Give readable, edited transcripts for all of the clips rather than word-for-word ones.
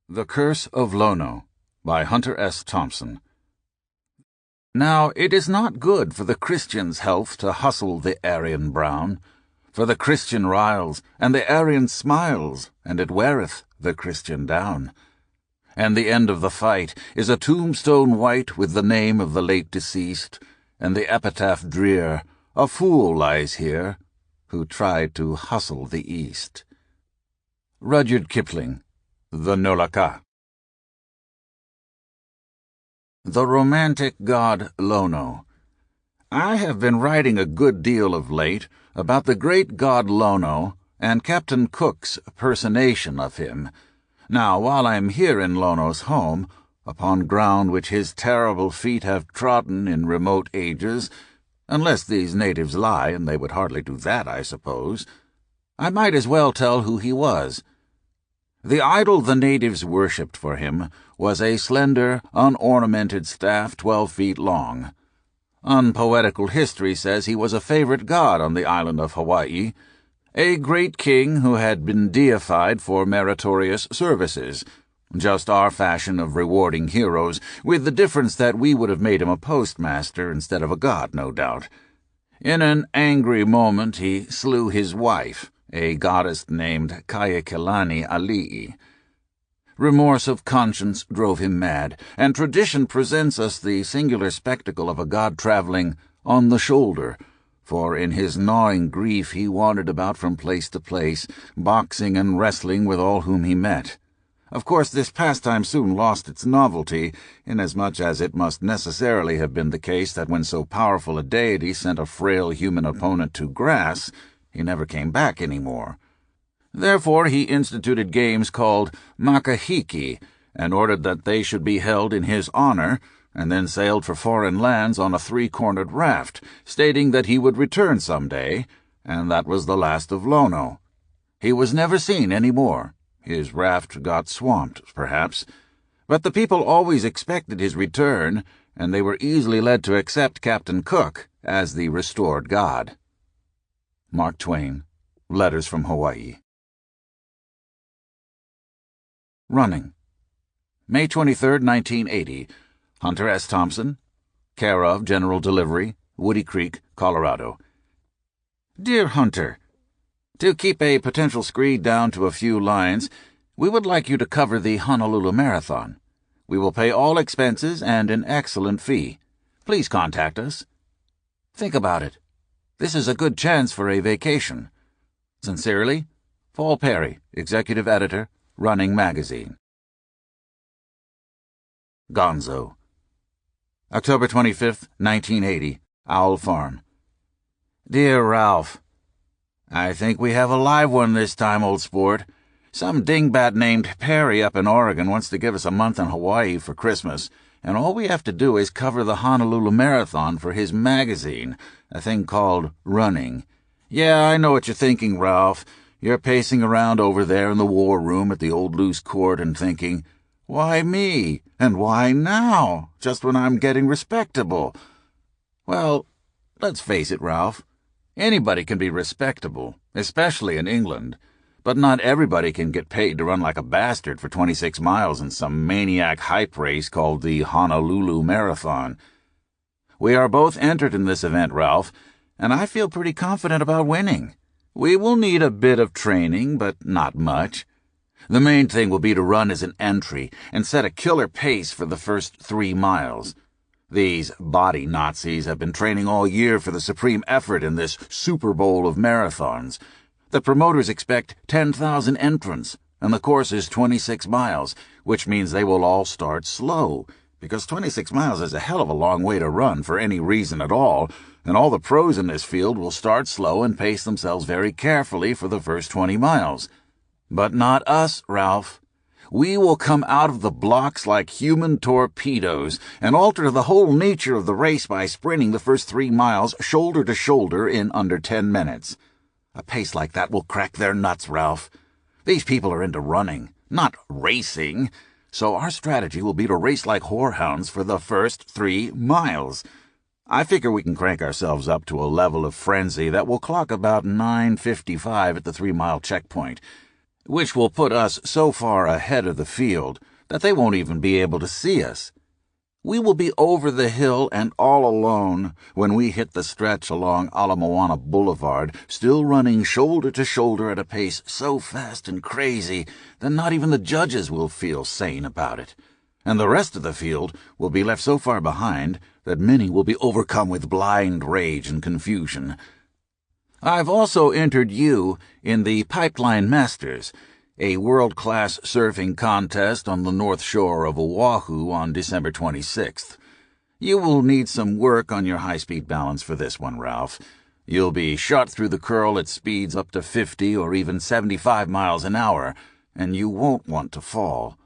The Curse of Lono by Hunter S. Thompson. Now it is not good for the Christian's health to hustle the Aryan brown, for the Christian riles, and the Aryan smiles, and it weareth the Christian down. And the end of the fight is a tombstone white with the name of the late deceased, and the epitaph drear, a fool lies here, who tried to hustle the East. Rudyard Kipling, The Nolaka. The romantic god Lono. I have been writing a good deal of late about the great god Lono and Captain Cook's personation of him. Now, while I am here in Lono's home, upon ground which his terrible feet have trodden in remote ages, unless these natives lie, and they would hardly do that, I suppose, I might as well tell who he was. The idol the natives worshipped for him was a slender, unornamented staff 12 feet long. Unpoetical history says he was a favorite god on the island of Hawaii, a great king who had been deified for meritorious services, just our fashion of rewarding heroes, with the difference that we would have made him a postmaster instead of a god, no doubt. In an angry moment he slew his wife, a goddess named Kaiekelani Alii. Remorse of conscience drove him mad, and tradition presents us the singular spectacle of a god traveling on the shoulder, for in his gnawing grief he wandered about from place to place, boxing and wrestling with all whom he met. Of course, this pastime soon lost its novelty, inasmuch as it must necessarily have been the case that when so powerful a deity sent a frail human opponent to grass, he never came back any more. Therefore he instituted games called makahiki, and ordered that they should be held in his honor, and then sailed for foreign lands on a 3-cornered raft, stating that he would return some day, and that was the last of Lono. He was never seen any more. His raft got swamped, perhaps, but the people always expected his return, and they were easily led to accept Captain Cook as the restored god. Mark Twain, Letters from Hawaii. Running. May 23, 1980. Hunter S. Thompson, care of General Delivery, Woody Creek, Colorado. Dear Hunter, to keep a potential screed down to a few lines, we would like you to cover the Honolulu Marathon. We will pay all expenses and an excellent fee. Please contact us. Think about it. This is a good chance for a vacation. Sincerely, Paul Perry, Executive Editor, Running Magazine. Gonzo. October 25, 1980, Owl Farm. Dear Ralph, I think we have a live one this time, old sport. Some dingbat named Perry up in Oregon wants to give us a month in Hawaii for Christmas, and all we have to do is cover the Honolulu Marathon for his magazine, a thing called Running. Yeah, I know what you're thinking, Ralph. You're pacing around over there in the war room at the old loose court and thinking, why me? And why now? Just when I'm getting respectable. Well, let's face it, Ralph. Anybody can be respectable, especially in England, but not everybody can get paid to run like a bastard for 26 miles in some maniac hype race called the Honolulu Marathon. We are both entered in this event, Ralph, and I feel pretty confident about winning. We will need a bit of training, but not much. The main thing will be to run as an entry and set a killer pace for the first 3 miles. These body Nazis have been training all year for the supreme effort in this Super Bowl of marathons. The promoters expect 10,000 entrants, and the course is 26 miles, which means they will all start slow, because 26 miles is a hell of a long way to run for any reason at all, and all the pros in this field will start slow and pace themselves very carefully for the first 20 miles. But not us, Ralph. We will come out of the blocks like human torpedoes and alter the whole nature of the race by sprinting the first 3 miles shoulder to shoulder in under 10 minutes. A pace like that will crack their nuts, Ralph. These people are into running, not racing, so our strategy will be to race like whorehounds for the first 3 miles. I figure we can crank ourselves up to a level of frenzy that will clock about 9:55 at the 3-mile checkpoint. which will put us so far ahead of the field that they won't even be able to see us. We will be over the hill and all alone when we hit the stretch along Ala Moana Boulevard, still running shoulder to shoulder at a pace so fast and crazy that not even the judges will feel sane about it. And the rest of the field will be left so far behind that many will be overcome with blind rage and confusion. I've also entered you in the Pipeline Masters, a world-class surfing contest on the north shore of Oahu on December 26th. You will need some work on your high-speed balance for this one, Ralph. You'll be shot through the curl at speeds up to 50 or even 75 miles an hour, and you won't want to fall.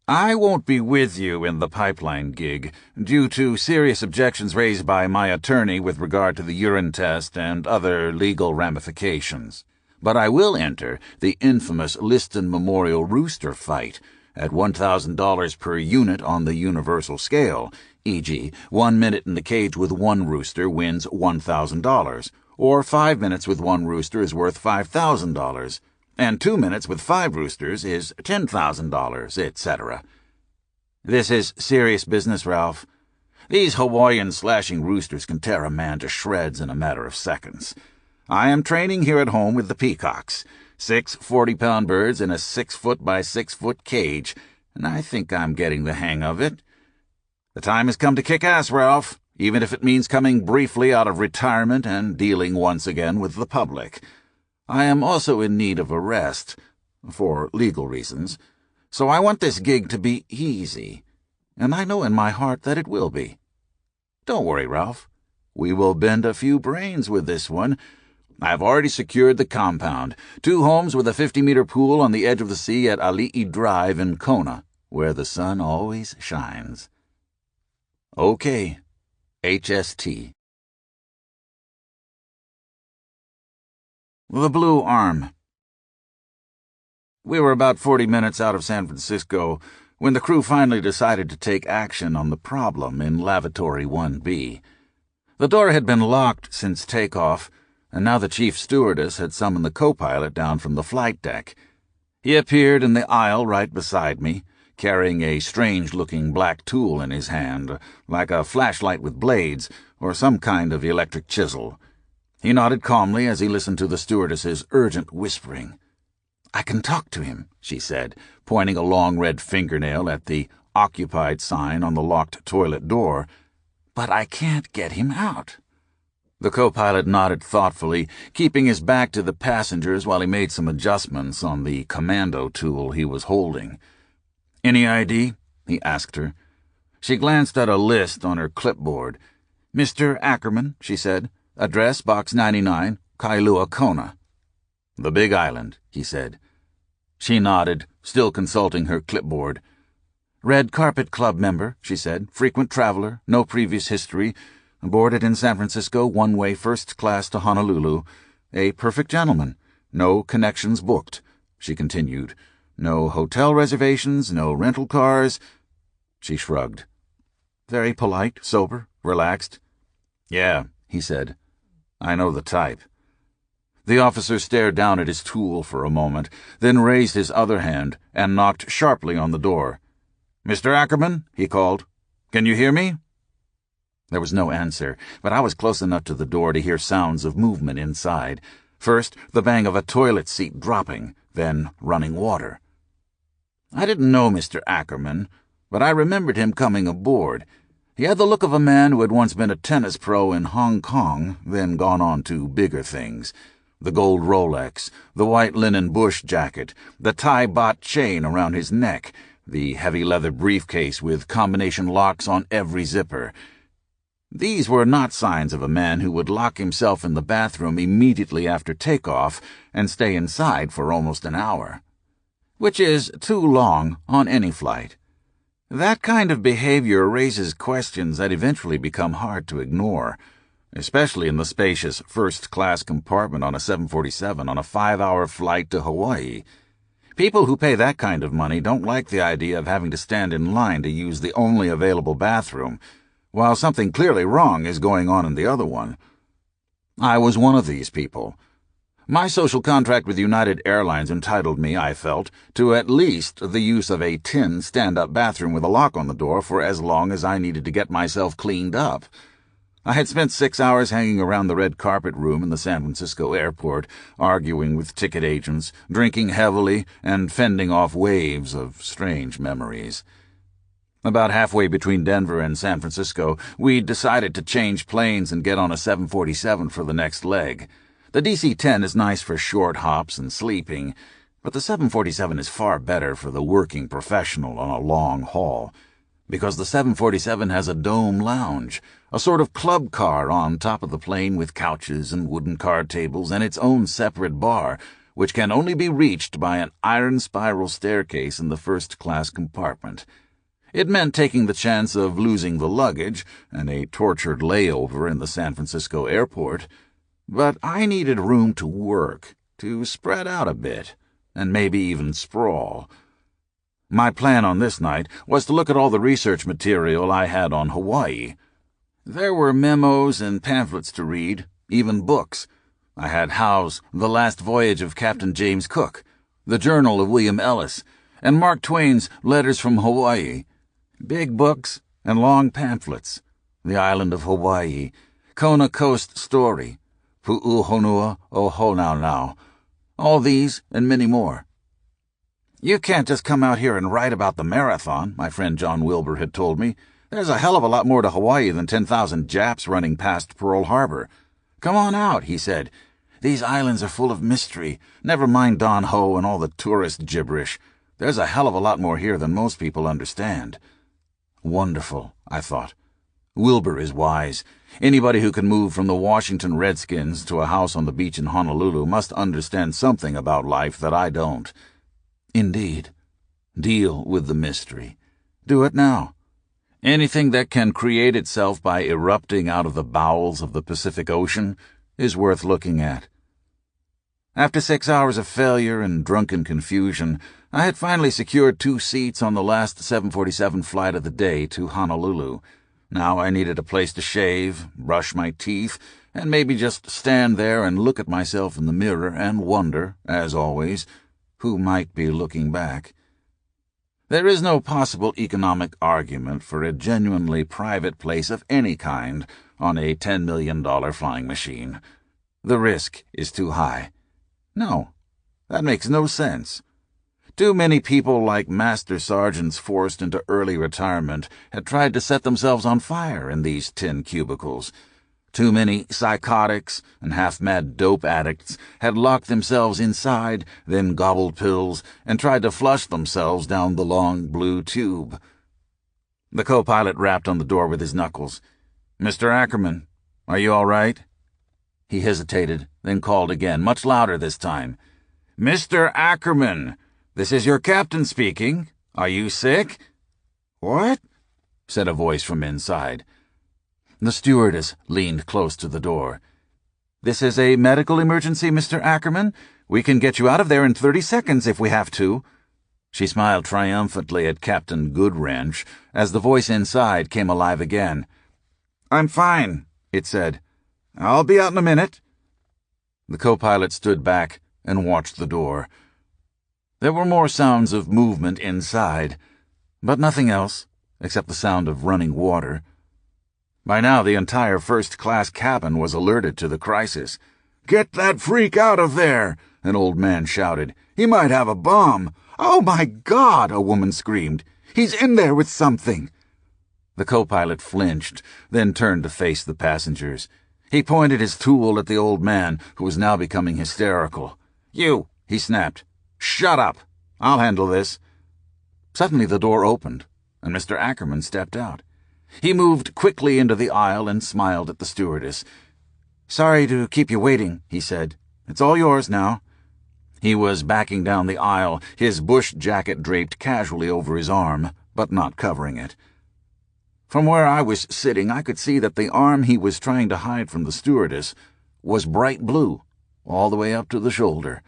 I won't be with you in the pipeline gig, due to serious objections raised by my attorney with regard to the urine test and other legal ramifications. But I will enter the infamous Liston Memorial Rooster fight at $1,000 per unit on the universal scale, e.g., 1 minute in the cage with one rooster wins $1,000, or 5 minutes with one rooster is worth $5,000, and 2 minutes with 5 roosters is $10,000, etc. This is serious business, Ralph. These Hawaiian slashing roosters can tear a man to shreds in a matter of seconds. I am training here at home with the peacocks, 6 40-pound birds in a 6-foot by 6-foot cage, and I think I'm getting the hang of it. The time has come to kick ass, Ralph, even if it means coming briefly out of retirement and dealing once again with the public. I am also in need of a rest, for legal reasons, so I want this gig to be easy, and I know in my heart that it will be. Don't worry, Ralph. We will bend a few brains with this one. I've already secured the compound, 2 homes with a 50-meter pool on the edge of the sea at Ali'i Drive in Kona, where the sun always shines. Okay, HST. The Blue Arm. We were about 40 minutes out of San Francisco when the crew finally decided to take action on the problem in Lavatory 1B. The door had been locked since takeoff, and now the chief stewardess had summoned the co-pilot down from the flight deck. He appeared in the aisle right beside me, carrying a strange-looking black tool in his hand, like a flashlight with blades or some kind of electric chisel. He nodded calmly as he listened to the stewardess's urgent whispering. "I can talk to him," she said, pointing a long red fingernail at the occupied sign on the locked toilet door, "but I can't get him out." The co-pilot nodded thoughtfully, keeping his back to the passengers while he made some adjustments on the commando tool he was holding. "Any ID?" he asked her. She glanced at a list on her clipboard. "Mr. Ackerman," she said. "Address, Box 99, Kailua, Kona." "The Big Island," he said. She nodded, still consulting her clipboard. "Red Carpet Club member," she said. "Frequent traveler, no previous history. Boarded in San Francisco, one-way first class to Honolulu. A perfect gentleman. No connections booked," she continued. "No hotel reservations, no rental cars." She shrugged. "Very polite, sober, relaxed." "Yeah," he said. "I know the type." The officer stared down at his tool for a moment, then raised his other hand and knocked sharply on the door. "Mr. Ackerman," he called. "Can you hear me?" There was no answer, but I was close enough to the door to hear sounds of movement inside. First, the bang of a toilet seat dropping, then running water. I didn't know Mr. Ackerman, but I remembered him coming aboard. He had the look of a man who had once been a tennis pro in Hong Kong, then gone on to bigger things. The gold Rolex, the white linen bush jacket, the tie-bot chain around his neck, the heavy leather briefcase with combination locks on every zipper. These were not signs of a man who would lock himself in the bathroom immediately after takeoff and stay inside for almost an hour, which is too long on any flight. That kind of behavior raises questions that eventually become hard to ignore, especially in the spacious first-class compartment on a 747 on a 5-hour flight to Hawaii. People who pay that kind of money don't like the idea of having to stand in line to use the only available bathroom, while something clearly wrong is going on in the other one. I was one of these people. My social contract with United Airlines entitled me, I felt, to at least the use of a tin stand-up bathroom with a lock on the door for as long as I needed to get myself cleaned up. I had spent 6 hours hanging around the red carpet room in the San Francisco airport, arguing with ticket agents, drinking heavily, and fending off waves of strange memories. About halfway between Denver and San Francisco, we decided to change planes and get on a 747 for the next leg. The DC-10 is nice for short hops and sleeping, but the 747 is far better for the working professional on a long haul, because the 747 has a dome lounge, a sort of club car on top of the plane with couches and wooden card tables and its own separate bar, which can only be reached by an iron spiral staircase in the first-class compartment. It meant taking the chance of losing the luggage and a tortured layover in the San Francisco airport, but I needed room to work, to spread out a bit, and maybe even sprawl. My plan on this night was to look at all the research material I had on Hawaii. There were memos and pamphlets to read, even books. I had Howe's The Last Voyage of Captain James Cook, The Journal of William Ellis, and Mark Twain's Letters from Hawaii. Big books and long pamphlets. The Island of Hawaii, Kona Coast Story, Pu'uhonua o Honaunau. All these and many more. "You can't just come out here and write about the marathon," my friend John Wilbur had told me. "There's a hell of a lot more to Hawaii than 10,000 Japs running past Pearl Harbor. Come on out," he said. "These islands are full of mystery. Never mind Don Ho and all the tourist gibberish. There's a hell of a lot more here than most people understand." Wonderful, I thought. Wilbur is wise. Anybody who can move from the Washington Redskins to a house on the beach in Honolulu must understand something about life that I don't. Indeed. Deal with the mystery. Do it now. Anything that can create itself by erupting out of the bowels of the Pacific Ocean is worth looking at. After 6 hours of failure and drunken confusion, I had finally secured 2 seats on the last 747 flight of the day to Honolulu. Now I needed a place to shave, brush my teeth, and maybe just stand there and look at myself in the mirror and wonder, as always, who might be looking back. There is no possible economic argument for a genuinely private place of any kind on a $10 million flying machine. The risk is too high. No, that makes no sense. Too many people like master sergeants forced into early retirement had tried to set themselves on fire in these tin cubicles. Too many psychotics and half-mad dope addicts had locked themselves inside, then gobbled pills, and tried to flush themselves down the long blue tube. The co-pilot rapped on the door with his knuckles. "Mr. Ackerman, are you all right?" He hesitated, then called again, much louder this time. "Mr. Ackerman, this is your captain speaking. Are you sick?" "What?" said a voice from inside. The stewardess leaned close to the door. "This is a medical emergency, Mr. Ackerman. We can get you out of there in 30 seconds if we have to." She smiled triumphantly at Captain Goodwrench as the voice inside came alive again. "I'm fine," it said. "I'll be out in a minute." The co-pilot stood back and watched the door. There were more sounds of movement inside, but nothing else, except the sound of running water. By now the entire first-class cabin was alerted to the crisis. "Get that freak out of there!" an old man shouted. "He might have a bomb." "Oh, my God!" a woman screamed. "He's in there with something." The co-pilot flinched, then turned to face the passengers. He pointed his tool at the old man, who was now becoming hysterical. "You!" he snapped. "Shut up! I'll handle this." Suddenly the door opened, and Mr. Ackerman stepped out. He moved quickly into the aisle and smiled at the stewardess. "Sorry to keep you waiting," he said. "It's all yours now." He was backing down the aisle, his bush jacket draped casually over his arm, but not covering it. From where I was sitting, I could see that the arm he was trying to hide from the stewardess was bright blue, all the way up to the shoulder.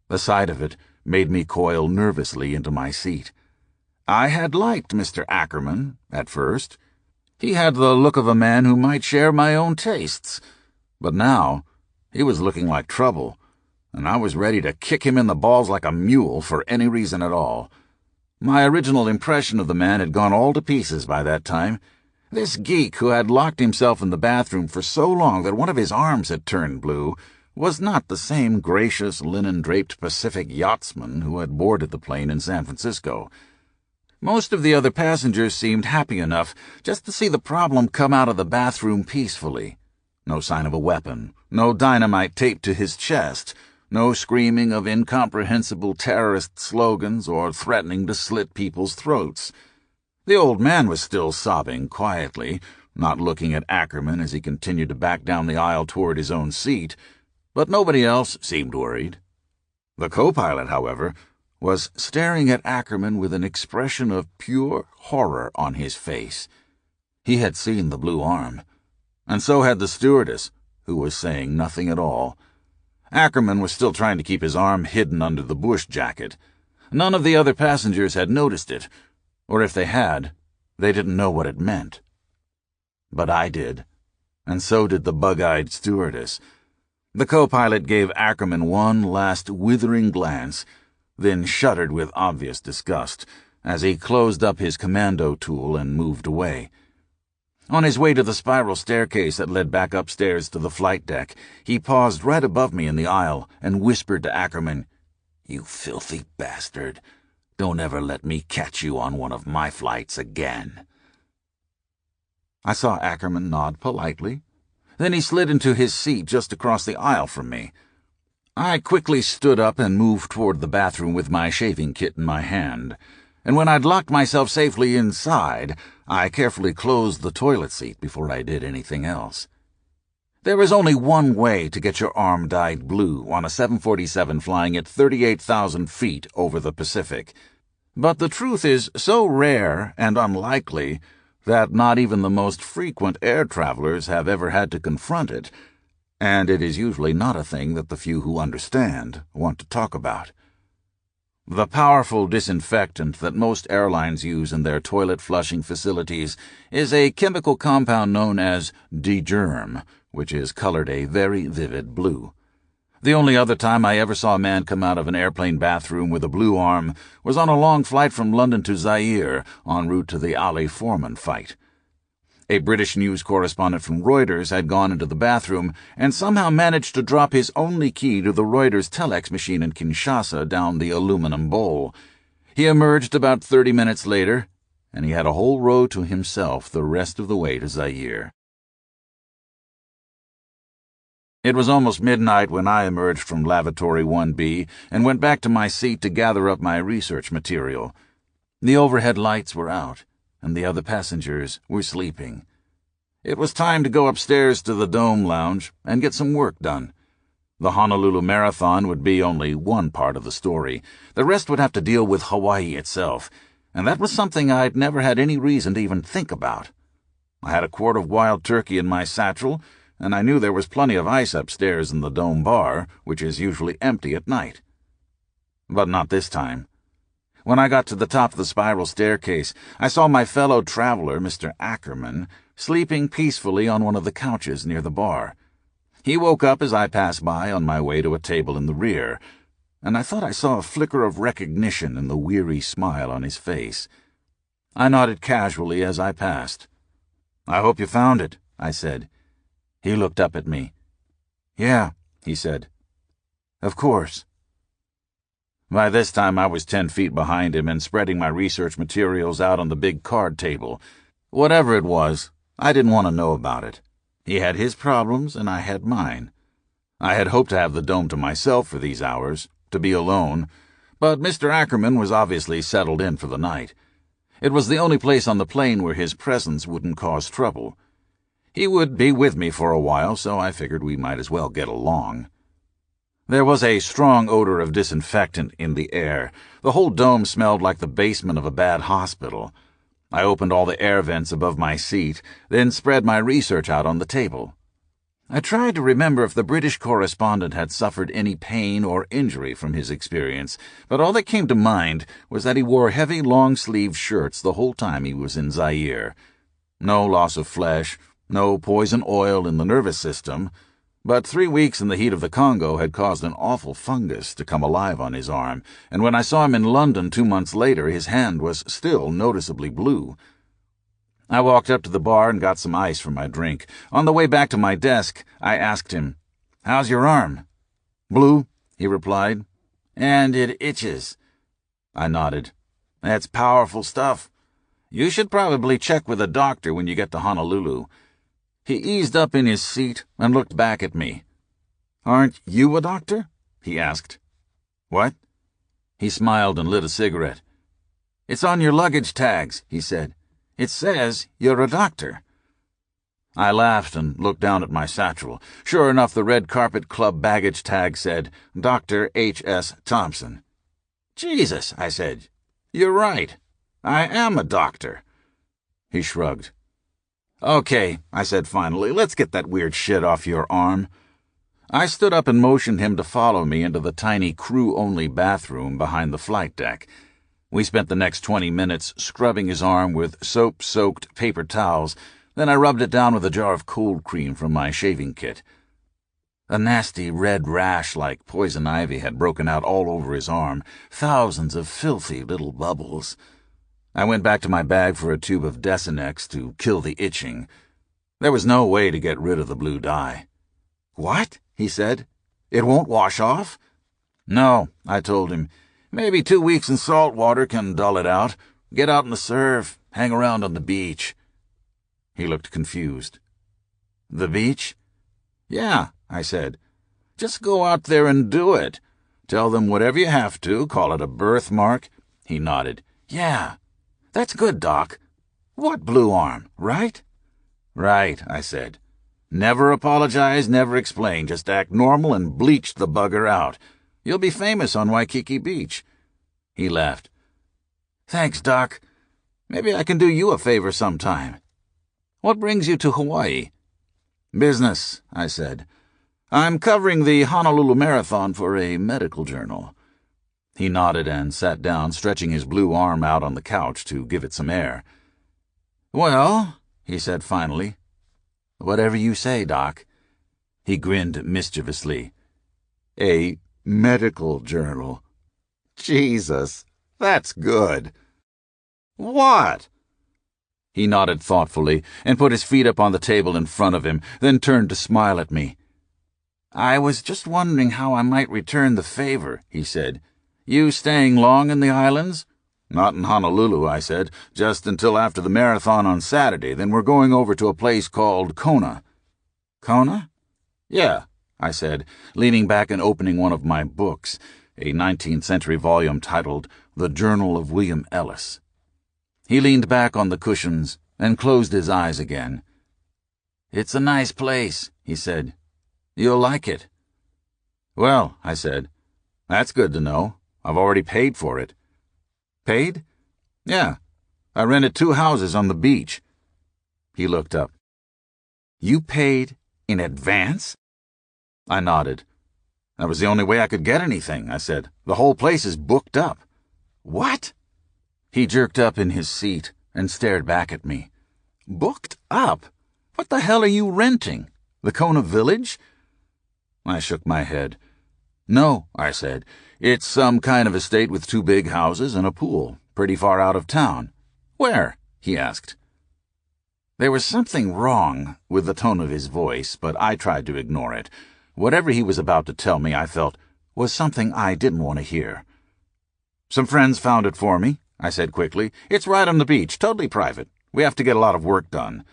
The sight of it made me coil nervously into my seat. I had liked Mr. Ackerman at first. He had the look of a man who might share my own tastes. But now he was looking like trouble, and I was ready to kick him in the balls like a mule for any reason at all. My original impression of the man had gone all to pieces by that time. This geek who had locked himself in the bathroom for so long that one of his arms had turned blue was not the same gracious, linen-draped Pacific yachtsman who had boarded the plane in San Francisco. Most of the other passengers seemed happy enough just to see the problem come out of the bathroom peacefully. No sign of a weapon, no dynamite taped to his chest, no screaming of incomprehensible terrorist slogans or threatening to slit people's throats. The old man was still sobbing quietly, not looking at Ackerman as he continued to back down the aisle toward his own seat, but nobody else seemed worried. The co-pilot, however, was staring at Ackerman with an expression of pure horror on his face. He had seen the blue arm, and so had the stewardess, who was saying nothing at all. Ackerman was still trying to keep his arm hidden under the bush jacket. None of the other passengers had noticed it, or if they had, they didn't know what it meant. But I did, and so did the bug-eyed stewardess. The co-pilot gave Ackerman one last withering glance, then shuddered with obvious disgust as he closed up his commando tool and moved away. On his way to the spiral staircase that led back upstairs to the flight deck, he paused right above me in the aisle and whispered to Ackerman, "You filthy bastard. Don't ever let me catch you on one of my flights again." I saw Ackerman nod politely. Then he slid into his seat just across the aisle from me. I quickly stood up and moved toward the bathroom with my shaving kit in my hand, and when I'd locked myself safely inside, I carefully closed the toilet seat before I did anything else. There is only one way to get your arm dyed blue on a 747 flying at 38,000 feet over the Pacific, but the truth is so rare and unlikely that not even the most frequent air travelers have ever had to confront it, and it is usually not a thing that the few who understand want to talk about. The powerful disinfectant that most airlines use in their toilet flushing facilities is a chemical compound known as degerm, which is colored a very vivid blue. The only other time I ever saw a man come out of an airplane bathroom with a blue arm was on a long flight from London to Zaire en route to the Ali Foreman fight. A British news correspondent from Reuters had gone into the bathroom and somehow managed to drop his only key to the Reuters telex machine in Kinshasa down the aluminum bowl. He emerged about 30 minutes later, and he had a whole row to himself the rest of the way to Zaire. It was almost midnight when I emerged from Lavatory 1B and went back to my seat to gather up my research material. The overhead lights were out, and the other passengers were sleeping. It was time to go upstairs to the Dome Lounge and get some work done. The Honolulu Marathon would be only one part of the story. The rest would have to deal with Hawaii itself, and that was something I'd never had any reason to even think about. I had a quart of wild turkey in my satchel, and I knew there was plenty of ice upstairs in the Dome Bar, which is usually empty at night. But not this time. When I got to the top of the spiral staircase, I saw my fellow traveler, Mr. Ackerman, sleeping peacefully on one of the couches near the bar. He woke up as I passed by on my way to a table in the rear, and I thought I saw a flicker of recognition in the weary smile on his face. I nodded casually as I passed. "I hope you found it," I said. He looked up at me. "Yeah," he said. "Of course." By this time I was 10 feet behind him and spreading my research materials out on the big card table. Whatever it was, I didn't want to know about it. He had his problems and I had mine. I had hoped to have the dome to myself for these hours, to be alone, but Mr. Ackerman was obviously settled in for the night. It was the only place on the plane where his presence wouldn't cause trouble. He would be with me for a while, so I figured we might as well get along. There was a strong odor of disinfectant in the air. The whole dome smelled like the basement of a bad hospital. I opened all the air vents above my seat, then spread my research out on the table. I tried to remember if the British correspondent had suffered any pain or injury from his experience, but all that came to mind was that he wore heavy long-sleeved shirts the whole time he was in Zaire. No loss of flesh, no poison oil in the nervous system, But 3 weeks in the heat of the Congo had caused an awful fungus to come alive on his arm, and when I saw him in London 2 months later, his hand was still noticeably blue. I walked up to the bar and got some ice for my drink. On the way back to my desk, I asked him, "How's your arm?" "Blue," he replied. "And it itches." I nodded. "That's powerful stuff. You should probably check with a doctor when you get to Honolulu." He eased up in his seat and looked back at me. "Aren't you a doctor?" he asked. "What?" He smiled and lit a cigarette. "It's on your luggage tags," he said. "It says you're a doctor." I laughed and looked down at my satchel. Sure enough, the Red Carpet Club baggage tag said, Dr. H.S. Thompson. "Jesus," I said. "You're right. I am a doctor." He shrugged. "Okay," I said finally, "let's get that weird shit off your arm." I stood up and motioned him to follow me into the tiny crew-only bathroom behind the flight deck. We spent the next 20 minutes scrubbing his arm with soap-soaked paper towels. Then I rubbed it down with a jar of cold cream from my shaving kit. A nasty red rash like poison ivy had broken out all over his arm, thousands of filthy little bubbles. I went back to my bag for a tube of Desinex to kill the itching. There was no way to get rid of the blue dye. "What?" he said. "It won't wash off?" "No," I told him. "Maybe 2 weeks in salt water can dull it out. Get out in the surf, hang around on the beach." He looked confused. "The beach?" "Yeah," I said. "Just go out there and do it. Tell them whatever you have to, call it a birthmark." He nodded. "Yeah. That's good, Doc. What blue arm, right?" "Right," I said. "Never apologize, never explain. Just act normal and bleach the bugger out. You'll be famous on Waikiki Beach." He laughed. "Thanks, Doc. Maybe I can do you a favor sometime." "What brings you to Hawaii?" "Business," I said. "I'm covering the Honolulu Marathon for a medical journal." He nodded and sat down, stretching his blue arm out on the couch to give it some air. "Well," he said finally, "whatever you say, Doc." He grinned mischievously. "A medical journal. Jesus, that's good." "What?" He nodded thoughtfully and put his feet up on the table in front of him, then turned to smile at me. "I was just wondering how I might return the favor," he said. "You staying long in the islands?" "Not in Honolulu," I said. "Just until after the marathon on Saturday. Then we're going over to a place called Kona." "Kona?" "Yeah," I said, leaning back and opening one of my books, a 19th century volume titled The Journal of William Ellis. He leaned back on the cushions and closed his eyes again. "It's a nice place," he said. "You'll like it." "Well," I said, "that's good to know. I've already paid for it." "Paid?" "Yeah. I rented 2 houses on the beach." He looked up. "You paid in advance?" I nodded. "That was the only way I could get anything," I said. "The whole place is booked up." "What?" He jerked up in his seat and stared back at me. "Booked up? What the hell are you renting? The Kona Village?" I shook my head. "No," I said. "It's some kind of estate with 2 big houses and a pool, pretty far out of town." "Where?" he asked. There was something wrong with the tone of his voice, but I tried to ignore it. Whatever he was about to tell me, I felt, was something I didn't want to hear. "Some friends found it for me," I said quickly. "It's right on the beach, totally private. We have to get a lot of work done."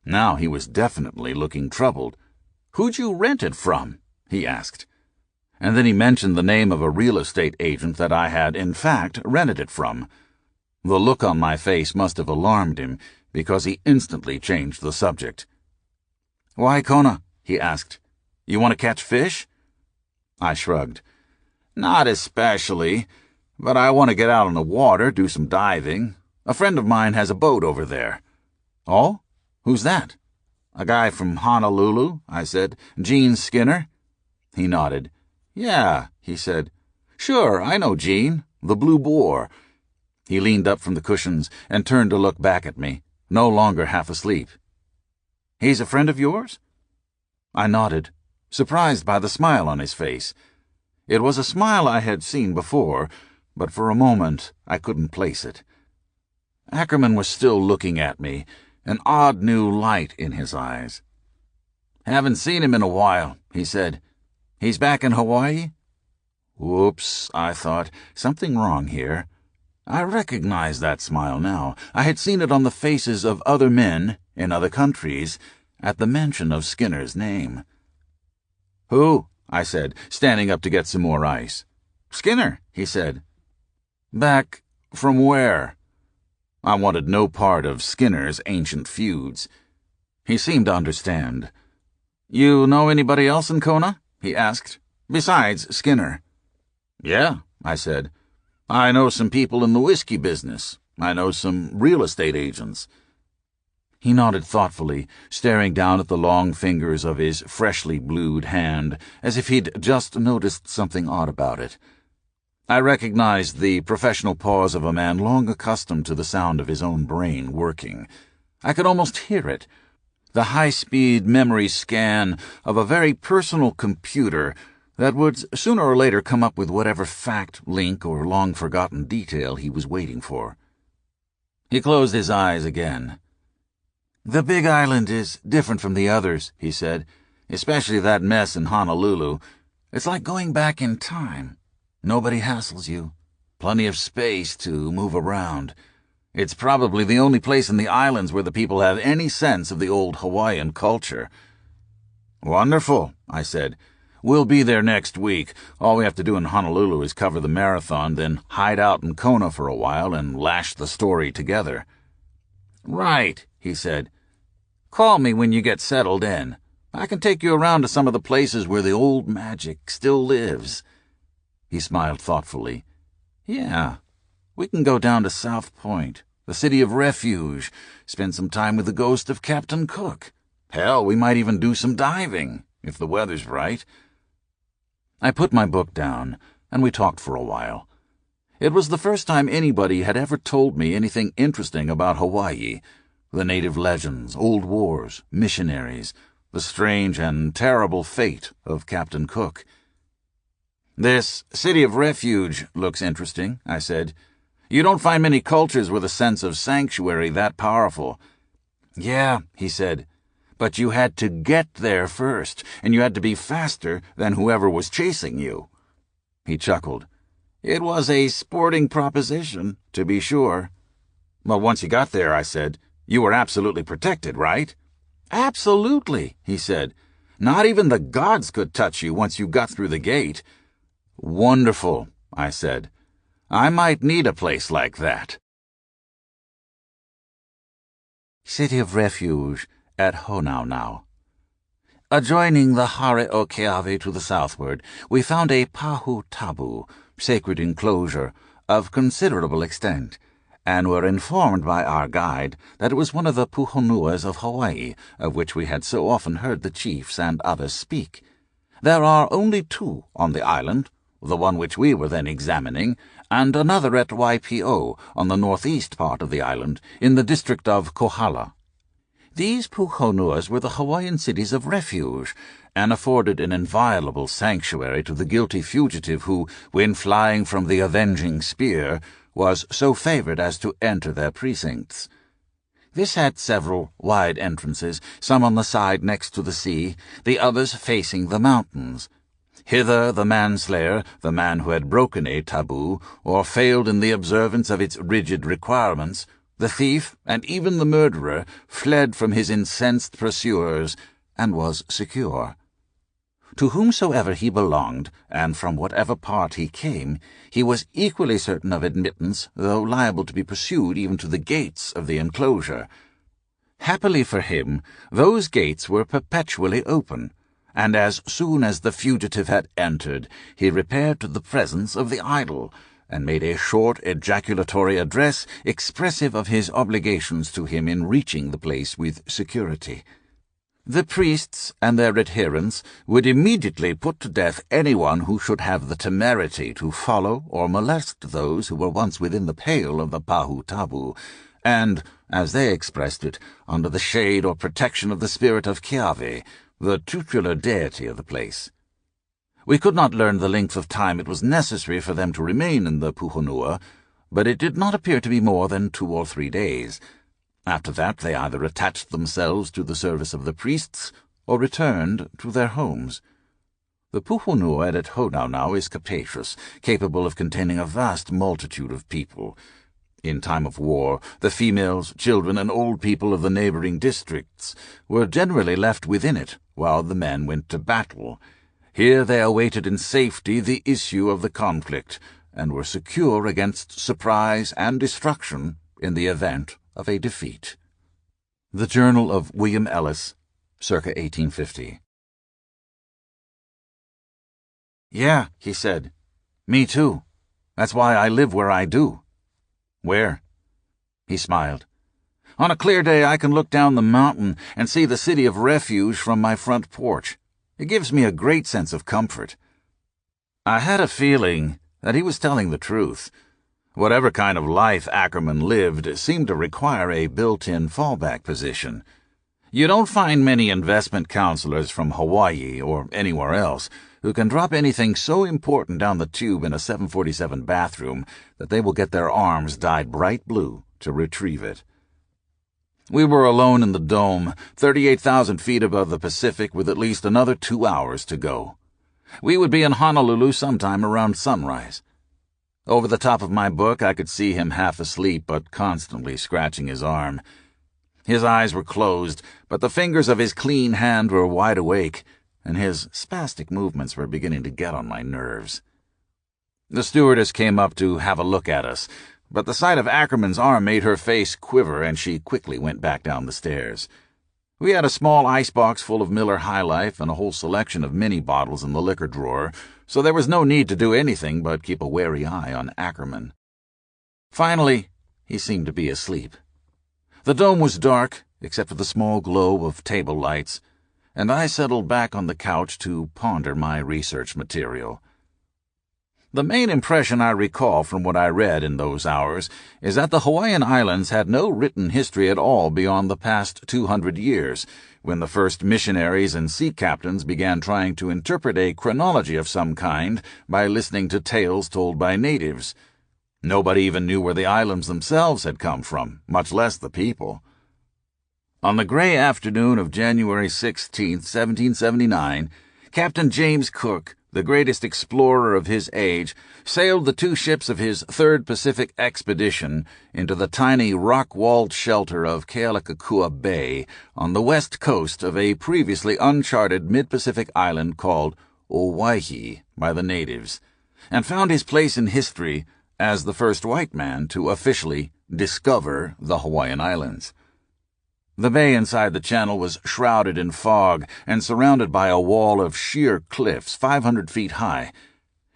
Now he was definitely looking troubled. "Who'd you rent it from?" he asked. And then he mentioned the name of a real estate agent that I had, in fact, rented it from. The look on my face must have alarmed him, because he instantly changed the subject. "Why Kona?" he asked. "You want to catch fish?" I shrugged. "Not especially, but I want to get out on the water, do some diving. A friend of mine has a boat over there." "Oh? Who's that?" "A guy from Honolulu," I said. "Gene Skinner." He nodded. "Yeah," he said. "Sure, I know Gene, the Blue Boar." He leaned up from the cushions and turned to look back at me, no longer half asleep. "He's a friend of yours?" I nodded, surprised by the smile on his face. It was a smile I had seen before, but for a moment I couldn't place it. Ackerman was still looking at me, an odd new light in his eyes. "Haven't seen him in a while," he said. "He's back in Hawaii?" Whoops, I thought. Something wrong here. I recognized that smile now. I had seen it on the faces of other men in other countries at the mention of Skinner's name. "Who?" I said, standing up to get some more ice. "Skinner," he said. "Back from where?" I wanted no part of Skinner's ancient feuds. He seemed to understand. "You know anybody else in Kona?" he asked. "Besides Skinner." "Yeah," I said. "I know some people in the whiskey business. I know some real estate agents." He nodded thoughtfully, staring down at the long fingers of his freshly blued hand, as if he'd just noticed something odd about it. I recognized the professional pause of a man long accustomed to the sound of his own brain working. I could almost hear it, the high-speed memory scan of a very personal computer that would sooner or later come up with whatever fact, link, or long-forgotten detail he was waiting for. He closed his eyes again. "The Big Island is different from the others," he said, "especially that mess in Honolulu. It's like going back in time. Nobody hassles you. Plenty of space to move around. It's probably the only place in the islands where the people have any sense of the old Hawaiian culture." "Wonderful," I said. "We'll be there next week. All we have to do in Honolulu is cover the marathon, then hide out in Kona for a while and lash the story together." "Right," he said. "Call me when you get settled in. I can take you around to some of the places where the old magic still lives." He smiled thoughtfully. "Yeah, we can go down to South Point, the City of Refuge, spend some time with the ghost of Captain Cook. Hell, we might even do some diving, if the weather's right." I put my book down, and we talked for a while. It was the first time anybody had ever told me anything interesting about Hawaii, the native legends, old wars, missionaries, the strange and terrible fate of Captain Cook. "This City of Refuge looks interesting," I said. "You don't find many cultures with a sense of sanctuary that powerful." "Yeah," he said, "but you had to get there first, and you had to be faster than whoever was chasing you." He chuckled. "It was a sporting proposition, to be sure." "Well, once you got there," I said, "you were absolutely protected, right?" "Absolutely," he said. "Not even the gods could touch you once you got through the gate." "Wonderful," I said. "I might need a place like that." City of Refuge at Honolulu. Adjoining the Hare o Keawe to the southward, we found a pahu tabu, sacred enclosure, of considerable extent, and were informed by our guide that it was one of the puhonuas of Hawaii, of which we had so often heard the chiefs and others speak. There are only two on the island, the one which we were then examining, and another at Waipo, on the northeast part of the island, in the district of Kohala. These puhonuas were the Hawaiian cities of refuge, and afforded an inviolable sanctuary to the guilty fugitive who, when flying from the avenging spear, was so favored as to enter their precincts. This had several wide entrances, some on the side next to the sea, the others facing the mountains. Hither the manslayer, the man who had broken a taboo, or failed in the observance of its rigid requirements, the thief, and even the murderer, fled from his incensed pursuers, and was secure. To whomsoever he belonged, and from whatever part he came, he was equally certain of admittance, though liable to be pursued even to the gates of the enclosure. Happily for him, those gates were perpetually open, and as soon as the fugitive had entered, he repaired to the presence of the idol, and made a short ejaculatory address expressive of his obligations to him in reaching the place with security. The priests and their adherents would immediately put to death anyone who should have the temerity to follow or molest those who were once within the pale of the pahu tabu, and, as they expressed it, under the shade or protection of the spirit of Keawe, the tutelar deity of the place. We could not learn the length of time it was necessary for them to remain in the puhonua, but it did not appear to be more than 2 or 3 days. After that they either attached themselves to the service of the priests or returned to their homes. The puhonua at Honolulu is capacious, capable of containing a vast multitude of people. In time of war, the females, children, and old people of the neighboring districts were generally left within it, while the men went to battle. Here they awaited in safety the issue of the conflict, and were secure against surprise and destruction in the event of a defeat. The Journal of William Ellis, circa 1850. "Yeah," he said. "Me too. That's why I live where I do." "Where?" He smiled. "On a clear day I can look down the mountain and see the City of Refuge from my front porch. It gives me a great sense of comfort." I had a feeling that he was telling the truth. Whatever kind of life Ackerman lived seemed to require a built-in fallback position. You don't find many investment counselors from Hawaii or anywhere else who can drop anything so important down the tube in a 747 bathroom that they will get their arms dyed bright blue to retrieve it. We were alone in the dome, 38,000 feet above the Pacific, with at least another 2 hours to go. We would be in Honolulu sometime around sunrise. Over the top of my book I could see him half asleep but constantly scratching his arm. His eyes were closed, but the fingers of his clean hand were wide awake, and his spastic movements were beginning to get on my nerves. The stewardess came up to have a look at us, but the sight of Ackerman's arm made her face quiver, and she quickly went back down the stairs. We had a small icebox full of Miller High Life and a whole selection of mini bottles in the liquor drawer, so there was no need to do anything but keep a wary eye on Ackerman. Finally, he seemed to be asleep. The dome was dark, except for the small glow of table lights, and I settled back on the couch to ponder my research material. The main impression I recall from what I read in those hours is that the Hawaiian Islands had no written history at all beyond the past 200 years, when the first missionaries and sea captains began trying to interpret a chronology of some kind by listening to tales told by natives. Nobody even knew where the islands themselves had come from, much less the people. On the gray afternoon of January 16, 1779, Captain James Cook, the greatest explorer of his age, sailed the 2 ships of his Third Pacific Expedition into the tiny rock-walled shelter of Kealakekua Bay on the west coast of a previously uncharted mid-Pacific island called Owaihi by the natives, and found his place in history as the first white man to officially discover the Hawaiian Islands. The bay inside the channel was shrouded in fog and surrounded by a wall of sheer cliffs 500 feet high.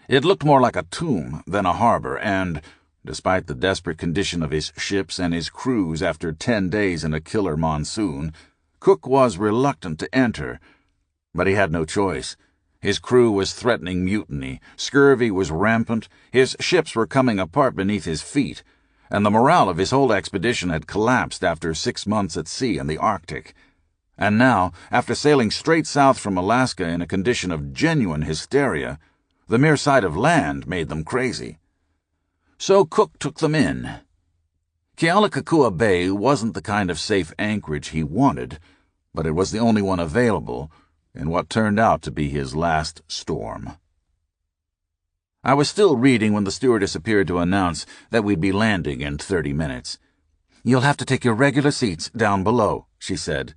It looked more like a tomb than a harbor, and, despite the desperate condition of his ships and his crews after 10 days in a killer monsoon, Cook was reluctant to enter. But he had no choice. His crew was threatening mutiny, scurvy was rampant, his ships were coming apart beneath his feet, and the morale of his whole expedition had collapsed after 6 months at sea in the Arctic. And now, after sailing straight south from Alaska in a condition of genuine hysteria, the mere sight of land made them crazy. So Cook took them in. Kealakekua Bay wasn't the kind of safe anchorage he wanted, but it was the only one available in what turned out to be his last storm. I was still reading when the stewardess appeared to announce that we'd be landing in 30 minutes. "You'll have to take your regular seats down below," she said,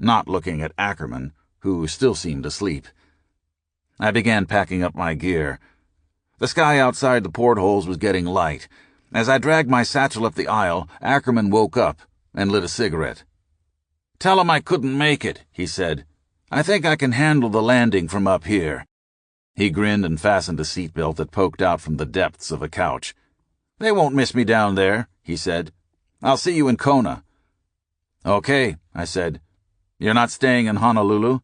not looking at Ackerman, who still seemed asleep. I began packing up my gear. The sky outside the portholes was getting light. As I dragged my satchel up the aisle, Ackerman woke up and lit a cigarette. "Tell him I couldn't make it," he said. "I think I can handle the landing from up here." He grinned and fastened a seatbelt that poked out from the depths of a couch. "They won't miss me down there," he said. "I'll see you in Kona." "Okay," I said. "You're not staying in Honolulu?"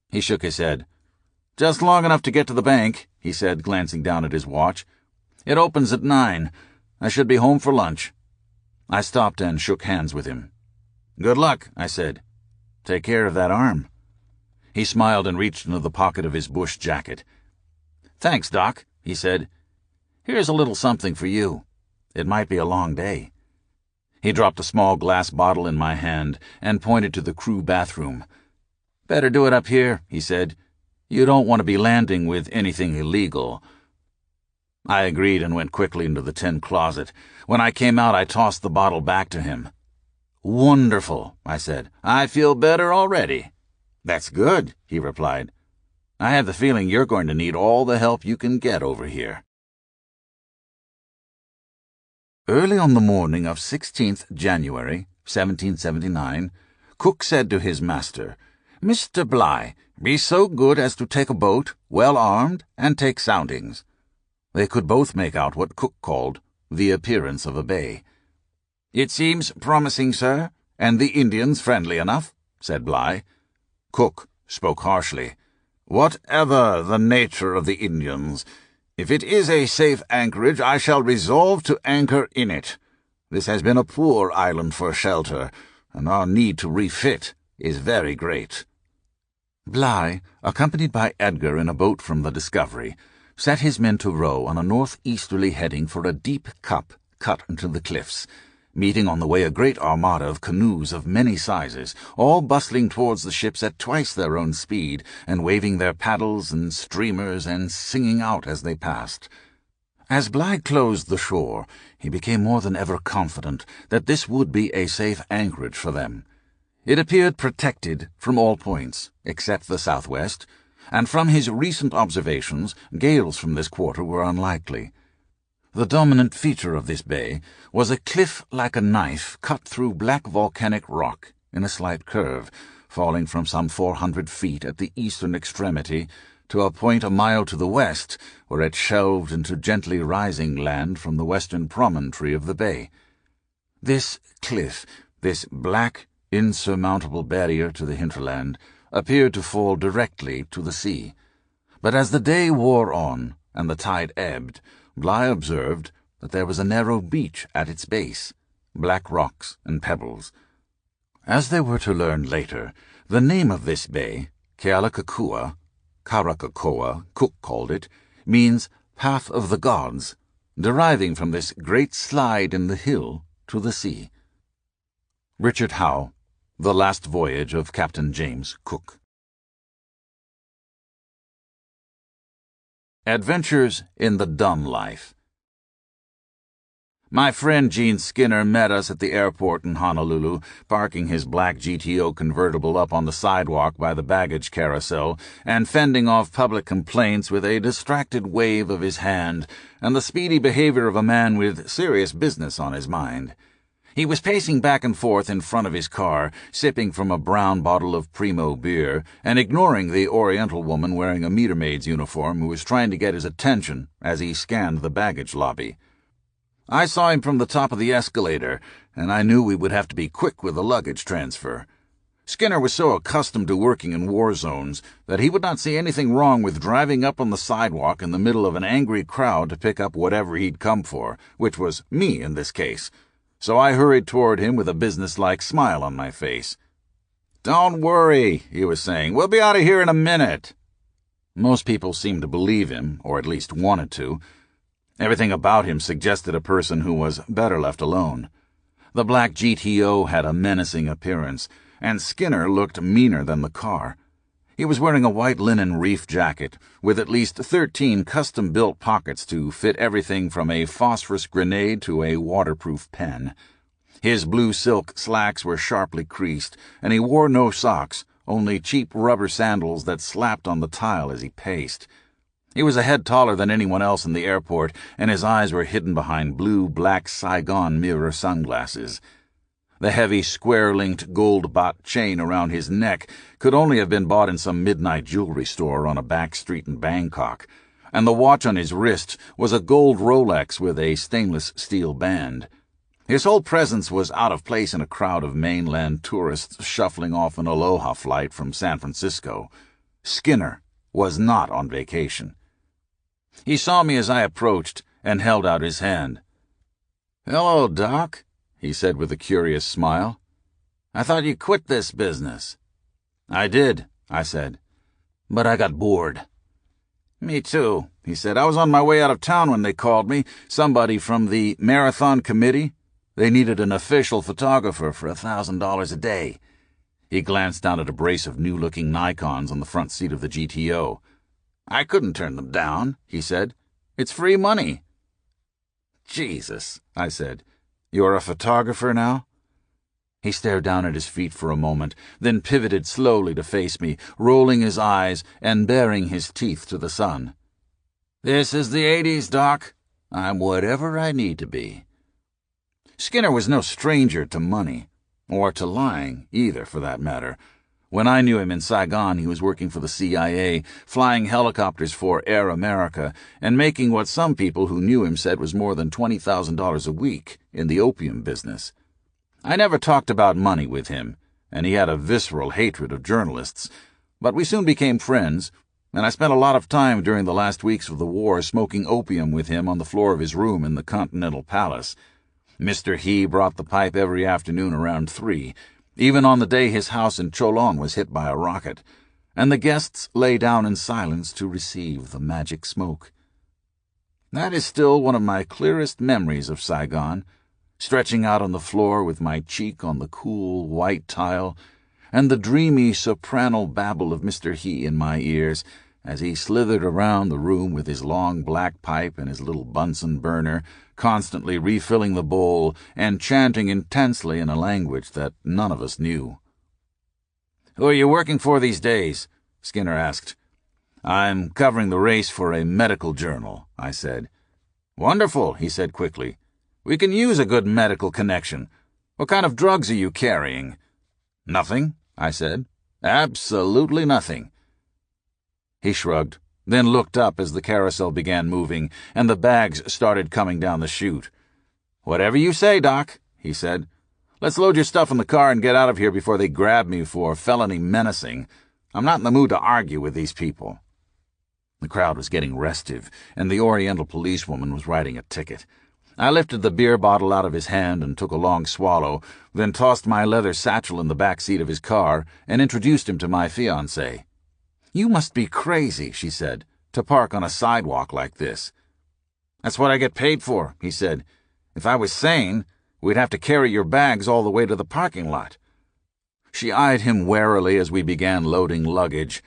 He shook his head. "Just long enough to get to the bank," he said, glancing down at his watch. "It opens at 9. I should be home for lunch." I stopped and shook hands with him. "Good luck," I said. "Take care of that arm." He smiled and reached into the pocket of his bush jacket. "Thanks, Doc," he said. "Here's a little something for you. It might be a long day." He dropped a small glass bottle in my hand and pointed to the crew bathroom. "Better do it up here," he said. "You don't want to be landing with anything illegal." I agreed and went quickly into the tin closet. When I came out, I tossed the bottle back to him. "Wonderful," I said. "I feel better already." "That's good," he replied. "I have the feeling you're going to need all the help you can get over here." Early on the morning of 16th January, 1779, Cook said to his master, "Mr. Bligh, be so good as to take a boat, well armed, and take soundings." They could both make out what Cook called the appearance of a bay. "It seems promising, sir, and the Indians friendly enough," said Bligh. Cook spoke harshly. "Whatever the nature of the Indians, if it is a safe anchorage, I shall resolve to anchor in it. This has been a poor island for shelter, and our need to refit is very great." Bligh, accompanied by Edgar in a boat from the Discovery, set his men to row on a northeasterly heading for a deep cup cut into the cliffs, meeting on the way a great armada of canoes of many sizes, all bustling towards the ships at twice their own speed, and waving their paddles and streamers and singing out as they passed. As Bligh closed the shore, he became more than ever confident that this would be a safe anchorage for them. It appeared protected from all points, except the southwest, and from his recent observations, gales from this quarter were unlikely. The dominant feature of this bay was a cliff like a knife cut through black volcanic rock in a slight curve, falling from some 400 feet at the eastern extremity to a point a mile to the west, where it shelved into gently rising land from the western promontory of the bay. This cliff, this black, insurmountable barrier to the hinterland, appeared to fall directly to the sea. But as the day wore on and the tide ebbed, Bligh observed that there was a narrow beach at its base, black rocks and pebbles. As they were to learn later, the name of this bay, Kealakekua, Karakakoa, Cook called it, means Path of the Gods, deriving from this great slide in the hill to the sea. Richard Howe, The Last Voyage of Captain James Cook. Adventures in the Dumb Life. My friend Gene Skinner met us at the airport in Honolulu, parking his black GTO convertible up on the sidewalk by the baggage carousel and fending off public complaints with a distracted wave of his hand and the speedy behavior of a man with serious business on his mind. He was pacing back and forth in front of his car, sipping from a brown bottle of Primo beer and ignoring the Oriental woman wearing a meter maid's uniform who was trying to get his attention as he scanned the baggage lobby. I saw him from the top of the escalator, and I knew we would have to be quick with the luggage transfer. Skinner was so accustomed to working in war zones that he would not see anything wrong with driving up on the sidewalk in the middle of an angry crowd to pick up whatever he'd come for, which was me in this case. So I hurried toward him with a businesslike smile on my face. "Don't worry," he was saying. "We'll be out of here in a minute." Most people seemed to believe him, or at least wanted to. Everything about him suggested a person who was better left alone. The black GTO had a menacing appearance, and Skinner looked meaner than the car. He was wearing a white linen reef jacket, with at least 13 custom-built pockets to fit everything from a phosphorus grenade to a waterproof pen. His blue silk slacks were sharply creased, and he wore no socks, only cheap rubber sandals that slapped on the tile as he paced. He was a head taller than anyone else in the airport, and his eyes were hidden behind blue-black Saigon mirror sunglasses. The heavy, square-linked gold-bought chain around his neck could only have been bought in some midnight jewelry store on a back street in Bangkok, and the watch on his wrist was a gold Rolex with a stainless steel band. His whole presence was out of place in a crowd of mainland tourists shuffling off an Aloha flight from San Francisco. Skinner was not on vacation. He saw me as I approached and held out his hand. "Hello, Doc," he said with a curious smile. "I thought you quit this business." "I did," I said. but I got bored. Me too, he said. I was on my way out of town when they called me. Somebody from the marathon committee. They needed an official photographer for $1,000 a day. He glanced down at a brace of new-looking Nikons on the front seat of the GTO. I couldn't turn them down, he said. It's free money. Jesus, I said. You're a photographer now? He stared down at his feet for a moment, then pivoted slowly to face me, rolling his eyes and baring his teeth to the sun. This is the 80s, Doc. I'm whatever I need to be. Skinner was no stranger to money, or to lying, either, for that matter. When I knew him in Saigon, he was working for the CIA, flying helicopters for Air America, and making what some people who knew him said was more than $20,000 a week in the opium business. I never talked about money with him, and he had a visceral hatred of journalists, but we soon became friends, and I spent a lot of time during the last weeks of the war smoking opium with him on the floor of his room in the Continental Palace. Mr. He brought the pipe every afternoon around 3, even on the day his house in Cholon was hit by a rocket, and the guests lay down in silence to receive the magic smoke. That is still one of my clearest memories of Saigon, stretching out on the floor with my cheek on the cool white tile, and the dreamy soprano babble of Mr. He in my ears as he slithered around the room with his long black pipe and his little Bunsen burner, constantly refilling the bowl and chanting intensely in a language that none of us knew. "Who are you working for these days?" Skinner asked. "I'm covering the race for a medical journal," I said. "Wonderful," he said quickly. "We can use a good medical connection. What kind of drugs are you carrying?" "Nothing," I said. "Absolutely nothing." He shrugged, then looked up as the carousel began moving, and the bags started coming down the chute. "Whatever you say, Doc," he said. "Let's load your stuff in the car and get out of here before they grab me for felony menacing. I'm not in the mood to argue with these people." The crowd was getting restive, and the Oriental policewoman was writing a ticket. I lifted the beer bottle out of his hand and took a long swallow, then tossed my leather satchel in the back seat of his car and introduced him to my fiancée. "You must be crazy," she said, "to park on a sidewalk like this." "That's what I get paid for," he said. "If I was sane, we'd have to carry your bags all the way to the parking lot." She eyed him warily as we began loading luggage.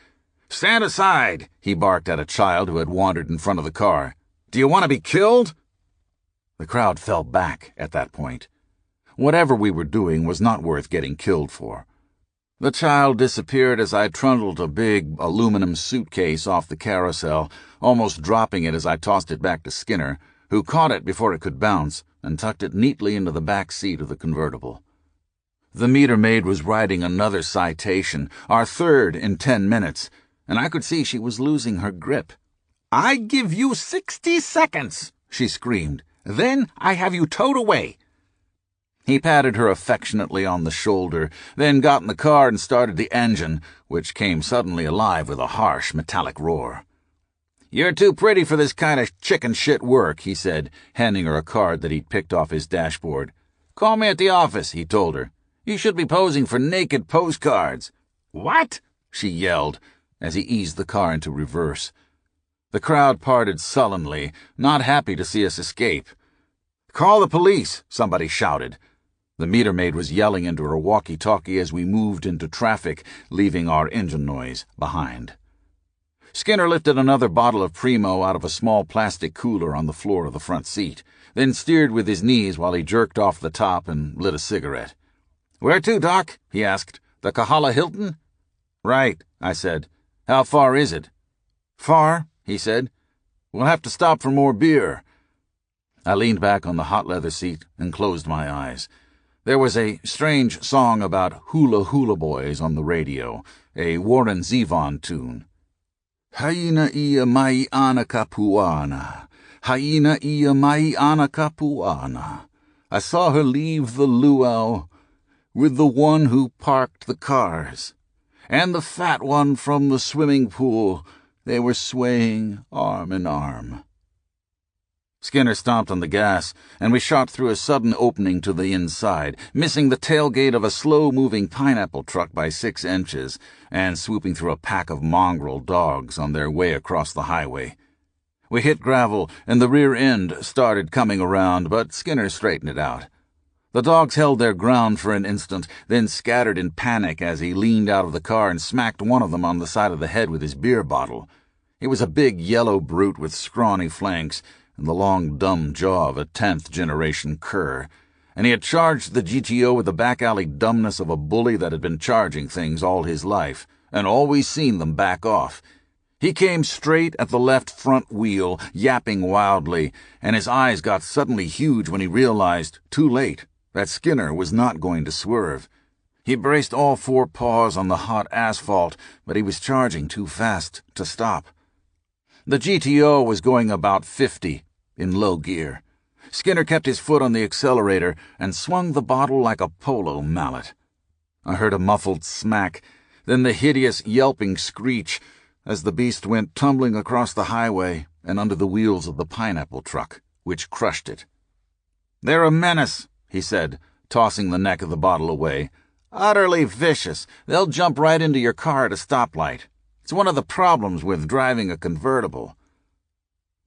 "Stand aside," he barked at a child who had wandered in front of the car. "Do you want to be killed?" The crowd fell back at that point. Whatever we were doing was not worth getting killed for. The child disappeared as I trundled a big aluminum suitcase off the carousel, almost dropping it as I tossed it back to Skinner, who caught it before it could bounce and tucked it neatly into the back seat of the convertible. The meter maid was writing another citation, our third in 10 minutes, and I could see she was losing her grip. "I give you 60 seconds, she screamed. "Then I have you towed away." He patted her affectionately on the shoulder, then got in the car and started the engine, which came suddenly alive with a harsh, metallic roar. "You're too pretty for this kind of chicken shit work," he said, handing her a card that he'd picked off his dashboard. "Call me at the office," he told her. "You should be posing for naked postcards." "What?" she yelled, as he eased the car into reverse. The crowd parted sullenly, not happy to see us escape. "Call the police," somebody shouted. The meter maid was yelling into her walkie-talkie as we moved into traffic, leaving our engine noise behind. Skinner lifted another bottle of Primo out of a small plastic cooler on the floor of the front seat, then steered with his knees while he jerked off the top and lit a cigarette. "Where to, Doc?" he asked. "The Kahala Hilton?" "Right," I said. "How far is it?" "Far," he said. "We'll have to stop for more beer." I leaned back on the hot leather seat and closed my eyes. There was a strange song about hula-hula boys on the radio, a Warren Zevon tune. "Haina ia mai ana kapuana, haina ia mai ana kapuana. I saw her leave the luau with the one who parked the cars, and the fat one from the swimming pool. They were swaying arm in arm." Skinner stomped on the gas, and we shot through a sudden opening to the inside, missing the tailgate of a slow-moving pineapple truck by 6 inches, and swooping through a pack of mongrel dogs on their way across the highway. We hit gravel, and the rear end started coming around, but Skinner straightened it out. The dogs held their ground for an instant, then scattered in panic as he leaned out of the car and smacked one of them on the side of the head with his beer bottle. He was a big yellow brute with scrawny flanks, and the long, dumb jaw of a 10th-generation cur, and he had charged the GTO with the back-alley dumbness of a bully that had been charging things all his life, and always seen them back off. He came straight at the left front wheel, yapping wildly, and his eyes got suddenly huge when he realized, too late, that Skinner was not going to swerve. He braced all 4 paws on the hot asphalt, but he was charging too fast to stop. The GTO was going about 50 in low gear. Skinner kept his foot on the accelerator and swung the bottle like a polo mallet. I heard a muffled smack, then the hideous yelping screech as the beast went tumbling across the highway and under the wheels of the pineapple truck, which crushed it. "They're a menace," he said, tossing the neck of the bottle away. "Utterly vicious. They'll jump right into your car at a stoplight. It's one of the problems with driving a convertible."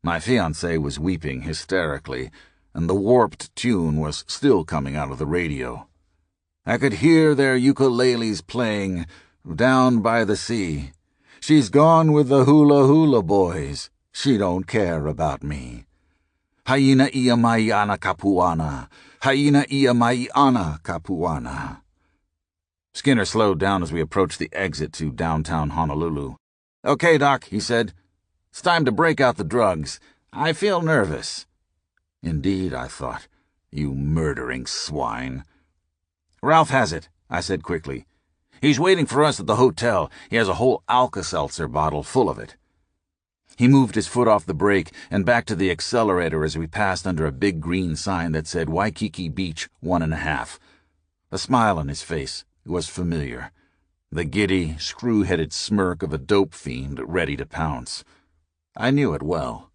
My fiancée was weeping hysterically, and the warped tune was still coming out of the radio. I could hear their ukuleles playing, "Down by the Sea. She's gone with the hula hula boys. She don't care about me. Haina ia mai ana kapuana. Haina ia mai ana kapuana." Skinner slowed down as we approached the exit to downtown Honolulu. "Okay, Doc," he said. "It's time to break out the drugs. I feel nervous." Indeed, I thought. You murdering swine. "Ralph has it," I said quickly. "He's waiting for us at the hotel. He has a whole Alka-Seltzer bottle full of it." He moved his foot off the brake and back to the accelerator as we passed under a big green sign that said Waikiki Beach 1.5. A smile on his face was familiar. The giddy, screw-headed smirk of a dope fiend ready to pounce. I knew it well.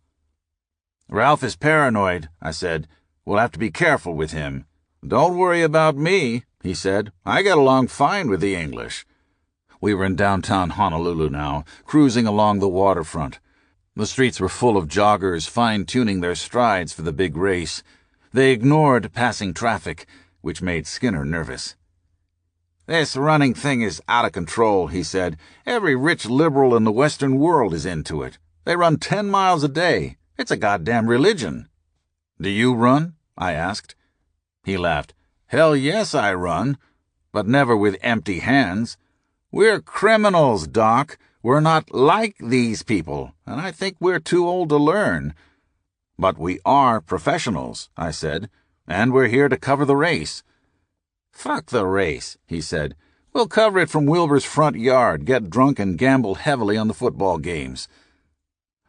"Ralph is paranoid," I said. "We'll have to be careful with him." "Don't worry about me," he said. "I get along fine with the English." We were in downtown Honolulu now, cruising along the waterfront. The streets were full of joggers fine-tuning their strides for the big race. They ignored passing traffic, which made Skinner nervous. "This running thing is out of control," he said. "Every rich liberal in the Western world is into it. They run 10 miles a day. It's a goddamn religion." "Do you run?" I asked. He laughed. "Hell yes, I run, but never with empty hands. We're criminals, Doc. We're not like these people, and I think we're too old to learn." "But we are professionals," I said, "and we're here to cover the race." "Fuck the race," he said. "We'll cover it from Wilbur's front yard, get drunk and gamble heavily on the football games."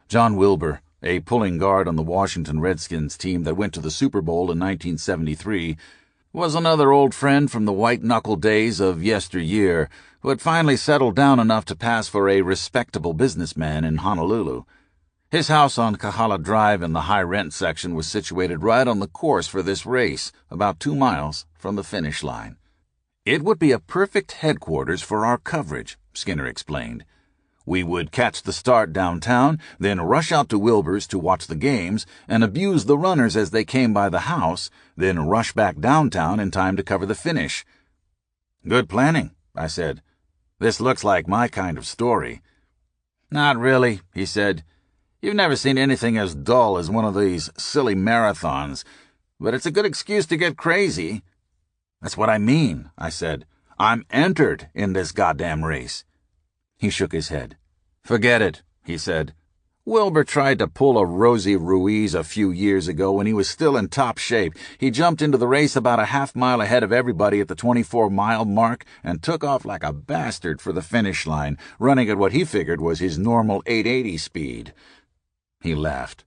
John Wilbur, a pulling guard on the Washington Redskins team that went to the Super Bowl in 1973, was another old friend from the white-knuckle days of yesteryear who had finally settled down enough to pass for a respectable businessman in Honolulu. His house on Kahala Drive in the high-rent section was situated right on the course for this race, about 2 miles from the finish line. "It would be a perfect headquarters for our coverage," Skinner explained. "We would catch the start downtown, then rush out to Wilbur's to watch the games and abuse the runners as they came by the house, then rush back downtown in time to cover the finish." "Good planning," I said. "This looks like my kind of story." "Not really," he said. "You've never seen anything as dull as one of these silly marathons, but it's a good excuse to get crazy." "That's what I mean," I said. "I'm entered in this goddamn race." He shook his head. "Forget it," he said. "Wilbur tried to pull a Rosie Ruiz a few years ago when he was still in top shape. He jumped into the race about a half-mile ahead of everybody at the 24-mile mark and took off like a bastard for the finish line, running at what he figured was his normal 880 speed." He laughed.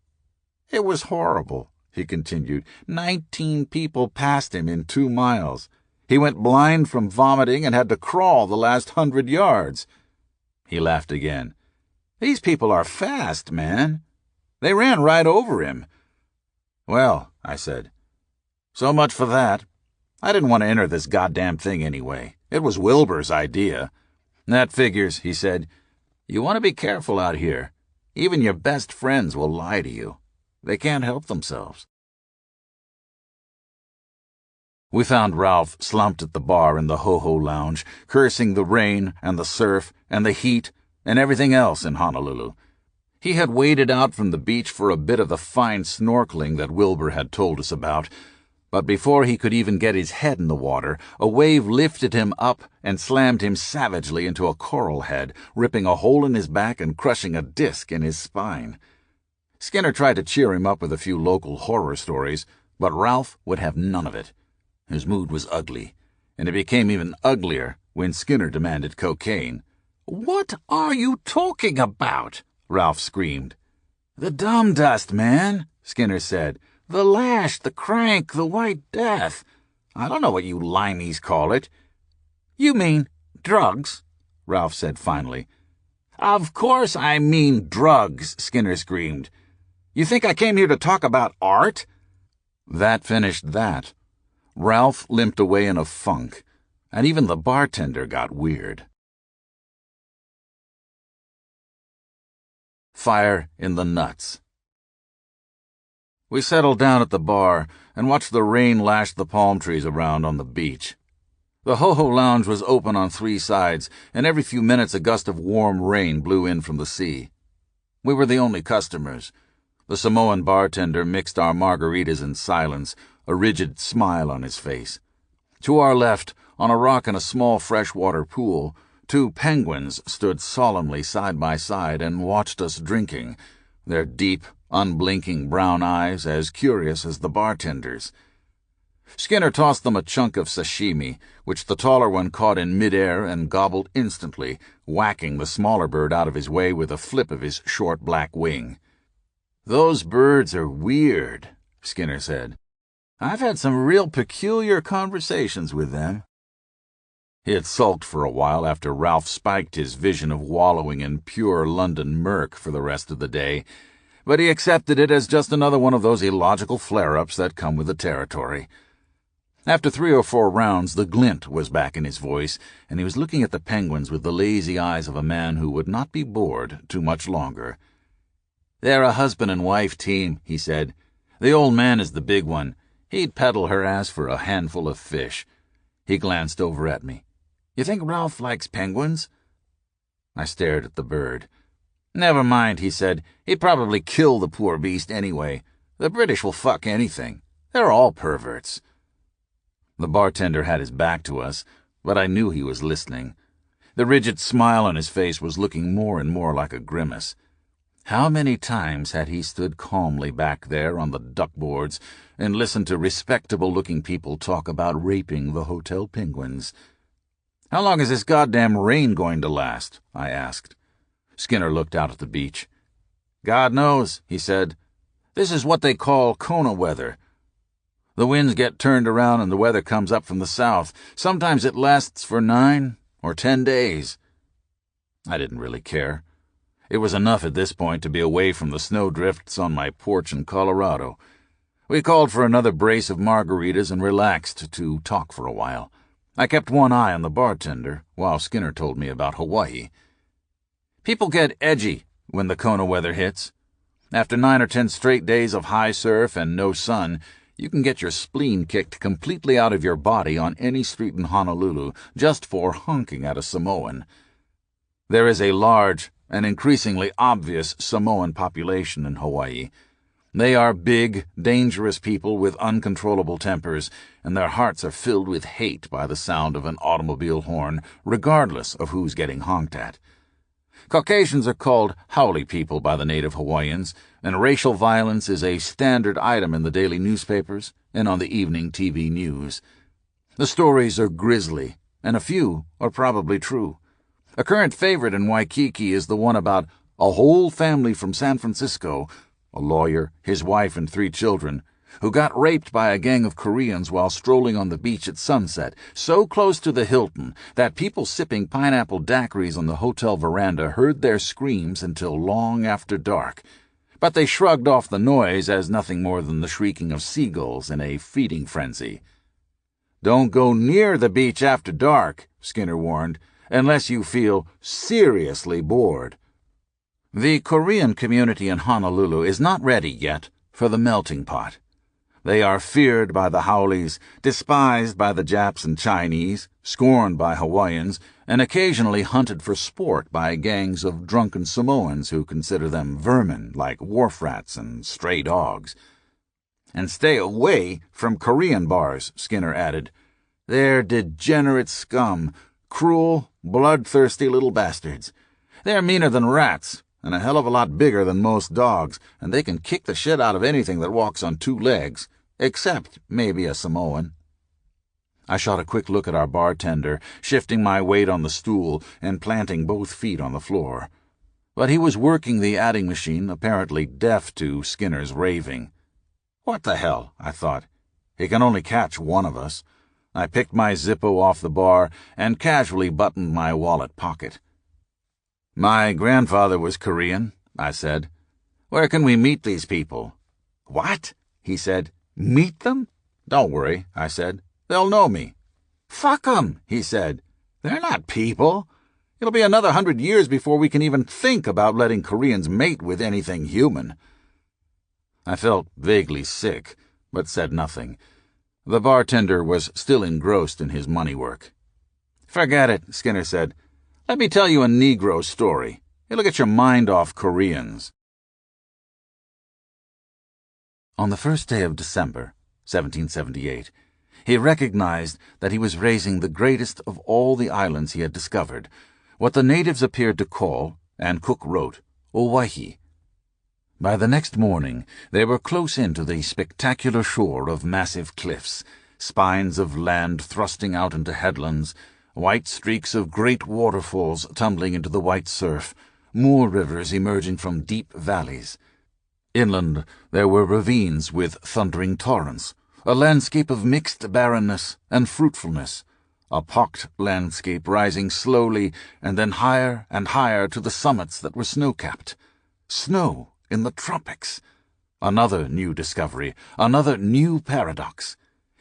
"It was horrible," he continued. 19 people passed him in 2 miles. He went blind from vomiting and had to crawl the last 100 yards. He laughed again. "These people are fast, man. They ran right over him." Well, I said, so much for that. I didn't want to enter this goddamn thing anyway. It was Wilbur's idea. That figures, he said. You want to be careful out here. Even your best friends will lie to you. They can't help themselves. We found Ralph slumped at the bar in the Ho-Ho Lounge, cursing the rain and the surf and the heat and everything else in Honolulu. He had waded out from the beach for a bit of the fine snorkeling that Wilbur had told us about, but before he could even get his head in the water, a wave lifted him up and slammed him savagely into a coral head, ripping a hole in his back and crushing a disc in his spine. Skinner tried to cheer him up with a few local horror stories, but Ralph would have none of it. His mood was ugly, and it became even uglier when Skinner demanded cocaine. "What are you talking about?" Ralph screamed. "The dumb dust, man," Skinner said. "The lash, the crank, the white death. I don't know what you limeys call it." "You mean drugs," Ralph said finally. "Of course I mean drugs," Skinner screamed. "You think I came here to talk about art?" That finished that. Ralph limped away in a funk, and even the bartender got weird. Fire in the nuts. We settled down at the bar and watched the rain lash the palm trees around on the beach. The Ho-Ho Lounge was open on 3 sides, and every few minutes a gust of warm rain blew in from the sea. We were the only customers. The Samoan bartender mixed our margaritas in silence, a rigid smile on his face. To our left, on a rock in a small freshwater pool, 2 penguins stood solemnly side by side and watched us drinking, their deep, unblinking brown eyes as curious as the bartender's. Skinner tossed them a chunk of sashimi, which the taller one caught in midair and gobbled instantly, whacking the smaller bird out of his way with a flip of his short black wing. "Those birds are weird," Skinner said. "I've had some real peculiar conversations with them." He had sulked for a while after Ralph spiked his vision of wallowing in pure London murk for the rest of the day, but he accepted it as just another one of those illogical flare-ups that come with the territory. After 3 or 4 rounds, the glint was back in his voice, and he was looking at the penguins with the lazy eyes of a man who would not be bored too much longer. "They're a husband and wife team," he said. "The old man is the big one. He'd peddle her ass for a handful of fish." He glanced over at me. "You think Ralph likes penguins?" I stared at the bird. "Never mind," he said. "He'd probably kill the poor beast anyway. The British will fuck anything. They're all perverts." The bartender had his back to us, but I knew he was listening. The rigid smile on his face was looking more and more like a grimace. How many times had he stood calmly back there on the duckboards and listened to respectable-looking people talk about raping the hotel penguins? "How long is this goddamn rain going to last?" I asked. Skinner looked out at the beach. "God knows," he said. "This is what they call Kona weather. The winds get turned around and the weather comes up from the south. Sometimes it lasts for 9 or 10 days. I didn't really care. It was enough at this point to be away from the snowdrifts on my porch in Colorado. We called for another brace of margaritas and relaxed to talk for a while. I kept one eye on the bartender, while Skinner told me about Hawaii. People get edgy when the Kona weather hits. After 9 or 10 straight days of high surf and no sun, you can get your spleen kicked completely out of your body on any street in Honolulu just for honking at a Samoan. There is a large and increasingly obvious Samoan population in Hawaii. They are big, dangerous people with uncontrollable tempers, and their hearts are filled with hate by the sound of an automobile horn, regardless of who's getting honked at. Caucasians are called haole people by the native Hawaiians, and racial violence is a standard item in the daily newspapers and on the evening TV news. The stories are grisly, and a few are probably true. A current favorite in Waikiki is the one about a whole family from San Francisco, a lawyer, his wife, and 3 children, who got raped by a gang of Koreans while strolling on the beach at sunset, so close to the Hilton that people sipping pineapple daiquiris on the hotel veranda heard their screams until long after dark. but they shrugged off the noise as nothing more than the shrieking of seagulls in a feeding frenzy. "Don't go near the beach after dark," Skinner warned, "unless you feel seriously bored." The Korean community in Honolulu is not ready yet for the melting pot. They are feared by the Haoles, despised by the Japs and Chinese, scorned by Hawaiians, and occasionally hunted for sport by gangs of drunken Samoans who consider them vermin like wharf rats and stray dogs. "And stay away from Korean bars," Skinner added. "They're degenerate scum, cruel, bloodthirsty little bastards. They're meaner than rats, and a hell of a lot bigger than most dogs, and they can kick the shit out of anything that walks on two legs, except maybe a Samoan." I shot a quick look at our bartender, shifting my weight on the stool and planting both feet on the floor. But he was working the adding machine, apparently deaf to Skinner's raving. What the hell, I thought. He can only catch one of us. I picked my Zippo off the bar and casually buttoned my wallet pocket. "My grandfather was Korean," I said. "Where can we meet these people?" "What?" he said. "Meet them?" "Don't worry," I said. "They'll know me." "Fuck 'em," he said. "They're not people. It'll be another 100 years before we can even think about letting Koreans mate with anything human." I felt vaguely sick, but said nothing. The bartender was still engrossed in his money work. "Forget it," Skinner said. "Let me tell you a Negro story. It'll get your mind off Koreans." On the first day of December, 1778, he recognized that he was raising the greatest of all the islands he had discovered, what the natives appeared to call, and Cook wrote, Owaihi. By the next morning, they were close in to the spectacular shore of massive cliffs, spines of land thrusting out into headlands, white streaks of great waterfalls tumbling into the white surf, moor rivers emerging from deep valleys. Inland, there were ravines with thundering torrents, a landscape of mixed barrenness and fruitfulness, a pocked landscape rising slowly and then higher and higher to the summits that were snow-capped. Snow in the tropics. Another new discovery, another new paradox.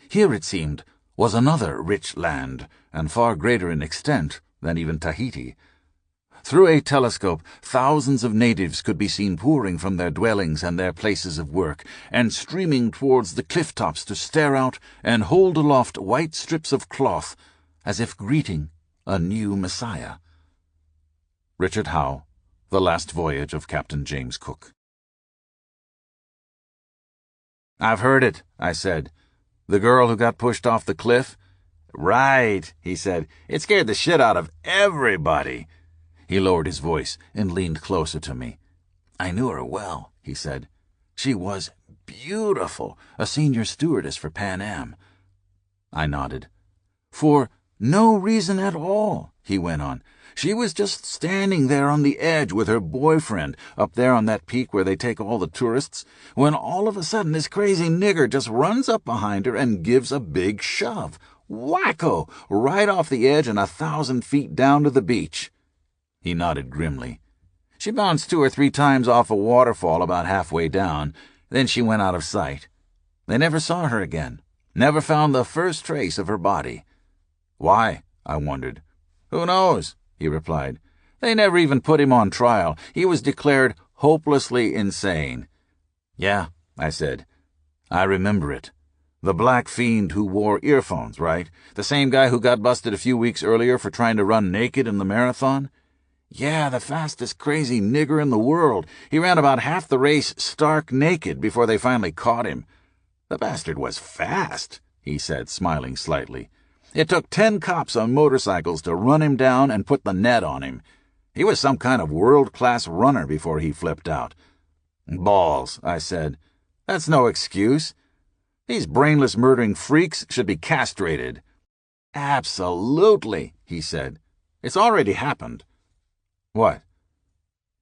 Here, it seemed, was another rich land, and far greater in extent than even Tahiti. Through a telescope, thousands of natives could be seen pouring from their dwellings and their places of work, and streaming towards the cliff tops to stare out and hold aloft white strips of cloth, as if greeting a new Messiah. Richard Howe, The Last Voyage of Captain James Cook. "I've heard it," I said. "The girl who got pushed off the cliff?" "Right," he said. "It scared the shit out of everybody." He lowered his voice and leaned closer to me. "I knew her well," he said. "She was beautiful, a senior stewardess for Pan Am." I nodded. "For no reason at all," he went on. "She was just standing there on the edge with her boyfriend, up there on that peak where they take all the tourists, when all of a sudden this crazy nigger just runs up behind her and gives a big shove. Wacko! Right off the edge and 1,000 feet down to the beach." He nodded grimly. "She bounced 2 or 3 times off a waterfall about halfway down. Then she went out of sight. They never saw her again. Never found the first trace of her body." "Why?" I wondered. "Who knows?" he replied. "They never even put him on trial. He was declared hopelessly insane." "Yeah," I said. "I remember it. The black fiend who wore earphones, right? The same guy who got busted a few weeks earlier for trying to run naked in the marathon?" "Yeah, the fastest crazy nigger in the world. He ran about half the race stark naked before they finally caught him." "The bastard was fast," he said, smiling slightly. "It took 10 cops on motorcycles to run him down and put the net on him. He was some kind of world-class runner before he flipped out." "Balls," I said. "That's no excuse. These brainless murdering freaks should be castrated." "Absolutely," he said. "It's already happened." "What?"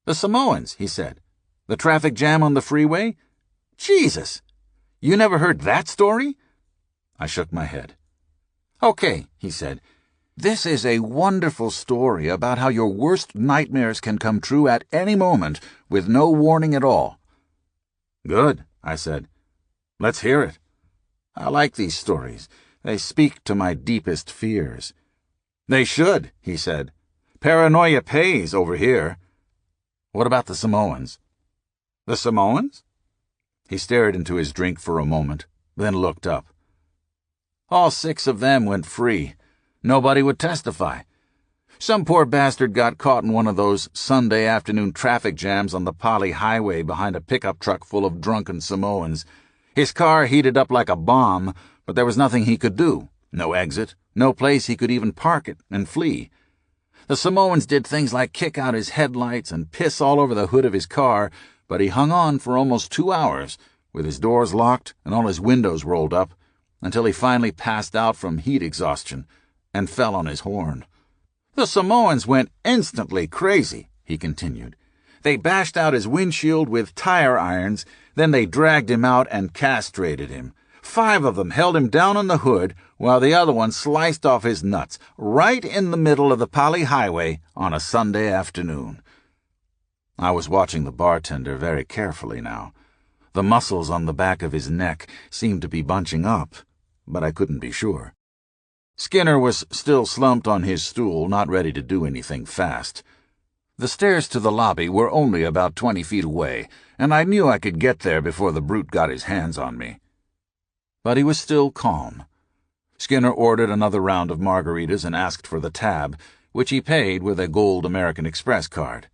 "The Samoans," he said. "The traffic jam on the freeway? Jesus! You never heard that story?" I shook my head. "Okay," he said. "This is a wonderful story about how your worst nightmares can come true at any moment with no warning at all. Good, I said. Let's hear it. I like these stories. They speak to my deepest fears. They should, he said. Paranoia pays over here. What about the Samoans? The Samoans? He stared into his drink for a moment, then looked up. All 6 of them went free. Nobody would testify. Some poor bastard got caught in one of those Sunday afternoon traffic jams on the Pali Highway behind a pickup truck full of drunken Samoans. His car heated up like a bomb, but there was nothing he could do. No exit, no place he could even park it and flee. The Samoans did things like kick out his headlights and piss all over the hood of his car, but he hung on for almost 2 hours, with his doors locked and all his windows rolled up, until he finally passed out from heat exhaustion and fell on his horn. The Samoans went instantly crazy, he continued. They bashed out his windshield with tire irons, then they dragged him out and castrated him. 5 of them held him down on the hood, while the other one sliced off his nuts, right in the middle of the Pali Highway on a Sunday afternoon. I was watching the bartender very carefully now. The muscles on the back of his neck seemed to be bunching up, but I couldn't be sure. Skinner was still slumped on his stool, not ready to do anything fast. The stairs to the lobby were only about 20 feet away, and I knew I could get there before the brute got his hands on me. But he was still calm. Skinner ordered another round of margaritas and asked for the tab, which he paid with a gold American Express card.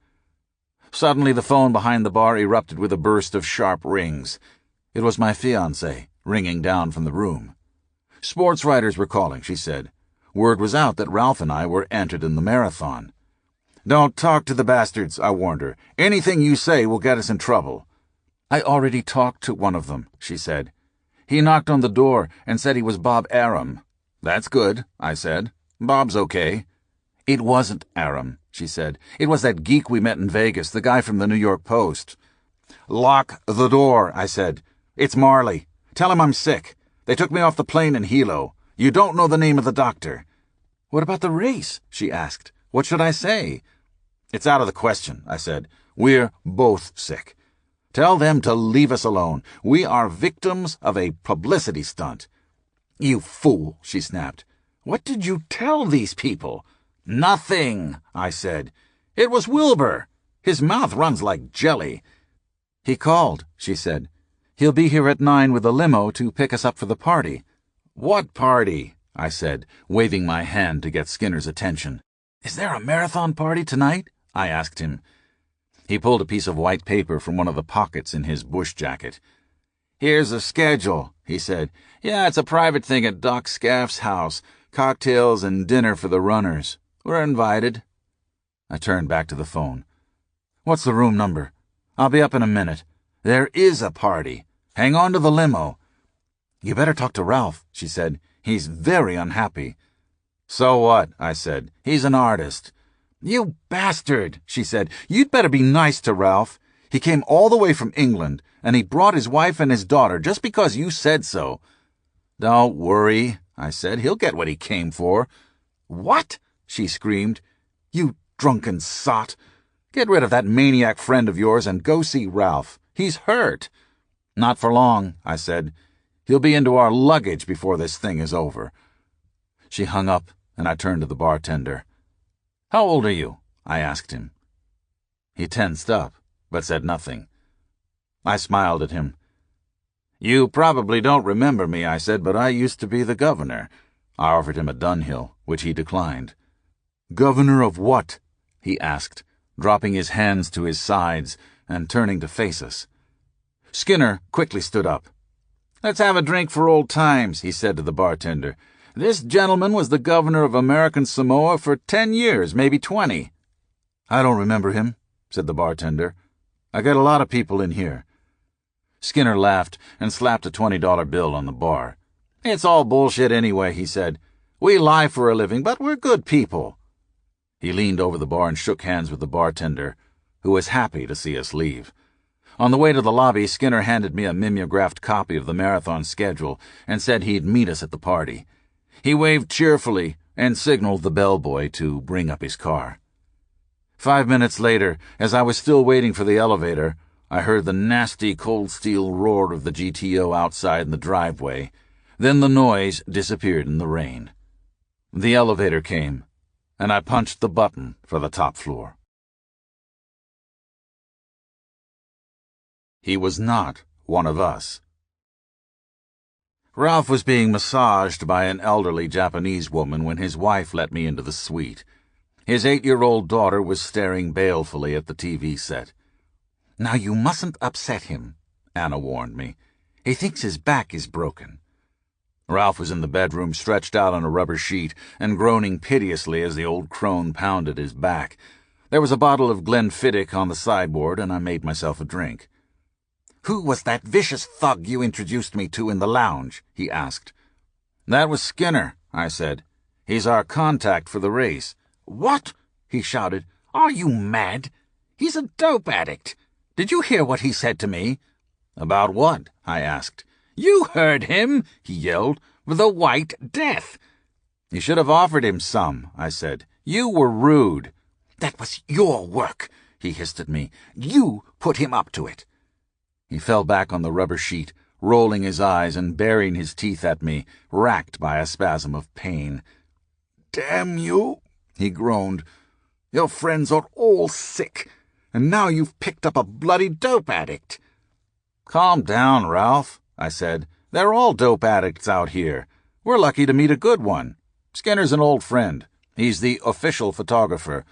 Suddenly the phone behind the bar erupted with a burst of sharp rings. It was my fiancée, ringing down from the room. Sports writers were calling, she said. Word was out that Ralph and I were entered in the marathon. Don't talk to the bastards, I warned her. Anything you say will get us in trouble. I already talked to one of them, she said. He knocked on the door and said he was Bob Aram. That's good, I said. Bob's okay. It wasn't Aram, she said. It was that geek we met in Vegas, the guy from the New York Post. Lock the door, I said. It's Marley. Tell him I'm sick. They took me off the plane in Hilo. You don't know the name of the doctor. What about the race? She asked. What should I say? It's out of the question, I said. We're both sick. Tell them to leave us alone. We are victims of a publicity stunt. You fool, she snapped. What did you tell these people? Nothing, I said. It was Wilbur. His mouth runs like jelly. He called, she said. He'll be here at 9 with a limo to pick us up for the party. What party? I said, waving my hand to get Skinner's attention. Is there a marathon party tonight? I asked him. He pulled a piece of white paper from one of the pockets in his bush jacket. Here's a schedule, he said. Yeah, it's a private thing at Doc Scaff's house. Cocktails and dinner for the runners. We're invited. I turned back to the phone. What's the room number? I'll be up in a minute. There is a party. Hang on to the limo. You better talk to Ralph, she said. He's very unhappy. So what? I said. He's an artist. You bastard, she said. You'd better be nice to Ralph. He came all the way from England, and he brought his wife and his daughter just because you said so. Don't worry, I said. He'll get what he came for. What? She screamed. You drunken sot. Get rid of that maniac friend of yours and go see Ralph. He's hurt. Not for long, I said. He'll be into our luggage before this thing is over. She hung up, and I turned to the bartender. How old are you? I asked him. He tensed up, but said nothing. I smiled at him. You probably don't remember me, I said, but I used to be the governor. I offered him a Dunhill, which he declined. Governor of what? He asked, dropping his hands to his sides and turning to face us. Skinner quickly stood up. Let's have a drink for old times, he said to the bartender. This gentleman was the governor of American Samoa for 10 years, maybe 20. I don't remember him, said the bartender. I get a lot of people in here. Skinner laughed and slapped a $20 bill on the bar. It's all bullshit anyway, he said. We lie for a living, but we're good people. He leaned over the bar and shook hands with the bartender, who was happy to see us leave. On the way to the lobby, Skinner handed me a mimeographed copy of the marathon schedule and said he'd meet us at the party. He waved cheerfully and signaled the bellboy to bring up his car. 5 minutes later, as I was still waiting for the elevator, I heard the nasty cold steel roar of the GTO outside in the driveway. Then the noise disappeared in the rain. The elevator came, and I punched the button for the top floor. He was not one of us. Ralph was being massaged by an elderly Japanese woman when his wife let me into the suite. His 8-year-old daughter was staring balefully at the TV set. "Now you mustn't upset him," Anna warned me. "He thinks his back is broken." Ralph was in the bedroom, stretched out on a rubber sheet, and groaning piteously as the old crone pounded his back. There was a bottle of Glenfiddich on the sideboard, and I made myself a drink. "Who was that vicious thug you introduced me to in the lounge?" he asked. "That was Skinner," I said. "He's our contact for the race." "What?" he shouted. "Are you mad? He's a dope addict. Did you hear what he said to me?" "About what?" I asked. "You heard him," he yelled. "The White Death." "You should have offered him some," I said. "You were rude." "That was your work," he hissed at me. "You put him up to it." He fell back on the rubber sheet, rolling his eyes and baring his teeth at me, racked by a spasm of pain. "Damn you," he groaned. "Your friends are all sick, and now you've picked up a bloody dope addict." "Calm down, Ralph," I said. "They're all dope addicts out here. We're lucky to meet a good one. Skinner's an old friend. He's the official photographer."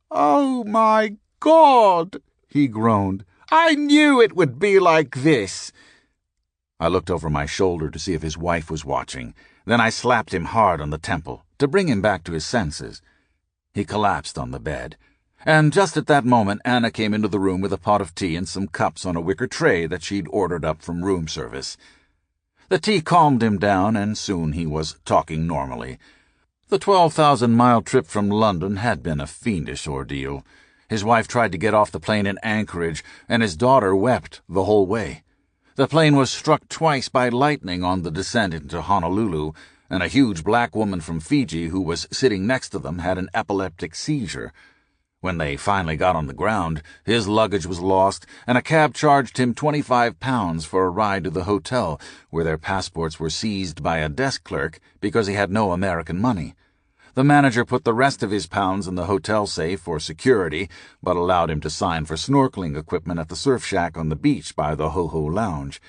"Oh, my God," he groaned. "I knew it would be like this." I looked over my shoulder to see if his wife was watching. Then I slapped him hard on the temple to bring him back to his senses. He collapsed on the bed. And just at that moment, Anna came into the room with a pot of tea and some cups on a wicker tray that she'd ordered up from room service. The tea calmed him down, and soon he was talking normally. The 12,000-mile trip from London had been a fiendish ordeal. His wife tried to get off the plane in Anchorage, and his daughter wept the whole way. The plane was struck twice by lightning on the descent into Honolulu, and a huge black woman from Fiji who was sitting next to them had an epileptic seizure. When they finally got on the ground, his luggage was lost, and a cab charged him £25 for a ride to the hotel, where their passports were seized by a desk clerk because he had no American money. The manager put the rest of his pounds in the hotel safe for security, but allowed him to sign for snorkeling equipment at the surf shack on the beach by the Ho-Ho Lounge.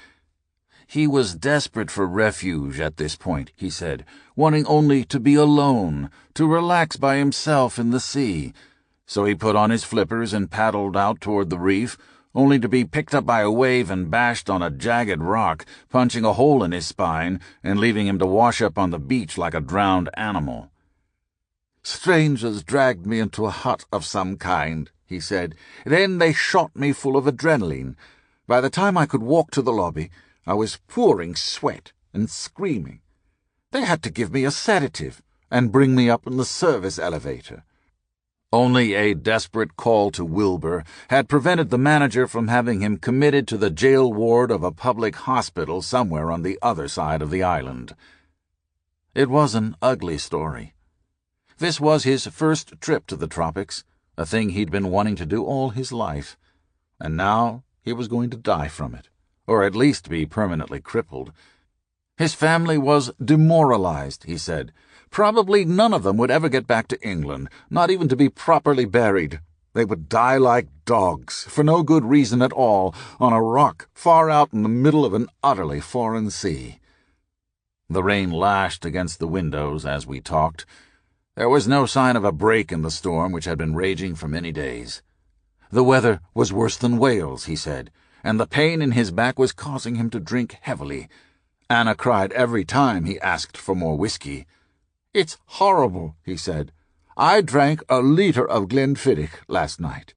He was desperate for refuge at this point, he said, wanting only to be alone, to relax by himself in the sea. So he put on his flippers and paddled out toward the reef, only to be picked up by a wave and bashed on a jagged rock, punching a hole in his spine and leaving him to wash up on the beach like a drowned animal. "Strangers dragged me into a hut of some kind," he said. "Then they shot me full of adrenaline. By the time I could walk to the lobby, I was pouring sweat and screaming. They had to give me a sedative and bring me up in the service elevator." Only a desperate call to Wilbur had prevented the manager from having him committed to the jail ward of a public hospital somewhere on the other side of the island. It was an ugly story. This was his first trip to the tropics, a thing he'd been wanting to do all his life, and now he was going to die from it, or at least be permanently crippled. His family was demoralized, he said. Probably none of them would ever get back to England, not even to be properly buried. They would die like dogs, for no good reason at all, on a rock far out in the middle of an utterly foreign sea. The rain lashed against the windows as we talked. There was no sign of a break in the storm which had been raging for many days. The weather was worse than Wales, he said, and the pain in his back was causing him to drink heavily. Anna cried every time he asked for more whiskey. "It's horrible," he said. "I drank a liter of Glenfiddich last night."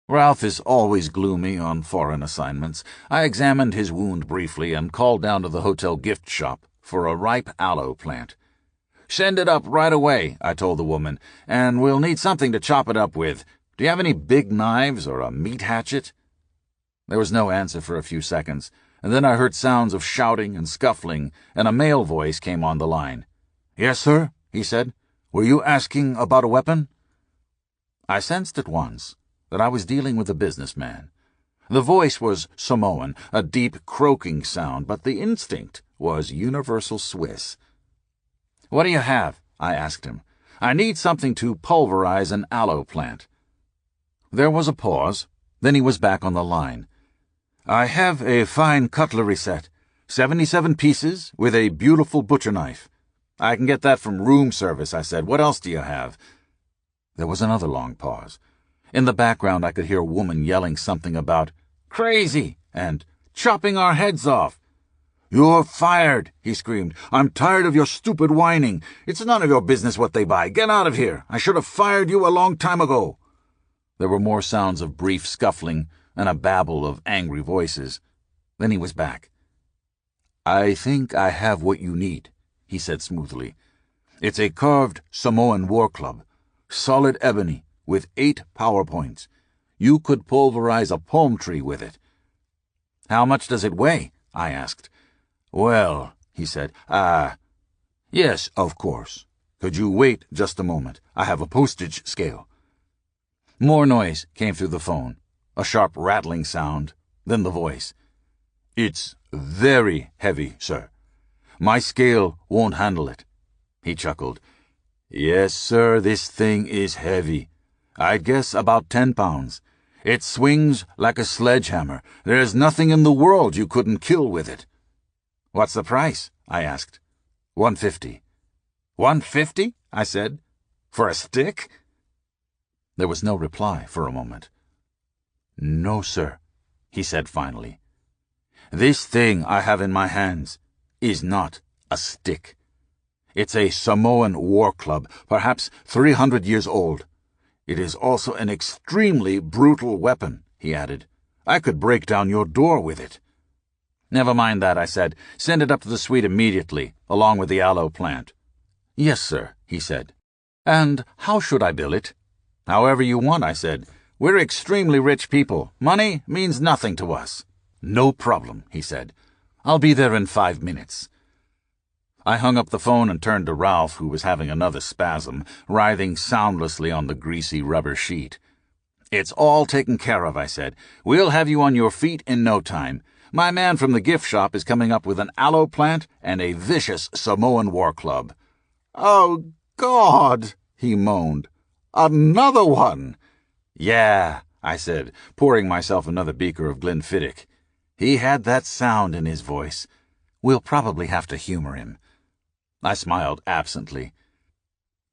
Ralph is always gloomy on foreign assignments. I examined his wound briefly and called down to the hotel gift shop for a ripe aloe plant. "Send it up right away," I told the woman, "and we'll need something to chop it up with. Do you have any big knives or a meat hatchet?" There was no answer for a few seconds, and then I heard sounds of shouting and scuffling, and a male voice came on the line. "Yes, sir," he said. "Were you asking about a weapon?" I sensed at once that I was dealing with a businessman. The voice was Samoan, a deep croaking sound, but the instinct was universal Swiss. "What do you have?" I asked him. "I need something to pulverize an aloe plant." There was a pause. Then he was back on the line. "I have a fine cutlery set, 77 pieces, with a beautiful butcher knife." "I can get that from room service," I said. "What else do you have?" There was another long pause. In the background I could hear a woman yelling something about "crazy" and "chopping our heads off." "You're fired," he screamed. "I'm tired of your stupid whining. It's none of your business what they buy. Get out of here. I should have fired you a long time ago." There were more sounds of brief scuffling and a babble of angry voices. Then he was back. "I think I have what you need," he said smoothly. "It's a carved Samoan war club, solid ebony, with 8 power points. You could pulverize a palm tree with it." "How much does it weigh?" I asked. "Well," he said, yes, of course. Could you wait just a moment? I have a postage scale." More noise came through the phone, a sharp rattling sound, then the voice. "It's very heavy, sir. My scale won't handle it." He chuckled. "Yes, sir, this thing is heavy. I'd guess about 10 pounds. It swings like a sledgehammer. There's nothing in the world you couldn't kill with it." "What's the price?" I asked. $150. $150? I said. "For a stick?" There was no reply for a moment. "No, sir," he said finally. "This thing I have in my hands is not a stick. It's a Samoan war club, perhaps 300 years old. It is also an extremely brutal weapon," he added. "I could break down your door with it." "Never mind that," I said. "Send it up to the suite immediately, along with the aloe plant." "Yes, sir," he said. "And how should I bill it?" "However you want," I said. "We're extremely rich people. Money means nothing to us." "No problem," he said. "I'll be there in 5 minutes." I hung up the phone and turned to Ralph, who was having another spasm, writhing soundlessly on the greasy rubber sheet. "It's all taken care of," I said. "We'll have you on your feet in no time. My man from the gift shop is coming up with an aloe plant and a vicious Samoan war club." "Oh, God!" he moaned. "Another one!" "Yeah," I said, pouring myself another beaker of Glenfiddich. He had that sound in his voice. We'll probably have to humor him. I smiled absently.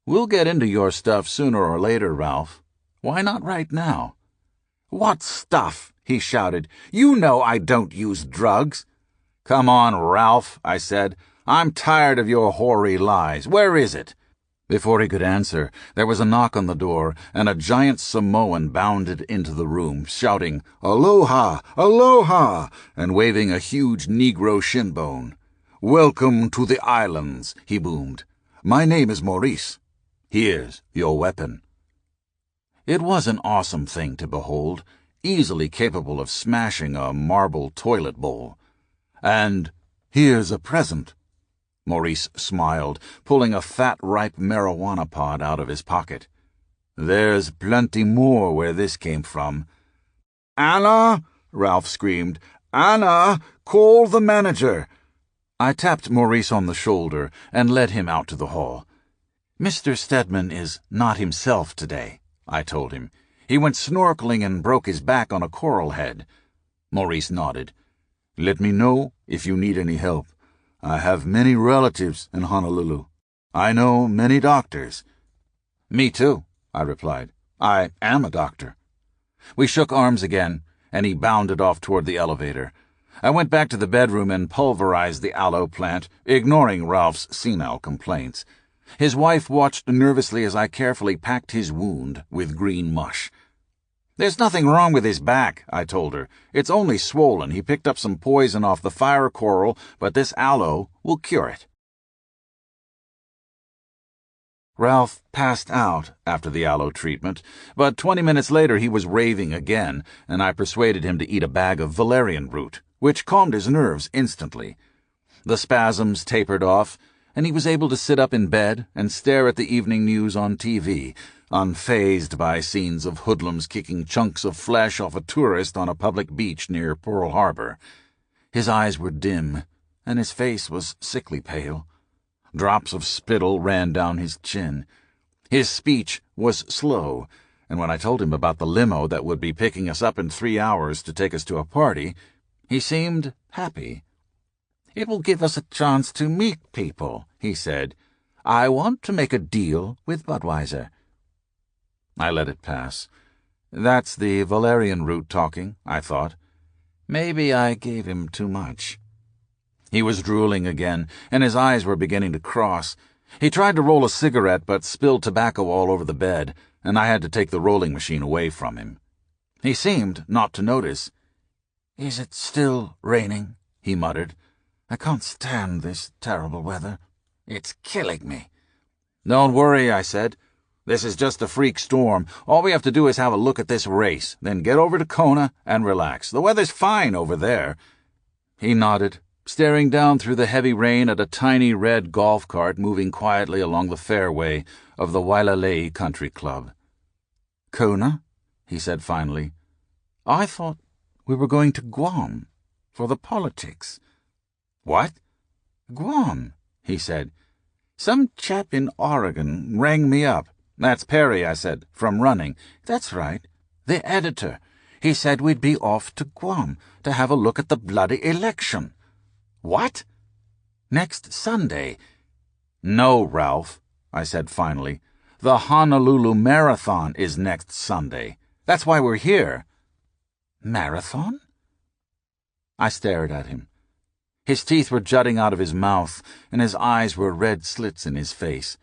"We'll get into your stuff sooner or later, Ralph. Why not right now?" "What stuff?" he shouted. "You know I don't use drugs." "Come on, Ralph," I said. "I'm tired of your hoary lies. Where is it?" Before he could answer, there was a knock on the door, and a giant Samoan bounded into the room, shouting, "Aloha! Aloha!" and waving a huge Negro shinbone. "Welcome to the islands," he boomed. "My name is Maurice. Here's your weapon." It was an awesome thing to behold, easily capable of smashing a marble toilet bowl. "And here's a present." Maurice smiled, pulling a fat, ripe marijuana pod out of his pocket. "There's plenty more where this came from." "Anna!" Ralph screamed. "Anna! Call the manager!" I tapped Maurice on the shoulder and led him out to the hall. "Mr. Stedman is not himself today," I told him. "He went snorkeling and broke his back on a coral head." Maurice nodded. "Let me know if you need any help. I have many relatives in Honolulu. I know many doctors." "Me too," I replied. "I am a doctor." We shook arms again, and he bounded off toward the elevator. I went back to the bedroom and pulverized the aloe plant, ignoring Ralph's senile complaints. His wife watched nervously as I carefully packed his wound with green mush. "There's nothing wrong with his back," I told her. "It's only swollen. He picked up some poison off the fire coral, but this aloe will cure it." Ralph passed out after the aloe treatment, but 20 minutes later he was raving again, and I persuaded him to eat a bag of valerian root, which calmed his nerves instantly. The spasms tapered off, and he was able to sit up in bed and stare at the evening news on TV, unfazed by scenes of hoodlums kicking chunks of flesh off a tourist on a public beach near Pearl Harbor. His eyes were dim, and his face was sickly pale. Drops of spittle ran down his chin. His speech was slow, and when I told him about the limo that would be picking us up in 3 hours to take us to a party, he seemed happy. "It will give us a chance to meet people," he said. "I want to make a deal with Budweiser." I let it pass. That's the Valerian root talking, I thought. Maybe I gave him too much. He was drooling again, and his eyes were beginning to cross. He tried to roll a cigarette, but spilled tobacco all over the bed, and I had to take the rolling machine away from him. He seemed not to notice. "Is it still raining?" he muttered. "I can't stand this terrible weather. It's killing me." "Don't worry," I said. "This is just a freak storm. All we have to do is have a look at this race, then get over to Kona and relax. The weather's fine over there." He nodded, staring down through the heavy rain at a tiny red golf cart moving quietly along the fairway of the Wailalei Country Club. "Kona?" he said finally. "I thought we were going to Guam for the politics." "What?" "Guam," he said. "Some chap in Oregon rang me up." "That's Perry," I said, "from running." "That's right. The editor. He said we'd be off to Guam to have a look at the bloody election." "What?" "Next Sunday." "No, Ralph," I said finally. "The Honolulu Marathon is next Sunday. That's why we're here." "Marathon?" I stared at him. His teeth were jutting out of his mouth, and his eyes were red slits in his face.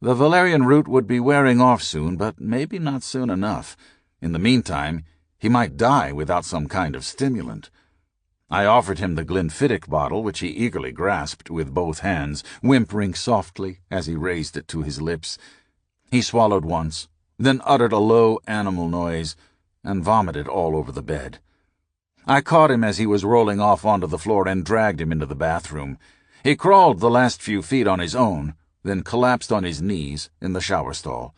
The valerian root would be wearing off soon, but maybe not soon enough. In the meantime, he might die without some kind of stimulant. I offered him the Glenfiddich bottle, which he eagerly grasped with both hands, whimpering softly as he raised it to his lips. He swallowed once, then uttered a low animal noise, and vomited all over the bed. I caught him as he was rolling off onto the floor and dragged him into the bathroom. He crawled the last few feet on his own, then collapsed on his knees in the shower stall.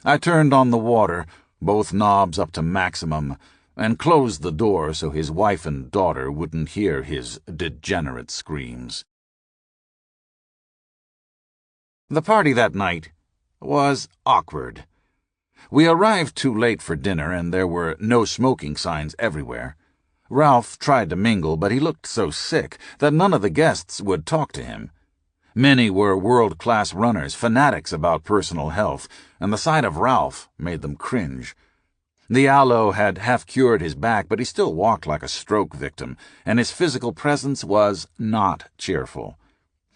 I turned on the water, both knobs up to maximum, and closed the door so his wife and daughter wouldn't hear his degenerate screams. The party that night was awkward. We arrived too late for dinner, and there were no smoking signs everywhere. Ralph tried to mingle, but he looked so sick that none of the guests would talk to him. Many were world-class runners, fanatics about personal health, and the sight of Ralph made them cringe. The aloe had half-cured his back, but he still walked like a stroke victim, and his physical presence was not cheerful.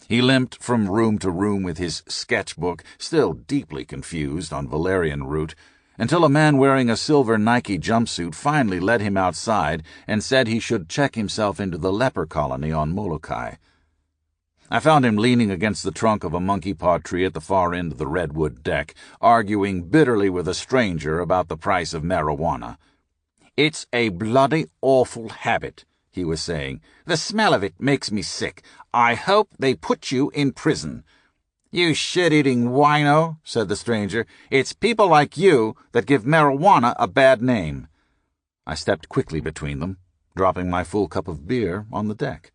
He limped from room to room with his sketchbook, still deeply confused on valerian root, until a man wearing a silver Nike jumpsuit finally led him outside and said he should check himself into the leper colony on Molokai. I found him leaning against the trunk of a monkey-paw tree at the far end of the redwood deck, arguing bitterly with a stranger about the price of marijuana. "It's a bloody awful habit," he was saying. "The smell of it makes me sick. I hope they put you in prison." "You shit-eating wino," said the stranger. "It's people like you that give marijuana a bad name." I stepped quickly between them, dropping my full cup of beer on the deck.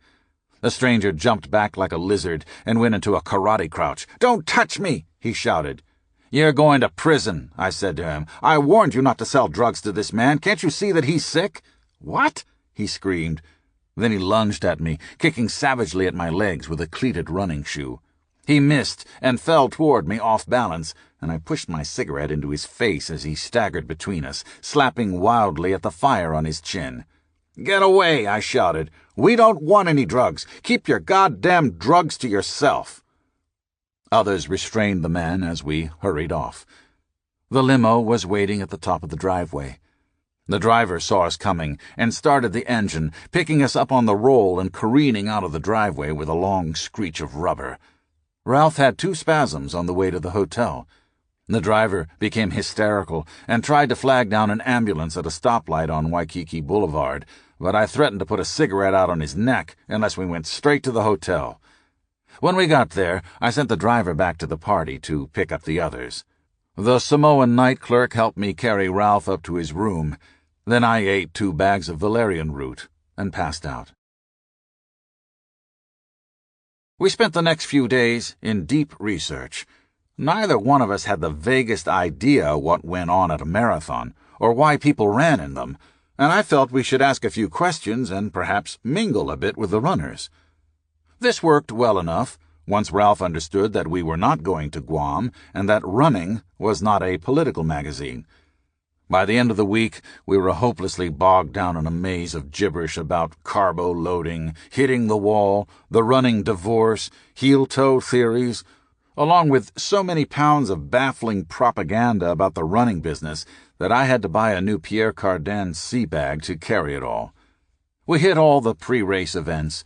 The stranger jumped back like a lizard and went into a karate crouch. "Don't touch me!" he shouted. "You're going to prison," I said to him. "I warned you not to sell drugs to this man. Can't you see that he's sick?" "What?" he screamed. Then he lunged at me, kicking savagely at my legs with a cleated running shoe. He missed and fell toward me off balance, and I pushed my cigarette into his face as he staggered between us, slapping wildly at the fire on his chin. "Get away," I shouted. "We don't want any drugs. Keep your goddamn drugs to yourself." Others restrained the man as we hurried off. The limo was waiting at the top of the driveway. The driver saw us coming and started the engine, picking us up on the roll and careening out of the driveway with a long screech of rubber. Ralph had 2 spasms on the way to the hotel. The driver became hysterical and tried to flag down an ambulance at a stoplight on Waikiki Boulevard, but I threatened to put a cigarette out on his neck unless we went straight to the hotel. When we got there, I sent the driver back to the party to pick up the others. The Samoan night clerk helped me carry Ralph up to his room. Then I ate 2 bags of valerian root and passed out. We spent the next few days in deep research. Neither one of us had the vaguest idea what went on at a marathon, or why people ran in them, and I felt we should ask a few questions and perhaps mingle a bit with the runners. This worked well enough, once Ralph understood that we were not going to Guam and that Running was not a political magazine. By the end of the week, we were hopelessly bogged down in a maze of gibberish about carbo loading, hitting the wall, the running divorce, heel-toe theories, along with so many pounds of baffling propaganda about the running business that I had to buy a new Pierre Cardin sea bag to carry it all. We hit all the pre-race events,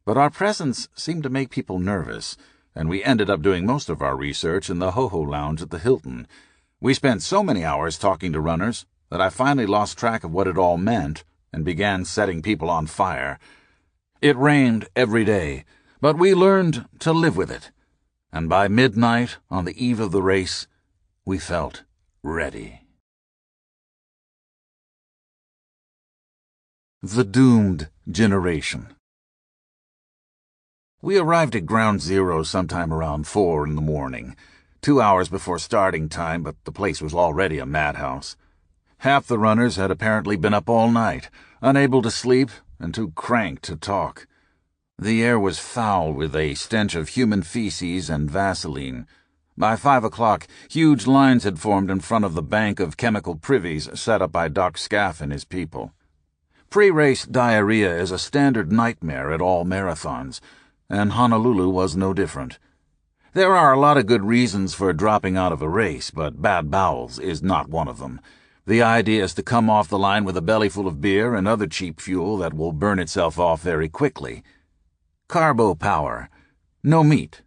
but our presence seemed to make people nervous, and we ended up doing most of our research in the Ho-Ho Lounge at the Hilton. We spent so many hours talking to runners that I finally lost track of what it all meant and began setting people on fire. It rained every day, but we learned to live with it, and by midnight on the eve of the race, we felt ready. The Doomed Generation. We arrived at Ground Zero sometime around 4 in the morning, 2 hours before starting time, but the place was already a madhouse. Half the runners had apparently been up all night, unable to sleep and too cranked to talk. The air was foul with a stench of human feces and Vaseline. By 5 o'clock, huge lines had formed in front of the bank of chemical privies set up by Doc Scaff and his people. Pre-race diarrhea is a standard nightmare at all marathons, and Honolulu was no different. There are a lot of good reasons for dropping out of a race, but bad bowels is not one of them. The idea is to come off the line with a belly full of beer and other cheap fuel that will burn itself off very quickly. Carbo power. No meat.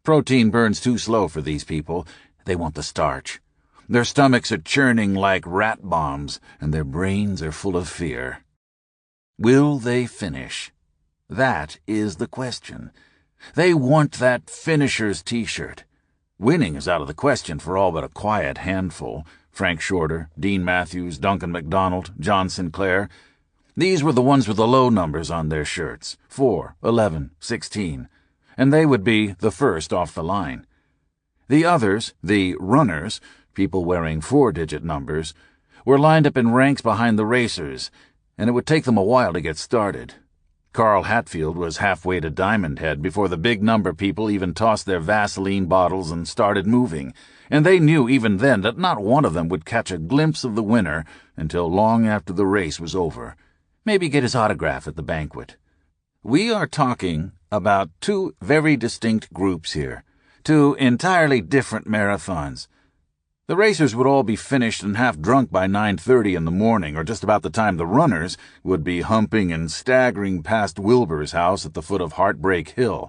Protein burns too slow for these people. They want the starch. Their stomachs are churning like rat bombs, and their brains are full of fear. Will they finish? That is the question. They want that finisher's T-shirt. Winning is out of the question for all but a quiet handful. Frank Shorter, Dean Matthews, Duncan MacDonald, John Sinclair. These were the ones with the low numbers on their shirts, 4, 11, 16, and they would be the first off the line. The others, the runners, people wearing 4-digit numbers, were lined up in ranks behind the racers, and it would take them a while to get started. Carl Hatfield was halfway to Diamond Head before the big number people even tossed their Vaseline bottles and started moving, and they knew even then that not one of them would catch a glimpse of the winner until long after the race was over, maybe get his autograph at the banquet. We are talking about 2 very distinct groups here, 2 entirely different marathons. The racers would all be finished and half drunk by 9:30 in the morning, or just about the time the runners would be humping and staggering past Wilbur's house at the foot of Heartbreak Hill.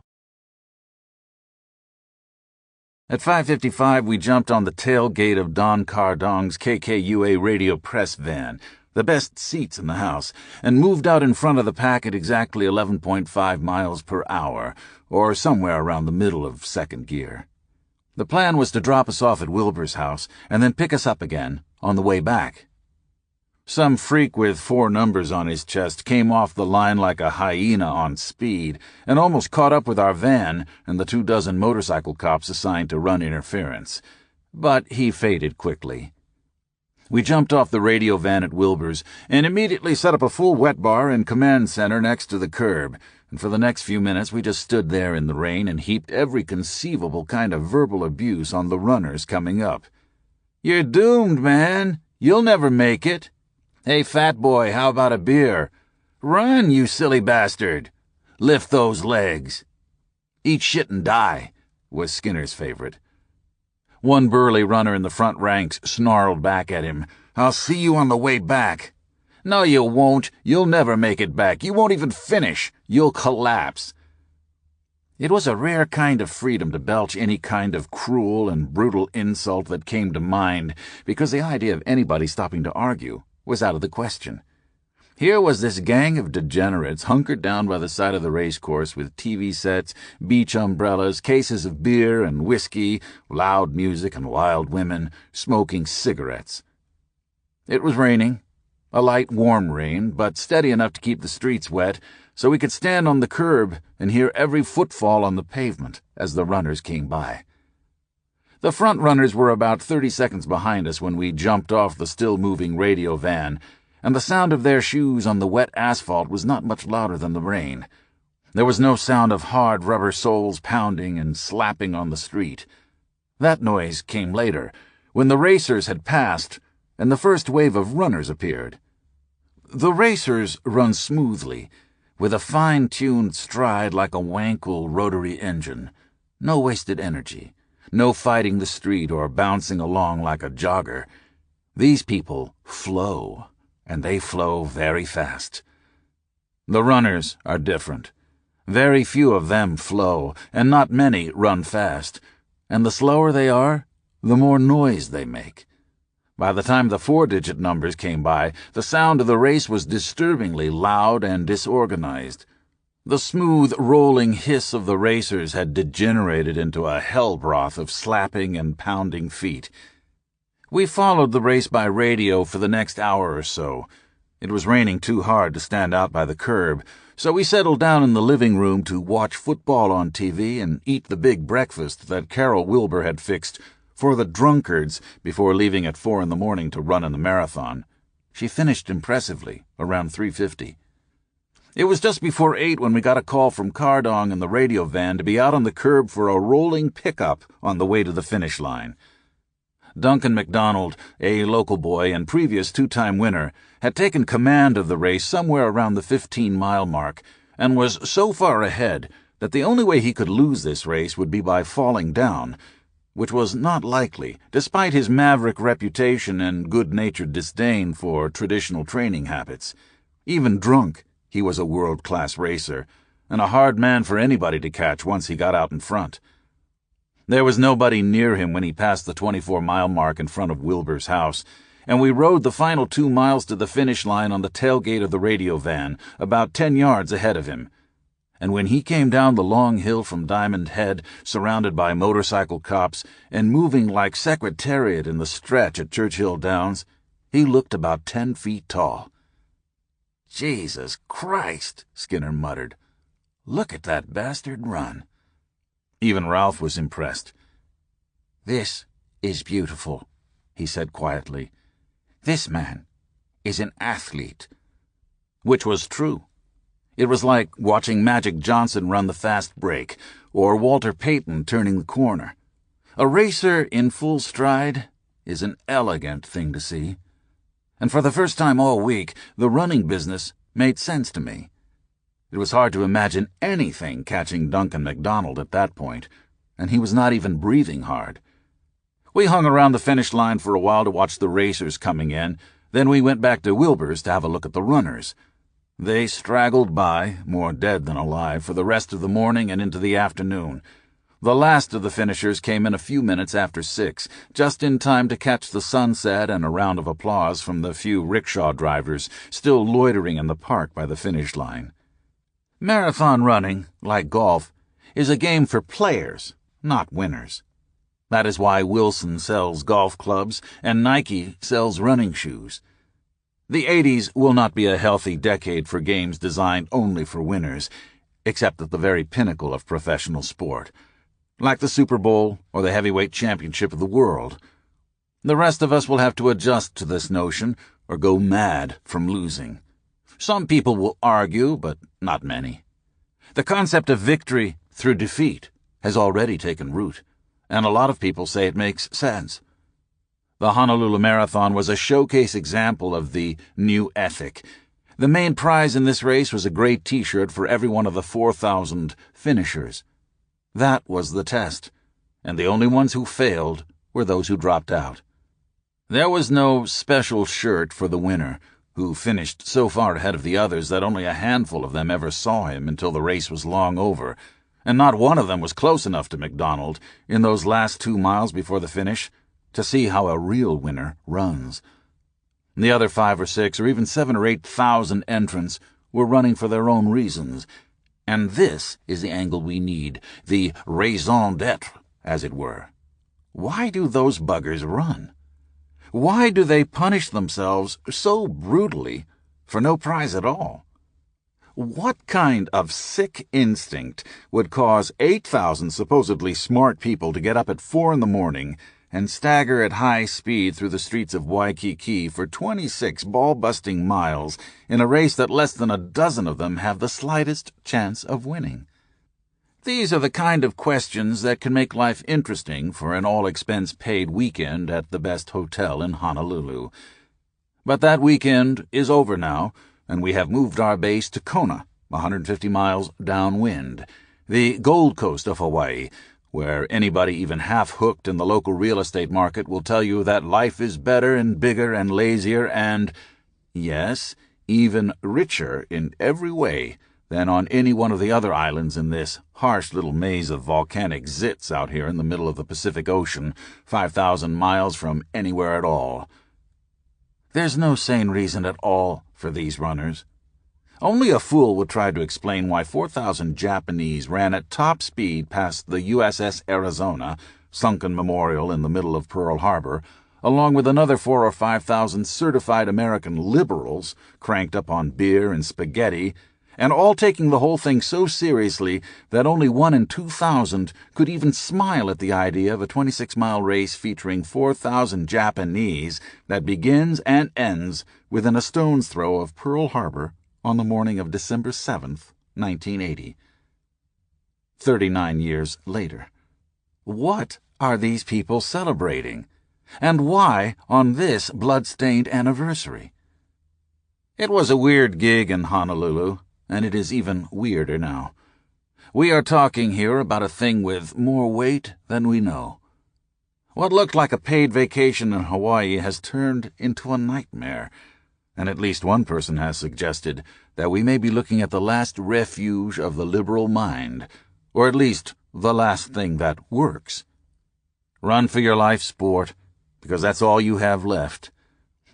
At 5:55, we jumped on the tailgate of Don Cardong's KKUA radio press van, the best seats in the house, and moved out in front of the pack at exactly 11.5 miles per hour, or somewhere around the middle of second gear. The plan was to drop us off at Wilbur's house and then pick us up again on the way back. Some freak with 4 numbers on his chest came off the line like a hyena on speed and almost caught up with our van and the 24 motorcycle cops assigned to run interference. But he faded quickly. We jumped off the radio van at Wilbur's and immediately set up a full wet bar and command center next to the curb, and for the next few minutes we just stood there in the rain and heaped every conceivable kind of verbal abuse on the runners coming up. "You're doomed, man. You'll never make it. Hey, fat boy, how about a beer? Run, you silly bastard. Lift those legs. Eat shit and die," was Skinner's favorite. One burly runner in the front ranks snarled back at him, "I'll see you on the way back." "No, you won't. You'll never make it back. You won't even finish. You'll collapse." It was a rare kind of freedom to belch any kind of cruel and brutal insult that came to mind, because the idea of anybody stopping to argue was out of the question. Here was this gang of degenerates hunkered down by the side of the racecourse with TV sets, beach umbrellas, cases of beer and whiskey, loud music and wild women, smoking cigarettes. It was raining, a light, warm rain, but steady enough to keep the streets wet, so we could stand on the curb and hear every footfall on the pavement as the runners came by. The front runners were about 30 seconds behind us when we jumped off the still-moving radio van, and the sound of their shoes on the wet asphalt was not much louder than the rain. There was no sound of hard rubber soles pounding and slapping on the street. That noise came later, when the racers had passed and the first wave of runners appeared. The racers run smoothly, with a fine-tuned stride like a Wankel rotary engine. No wasted energy, no fighting the street or bouncing along like a jogger. These people flow, and they flow very fast. The runners are different. Very few of them flow, and not many run fast, and the slower they are, the more noise they make. By the time the 4-digit numbers came by, the sound of the race was disturbingly loud and disorganized. The smooth, rolling hiss of the racers had degenerated into a hell broth of slapping and pounding feet. We followed the race by radio for the next hour or so. It was raining too hard to stand out by the curb, so we settled down in the living room to watch football on TV and eat the big breakfast that Carol Wilbur had fixed for the drunkards before leaving at 4 a.m. to run in the marathon. She finished impressively, around 3:50. It was just before 8 when we got a call from Cardong in the radio van to be out on the curb for a rolling pickup on the way to the finish line. Duncan MacDonald, a local boy and previous 2-time winner, had taken command of the race somewhere around the 15-mile mark and was so far ahead that the only way he could lose this race would be by falling down, which was not likely, despite his maverick reputation and good-natured disdain for traditional training habits. Even drunk, he was a world-class racer, and a hard man for anybody to catch once he got out in front. There was nobody near him when he passed the 24-mile mark in front of Wilbur's house, and we rode the final 2 miles to the finish line on the tailgate of the radio van, about 10 yards ahead of him. And when he came down the long hill from Diamond Head, surrounded by motorcycle cops, and moving like Secretariat in the stretch at Churchill Downs, he looked about 10 feet tall. "Jesus Christ," Skinner muttered. "Look at that bastard run." Even Ralph was impressed. "This is beautiful," he said quietly. "This man is an athlete." Which was true. It was like watching Magic Johnson run the fast break, or Walter Payton turning the corner. A racer in full stride is an elegant thing to see. And for the first time all week, the running business made sense to me. It was hard to imagine anything catching Duncan MacDonald at that point, and he was not even breathing hard. We hung around the finish line for a while to watch the racers coming in, then we went back to Wilbur's to have a look at the runners. They straggled by, more dead than alive, for the rest of the morning and into the afternoon. The last of the finishers came in a few minutes after 6, just in time to catch the sunset and a round of applause from the few rickshaw drivers still loitering in the park by the finish line. Marathon running, like golf, is a game for players, not winners. That is why Wilson sells golf clubs and Nike sells running shoes. The 80s will not be a healthy decade for games designed only for winners, except at the very pinnacle of professional sport, like the Super Bowl or the heavyweight championship of the world. The rest of us will have to adjust to this notion or go mad from losing. Some people will argue, but not many. The concept of victory through defeat has already taken root, and a lot of people say it makes sense. The Honolulu Marathon was a showcase example of the new ethic. The main prize in this race was a great T-shirt for every one of the 4,000 finishers. That was the test, and the only ones who failed were those who dropped out. There was no special shirt for the winner, who finished so far ahead of the others that only a handful of them ever saw him until the race was long over, and not one of them was close enough to MacDonald in those last 2 miles before the finish to see how a real winner runs. The other 5 or 6 or even 7 or 8,000 entrants were running for their own reasons. And this is the angle we need, the raison d'etre, as it were. Why do those buggers run? Why do they punish themselves so brutally for no prize at all? What kind of sick instinct would cause 8,000 supposedly smart people to get up at 4 in the morning and stagger at high speed through the streets of Waikiki for 26 ball-busting miles in a race that less than a dozen of them have the slightest chance of winning? These are the kind of questions that can make life interesting for an all-expense-paid weekend at the best hotel in Honolulu. But that weekend is over now, and we have moved our base to Kona, 150 miles downwind, the Gold Coast of Hawaii, where anybody even half-hooked in the local real estate market will tell you that life is better and bigger and lazier and, yes, even richer in every way than on any one of the other islands in this harsh little maze of volcanic zits out here in the middle of the Pacific Ocean, 5,000 miles from anywhere at all. There's no sane reason at all for these runners. Only a fool would try to explain why 4,000 Japanese ran at top speed past the USS Arizona, sunken memorial in the middle of Pearl Harbor, along with another 4,000 or 5,000 certified American liberals cranked up on beer and spaghetti, and all taking the whole thing so seriously that only 1 in 2,000 could even smile at the idea of a 26-mile race featuring 4,000 Japanese that begins and ends within a stone's throw of Pearl Harbor on the morning of December 7th, 1980. 39 years later. What are these people celebrating? And why on this blood-stained anniversary? It was a weird gig in Honolulu, and it is even weirder now. We are talking here about a thing with more weight than we know. What looked like a paid vacation in Hawaii has turned into a nightmare, and at least one person has suggested that we may be looking at the last refuge of the liberal mind, or at least the last thing that works. Run for your life, sport, because that's all you have left.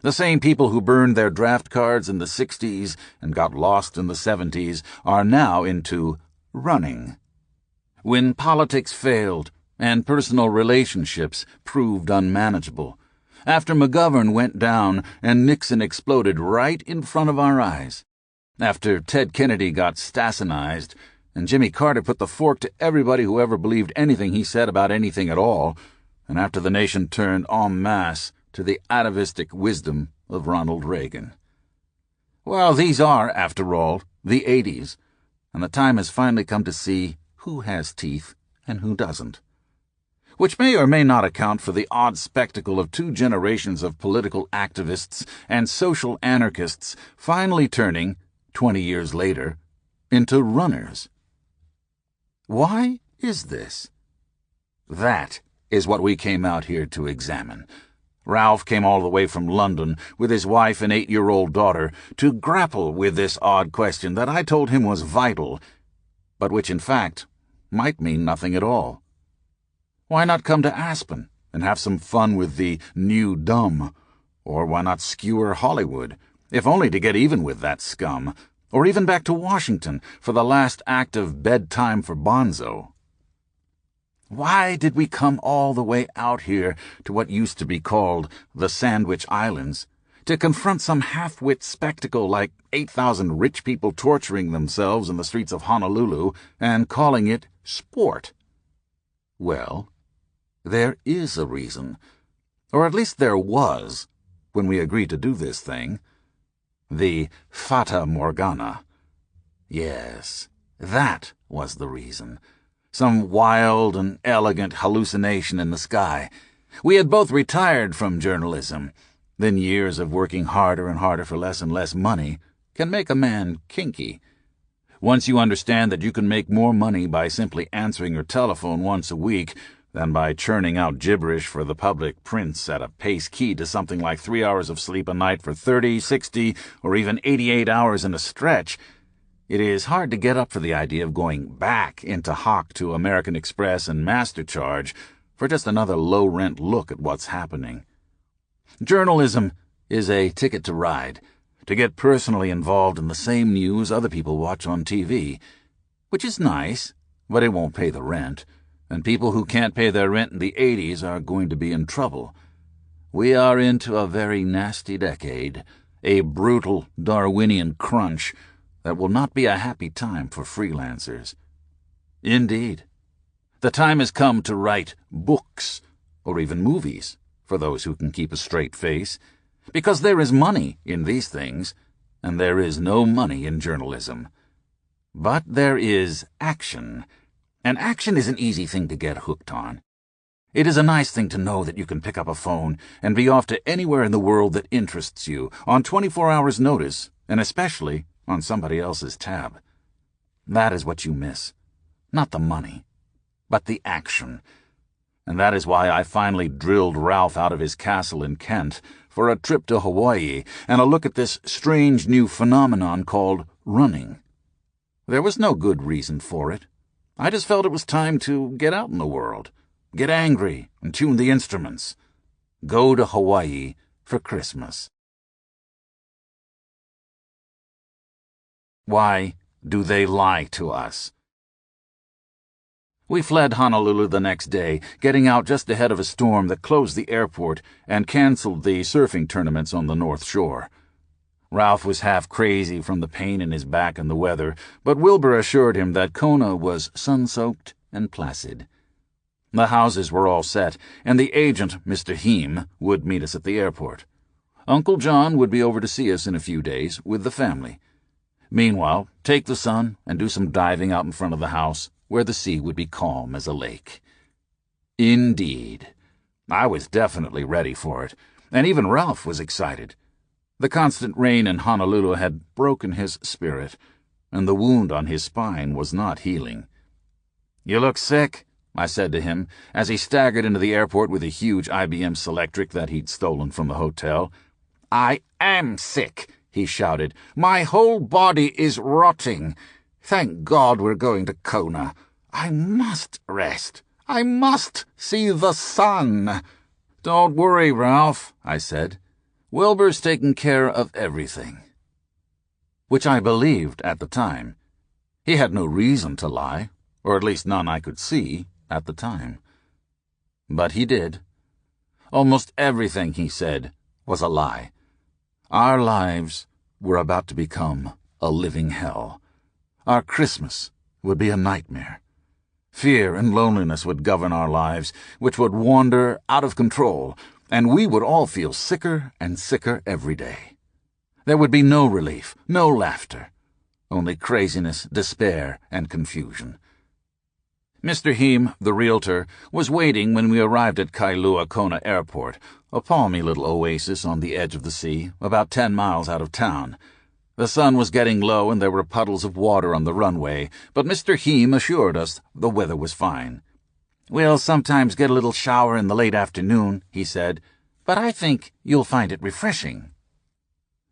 The same people who burned their draft cards in the 60s and got lost in the 70s are now into running. When politics failed and personal relationships proved unmanageable, after McGovern went down and Nixon exploded right in front of our eyes, after Ted Kennedy got Stassionized and Jimmy Carter put the fork to everybody who ever believed anything he said about anything at all, and after the nation turned en masse to the atavistic wisdom of Ronald Reagan. Well, these are, after all, the 80s, and the time has finally come to see who has teeth and who doesn't. Which may or may not account for the odd spectacle of 2 generations of political activists and social anarchists finally turning, 20 years later, into runners. Why is this? That is what we came out here to examine. Ralph came all the way from London with his wife and 8-year-old daughter to grapple with this odd question that I told him was vital, but which in fact might mean nothing at all. Why not come to Aspen and have some fun with the new dumb? Or why not skewer Hollywood, if only to get even with that scum, or even back to Washington for the last act of Bedtime for Gonzo? Why did we come all the way out here to what used to be called the Sandwich Islands, to confront some half-wit spectacle like 8,000 rich people torturing themselves in the streets of Honolulu and calling it sport? Well, there is a reason, or at least there was, when we agreed to do this thing. The Fata Morgana. Yes, that was the reason. Some wild and elegant hallucination in the sky. We had both retired from journalism. Then years of working harder and harder for less and less money can make a man kinky. Once you understand that you can make more money by simply answering your telephone once a week than by churning out gibberish for the public prints at a pace key to something like 3 hours of sleep a night for 30, 60, or even 88 hours in a stretch, it is hard to get up for the idea of going back into hock to American Express and MasterCharge for just another low-rent look at what's happening. Journalism is a ticket to ride, to get personally involved in the same news other people watch on TV, which is nice, but it won't pay the rent, and people who can't pay their rent in the 80s are going to be in trouble. We are into a very nasty decade, a brutal Darwinian crunch that will not be a happy time for freelancers. Indeed. The time has come to write books, or even movies, for those who can keep a straight face, because there is money in these things, and there is no money in journalism. But there is action, and action is an easy thing to get hooked on. It is a nice thing to know that you can pick up a phone and be off to anywhere in the world that interests you on 24 hours' notice, and especially on somebody else's tab. That is what you miss. Not the money, but the action. And that is why I finally drilled Ralph out of his castle in Kent for a trip to Hawaii and a look at this strange new phenomenon called running. There was no good reason for it. I just felt it was time to get out in the world, get angry and tune the instruments, go to Hawaii for Christmas. Why do they lie to us? We fled Honolulu the next day, getting out just ahead of a storm that closed the airport and canceled the surfing tournaments on the North Shore. Ralph was half crazy from the pain in his back and the weather, but Wilbur assured him that Kona was sun-soaked and placid. The houses were all set, and the agent, Mr. Heem, would meet us at the airport. Uncle John would be over to see us in a few days with the family. Meanwhile, take the sun and do some diving out in front of the house, where the sea would be calm as a lake. Indeed. I was definitely ready for it, and even Ralph was excited. The constant rain in Honolulu had broken his spirit, and the wound on his spine was not healing. "You look sick," I said to him, as he staggered into the airport with a huge IBM Selectric that he'd stolen from the hotel. "I am sick," he shouted. "My whole body is rotting. Thank God we're going to Kona. I must rest. I must see the sun." "Don't worry, Ralph," I said. "Wilbur's taking care of everything." Which I believed at the time. He had no reason to lie, or at least none I could see at the time. But he did. Almost everything he said was a lie. Our lives were about to become a living hell. Our Christmas would be a nightmare. Fear and loneliness would govern our lives, which would wander out of control, and we would all feel sicker and sicker every day. There would be no relief, no laughter, only craziness, despair, and confusion. Mr. Heem, the realtor, was waiting when we arrived at Kailua Kona Airport, a palmy little oasis on the edge of the sea, about 10 miles out of town. The sun was getting low and there were puddles of water on the runway, but Mr. Heem assured us the weather was fine. "We'll sometimes get a little shower in the late afternoon," he said, "but I think you'll find it refreshing."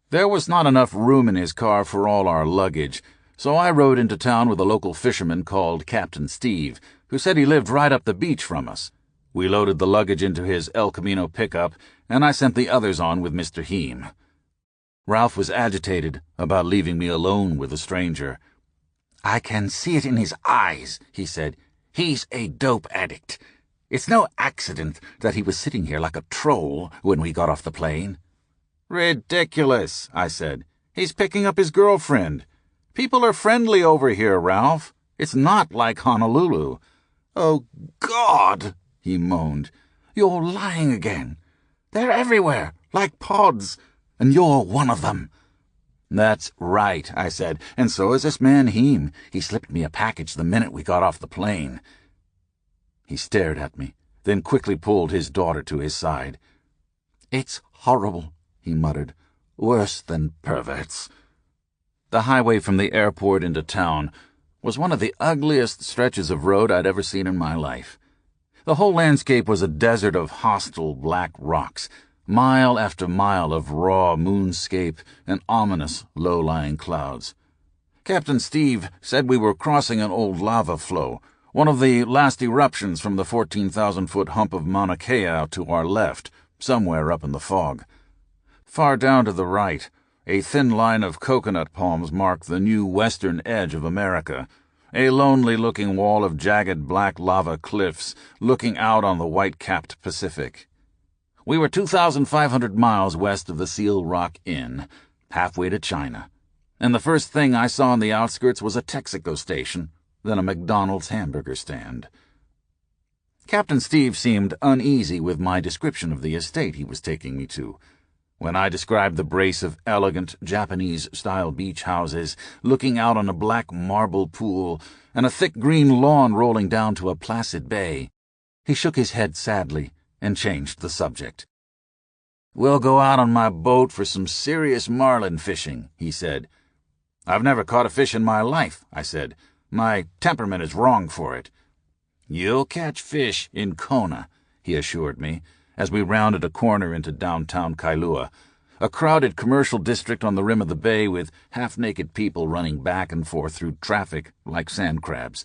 There was not enough room in his car for all our luggage, so I rode into town with a local fisherman called Captain Steve, who said he lived right up the beach from us. We loaded the luggage into his El Camino pickup, and I sent the others on with Mr. Heem. Ralph was agitated about leaving me alone with a stranger. "I can see it in his eyes," he said. "He's a dope addict. It's no accident that he was sitting here like a troll when we got off the plane." "Ridiculous," I said. "He's picking up his girlfriend. People are friendly over here, Ralph. It's not like Honolulu." "Oh, God," he moaned. "You're lying again. They're everywhere, like pods, and you're one of them." "That's right," I said, "and so is this man Heem. He slipped me a package the minute we got off the plane." He stared at me, then quickly pulled his daughter to his side. "It's horrible," he muttered. "Worse than perverts." The highway from the airport into town was one of the ugliest stretches of road I'd ever seen in my life. The whole landscape was a desert of hostile black rocks, mile after mile of raw moonscape and ominous low-lying clouds. Captain Steve said we were crossing an old lava flow, one of the last eruptions from the 14,000-foot hump of Mauna Kea to our left, somewhere up in the fog. Far down to the right, a thin line of coconut palms marked the new western edge of America, a lonely-looking wall of jagged black lava cliffs looking out on the white-capped Pacific. We were 2,500 miles west of the Seal Rock Inn, halfway to China, and the first thing I saw on the outskirts was a Texaco station, then a McDonald's hamburger stand. Captain Steve seemed uneasy with my description of the estate he was taking me to. When I described the brace of elegant Japanese-style beach houses looking out on a black marble pool and a thick green lawn rolling down to a placid bay, he shook his head sadly and changed the subject. "We'll go out on my boat for some serious marlin fishing," he said. "I've never caught a fish in my life," I said. "My temperament is wrong for it." "You'll catch fish in Kona," he assured me, as we rounded a corner into downtown Kailua, a crowded commercial district on the rim of the bay with half-naked people running back and forth through traffic like sand crabs.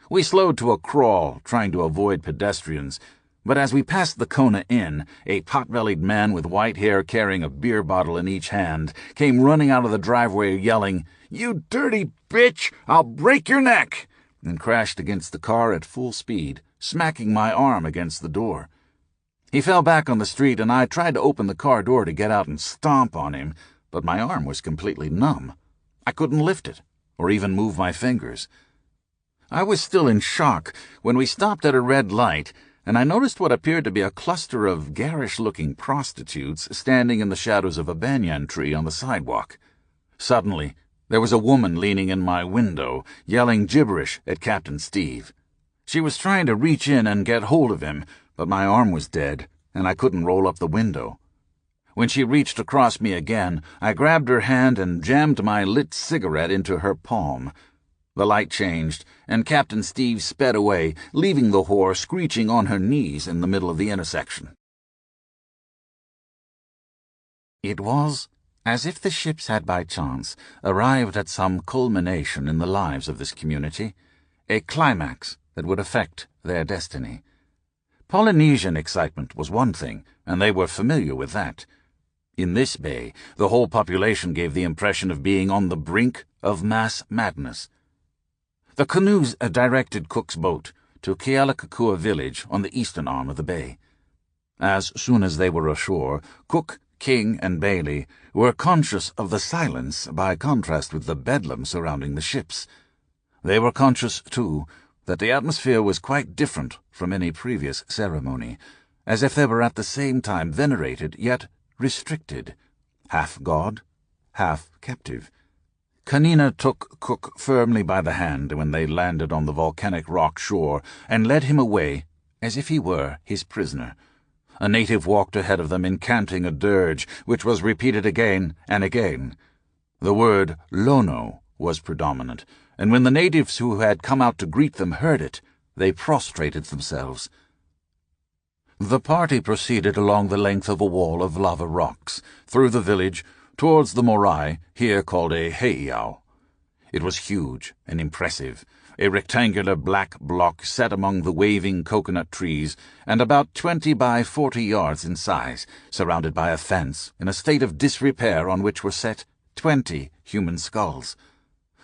We slowed to a crawl, trying to avoid pedestrians, but as we passed the Kona Inn, a pot-bellied man with white hair carrying a beer bottle in each hand came running out of the driveway yelling, "You dirty bitch! I'll break your neck!" and crashed against the car at full speed, smacking my arm against the door. He fell back on the street, and I tried to open the car door to get out and stomp on him, but my arm was completely numb. I couldn't lift it, or even move my fingers. I was still in shock when we stopped at a red light, and I noticed what appeared to be a cluster of garish-looking prostitutes standing in the shadows of a banyan tree on the sidewalk. Suddenly, there was a woman leaning in my window, yelling gibberish at Captain Steve. She was trying to reach in and get hold of him, but my arm was dead, and I couldn't roll up the window. When she reached across me again, I grabbed her hand and jammed my lit cigarette into her palm. The light changed, and Captain Steve sped away, leaving the whore screeching on her knees in the middle of the intersection. It was as if the ships had by chance arrived at some culmination in the lives of this community, a climax that would affect their destiny. Polynesian excitement was one thing, and they were familiar with that. In this bay, the whole population gave the impression of being on the brink of mass madness. The canoes directed Cook's boat to Kealakekua village on the eastern arm of the bay. As soon as they were ashore, Cook, King, and Bailey were conscious of the silence by contrast with the bedlam surrounding the ships. They were conscious, too, that the atmosphere was quite different from any previous ceremony, as if they were at the same time venerated yet restricted, half god, half captive. Kanina took Cook firmly by the hand when they landed on the volcanic rock shore and led him away as if he were his prisoner. A native walked ahead of them incanting a dirge, which was repeated again and again. The word Lono was predominant, and when the natives who had come out to greet them heard it, they prostrated themselves. The party proceeded along the length of a wall of lava rocks, through the village, towards the morai, here called a heiau. It was huge and impressive, a rectangular black block set among the waving coconut trees, and about 20 by 40 yards in size, surrounded by a fence in a state of disrepair on which were set 20 human skulls.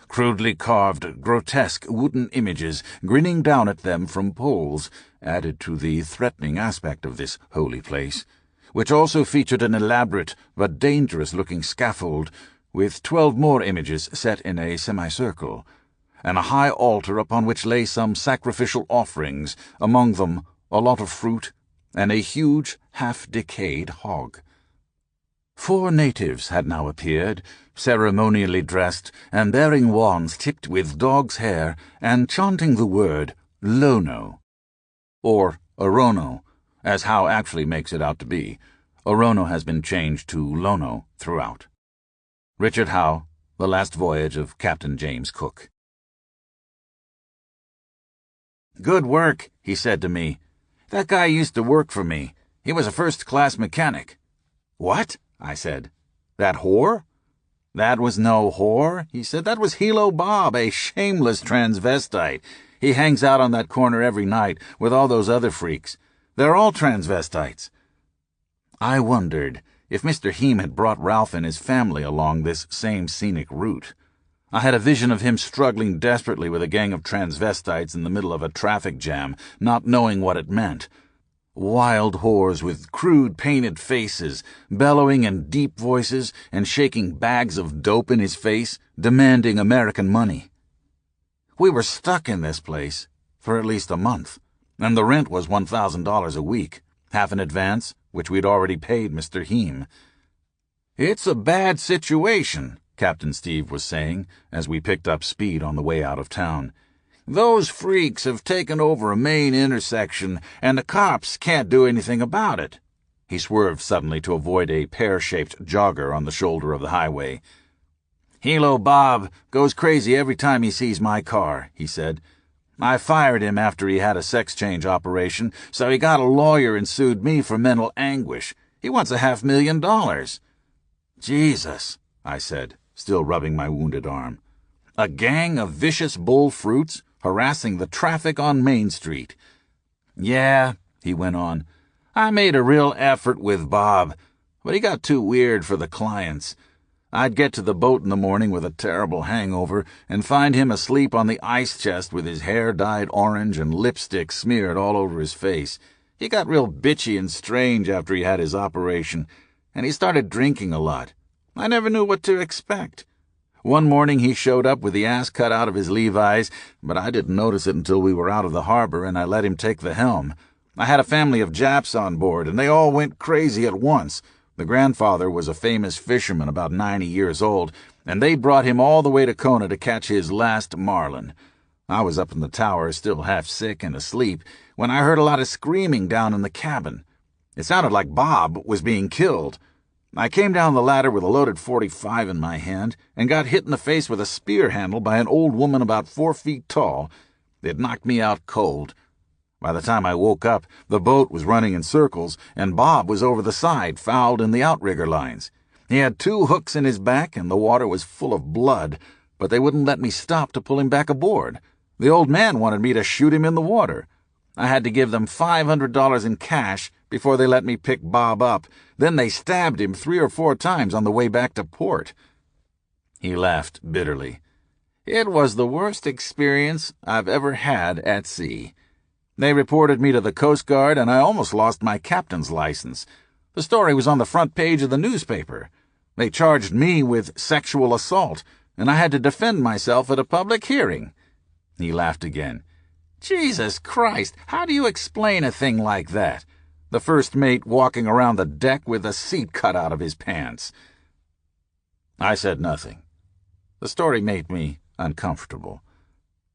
Crudely carved, grotesque wooden images grinning down at them from poles added to the threatening aspect of this holy place, which also featured an elaborate but dangerous-looking scaffold with 12 more images set in a semicircle, and a high altar upon which lay some sacrificial offerings, among them a lot of fruit and a huge, half-decayed hog. 4 natives had now appeared, ceremonially dressed and bearing wands tipped with dog's hair and chanting the word Lono, or Orono, as Howe actually makes it out to be. Orono has been changed to Lono throughout. Richard Howe, The Last Voyage of Captain James Cook. "Good work," he said to me. "That guy used to work for me. He was a first-class mechanic." "What?" I said. "That whore?" "That was no whore," he said. "That was Hilo Bob, a shameless transvestite. He hangs out on that corner every night with all those other freaks. They're all transvestites." I wondered if Mr. Heem had brought Ralph and his family along this same scenic route. I had a vision of him struggling desperately with a gang of transvestites in the middle of a traffic jam, not knowing what it meant. Wild whores with crude painted faces, bellowing in deep voices and shaking bags of dope in his face, demanding American money. We were stuck in this place for at least a month, and the rent was $1,000 a week, half in advance, which we'd already paid Mr. Heem. "It's a bad situation," Captain Steve was saying as we picked up speed on the way out of town. "Those freaks have taken over a main intersection, and the cops can't do anything about it." He swerved suddenly to avoid a pear-shaped jogger on the shoulder of the highway. "Hilo Bob goes crazy every time he sees my car," he said. "I fired him after he had a sex change operation, so he got a lawyer and sued me for mental anguish. He wants $500,000. "Jesus," I said, still rubbing my wounded arm. "A gang of vicious bull fruits harassing the traffic on Main Street." "Yeah," he went on, "I made a real effort with Bob, but he got too weird for the clients. I'd get to the boat in the morning with a terrible hangover and find him asleep on the ice chest with his hair dyed orange and lipstick smeared all over his face. He got real bitchy and strange after he had his operation, and he started drinking a lot. I never knew what to expect. One morning he showed up with the ass cut out of his Levi's, but I didn't notice it until we were out of the harbor and I let him take the helm. I had a family of Japs on board, and they all went crazy at once. The grandfather was a famous fisherman about 90 years old, and they brought him all the way to Kona to catch his last marlin. I was up in the tower, still half sick and asleep, when I heard a lot of screaming down in the cabin. It sounded like Bob was being killed. I came down the ladder with a loaded .45 in my hand and got hit in the face with a spear handle by an old woman about 4 feet tall. It knocked me out cold. By the time I woke up, the boat was running in circles, and Bob was over the side, fouled in the outrigger lines. He had 2 hooks in his back, and the water was full of blood, but they wouldn't let me stop to pull him back aboard. The old man wanted me to shoot him in the water. I had to give them $500 in cash before they let me pick Bob up. Then they stabbed him 3 or 4 times on the way back to port." He laughed bitterly. "It was the worst experience I've ever had at sea. They reported me to the Coast Guard, and I almost lost my captain's license. The story was on the front page of the newspaper. They charged me with sexual assault, and I had to defend myself at a public hearing." He laughed again. "Jesus Christ, how do you explain a thing like that? The first mate walking around the deck with a seat cut out of his pants." I said nothing. The story made me uncomfortable.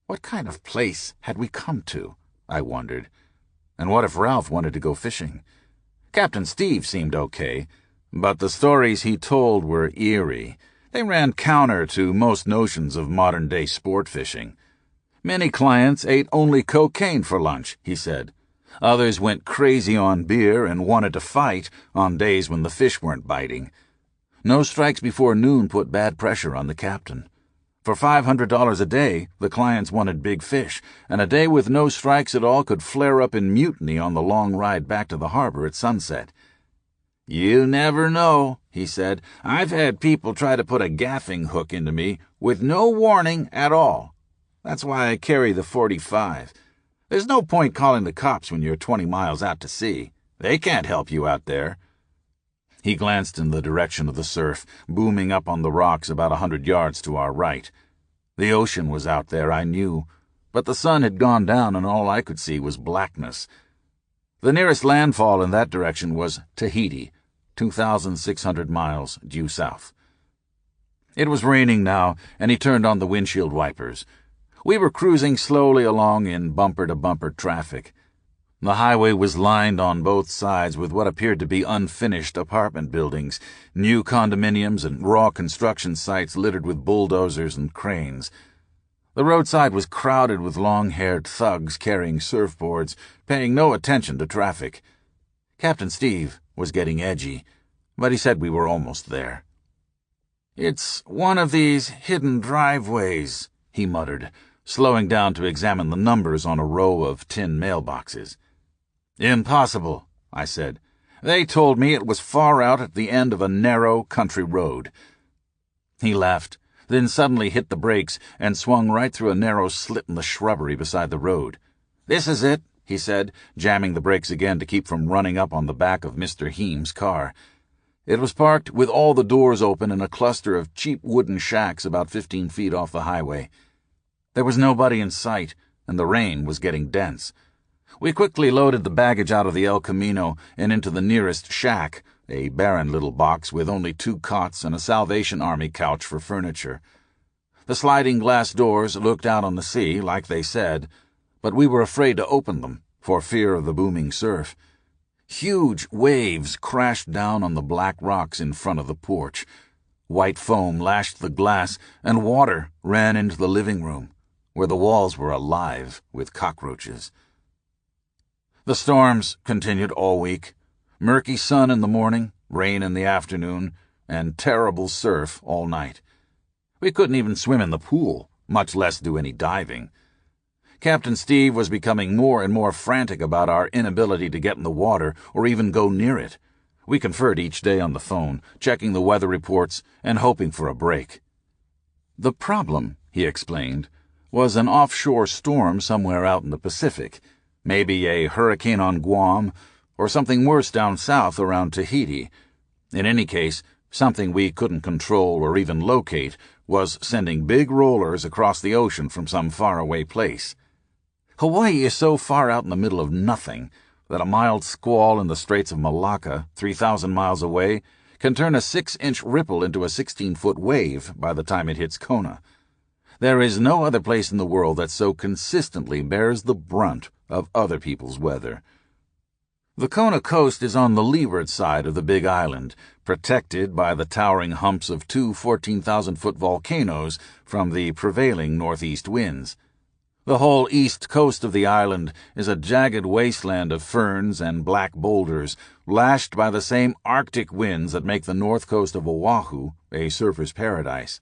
What kind of place had we come to, I wondered? And what if Ralph wanted to go fishing? Captain Steve seemed okay, but the stories he told were eerie. They ran counter to most notions of modern-day sport fishing. Many clients ate only cocaine for lunch, he said. Others went crazy on beer and wanted to fight on days when the fish weren't biting. No strikes before noon put bad pressure on the captain. For $500 a day, the clients wanted big fish, and a day with no strikes at all could flare up in mutiny on the long ride back to the harbor at sunset. "You never know," he said. "I've had people try to put a gaffing hook into me with no warning at all. That's why I carry the .45. There's no point calling the cops when you're 20 miles out to sea. They can't help you out there." He glanced in the direction of the surf, booming up on the rocks about 100 yards to our right. The ocean was out there, I knew, but the sun had gone down and all I could see was blackness. The nearest landfall in that direction was Tahiti, 2,600 miles due south. It was raining now, and he turned on the windshield wipers. We were cruising slowly along in bumper-to-bumper traffic. The highway was lined on both sides with what appeared to be unfinished apartment buildings, new condominiums and raw construction sites littered with bulldozers and cranes. The roadside was crowded with long-haired thugs carrying surfboards, paying no attention to traffic. Captain Steve was getting edgy, but he said we were almost there. "It's one of these hidden driveways," he muttered, slowing down to examine the numbers on a row of tin mailboxes. "Impossible," I said. They told me it was far out at the end of a narrow country road." He laughed, then suddenly hit the brakes and swung right through a narrow slit in the shrubbery beside the road. "This is it," he said, jamming the brakes again to keep from running up on the back of Mr. Heem's car. It was parked with all the doors open in a cluster of cheap wooden shacks about 15 feet off the highway. There was nobody in sight, and the rain was getting dense. We quickly loaded the baggage out of the El Camino and into the nearest shack, a barren little box with only 2 cots and a Salvation Army couch for furniture. The sliding glass doors looked out on the sea, like they said, but we were afraid to open them for fear of the booming surf. Huge waves crashed down on the black rocks in front of the porch. White foam lashed the glass, and water ran into the living room, where the walls were alive with cockroaches. The storms continued all week. Murky sun in the morning, rain in the afternoon, and terrible surf all night. We couldn't even swim in the pool, much less do any diving. Captain Steve was becoming more and more frantic about our inability to get in the water or even go near it. We conferred each day on the phone, checking the weather reports and hoping for a break. The problem, he explained, was an offshore storm somewhere out in the Pacific, maybe a hurricane on Guam, or something worse down south around Tahiti. In any case, something we couldn't control or even locate was sending big rollers across the ocean from some faraway place. Hawaii is so far out in the middle of nothing that a mild squall in the Straits of Malacca, 3,000 miles away, can turn a 6-inch ripple into a 16-foot wave by the time it hits Kona. There is no other place in the world that so consistently bears the brunt of other people's weather. The Kona coast is on the leeward side of the Big Island, protected by the towering humps of 2 14,000-foot volcanoes from the prevailing northeast winds. The whole east coast of the island is a jagged wasteland of ferns and black boulders, lashed by the same Arctic winds that make the north coast of Oahu a surfer's paradise.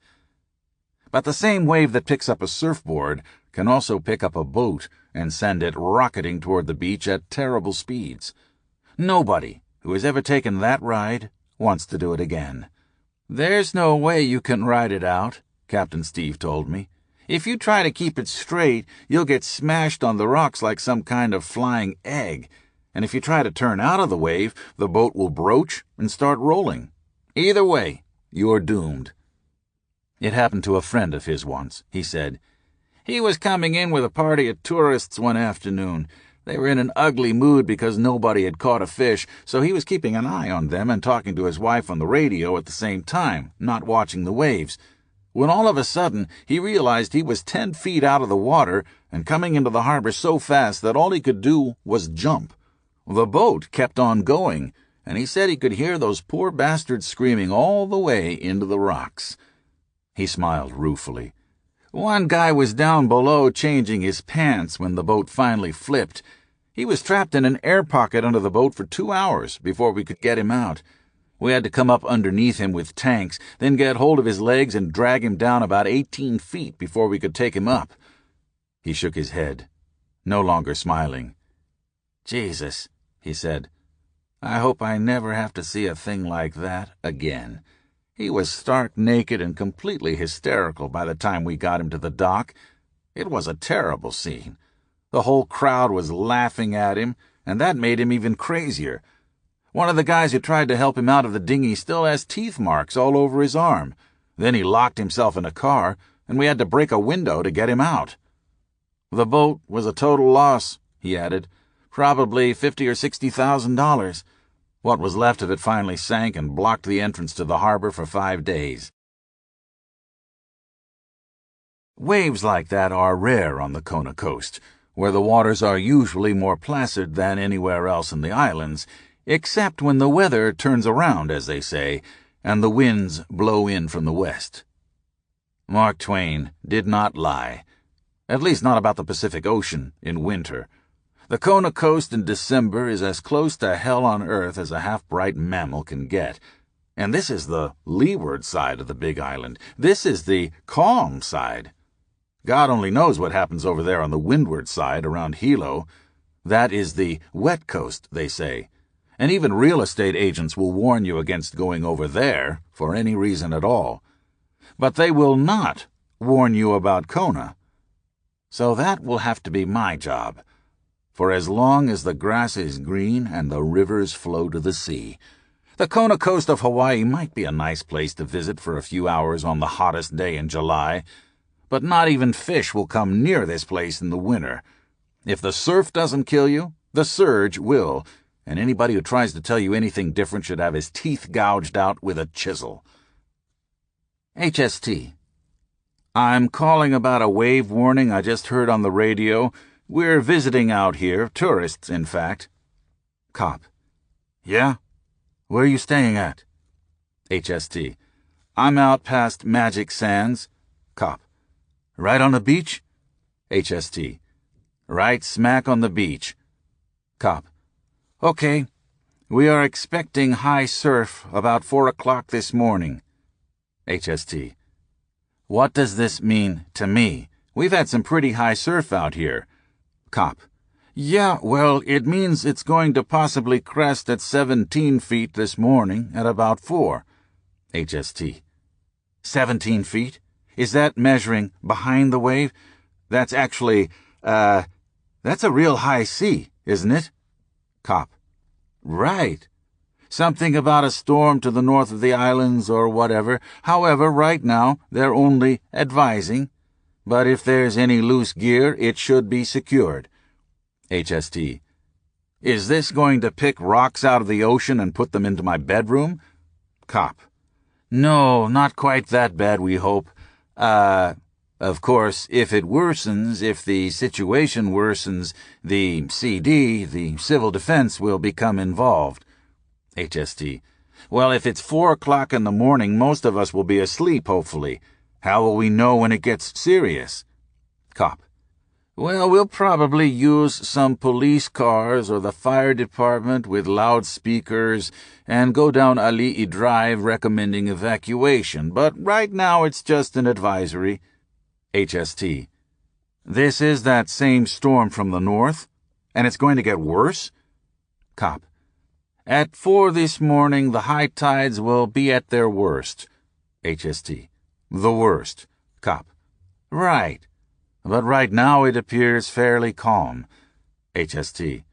But the same wave that picks up a surfboard can also pick up a boat and send it rocketing toward the beach at terrible speeds. Nobody who has ever taken that ride wants to do it again. "There's no way you can ride it out," Captain Steve told me. "If you try to keep it straight, you'll get smashed on the rocks like some kind of flying egg. And if you try to turn out of the wave, the boat will broach and start rolling. Either way, you're doomed." It happened to a friend of his once, he said. He was coming in with a party of tourists one afternoon. They were in an ugly mood because nobody had caught a fish, so he was keeping an eye on them and talking to his wife on the radio at the same time, not watching the waves. When all of a sudden he realized he was 10 feet out of the water and coming into the harbor so fast that all he could do was jump. The boat kept on going, and he said he could hear those poor bastards screaming all the way into the rocks. He smiled ruefully. "One guy was down below changing his pants when the boat finally flipped. He was trapped in an air pocket under the boat for 2 hours before we could get him out. We had to come up underneath him with tanks, then get hold of his legs and drag him down about 18 feet before we could take him up." He shook his head, no longer smiling. "Jesus," he said, "I hope I never have to see a thing like that again." He was stark naked and completely hysterical by the time we got him to the dock. It was a terrible scene. The whole crowd was laughing at him, and that made him even crazier. One of the guys who tried to help him out of the dinghy still has teeth marks all over his arm. Then he locked himself in a car, and we had to break a window to get him out. "The boat was a total loss," he added. "Probably $50,000 or $60,000. What was left of it finally sank and blocked the entrance to the harbor for 5 days. Waves like that are rare on the Kona coast, where the waters are usually more placid than anywhere else in the islands, except when the weather turns around, as they say, and the winds blow in from the west. Mark Twain did not lie, at least not about the Pacific Ocean in winter. The Kona coast in December is as close to hell on earth as a half-bright mammal can get. And this is the leeward side of the Big Island. This is the calm side. God only knows what happens over there on the windward side around Hilo. That is the wet coast, they say. and even real estate agents will warn you against going over there for any reason at all. But they will not warn you about Kona. So that will have to be my job. For as long as the grass is green and the rivers flow to the sea, the Kona coast of Hawaii might be a nice place to visit for a few hours on the hottest day in July, but not even fish will come near this place in the winter. If the surf doesn't kill you, the surge will, and anybody who tries to tell you anything different should have his teeth gouged out with a chisel. HST. I'm calling about a wave warning I just heard on the radio. We're visiting out here, tourists, in fact. Cop. Yeah? Where are you staying at? HST. I'm out past Magic Sands. Cop. Right on the beach? HST. Right smack on the beach. Cop. Okay. We are expecting high surf about 4 o'clock this morning. HST. What does this mean to me? We've had some pretty high surf out here. Cop. Yeah, well, it means it's going to possibly crest at 17 feet this morning at about 4. HST. 17 feet? Is that measuring behind the wave? That's actually, that's a real high sea, isn't it? Cop. Right. Something about a storm to the north of the islands or whatever. However, right now, they're only advising. But if there's any loose gear, it should be secured. HST. Is this going to pick rocks out of the ocean and put them into my bedroom? Cop. No, not quite that bad, we hope. Of course, if it worsens, if the situation worsens, the CD, the Civil Defense, will become involved. HST. Well, if it's 4 o'clock in the morning, most of us will be asleep, hopefully. How will we know when it gets serious? Cop. Well, we'll probably use some police cars or the fire department with loudspeakers and go down Ali'i Drive recommending evacuation, but right now it's just an advisory. HST. This is that same storm from the north, and it's going to get worse? Cop. At 4 this morning, the high tides will be at their worst. HST. The worst. Cop. Right. But right now it appears fairly calm. HST.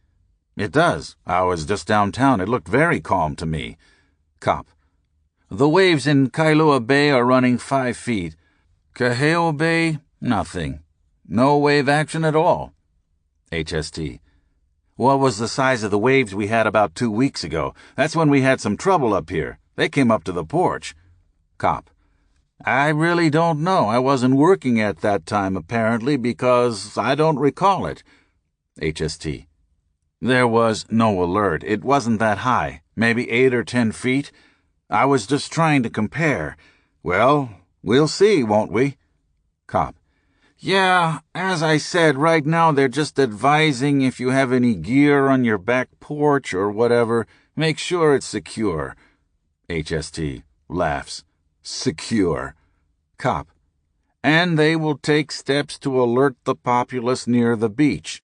It does. I was just downtown. It looked very calm to me. Cop. The waves in Kailua Bay are running 5 feet. Kaheo Bay, nothing. No wave action at all. HST. What was the size of the waves we had about 2 weeks ago? That's when we had some trouble up here. They came up to the porch. Cop. I really don't know. I wasn't working at that time, apparently, because I don't recall it. HST. There was no alert. It wasn't that high. Maybe 8 or 10 feet. I was just trying to compare. Well, we'll see, won't we? Cop. Yeah, as I said, right now they're just advising if you have any gear on your back porch or whatever, make sure it's secure. HST laughs. Secure. Cop. And they will take steps to alert the populace near the beach.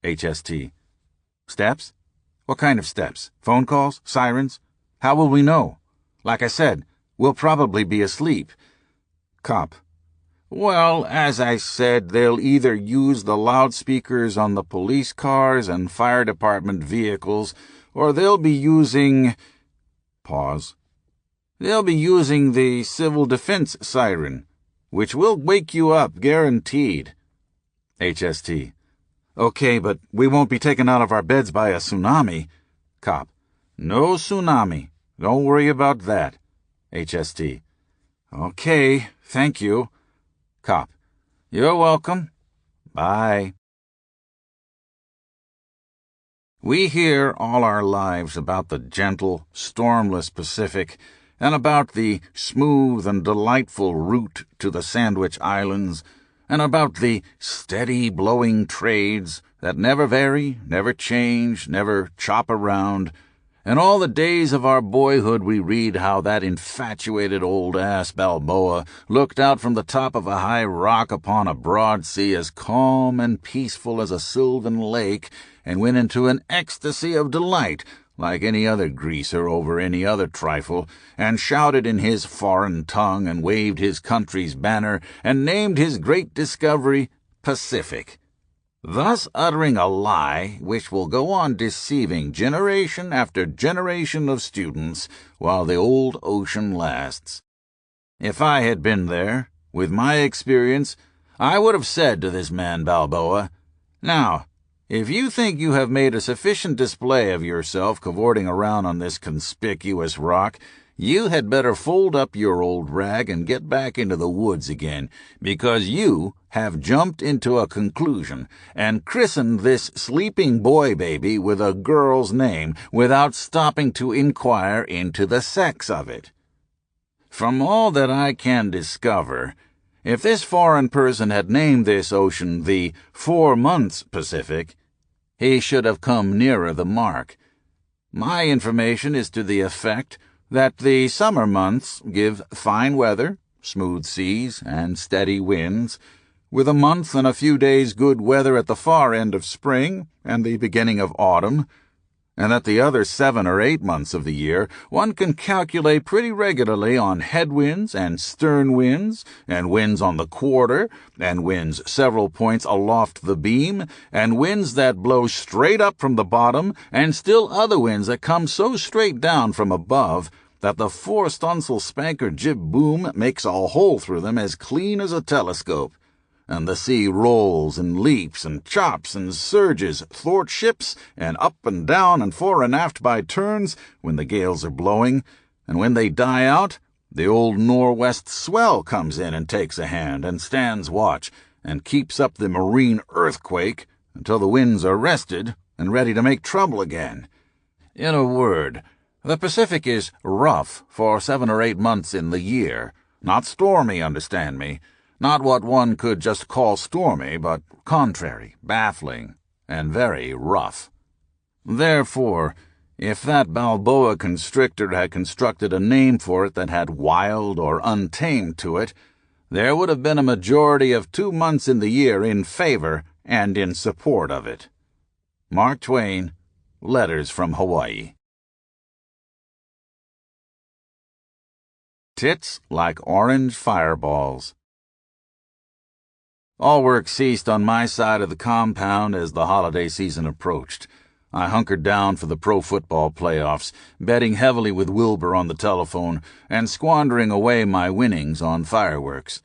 HST. Steps? What kind of steps? Phone calls? Sirens? How will we know? Like I said, we'll probably be asleep. Cop. Well, as I said, they'll either use the loudspeakers on the police cars and fire department vehicles, or they'll be using... Pause. They'll be using the civil defense siren, which will wake you up, guaranteed. HST. Okay, but we won't be taken out of our beds by a tsunami. Cop. No tsunami. Don't worry about that. HST. Okay, thank you. Cop. You're welcome. Bye. We hear all our lives about the gentle, stormless Pacific and about the smooth and delightful route to the Sandwich Islands and about the steady blowing trades that never vary, never change, never chop around. In all the days of our boyhood we read how that infatuated old-ass Balboa looked out from the top of a high rock upon a broad sea as calm and peaceful as a sylvan lake and went into an ecstasy of delight, like any other greaser over any other trifle, and shouted in his foreign tongue, and waved his country's banner, and named his great discovery Pacific, thus uttering a lie which will go on deceiving generation after generation of students while the old ocean lasts. If I had been there, with my experience, I would have said to this man Balboa, "Now, if you think you have made a sufficient display of yourself cavorting around on this conspicuous rock, you had better fold up your old rag and get back into the woods again, because you have jumped into a conclusion and christened this sleeping boy baby with a girl's name without stopping to inquire into the sex of it. From all that I can discover, if this foreign person had named this ocean the 4 months Pacific, he should have come nearer the mark. My information is to the effect that the summer months give fine weather, smooth seas, and steady winds, with a month and a few days good weather at the far end of spring and the beginning of autumn, and that the other 7 or 8 months of the year one can calculate pretty regularly on headwinds and stern winds, and winds on the quarter, and winds several points aloft the beam, and winds that blow straight up from the bottom, and still other winds that come so straight down from above that the fore-stunsail spanker jib boom makes a hole through them as clean as a telescope, and the sea rolls and leaps and chops and surges thwart ships and up and down and fore and aft by turns when the gales are blowing, and when they die out, the old nor'west swell comes in and takes a hand and stands watch and keeps up the marine earthquake until the winds are rested and ready to make trouble again. In a word, the Pacific is rough for 7 or 8 months in the year, not stormy, understand me, not what one could just call stormy, but contrary, baffling, and very rough. Therefore, if that Balboa constrictor had constructed a name for it that had wild or untamed to it, there would have been a majority of 2 months in the year in favor and in support of it. Mark Twain, Letters from Hawaii. Tits like orange fireballs. All work ceased on my side of the compound as the holiday season approached. I hunkered down for the pro football playoffs, betting heavily with Wilbur on the telephone and squandering away my winnings on fireworks.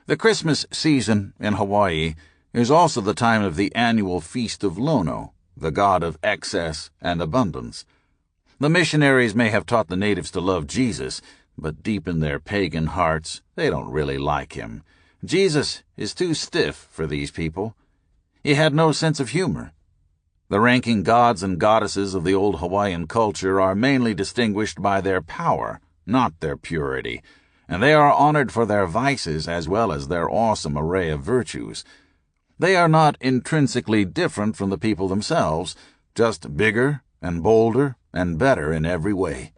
The Christmas season in Hawaii is also the time of the annual Feast of Lono, the god of excess and abundance. The missionaries may have taught the natives to love Jesus, but deep in their pagan hearts they don't really like him. Jesus is too stiff for these people. He had no sense of humor. The ranking gods and goddesses of the old Hawaiian culture are mainly distinguished by their power, not their purity, and they are honored for their vices as well as their awesome array of virtues. They are not intrinsically different from the people themselves, just bigger and bolder and better in every way.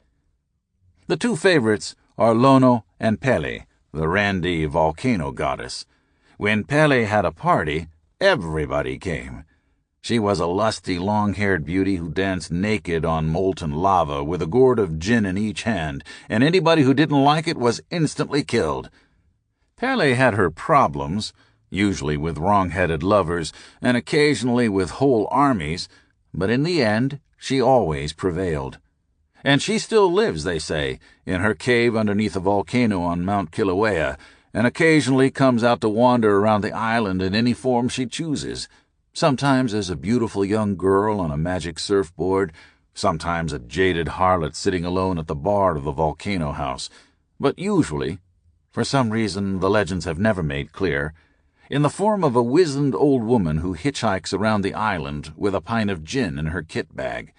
The 2 favorites are Lono and Pele, the randy volcano goddess. When Pele had a party, everybody came. She was a lusty, long-haired beauty who danced naked on molten lava with a gourd of gin in each hand, and anybody who didn't like it was instantly killed. Pele had her problems, usually with wrong-headed lovers, and occasionally with whole armies, but in the end she always prevailed. And she still lives, they say, in her cave underneath a volcano on Mount Kilauea, and occasionally comes out to wander around the island in any form she chooses, sometimes as a beautiful young girl on a magic surfboard, sometimes a jaded harlot sitting alone at the bar of the volcano house, but usually, for some reason the legends have never made clear, in the form of a wizened old woman who hitchhikes around the island with a pint of gin in her kit bag.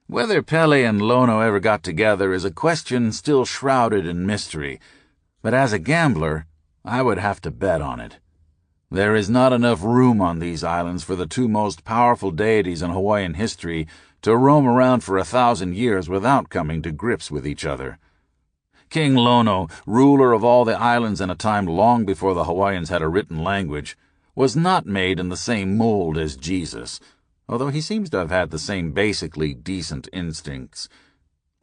Whether Pele and Lono ever got together is a question still shrouded in mystery, but as a gambler, I would have to bet on it. There is not enough room on these islands for the 2 most powerful deities in Hawaiian history to roam around for 1,000 years without coming to grips with each other. King Lono, ruler of all the islands in a time long before the Hawaiians had a written language, was not made in the same mold as Jesus, although he seems to have had the same basically decent instincts.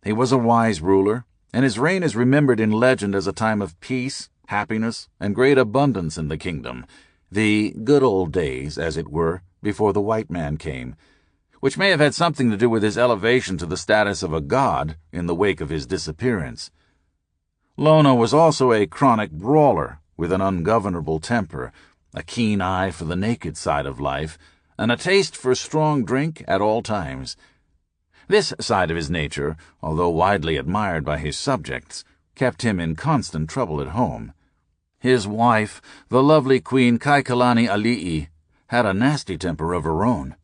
He was a wise ruler, and his reign is remembered in legend as a time of peace, happiness, and great abundance in the kingdom, the good old days, as it were, before the white man came, which may have had something to do with his elevation to the status of a god in the wake of his disappearance. Lono was also a chronic brawler with an ungovernable temper, a keen eye for the naked side of life, and a taste for strong drink at all times. This side of his nature, although widely admired by his subjects, kept him in constant trouble at home. His wife, the lovely Queen Kaikalani Ali'i, had a nasty temper of her own,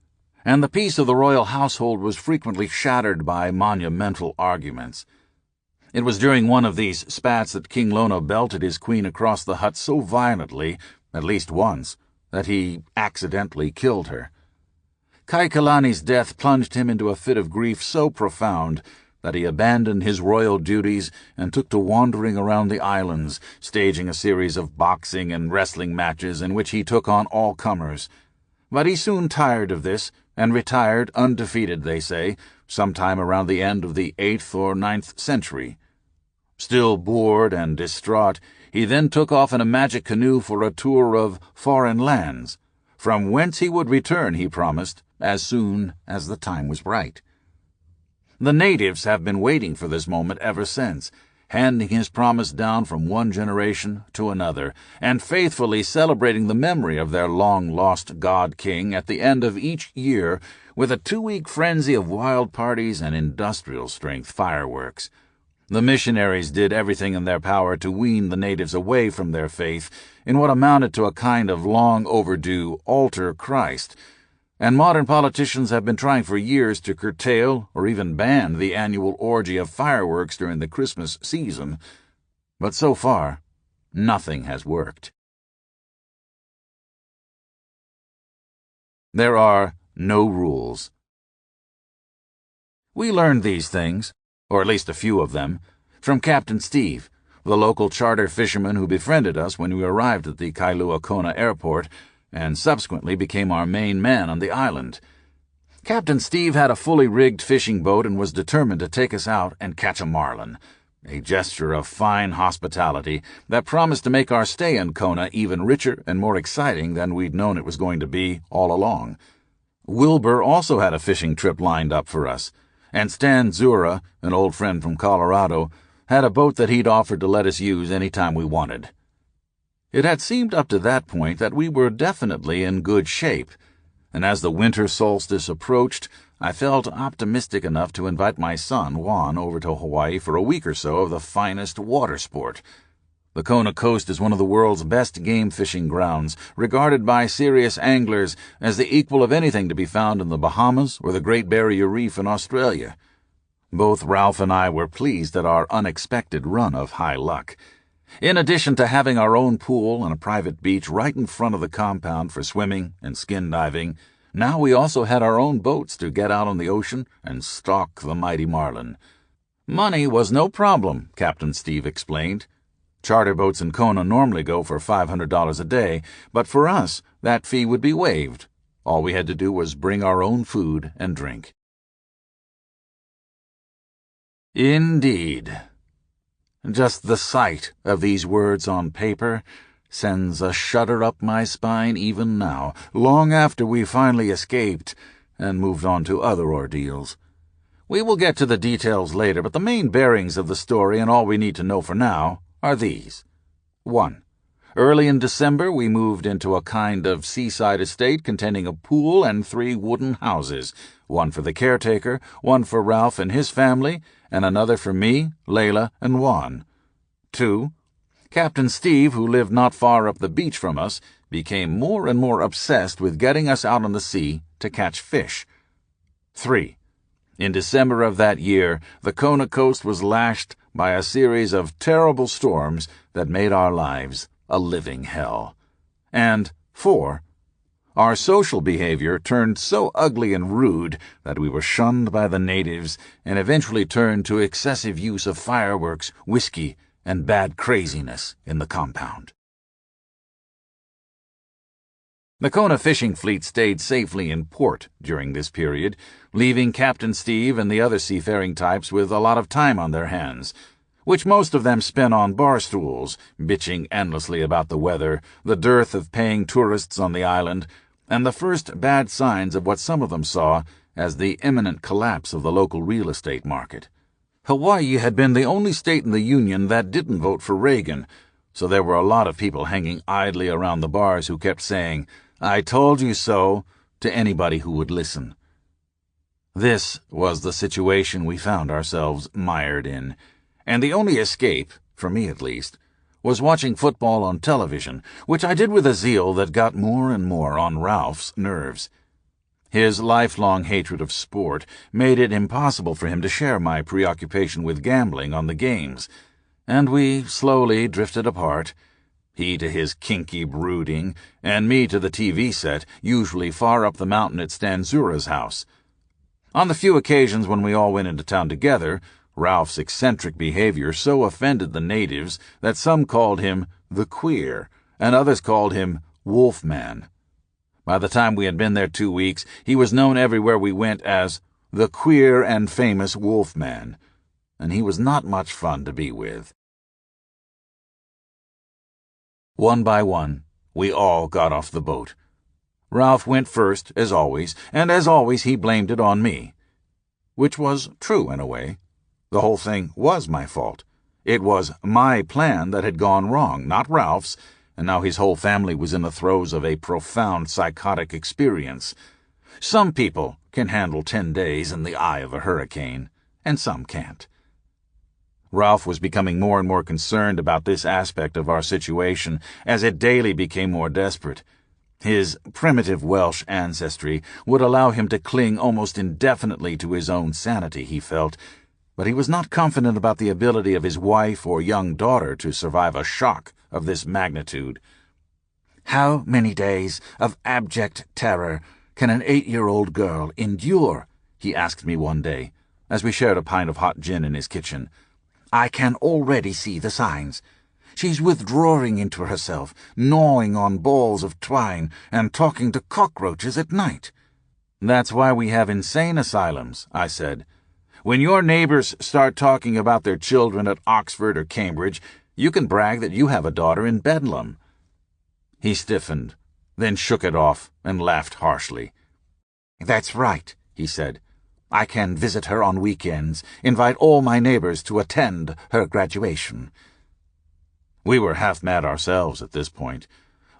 and the peace of the royal household was frequently shattered by monumental arguments. It was during one of these spats that King Lono belted his queen across the hut so violently, at least once, that he accidentally killed her. Kaikalani's death plunged him into a fit of grief so profound that he abandoned his royal duties and took to wandering around the islands, staging a series of boxing and wrestling matches in which he took on all comers. But he soon tired of this, and retired undefeated, they say, sometime around the end of the 8th or 9th century. Still bored and distraught, he then took off in a magic canoe for a tour of foreign lands, from whence he would return, he promised, as soon as the time was right. The natives have been waiting for this moment ever since, handing his promise down from one generation to another, and faithfully celebrating the memory of their long-lost god-king at the end of each year with a 2-week frenzy of wild parties and industrial-strength fireworks. The missionaries did everything in their power to wean the natives away from their faith in what amounted to a kind of long-overdue altar Christ, and modern politicians have been trying for years to curtail or even ban the annual orgy of fireworks during the Christmas season, but so far, nothing has worked. There are no rules. We learned these things, or at least a few of them, from Captain Steve, the local charter fisherman who befriended us when we arrived at the Kailua Kona airport, and subsequently became our main man on the island. Captain Steve had a fully rigged fishing boat and was determined to take us out and catch a marlin, a gesture of fine hospitality that promised to make our stay in Kona even richer and more exciting than we'd known it was going to be all along. Wilbur also had a fishing trip lined up for us, and Stan Zura, an old friend from Colorado, had a boat that he'd offered to let us use any time we wanted. It had seemed up to that point that we were definitely in good shape, and as the winter solstice approached, I felt optimistic enough to invite my son, Juan, over to Hawaii for a week or so of the finest water sport. The Kona coast is one of the world's best game fishing grounds, regarded by serious anglers as the equal of anything to be found in the Bahamas or the Great Barrier Reef in Australia. Both Ralph and I were pleased at our unexpected run of high luck. In addition to having our own pool and a private beach right in front of the compound for swimming and skin diving, now we also had our own boats to get out on the ocean and stalk the mighty marlin. Money was no problem, Captain Steve explained. Charter boats in Kona normally go for $500 a day, but for us that fee would be waived. All we had to do was bring our own food and drink. Indeed. Just the sight of these words on paper sends a shudder up my spine even now, long after we finally escaped and moved on to other ordeals. We will get to the details later, but the main bearings of the story and all we need to know for now are these. 1. Early in December, we moved into a kind of seaside estate containing a pool and 3 wooden houses, one for the caretaker, one for Ralph and his family, and another for me, Layla, and Juan. 2. Captain Steve, who lived not far up the beach from us, became more and more obsessed with getting us out on the sea to catch fish. 3. In December of that year, the Kona coast was lashed by a series of terrible storms that made our lives a living hell. And 4. Our social behavior turned so ugly and rude that we were shunned by the natives and eventually turned to excessive use of fireworks, whiskey, and bad craziness in the compound. The Kona fishing fleet stayed safely in port during this period, leaving Captain Steve and the other seafaring types with a lot of time on their hands, which most of them spent on bar stools, bitching endlessly about the weather, the dearth of paying tourists on the island, and the first bad signs of what some of them saw as the imminent collapse of the local real estate market. Hawaii had been the only state in the Union that didn't vote for Reagan, so there were a lot of people hanging idly around the bars who kept saying, "I told you so," to anybody who would listen. This was the situation we found ourselves mired in, and the only escape, for me at least, was watching football on television, which I did with a zeal that got more and more on Ralph's nerves. His lifelong hatred of sport made it impossible for him to share my preoccupation with gambling on the games, and we slowly drifted apart, he to his kinky brooding, and me to the TV set, usually far up the mountain at Stanzura's house. On the few occasions when we all went into town together, Ralph's eccentric behavior so offended the natives that some called him the Queer, and others called him Wolfman. By the time we had been there 2 weeks, he was known everywhere we went as the Queer and Famous Wolfman, and he was not much fun to be with. One by one, we all got off the boat. Ralph went first, as always, and as always he blamed it on me. Which was true in a way. The whole thing was my fault. It was my plan that had gone wrong, not Ralph's, and now his whole family was in the throes of a profound psychotic experience. Some people can handle 10 days in the eye of a hurricane, and some can't. Ralph was becoming more and more concerned about this aspect of our situation as it daily became more desperate. His primitive Welsh ancestry would allow him to cling almost indefinitely to his own sanity, he felt, but he was not confident about the ability of his wife or young daughter to survive a shock of this magnitude. "How many days of abject terror can an 8-year-old girl endure?" he asked me one day, as we shared a pint of hot gin in his kitchen. "I can already see the signs. She's withdrawing into herself, gnawing on balls of twine, and talking to cockroaches at night." "That's why we have insane asylums," I said. "When your neighbors start talking about their children at Oxford or Cambridge, you can brag that you have a daughter in Bedlam." He stiffened, then shook it off and laughed harshly. "That's right," he said. "I can visit her on weekends, invite all my neighbors to attend her graduation." We were half-mad ourselves at this point.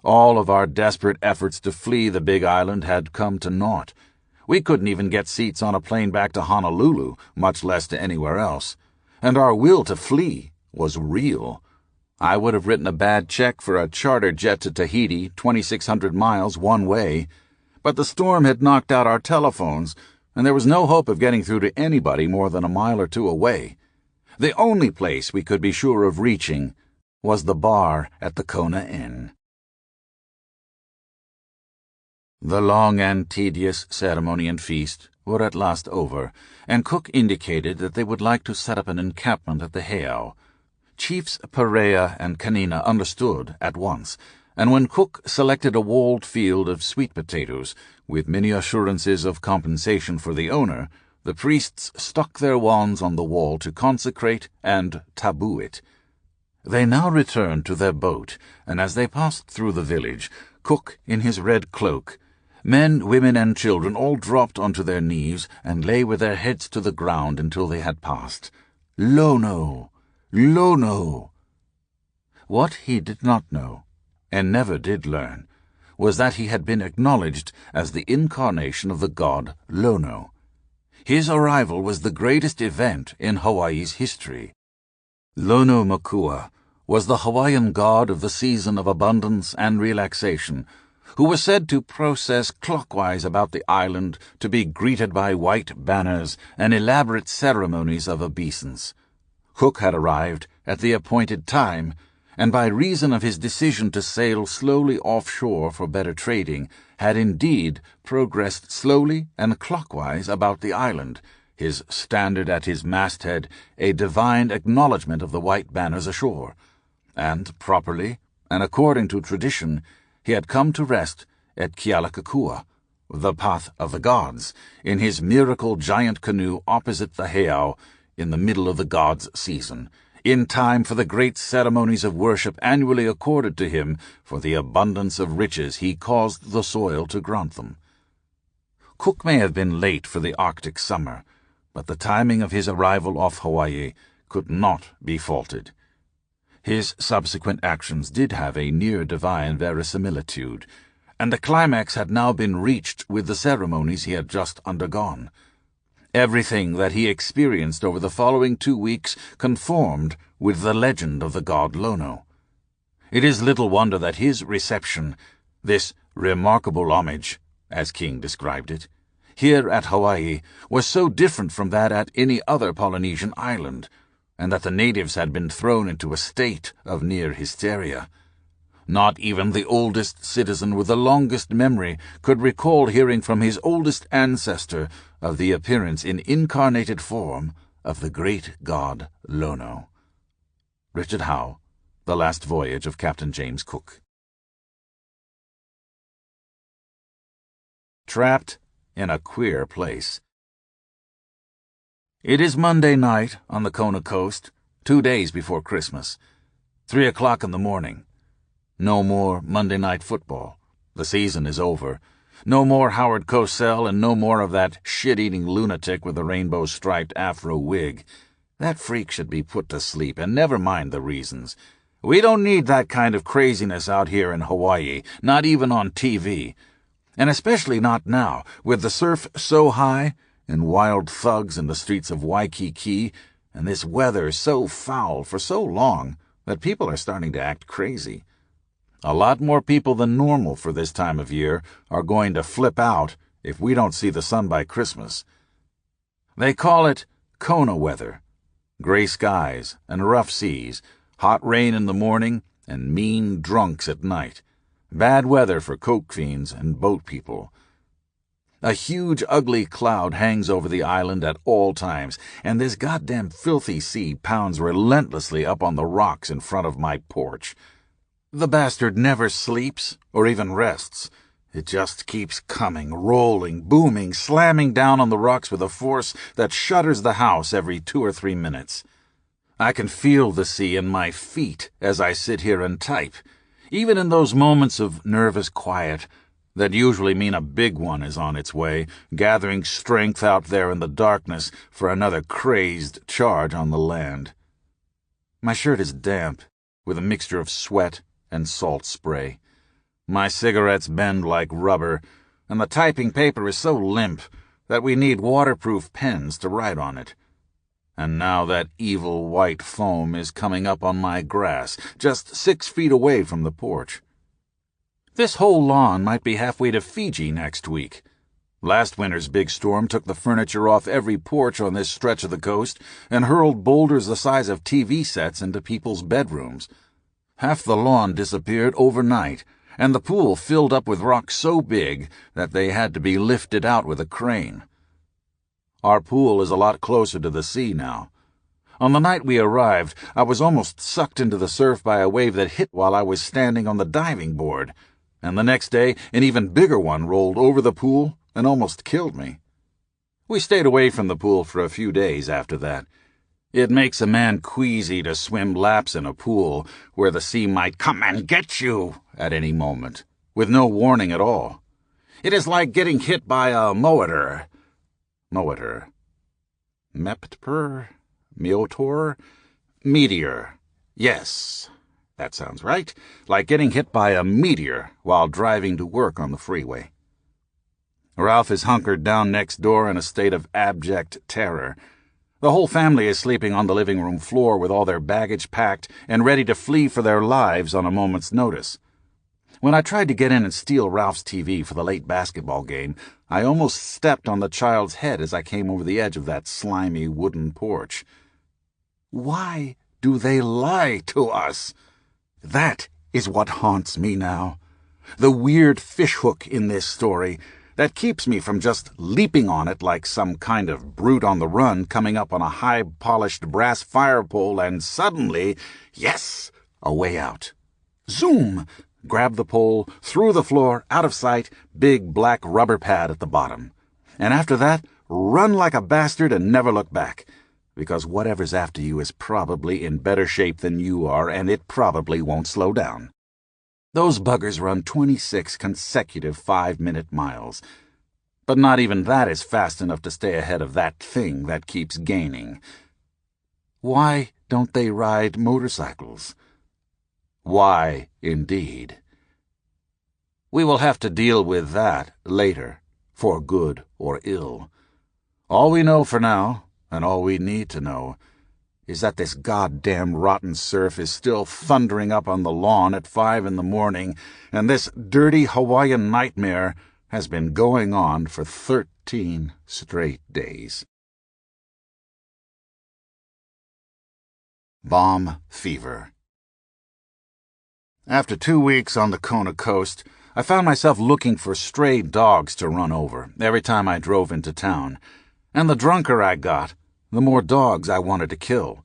All of our desperate efforts to flee the big island had come to naught. We couldn't even get seats on a plane back to Honolulu, much less to anywhere else. And our will to flee was real. I would have written a bad check for a charter jet to Tahiti, 2,600 miles one way. But the storm had knocked out our telephones, and there was no hope of getting through to anybody more than a mile or two away. The only place we could be sure of reaching was the bar at the Kona Inn. The long and tedious ceremony and feast were at last over, and Cook indicated that they would like to set up an encampment at the heiau. Chiefs Perea and Kanina understood at once, and when Cook selected a walled field of sweet potatoes, with many assurances of compensation for the owner, the priests stuck their wands on the wall to consecrate and taboo it. They now returned to their boat, and as they passed through the village, Cook in his red cloak, men, women, and children all dropped onto their knees and lay with their heads to the ground until they had passed. Lono! Lono! What he did not know, and never did learn, was that he had been acknowledged as the incarnation of the god Lono. His arrival was the greatest event in Hawaii's history. Lono Makua was the Hawaiian god of the season of abundance and relaxation, who was said to process clockwise about the island to be greeted by white banners and elaborate ceremonies of obeisance. Cook had arrived at the appointed time, and by reason of his decision to sail slowly offshore for better trading, had indeed progressed slowly and clockwise about the island, his standard at his masthead a divine acknowledgment of the white banners ashore, and properly, and according to tradition, he had come to rest at Kealakekua, the path of the gods, in his miracle giant canoe opposite the heiau in the middle of the gods' season, in time for the great ceremonies of worship annually accorded to him for the abundance of riches he caused the soil to grant them. Cook may have been late for the Arctic summer, but the timing of his arrival off Hawaii could not be faulted. His subsequent actions did have a near-divine verisimilitude, and the climax had now been reached with the ceremonies he had just undergone. Everything that he experienced over the following 2 weeks conformed with the legend of the god Lono. It is little wonder that his reception, this remarkable homage, as King described it, here at Hawaii, was so different from that at any other Polynesian island, and that the natives had been thrown into a state of near hysteria. Not even the oldest citizen with the longest memory could recall hearing from his oldest ancestor of the appearance in incarnated form of the great god Lono. Richard Howe, The Last Voyage of Captain James Cook. Trapped in a queer place. It is Monday night on the Kona coast, 2 days before Christmas, 3 o'clock in the morning. No more Monday night football. The season is over. No more Howard Cosell, and no more of that shit-eating lunatic with the rainbow-striped afro wig. That freak should be put to sleep, and never mind the reasons. We don't need that kind of craziness out here in Hawaii, not even on TV. And especially not now, with the surf so high, and wild thugs in the streets of Waikiki, and this weather so foul for so long that people are starting to act crazy. A lot more people than normal for this time of year are going to flip out if we don't see the sun by Christmas. They call it Kona weather. Gray skies and rough seas, hot rain in the morning, and mean drunks at night. Bad weather for coke fiends and boat people. A huge, ugly cloud hangs over the island at all times, and this goddamn filthy sea pounds relentlessly up on the rocks in front of my porch. The bastard never sleeps or even rests. It just keeps coming, rolling, booming, slamming down on the rocks with a force that shudders the house every 2 or 3 minutes. I can feel the sea in my feet as I sit here and type, even in those moments of nervous quiet that usually mean a big one is on its way, gathering strength out there in the darkness for another crazed charge on the land. My shirt is damp, with a mixture of sweat and salt spray. My cigarettes bend like rubber, and the typing paper is so limp that we need waterproof pens to write on it. And now that evil white foam is coming up on my grass, just 6 feet away from the porch. This whole lawn might be halfway to Fiji next week. Last winter's big storm took the furniture off every porch on this stretch of the coast and hurled boulders the size of TV sets into people's bedrooms. Half the lawn disappeared overnight, and the pool filled up with rocks so big that they had to be lifted out with a crane. Our pool is a lot closer to the sea now. On the night we arrived, I was almost sucked into the surf by a wave that hit while I was standing on the diving board, and the next day an even bigger one rolled over the pool and almost killed me. We stayed away from the pool for a few days after that. It makes a man queasy to swim laps in a pool where the sea might come and get you at any moment, with no warning at all. It is like getting hit by a moetor. Meptper? Meotor? Meteor. Yes, that sounds right. Like getting hit by a meteor while driving to work on the freeway. Ralph is hunkered down next door in a state of abject terror. The whole family is sleeping on the living room floor with all their baggage packed and ready to flee for their lives on a moment's notice. When I tried to get in and steal Ralph's TV for the late basketball game, I almost stepped on the child's head as I came over the edge of that slimy wooden porch. Why do they lie to us? That is what haunts me now. The weird fishhook in this story that keeps me from just leaping on it like some kind of brute on the run coming up on a high-polished brass fire pole and suddenly, yes, a way out. Zoom! Grab the pole, through the floor, out of sight, big black rubber pad at the bottom. And after that, run like a bastard and never look back, because whatever's after you is probably in better shape than you are, and it probably won't slow down. Those buggers run 26 consecutive 5-minute miles. But not even that is fast enough to stay ahead of that thing that keeps gaining. Why don't they ride motorcycles? Why, indeed? We will have to deal with that later, for good or ill. All we know for now, and all we need to know, is that this goddamn rotten surf is still thundering up on the lawn at 5 in the morning, and this dirty Hawaiian nightmare has been going on for 13 straight days. Bomb fever. After 2 weeks on the Kona coast, I found myself looking for stray dogs to run over every time I drove into town, and the drunker I got, the more dogs I wanted to kill.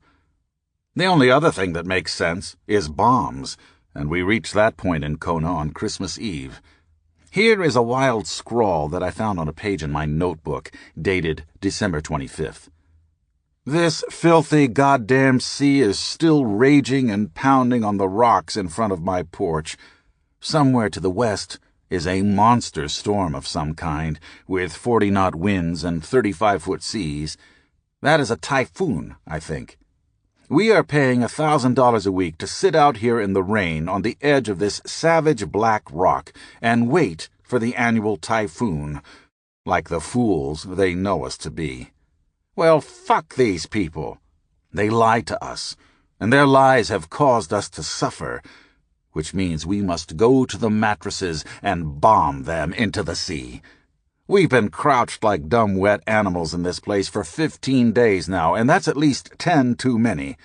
The only other thing that makes sense is bombs, and we reached that point in Kona on Christmas Eve. Here is a wild scrawl that I found on a page in my notebook, dated December 25th. This filthy goddamn sea is still raging and pounding on the rocks in front of my porch. Somewhere to the west is a monster storm of some kind, with 40-knot winds and 35-foot seas. That is a typhoon, I think. We are paying $1,000 a week to sit out here in the rain on the edge of this savage black rock and wait for the annual typhoon, like the fools they know us to be. Well, fuck these people. They lie to us, and their lies have caused us to suffer, which means we must go to the mattresses and bomb them into the sea. We've been crouched like dumb wet animals in this place for 15 days now, and that's at least 10 too many.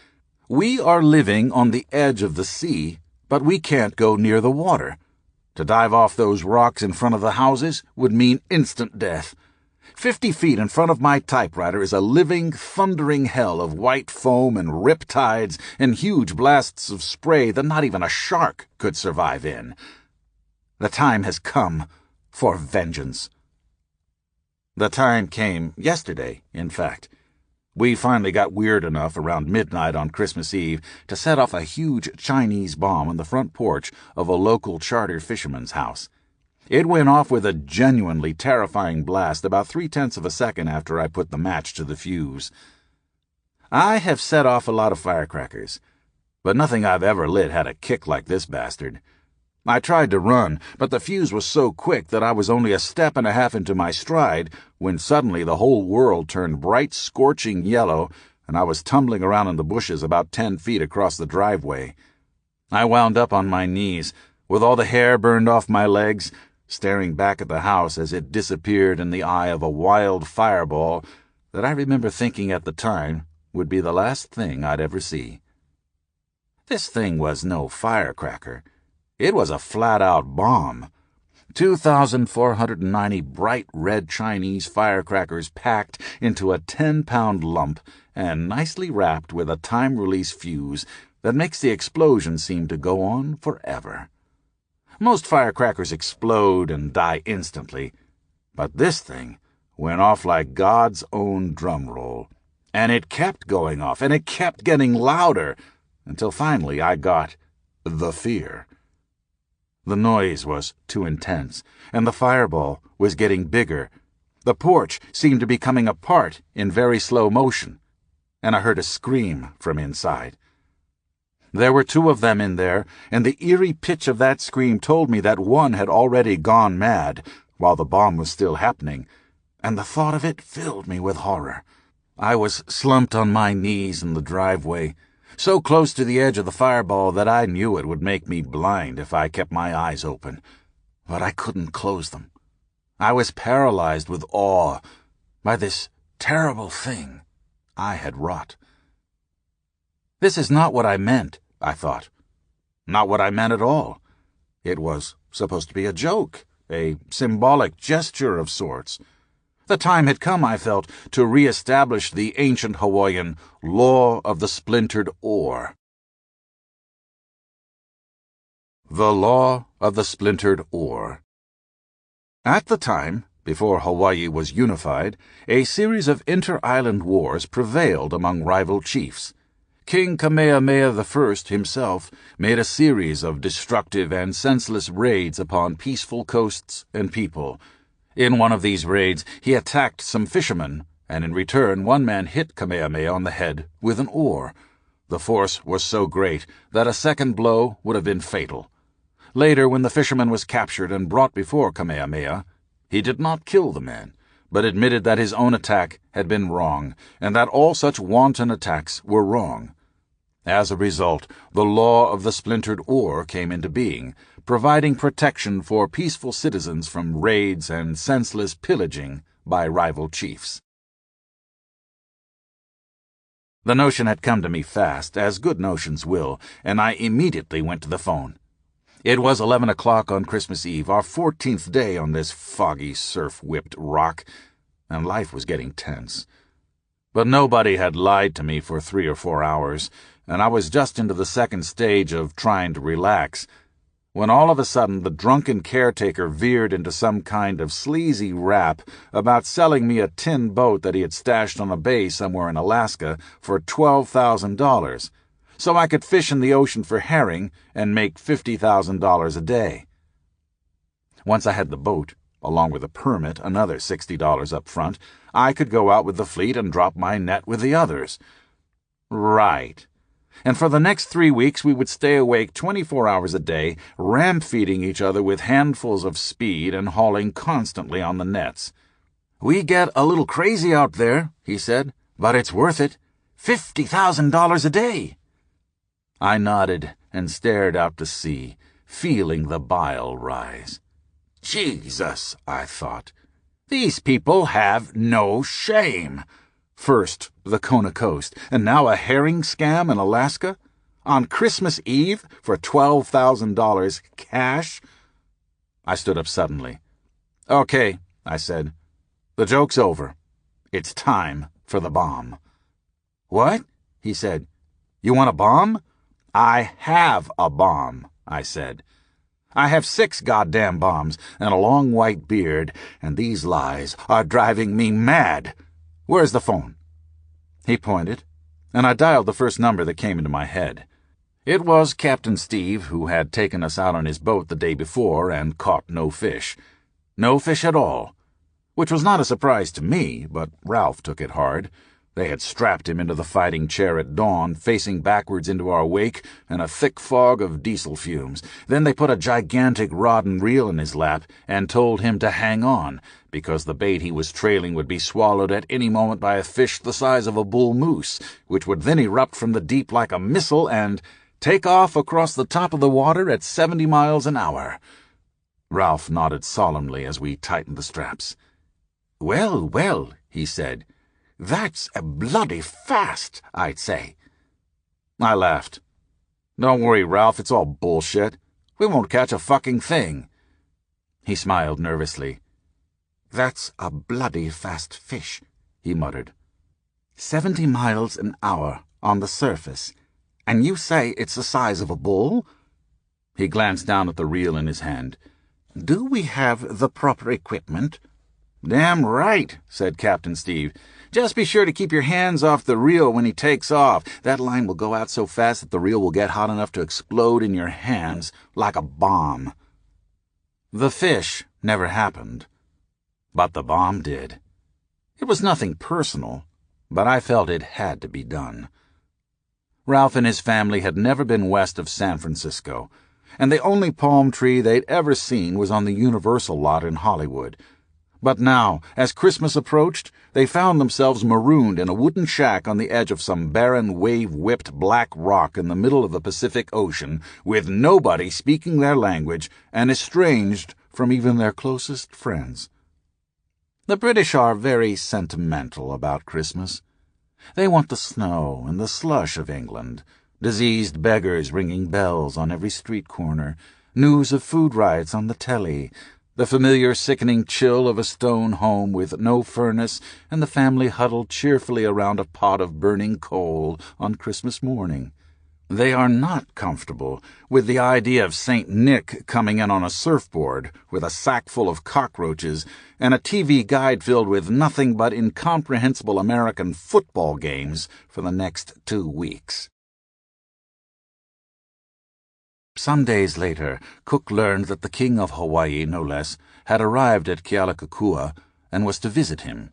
We are living on the edge of the sea, but we can't go near the water. To dive off those rocks in front of the houses would mean instant death. 50 feet in front of my typewriter is a living, thundering hell of white foam and rip tides and huge blasts of spray that not even a shark could survive in. The time has come for vengeance. The time came yesterday, in fact. We finally got weird enough around midnight on Christmas Eve to set off a huge Chinese bomb on the front porch of a local charter fisherman's house. It went off with a genuinely terrifying blast about 0.3 of a second after I put the match to the fuse. I have set off a lot of firecrackers, but nothing I've ever lit had a kick like this bastard. I tried to run, but the fuse was so quick that I was only a step and a half into my stride when suddenly the whole world turned bright, scorching yellow, and I was tumbling around in the bushes about 10 feet across the driveway. I wound up on my knees, with all the hair burned off my legs, staring back at the house as it disappeared in the eye of a wild fireball that I remember thinking at the time would be the last thing I'd ever see. This thing was no firecracker. It was a flat-out bomb. 2,490 bright red Chinese firecrackers packed into a 10-pound lump and nicely wrapped with a time-release fuse that makes the explosion seem to go on forever. Most firecrackers explode and die instantly, but this thing went off like God's own drum roll, and it kept going off, and it kept getting louder, until finally I got the fear. The noise was too intense, and the fireball was getting bigger. The porch seemed to be coming apart in very slow motion, and I heard a scream from inside. There were 2 of them in there, and the eerie pitch of that scream told me that one had already gone mad while the bomb was still happening, and the thought of it filled me with horror. I was slumped on my knees in the driveway, so close to the edge of the fireball that I knew it would make me blind if I kept my eyes open, but I couldn't close them. I was paralyzed with awe by this terrible thing I had wrought. This is not what I meant, I thought. Not what I meant at all. It was supposed to be a joke, a symbolic gesture of sorts. The time had come, I felt, to re-establish the ancient Hawaiian law of the splintered oar. The Law of the Splintered Oar. At the time, before Hawaii was unified, a series of inter-island wars prevailed among rival chiefs. King Kamehameha I himself made a series of destructive and senseless raids upon peaceful coasts and people. In one of these raids, he attacked some fishermen, and in return one man hit Kamehameha on the head with an oar. The force was so great that a second blow would have been fatal. Later, when the fisherman was captured and brought before Kamehameha, he did not kill the man, but admitted that his own attack had been wrong, and that all such wanton attacks were wrong. As a result, the law of the splintered oar came into being, providing protection for peaceful citizens from raids and senseless pillaging by rival chiefs. The notion had come to me fast, as good notions will, and I immediately went to the phone. It was 11 o'clock on Christmas Eve, our 14th day on this foggy, surf-whipped rock, and life was getting tense. But nobody had lied to me for 3 or 4 hours, and I was just into the second stage of trying to relax, when all of a sudden the drunken caretaker veered into some kind of sleazy rap about selling me a tin boat that he had stashed on a bay somewhere in Alaska for $12,000. So I could fish in the ocean for herring and make $50,000 a day. Once I had the boat, along with a permit, another $60 up front, I could go out with the fleet and drop my net with the others. Right. And for the next 3 weeks we would stay awake 24 hours a day, ram-feeding each other with handfuls of speed and hauling constantly on the nets. "We get a little crazy out there," he said, "but it's worth it. $50,000 a day." I nodded and stared out to sea, feeling the bile rise. Jesus, I thought. These people have no shame. First, the Kona coast, and now a herring scam in Alaska? On Christmas Eve for $12,000 cash? I stood up suddenly. "Okay," I said. "The joke's over. It's time for the bomb." "What?" he said. "You want a bomb?" "I have a bomb," I said. "I have 6 goddamn bombs and a long white beard, and these lies are driving me mad. Where's the phone?" He pointed, and I dialed the first number that came into my head. It was Captain Steve, who had taken us out on his boat the day before and caught no fish. No fish at all, which was not a surprise to me, but Ralph took it hard. They had strapped him into the fighting chair at dawn, facing backwards into our wake and a thick fog of diesel fumes. Then they put a gigantic rod and reel in his lap and told him to hang on, because the bait he was trailing would be swallowed at any moment by a fish the size of a bull moose, which would then erupt from the deep like a missile and take off across the top of the water at 70 miles an hour. Ralph nodded solemnly as we tightened the straps. "Well, well," he said. "That's a bloody fast, I'd say." I laughed. "Don't worry, Ralph, it's all bullshit. We won't catch a fucking thing." He smiled nervously. "That's a bloody fast fish," he muttered. 70 miles an hour on the surface, and you say it's the size of a bull?" He glanced down at the reel in his hand. "Do we have the proper equipment?" "Damn right," said Captain Steve. "Just be sure to keep your hands off the reel when he takes off. That line will go out so fast that the reel will get hot enough to explode in your hands like a bomb." The fish never happened, but the bomb did. It was nothing personal, but I felt it had to be done. Ralph and his family had never been west of San Francisco, and the only palm tree they'd ever seen was on the Universal lot in Hollywood. But now, as Christmas approached, they found themselves marooned in a wooden shack on the edge of some barren, wave-whipped black rock in the middle of the Pacific Ocean, with nobody speaking their language and estranged from even their closest friends. The British are very sentimental about Christmas. They want the snow and the slush of England, diseased beggars ringing bells on every street corner, news of food riots on the telly, the familiar sickening chill of a stone home with no furnace and the family huddled cheerfully around a pot of burning coal on Christmas morning. They are not comfortable with the idea of St. Nick coming in on a surfboard with a sack full of cockroaches and a TV guide filled with nothing but incomprehensible American football games for the next 2 weeks. Some days later, Cook learned that the King of Hawaii, no less, had arrived at Kealakekua and was to visit him.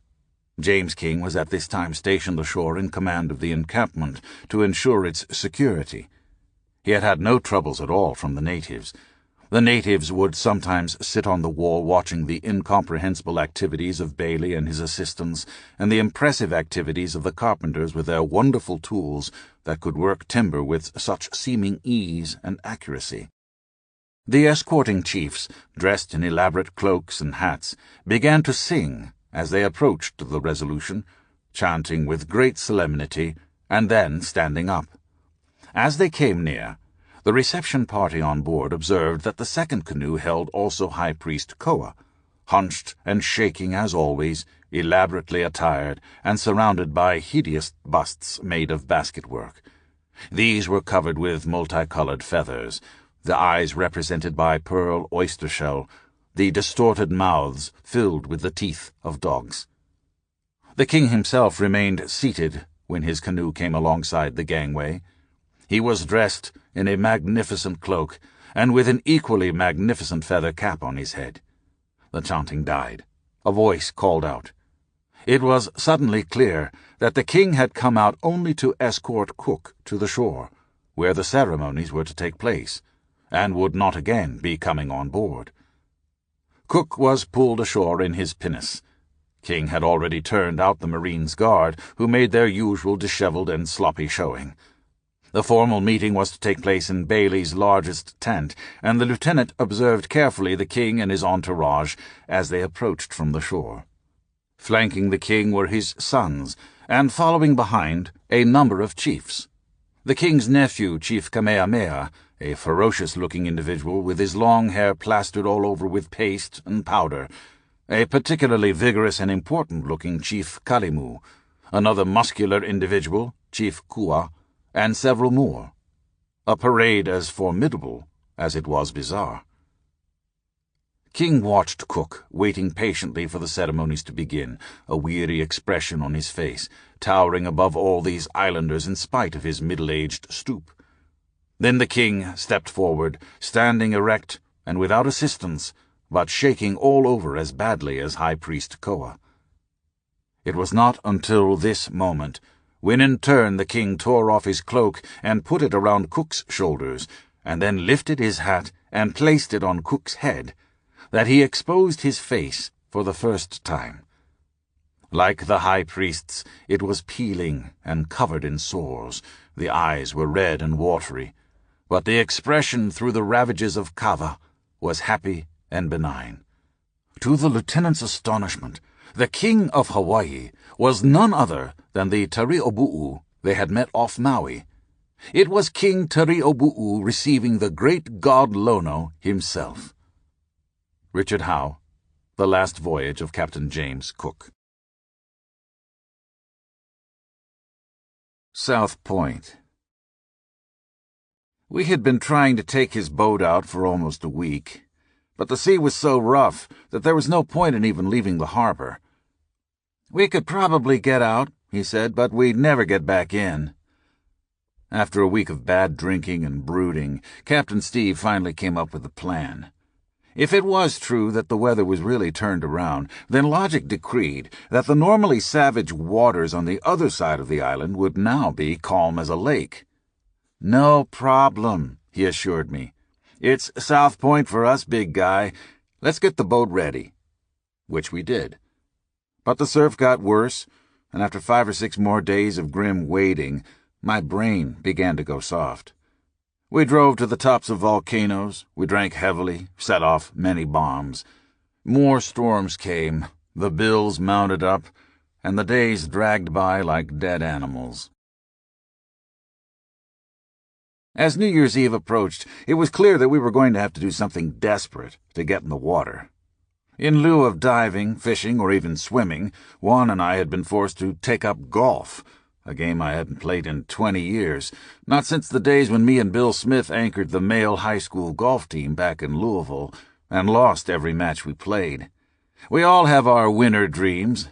James King was at this time stationed ashore in command of the encampment to ensure its security. He had had no troubles at all from the natives. The natives would sometimes sit on the wall watching the incomprehensible activities of Bailey and his assistants and the impressive activities of the carpenters with their wonderful tools that could work timber with such seeming ease and accuracy. The escorting chiefs, dressed in elaborate cloaks and hats, began to sing as they approached the Resolution, chanting with great solemnity and then standing up. As they came near, the reception party on board observed that the second canoe held also High Priest Koa, hunched and shaking as always, elaborately attired and surrounded by hideous busts made of basketwork. These were covered with multicolored feathers, the eyes represented by pearl oyster shell, the distorted mouths filled with the teeth of dogs. The king himself remained seated when his canoe came alongside the gangway. He was dressed in a magnificent cloak and with an equally magnificent feather cap on his head. The chanting died. A voice called out. It was suddenly clear that the king had come out only to escort Cook to the shore, where the ceremonies were to take place, and would not again be coming on board. Cook was pulled ashore in his pinnace. King had already turned out the Marines' guard, who made their usual disheveled and sloppy showing. The formal meeting was to take place in Bailey's largest tent, and the lieutenant observed carefully the king and his entourage as they approached from the shore. Flanking the king were his sons, and following behind a number of chiefs. The king's nephew, Chief Kamehameha, a ferocious-looking individual with his long hair plastered all over with paste and powder, a particularly vigorous and important-looking Chief Kalimu, another muscular individual, Chief Kua, and several more. A parade as formidable as it was bizarre. King watched Cook, waiting patiently for the ceremonies to begin, a weary expression on his face, towering above all these islanders in spite of his middle-aged stoop. Then the king stepped forward, standing erect and without assistance, but shaking all over as badly as High Priest Koa. It was not until this moment, when in turn the king tore off his cloak and put it around Cook's shoulders, and then lifted his hat and placed it on Cook's head, that he exposed his face for the first time. Like the high priest's, it was peeling and covered in sores. The eyes were red and watery, but the expression through the ravages of kava was happy and benign. To the lieutenant's astonishment, the king of Hawaii was none other than the Tari'obu'u they had met off Maui. It was King Tari'obu'u receiving the great god Lono himself. Richard Howe, The Last Voyage of Captain James Cook. South Point. We had been trying to take his boat out for almost a week, but the sea was so rough that there was no point in even leaving the harbor. "We could probably get out," he said, "but we'd never get back in." After a week of bad drinking and brooding, Captain Steve finally came up with a plan. If it was true that the weather was really turned around, then logic decreed that the normally savage waters on the other side of the island would now be calm as a lake. "No problem," he assured me. "It's South Point for us, big guy. Let's get the boat ready." Which we did. But the surf got worse, and after 5 or 6 more days of grim wading, my brain began to go soft. We drove to the tops of volcanoes, we drank heavily, set off many bombs. More storms came, the bills mounted up, and the days dragged by like dead animals. As New Year's Eve approached, it was clear that we were going to have to do something desperate to get in the water. In lieu of diving, fishing, or even swimming, Juan and I had been forced to take up golf, a game I hadn't played in 20 years, not since the days when me and Bill Smith anchored the male high school golf team back in Louisville and lost every match we played. We all have our winter dreams,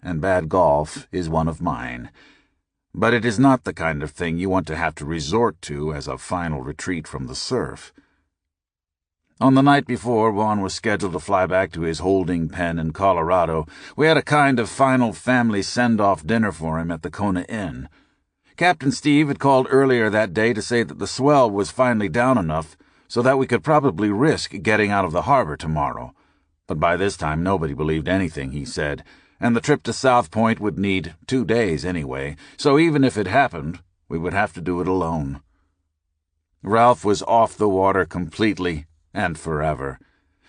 and bad golf is one of mine. But it is not the kind of thing you want to have to resort to as a final retreat from the surf. On the night before Juan was scheduled to fly back to his holding pen in Colorado, we had a kind of final family send-off dinner for him at the Kona Inn. Captain Steve had called earlier that day to say that the swell was finally down enough so that we could probably risk getting out of the harbor tomorrow. But by this time nobody believed anything he said, and the trip to South Point would need 2 days anyway, so even if it happened, we would have to do it alone. Ralph was off the water completely and forever.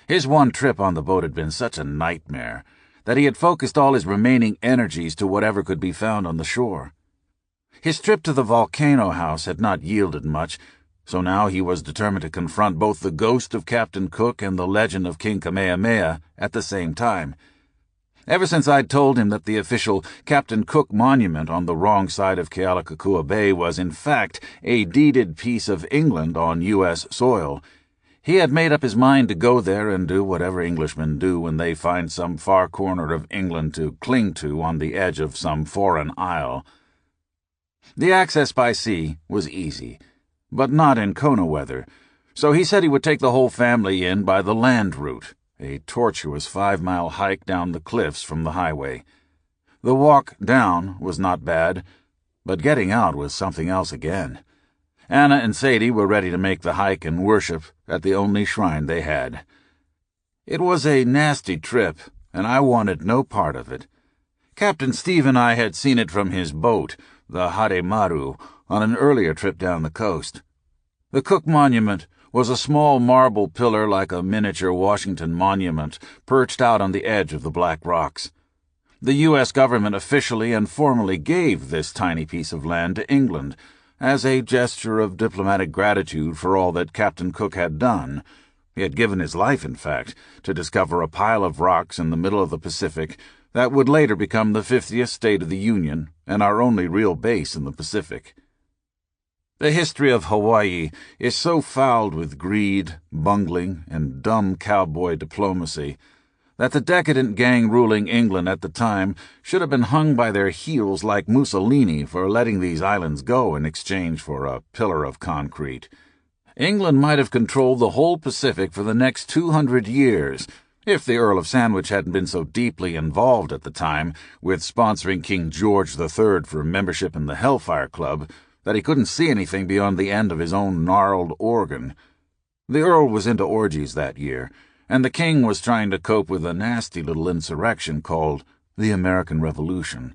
His one trip on the boat had been such a nightmare that he had focused all his remaining energies to whatever could be found on the shore. His trip to the volcano house had not yielded much, so now he was determined to confront both the ghost of Captain Cook and the legend of King Kamehameha at the same time. Ever since I'd told him that the official Captain Cook monument on the wrong side of Kealakekua Bay was in fact a deeded piece of England on U.S. soil, he had made up his mind to go there and do whatever Englishmen do when they find some far corner of England to cling to on the edge of some foreign isle. The access by sea was easy, but not in Kona weather, so he said he would take the whole family in by the land route, a tortuous 5-mile hike down the cliffs from the highway. The walk down was not bad, but getting out was something else again. Anna and Sadie were ready to make the hike and worship at the only shrine they had. It was a nasty trip, and I wanted no part of it. Captain Steve and I had seen it from his boat, the Haremaru, on an earlier trip down the coast. The Cook Monument was a small marble pillar like a miniature Washington monument perched out on the edge of the black rocks. The U.S. government officially and formally gave this tiny piece of land to England as a gesture of diplomatic gratitude for all that Captain Cook had done. He had given his life, in fact, to discover a pile of rocks in the middle of the Pacific that would later become the 50th state of the Union and our only real base in the Pacific. The history of Hawaii is so fouled with greed, bungling, and dumb cowboy diplomacy that the decadent gang ruling England at the time should have been hung by their heels like Mussolini for letting these islands go in exchange for a pillar of concrete. England might have controlled the whole Pacific for the next 200 years if the Earl of Sandwich hadn't been so deeply involved at the time with sponsoring King George III for membership in the Hellfire Club that he couldn't see anything beyond the end of his own gnarled organ. The Earl was into orgies that year, and the King was trying to cope with a nasty little insurrection called the American Revolution.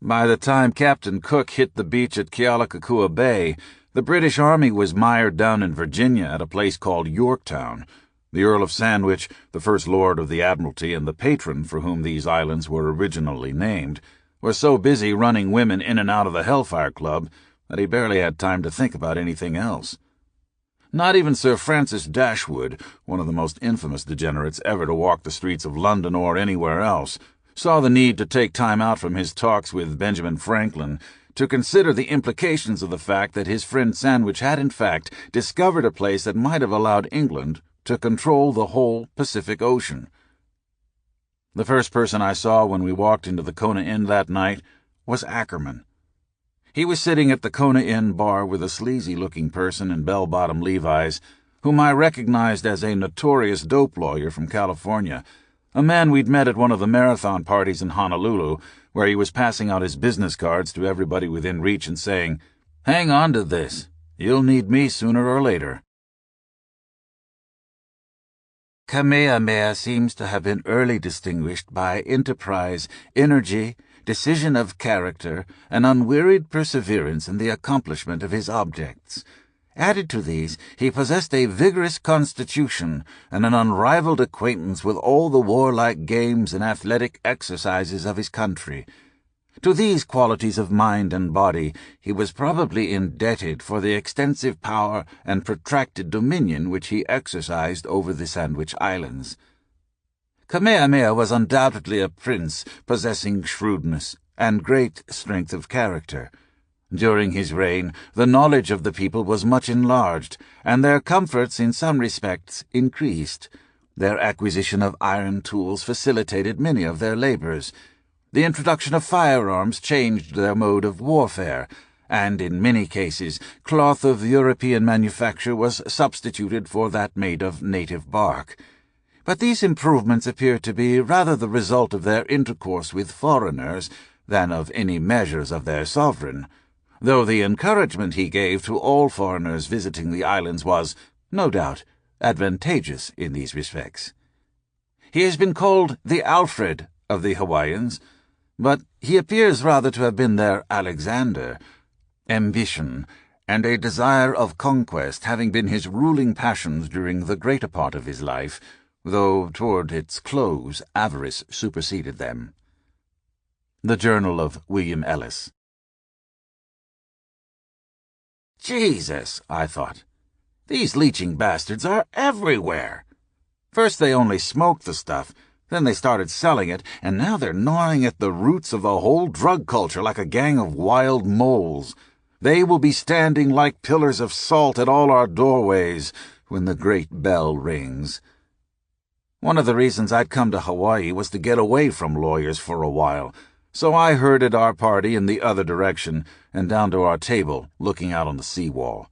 By the time Captain Cook hit the beach at Kealakekua Bay, the British Army was mired down in Virginia at a place called Yorktown. The Earl of Sandwich, the First Lord of the Admiralty and the patron for whom these islands were originally named, was so busy running women in and out of the Hellfire Club that he barely had time to think about anything else. Not even Sir Francis Dashwood, one of the most infamous degenerates ever to walk the streets of London or anywhere else, saw the need to take time out from his talks with Benjamin Franklin to consider the implications of the fact that his friend Sandwich had in fact discovered a place that might have allowed England to control the whole Pacific Ocean. The first person I saw when we walked into the Kona Inn that night was Ackerman. He was sitting at the Kona Inn bar with a sleazy-looking person in bell-bottom Levi's, whom I recognized as a notorious dope lawyer from California, a man we'd met at one of the marathon parties in Honolulu, where he was passing out his business cards to everybody within reach and saying, "Hang on to this. You'll need me sooner or later." Kamehameha seems to have been early distinguished by enterprise, energy, decision of character, and unwearied perseverance in the accomplishment of his objects. Added to these, he possessed a vigorous constitution and an unrivaled acquaintance with all the warlike games and athletic exercises of his country. To these qualities of mind and body he was probably indebted for the extensive power and protracted dominion which he exercised over the Sandwich Islands. Kamehameha was undoubtedly a prince possessing shrewdness, and great strength of character. During his reign, the knowledge of the people was much enlarged, and their comforts in some respects increased. Their acquisition of iron tools facilitated many of their labors. The introduction of firearms changed their mode of warfare, and in many cases cloth of European manufacture was substituted for that made of native bark. But these improvements appear to be rather the result of their intercourse with foreigners than of any measures of their sovereign, though the encouragement he gave to all foreigners visiting the islands was, no doubt, advantageous in these respects. He has been called the Alfred of the Hawaiians, but he appears rather to have been their Alexander, ambition and a desire of conquest having been his ruling passions during the greater part of his life, though toward its close avarice superseded them. The Journal of William Ellis. Jesus, I thought. These leeching bastards are everywhere. First they only smoked the stuff, then they started selling it, and now they're gnawing at the roots of the whole drug culture like a gang of wild moles. They will be standing like pillars of salt at all our doorways when the great bell rings. One of the reasons I'd come to Hawaii was to get away from lawyers for a while, so I herded our party in the other direction and down to our table, looking out on the seawall.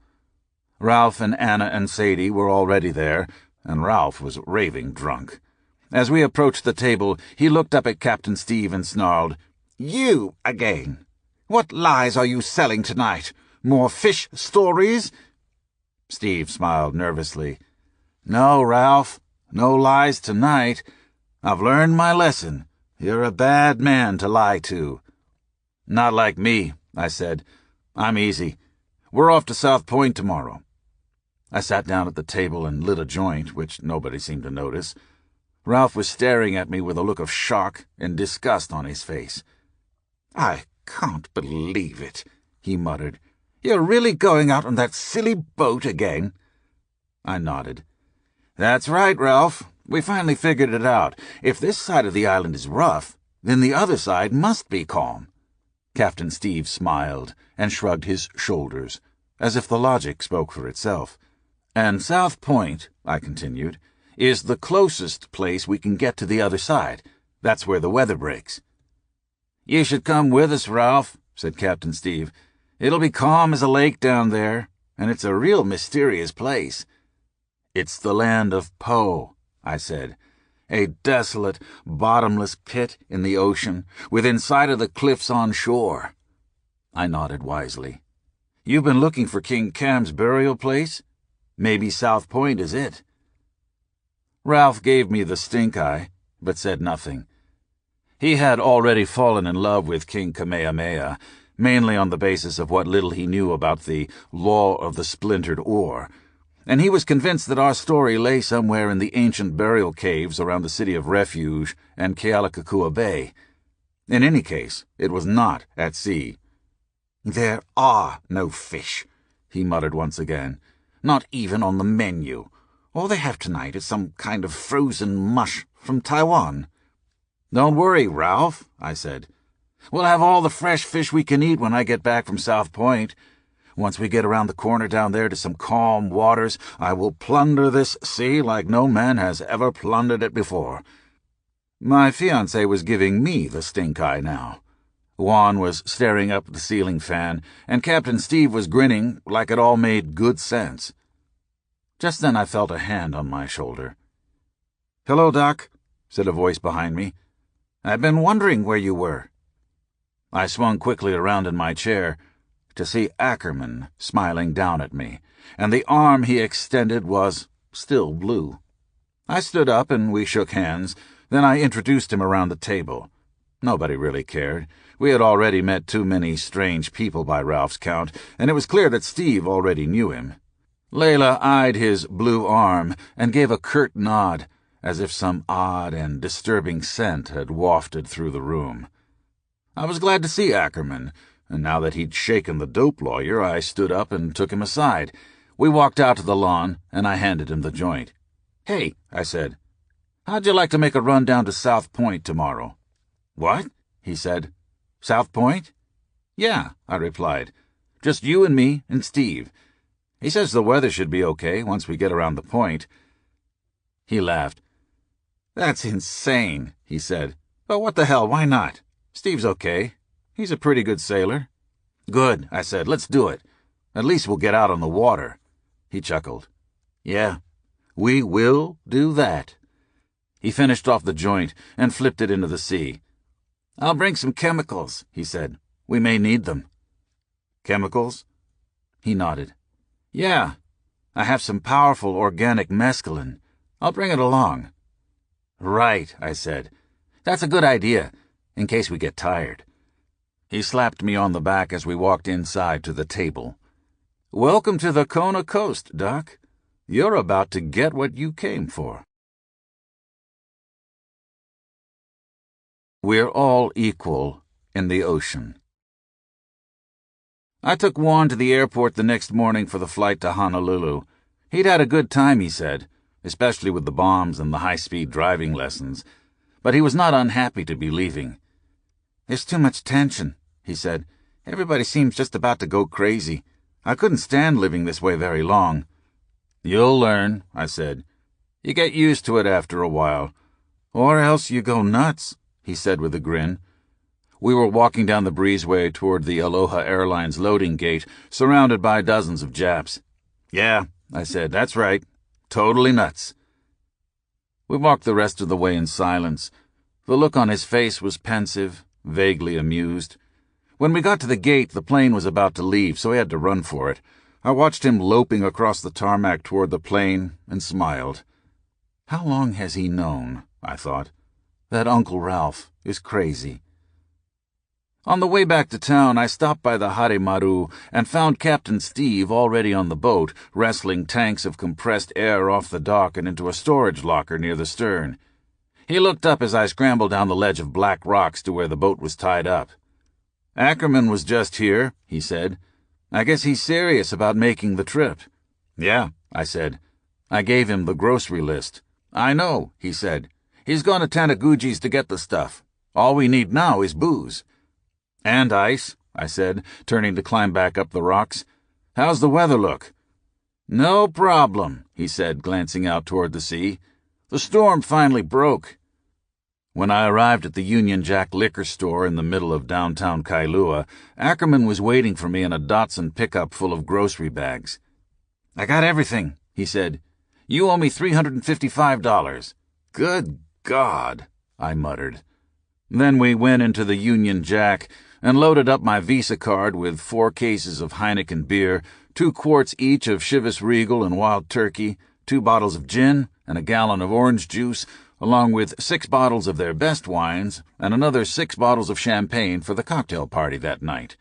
Ralph and Anna and Sadie were already there, and Ralph was raving drunk. As we approached the table, he looked up at Captain Steve and snarled, "You again! What lies are you selling tonight? More fish stories?" Steve smiled nervously. "No, Ralph, no lies tonight. I've learned my lesson. You're a bad man to lie to." "Not like me," I said. "I'm easy. We're off to South Point tomorrow." I sat down at the table and lit a joint, which nobody seemed to notice. Ralph was staring at me with a look of shock and disgust on his face. "I can't believe it," he muttered. "You're really going out on that silly boat again?" I nodded. "That's right, Ralph. We finally figured it out. If this side of the island is rough, then the other side must be calm." Captain Steve smiled and shrugged his shoulders, as if the logic spoke for itself. "And South Point," I continued, "is the closest place we can get to the other side. That's where the weather breaks." "You should come with us, Ralph," said Captain Steve. "It'll be calm as a lake down there, and it's a real mysterious place." "It's the land of Po," I said. "A desolate, bottomless pit in the ocean, within sight of the cliffs on shore." I nodded wisely. "You've been looking for King Cam's burial place? Maybe South Point is it." Ralph gave me the stink eye, but said nothing. He had already fallen in love with King Kamehameha, mainly on the basis of what little he knew about the law of the splintered oar, and he was convinced that our story lay somewhere in the ancient burial caves around the City of Refuge and Kealakekua Bay. In any case, it was not at sea. "There are no fish," he muttered once again. "Not even on the menu. All they have tonight is some kind of frozen mush from Taiwan." "Don't worry, Ralph," I said. "We'll have all the fresh fish we can eat when I get back from South Point. Once we get around the corner down there to some calm waters, I will plunder this sea like no man has ever plundered it before." My fiancée was giving me the stink eye now. Juan was staring up at the ceiling fan, and Captain Steve was grinning like it all made good sense. Just then I felt a hand on my shoulder. "Hello, Doc," said a voice behind me. "I've been wondering where you were." I swung quickly around in my chair to see Ackerman smiling down at me, and the arm he extended was still blue. I stood up and we shook hands. Then I introduced him around the table. Nobody really cared. We had already met too many strange people by Ralph's count, and it was clear that Steve already knew him. Layla eyed his blue arm and gave a curt nod, as if some odd and disturbing scent had wafted through the room. I was glad to see Ackerman, and now that he'd shaken the dope lawyer, I stood up and took him aside. We walked out to the lawn, and I handed him the joint. "Hey," I said, "how'd you like to make a run down to South Point tomorrow?" "What?" he said. South Point? Yeah, I replied. Just you and me and Steve. He says the weather should be okay once we get around the point. He laughed. That's insane, he said. But what the hell, why not? Steve's okay. He's a pretty good sailor. Good, I said. Let's do it. At least we'll get out on the water. He chuckled. Yeah, we will do that. He finished off the joint and flipped it into the sea. I'll bring some chemicals, he said. We may need them. Chemicals? He nodded. Yeah, I have some powerful organic mescaline. I'll bring it along. Right, I said. That's a good idea, in case we get tired. He slapped me on the back as we walked inside to the table. Welcome to the Kona coast, Doc. You're about to get what you came for. We're all equal in the ocean. I took Juan to the airport the next morning for the flight to Honolulu. He'd had a good time, he said, especially with the bombs and the high-speed driving lessons. But he was not unhappy to be leaving. There's too much tension, he said. Everybody seems just about to go crazy. I couldn't stand living this way very long. You'll learn, I said. You get used to it after a while. Or else you go nuts, he said with a grin. We were walking down the breezeway toward the Aloha Airlines loading gate, surrounded by dozens of Japs. Yeah, I said, that's right. Totally nuts. We walked the rest of the way in silence. The look on his face was pensive, vaguely amused. When we got to the gate, the plane was about to leave, so he had to run for it. I watched him loping across the tarmac toward the plane and smiled. How long has he known, I thought, that Uncle Ralph is crazy? On the way back to town, I stopped by the Harimaru and found Captain Steve already on the boat, wrestling tanks of compressed air off the dock and into a storage locker near the stern. He looked up as I scrambled down the ledge of black rocks to where the boat was tied up. Ackerman was just here, he said. I guess he's serious about making the trip. Yeah, I said. I gave him the grocery list. I know, he said. He's gone to Taniguchi's to get the stuff. All we need now is booze. And ice, I said, turning to climb back up the rocks. How's the weather look? No problem, he said, glancing out toward the sea. The storm finally broke. When I arrived at the Union Jack liquor store in the middle of downtown Kailua, Ackerman was waiting for me in a Datsun pickup full of grocery bags. I got everything, he said. You owe me $355. Good God, I muttered. Then we went into the Union Jack and loaded up my Visa card with 4 cases of Heineken beer, 2 quarts each of Chivas Regal and Wild Turkey, 2 bottles of gin, and a gallon of orange juice, along with 6 bottles of their best wines and another 6 bottles of champagne for the cocktail party that night.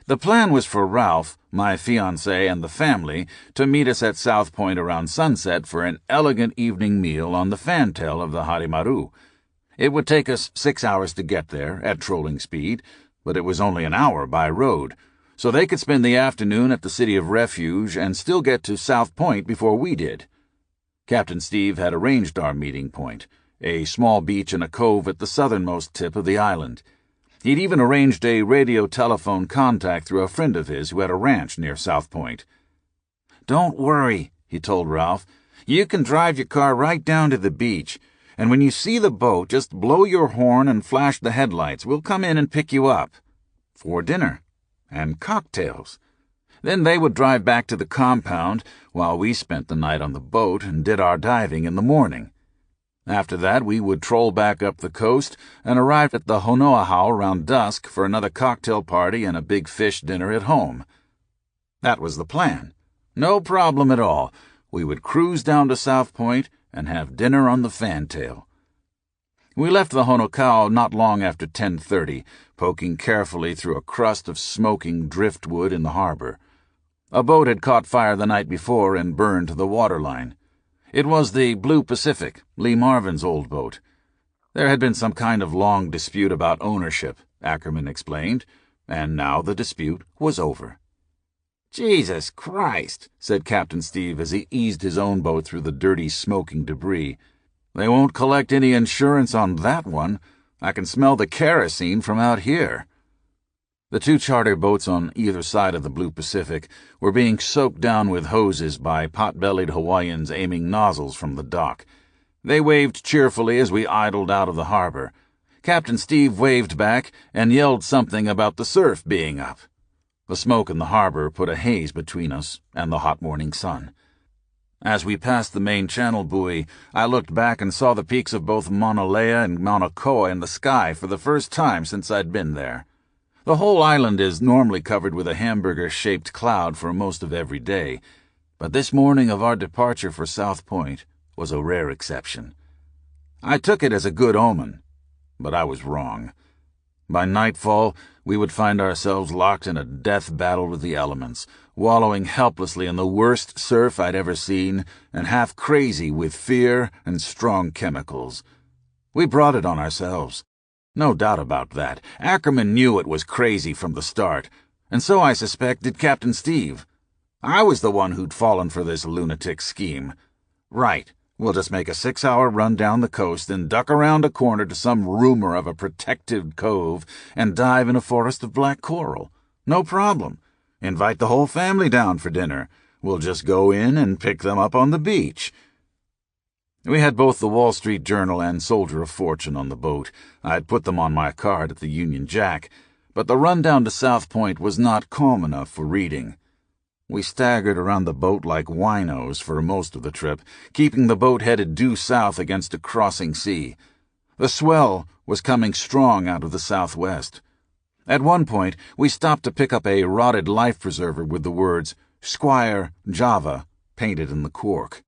The plan was for Ralph, my fiancé, and the family to meet us at South Point around sunset for an elegant evening meal on the fantail of the Harimaru. It would take us 6 hours to get there at trolling speed, but it was only an hour by road, so they could spend the afternoon at the City of Refuge and still get to South Point before we did. Captain Steve had arranged our meeting point, a small beach in a cove at the southernmost tip of the island. He'd even arranged a radio-telephone contact through a friend of his who had a ranch near South Point. Don't worry, he told Ralph. You can drive your car right down to the beach, and when you see the boat, just blow your horn and flash the headlights. We'll come in and pick you up. For dinner. And cocktails. Then they would drive back to the compound, while we spent the night on the boat and did our diving in the morning. After that, we would troll back up the coast and arrive at the Honoahau around dusk for another cocktail party and a big fish dinner at home. That was the plan. No problem at all. We would cruise down to South Point and have dinner on the fantail. We left the Honokau not long after 10:30, poking carefully through a crust of smoking driftwood in the harbor. A boat had caught fire the night before and burned to the waterline. It was the Blue Pacific, Lee Marvin's old boat. There had been some kind of long dispute about ownership, Ackerman explained, and now the dispute was over. Jesus Christ, said Captain Steve as he eased his own boat through the dirty, smoking debris. They won't collect any insurance on that one. I can smell the kerosene from out here." The 2 charter boats on either side of the blue Pacific were being soaked down with hoses by pot-bellied Hawaiians aiming nozzles from the dock. They waved cheerfully as we idled out of the harbor. Captain Steve waved back and yelled something about the surf being up. The smoke in the harbor put a haze between us and the hot morning sun. As we passed the main channel buoy, I looked back and saw the peaks of both Mauna Lea and Mauna Koa in the sky for the first time since I'd been there. The whole island is normally covered with a hamburger-shaped cloud for most of every day, but this morning of our departure for South Point was a rare exception. I took it as a good omen, but I was wrong. By nightfall, we would find ourselves locked in a death battle with the elements, wallowing helplessly in the worst surf I'd ever seen, and half crazy with fear and strong chemicals. We brought it on ourselves. No doubt about that. Ackerman knew it was crazy from the start, and so I suspect did Captain Steve. I was the one who'd fallen for this lunatic scheme. Right, we'll just make a 6-hour run down the coast and duck around a corner to some rumor of a protected cove and dive in a forest of black coral. No problem. Invite the whole family down for dinner. We'll just go in and pick them up on the beach. We had both the Wall Street Journal and Soldier of Fortune on the boat. I'd put them on my card at the Union Jack, but the run down to South Point was not calm enough for reading. We staggered around the boat like winos for most of the trip, keeping the boat headed due south against a crossing sea. The swell was coming strong out of the southwest. At one point, we stopped to pick up a rotted life preserver with the words Squire Java painted in the cork.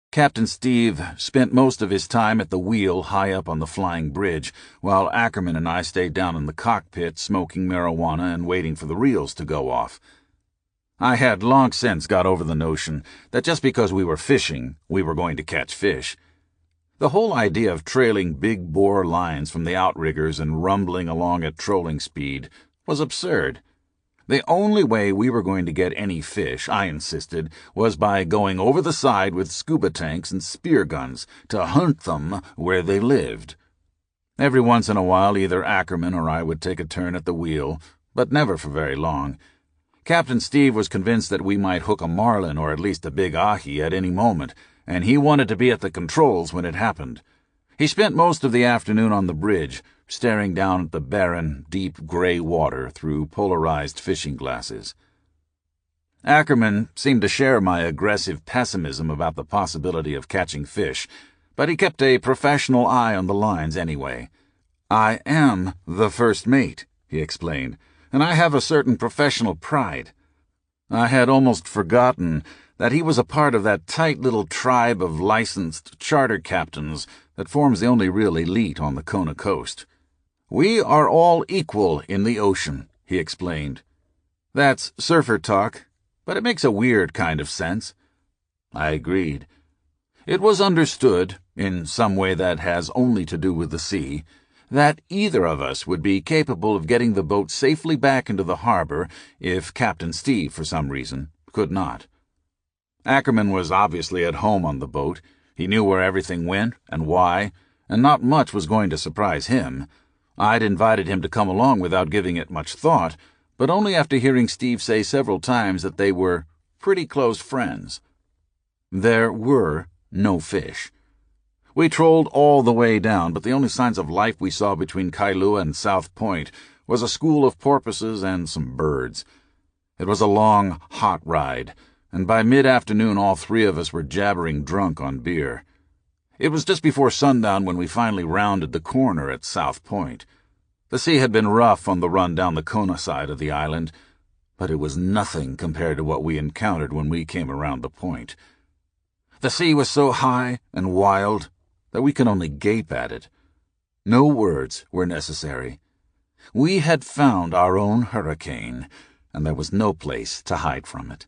Captain Steve spent most of his time at the wheel high up on the flying bridge, while Ackerman and I stayed down in the cockpit smoking marijuana and waiting for the reels to go off. I had long since got over the notion that just because we were fishing, we were going to catch fish. The whole idea of trailing big-bore lines from the outriggers and rumbling along at trolling speed was absurd. The only way we were going to get any fish, I insisted, was by going over the side with scuba tanks and spear guns to hunt them where they lived. Every once in a while, either Ackerman or I would take a turn at the wheel, but never for very long. Captain Steve was convinced that we might hook a marlin or at least a big ahi at any moment, and he wanted to be at the controls when it happened. He spent most of the afternoon on the bridge, staring down at the barren, deep gray water through polarized fishing glasses. Ackerman seemed to share my aggressive pessimism about the possibility of catching fish, but he kept a professional eye on the lines anyway. "I am the first mate," he explained, "and I have a certain professional pride." I had almost forgotten that he was a part of that tight little tribe of licensed charter captains that forms the only real elite on the Kona coast. "We are all equal in the ocean," he explained. "That's surfer talk, but it makes a weird kind of sense." I agreed. It was understood, in some way that has only to do with the sea, that either of us would be capable of getting the boat safely back into the harbor if Captain Steve, for some reason, could not. Ackerman was obviously at home on the boat. He knew where everything went and why, and not much was going to surprise him. I'd invited him to come along without giving it much thought, but only after hearing Steve say several times that they were pretty close friends. There were no fish. We trolled all the way down, but the only signs of life we saw between Kailua and South Point was a school of porpoises and some birds. It was a long, hot ride, and by mid-afternoon all 3 of us were jabbering drunk on beer. It was just before sundown when we finally rounded the corner at South Point. The sea had been rough on the run down the Kona side of the island, but it was nothing compared to what we encountered when we came around the point. The sea was so high and wild that we could only gape at it. No words were necessary. We had found our own hurricane, and there was no place to hide from it.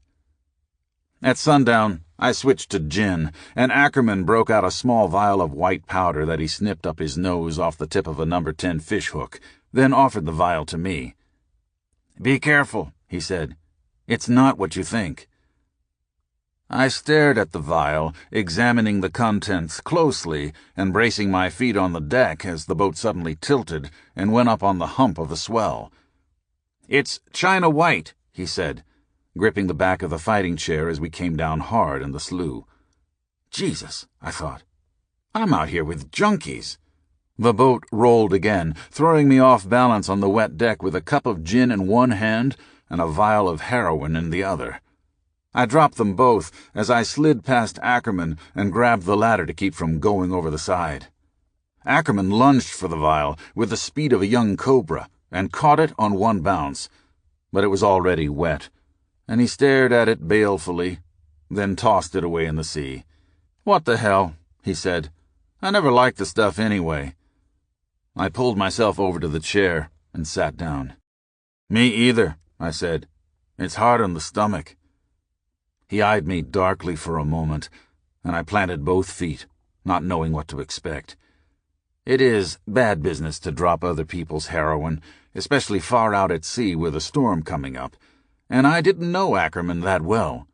At sundown, I switched to gin, and Ackerman broke out a small vial of white powder that he snipped up his nose off the tip of a number 10 fish hook, then offered the vial to me. "Be careful," he said. "It's not what you think." I stared at the vial, examining the contents closely and bracing my feet on the deck as the boat suddenly tilted and went up on the hump of a swell. "It's China White," he said, gripping the back of the fighting chair as we came down hard in the slough. Jesus, I thought. I'm out here with junkies. The boat rolled again, throwing me off balance on the wet deck with a cup of gin in one hand and a vial of heroin in the other. I dropped them both as I slid past Ackerman and grabbed the ladder to keep from going over the side. Ackerman lunged for the vial with the speed of a young cobra and caught it on one bounce, but it was already wet, and he stared at it balefully, then tossed it away in the sea. "What the hell?" he said. "I never liked the stuff anyway." I pulled myself over to the chair and sat down. "Me either," I said. "It's hard on the stomach." He eyed me darkly for a moment, and I planted both feet, not knowing what to expect. It is bad business to drop other people's heroin, especially far out at sea with a storm coming up, and I didn't know Ackerman that well.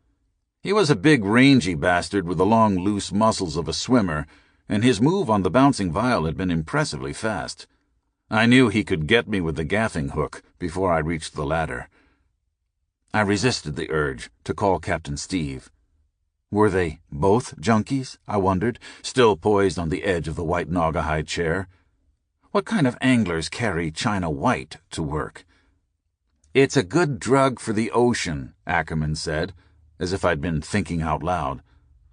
He was a big, rangy bastard with the long, loose muscles of a swimmer, and his move on the bouncing vial had been impressively fast. I knew he could get me with the gaffing hook before I reached the ladder. I resisted the urge to call Captain Steve. Were they both junkies, I wondered, still poised on the edge of the white naugahyde chair? What kind of anglers carry China White to work? "It's a good drug for the ocean," Ackerman said, as if I'd been thinking out loud.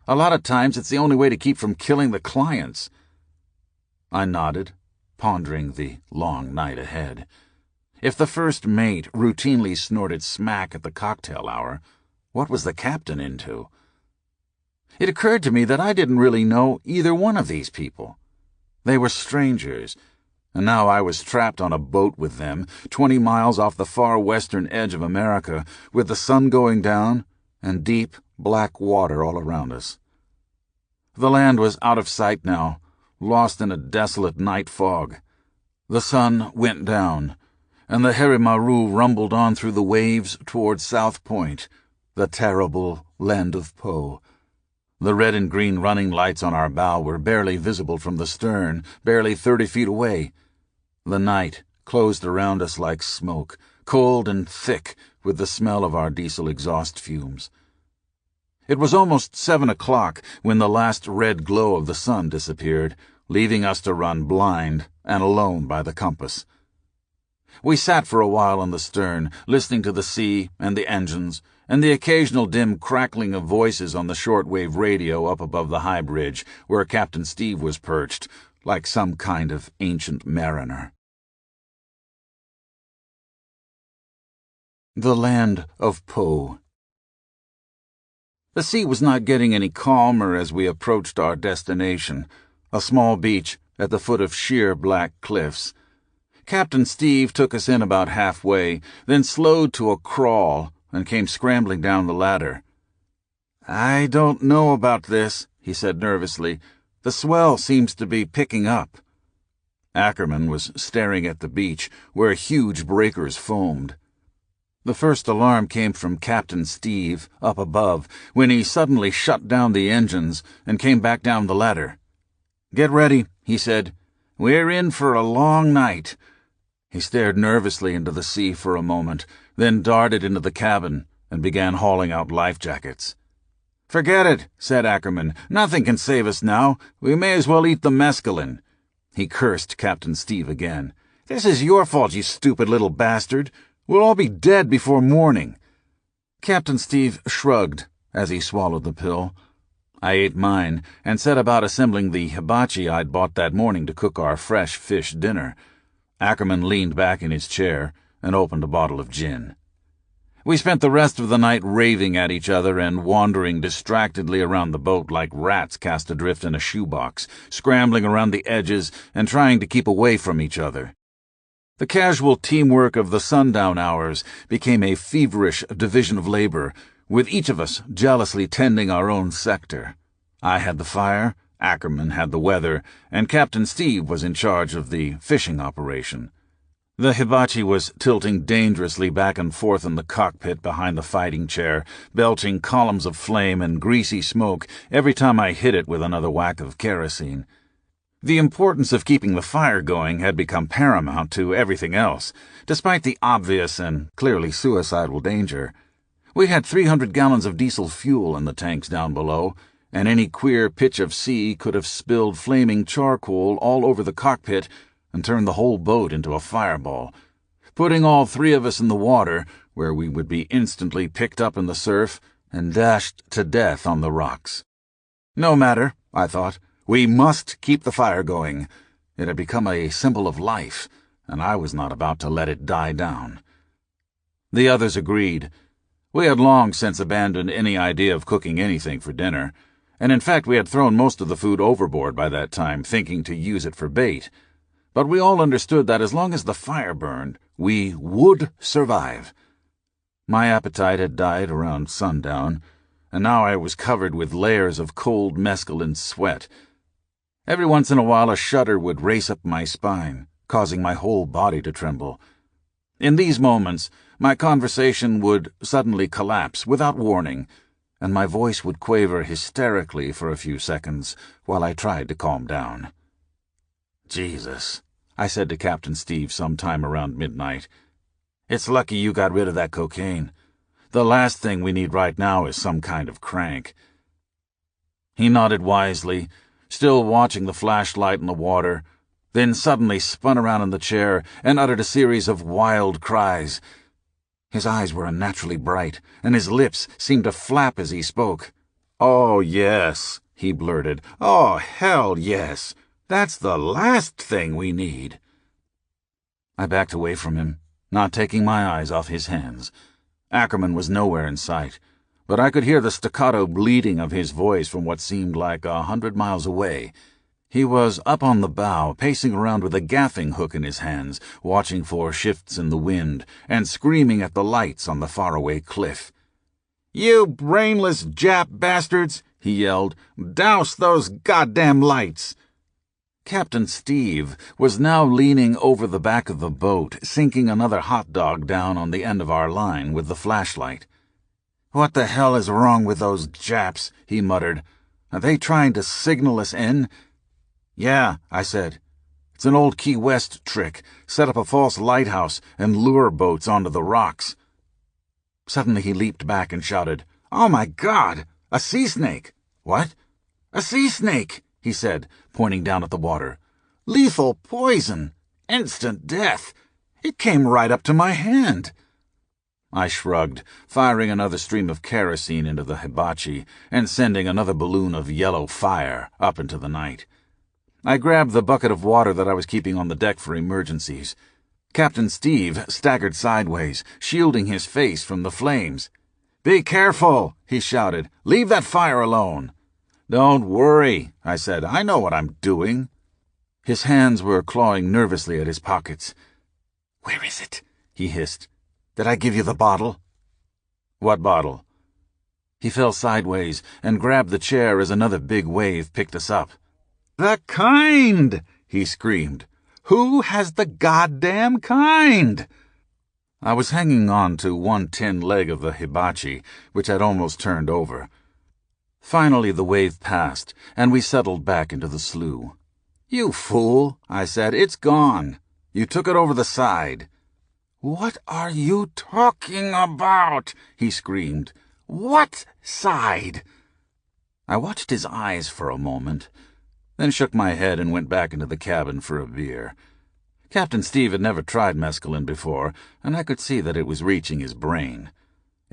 "A lot of times it's the only way to keep from killing the clients." I nodded, pondering the long night ahead. If the first mate routinely snorted smack at the cocktail hour, what was the captain into? It occurred to me that I didn't really know either one of these people. They were strangers, and now I was trapped on a boat with them, 20 miles off the far western edge of America, with the sun going down and deep, black water all around us. The land was out of sight now, lost in a desolate night fog. The sun went down, and the Herimaru rumbled on through the waves toward South Point, the terrible land of Po. The red and green running lights on our bow were barely visible from the stern, barely 30 feet away. The night closed around us like smoke, cold and thick with the smell of our diesel exhaust fumes. It was almost 7 o'clock when the last red glow of the sun disappeared, leaving us to run blind and alone by the compass. We sat for a while on the stern, listening to the sea and the engines, and the occasional dim crackling of voices on the shortwave radio up above the high bridge, where Captain Steve was perched, like some kind of ancient mariner. The land of Po. The sea was not getting any calmer as we approached our destination, a small beach at the foot of sheer black cliffs. Captain Steve took us in about halfway, then slowed to a crawl and came scrambling down the ladder. "I don't know about this," he said nervously. "The swell seems to be picking up." Ackerman was staring at the beach, where huge breakers foamed. The first alarm came from Captain Steve, up above, when he suddenly shut down the engines and came back down the ladder. "Get ready," he said. "We're in for a long night." He stared nervously into the sea for a moment, then darted into the cabin and began hauling out life jackets. "Forget it," said Ackerman. "Nothing can save us now. We may as well eat the mescaline." He cursed Captain Steve again. "This is your fault, you stupid little bastard. We'll all be dead before morning." Captain Steve shrugged as he swallowed the pill. I ate mine and set about assembling the hibachi I'd bought that morning to cook our fresh fish dinner. Ackerman leaned back in his chair and opened a bottle of gin. We spent the rest of the night raving at each other and wandering distractedly around the boat like rats cast adrift in a shoebox, scrambling around the edges and trying to keep away from each other. The casual teamwork of the sundown hours became a feverish division of labor, with each of us jealously tending our own sector. I had the fire, Ackerman had the weather, and Captain Steve was in charge of the fishing operation. The hibachi was tilting dangerously back and forth in the cockpit behind the fighting chair, belching columns of flame and greasy smoke every time I hit it with another whack of kerosene. The importance of keeping the fire going had become paramount to everything else, despite the obvious and clearly suicidal danger. We had 300 gallons of diesel fuel in the tanks down below, and any queer pitch of sea could have spilled flaming charcoal all over the cockpit and turned the whole boat into a fireball, putting all three of us in the water, where we would be instantly picked up in the surf and dashed to death on the rocks. No matter, I thought. We must keep the fire going. It had become a symbol of life, and I was not about to let it die down. The others agreed. We had long since abandoned any idea of cooking anything for dinner, and in fact we had thrown most of the food overboard by that time, thinking to use it for bait. But we all understood that as long as the fire burned, we would survive. My appetite had died around sundown, and now I was covered with layers of cold mescaline sweat. Every once in a while a shudder would race up my spine, causing my whole body to tremble. In these moments, my conversation would suddenly collapse without warning, and my voice would quaver hysterically for a few seconds while I tried to calm down. "Jesus," I said to Captain Steve sometime around midnight. "It's lucky you got rid of that cocaine. The last thing we need right now is some kind of crank." He nodded wisely, still watching the flashlight in the water, then suddenly spun around in the chair and uttered a series of wild cries. His eyes were unnaturally bright, and his lips seemed to flap as he spoke. "Oh, yes," he blurted. "Oh, hell yes. That's the last thing we need." I backed away from him, not taking my eyes off his hands. Ackerman was nowhere in sight, but I could hear the staccato bleating of his voice from what seemed like 100 miles away. He was up on the bow, pacing around with a gaffing hook in his hands, watching for shifts in the wind, and screaming at the lights on the faraway cliff. "You brainless Jap bastards!" he yelled. "Douse those goddamn lights!" Captain Steve was now leaning over the back of the boat, sinking another hot dog down on the end of our line with the flashlight. "What the hell is wrong with those Japs?" he muttered. "Are they trying to signal us in?" "Yeah," I said. "It's an old Key West trick. Set up a false lighthouse and lure boats onto the rocks." Suddenly he leaped back and shouted, "Oh my God! A sea snake!" "What?" "A sea snake!" he said, pointing down at the water. "Lethal poison! Instant death! It came right up to my hand." I shrugged, firing another stream of kerosene into the hibachi and sending another balloon of yellow fire up into the night. I grabbed the bucket of water that I was keeping on the deck for emergencies. Captain Steve staggered sideways, shielding his face from the flames. "Be careful!" he shouted. "Leave that fire alone." "Don't worry," I said. "I know what I'm doing." His hands were clawing nervously at his pockets. "Where is it?" he hissed. "Did I give you the bottle?" "What bottle?" He fell sideways and grabbed the chair as another big wave picked us up. "The kind!" he screamed. "Who has the goddamn kind?" I was hanging on to one tin leg of the hibachi, which had almost turned over. Finally the wave passed, and we settled back into the slough. "You fool," I said. "It's gone. You took it over the side." "What are you talking about?" he screamed. "What side?" I watched his eyes for a moment, then shook my head and went back into the cabin for a beer. Captain Steve had never tried mescaline before, and I could see that it was reaching his brain.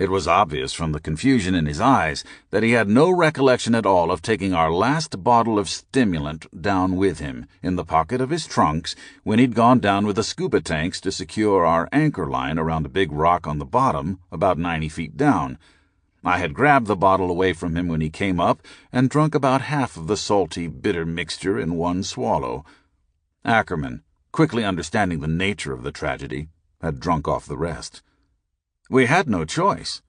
It was obvious from the confusion in his eyes that he had no recollection at all of taking our last bottle of stimulant down with him in the pocket of his trunks when he'd gone down with the scuba tanks to secure our anchor line around a big rock on the bottom about 90 feet down. I had grabbed the bottle away from him when he came up and drunk about half of the salty, bitter mixture in one swallow. Ackerman, quickly understanding the nature of the tragedy, had drunk off the rest. We had no choice.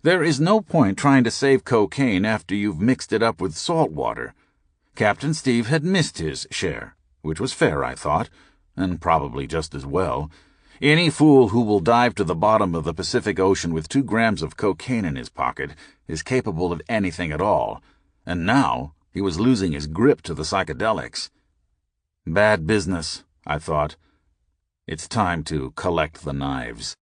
There is no point trying to save cocaine after you've mixed it up with salt water. Captain Steve had missed his share, which was fair, I thought, and probably just as well. Any fool who will dive to the bottom of the Pacific Ocean with 2 grams of cocaine in his pocket is capable of anything at all, and now he was losing his grip to the psychedelics. Bad business, I thought. It's time to collect the knives.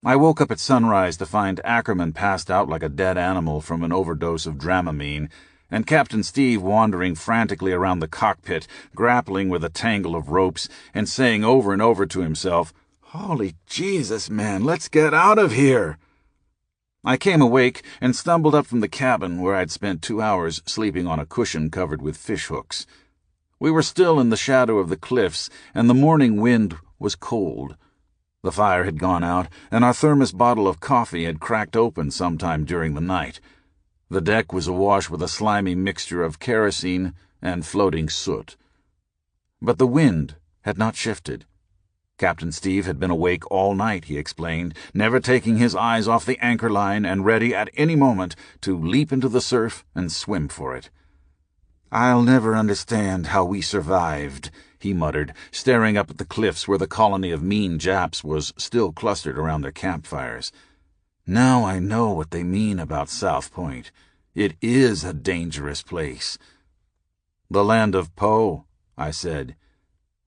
I woke up at sunrise to find Ackerman passed out like a dead animal from an overdose of Dramamine, and Captain Steve wandering frantically around the cockpit, grappling with a tangle of ropes and saying over and over to himself, "Holy Jesus, man, let's get out of here!" I came awake and stumbled up from the cabin where I'd spent 2 hours sleeping on a cushion covered with fishhooks. We were still in the shadow of the cliffs, and the morning wind was cold. The fire had gone out, and our thermos bottle of coffee had cracked open sometime during the night. The deck was awash with a slimy mixture of kerosene and floating soot. But the wind had not shifted. Captain Steve had been awake all night, he explained, never taking his eyes off the anchor line and ready at any moment to leap into the surf and swim for it. "I'll never understand how we survived," he muttered, staring up at the cliffs where the colony of mean Japs was still clustered around their campfires. "Now I know what they mean about South Point. It is a dangerous place." "The land of Po," I said.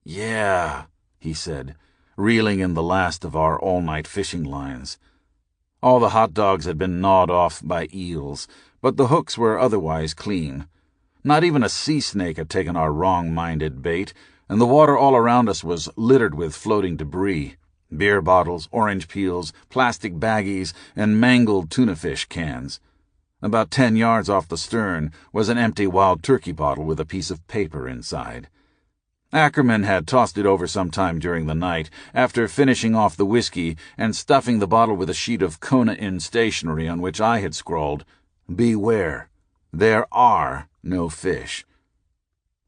"Yeah," he said, reeling in the last of our all-night fishing lines. All the hot dogs had been gnawed off by eels, but the hooks were otherwise clean. Not even a sea snake had taken our wrong-minded bait, and the water all around us was littered with floating debris, beer bottles, orange peels, plastic baggies, and mangled tuna fish cans. About 10 yards off the stern was an empty wild turkey bottle with a piece of paper inside. Ackerman had tossed it over some time during the night, after finishing off the whiskey and stuffing the bottle with a sheet of Kona Inn stationery on which I had scrawled, "Beware. There are no fish."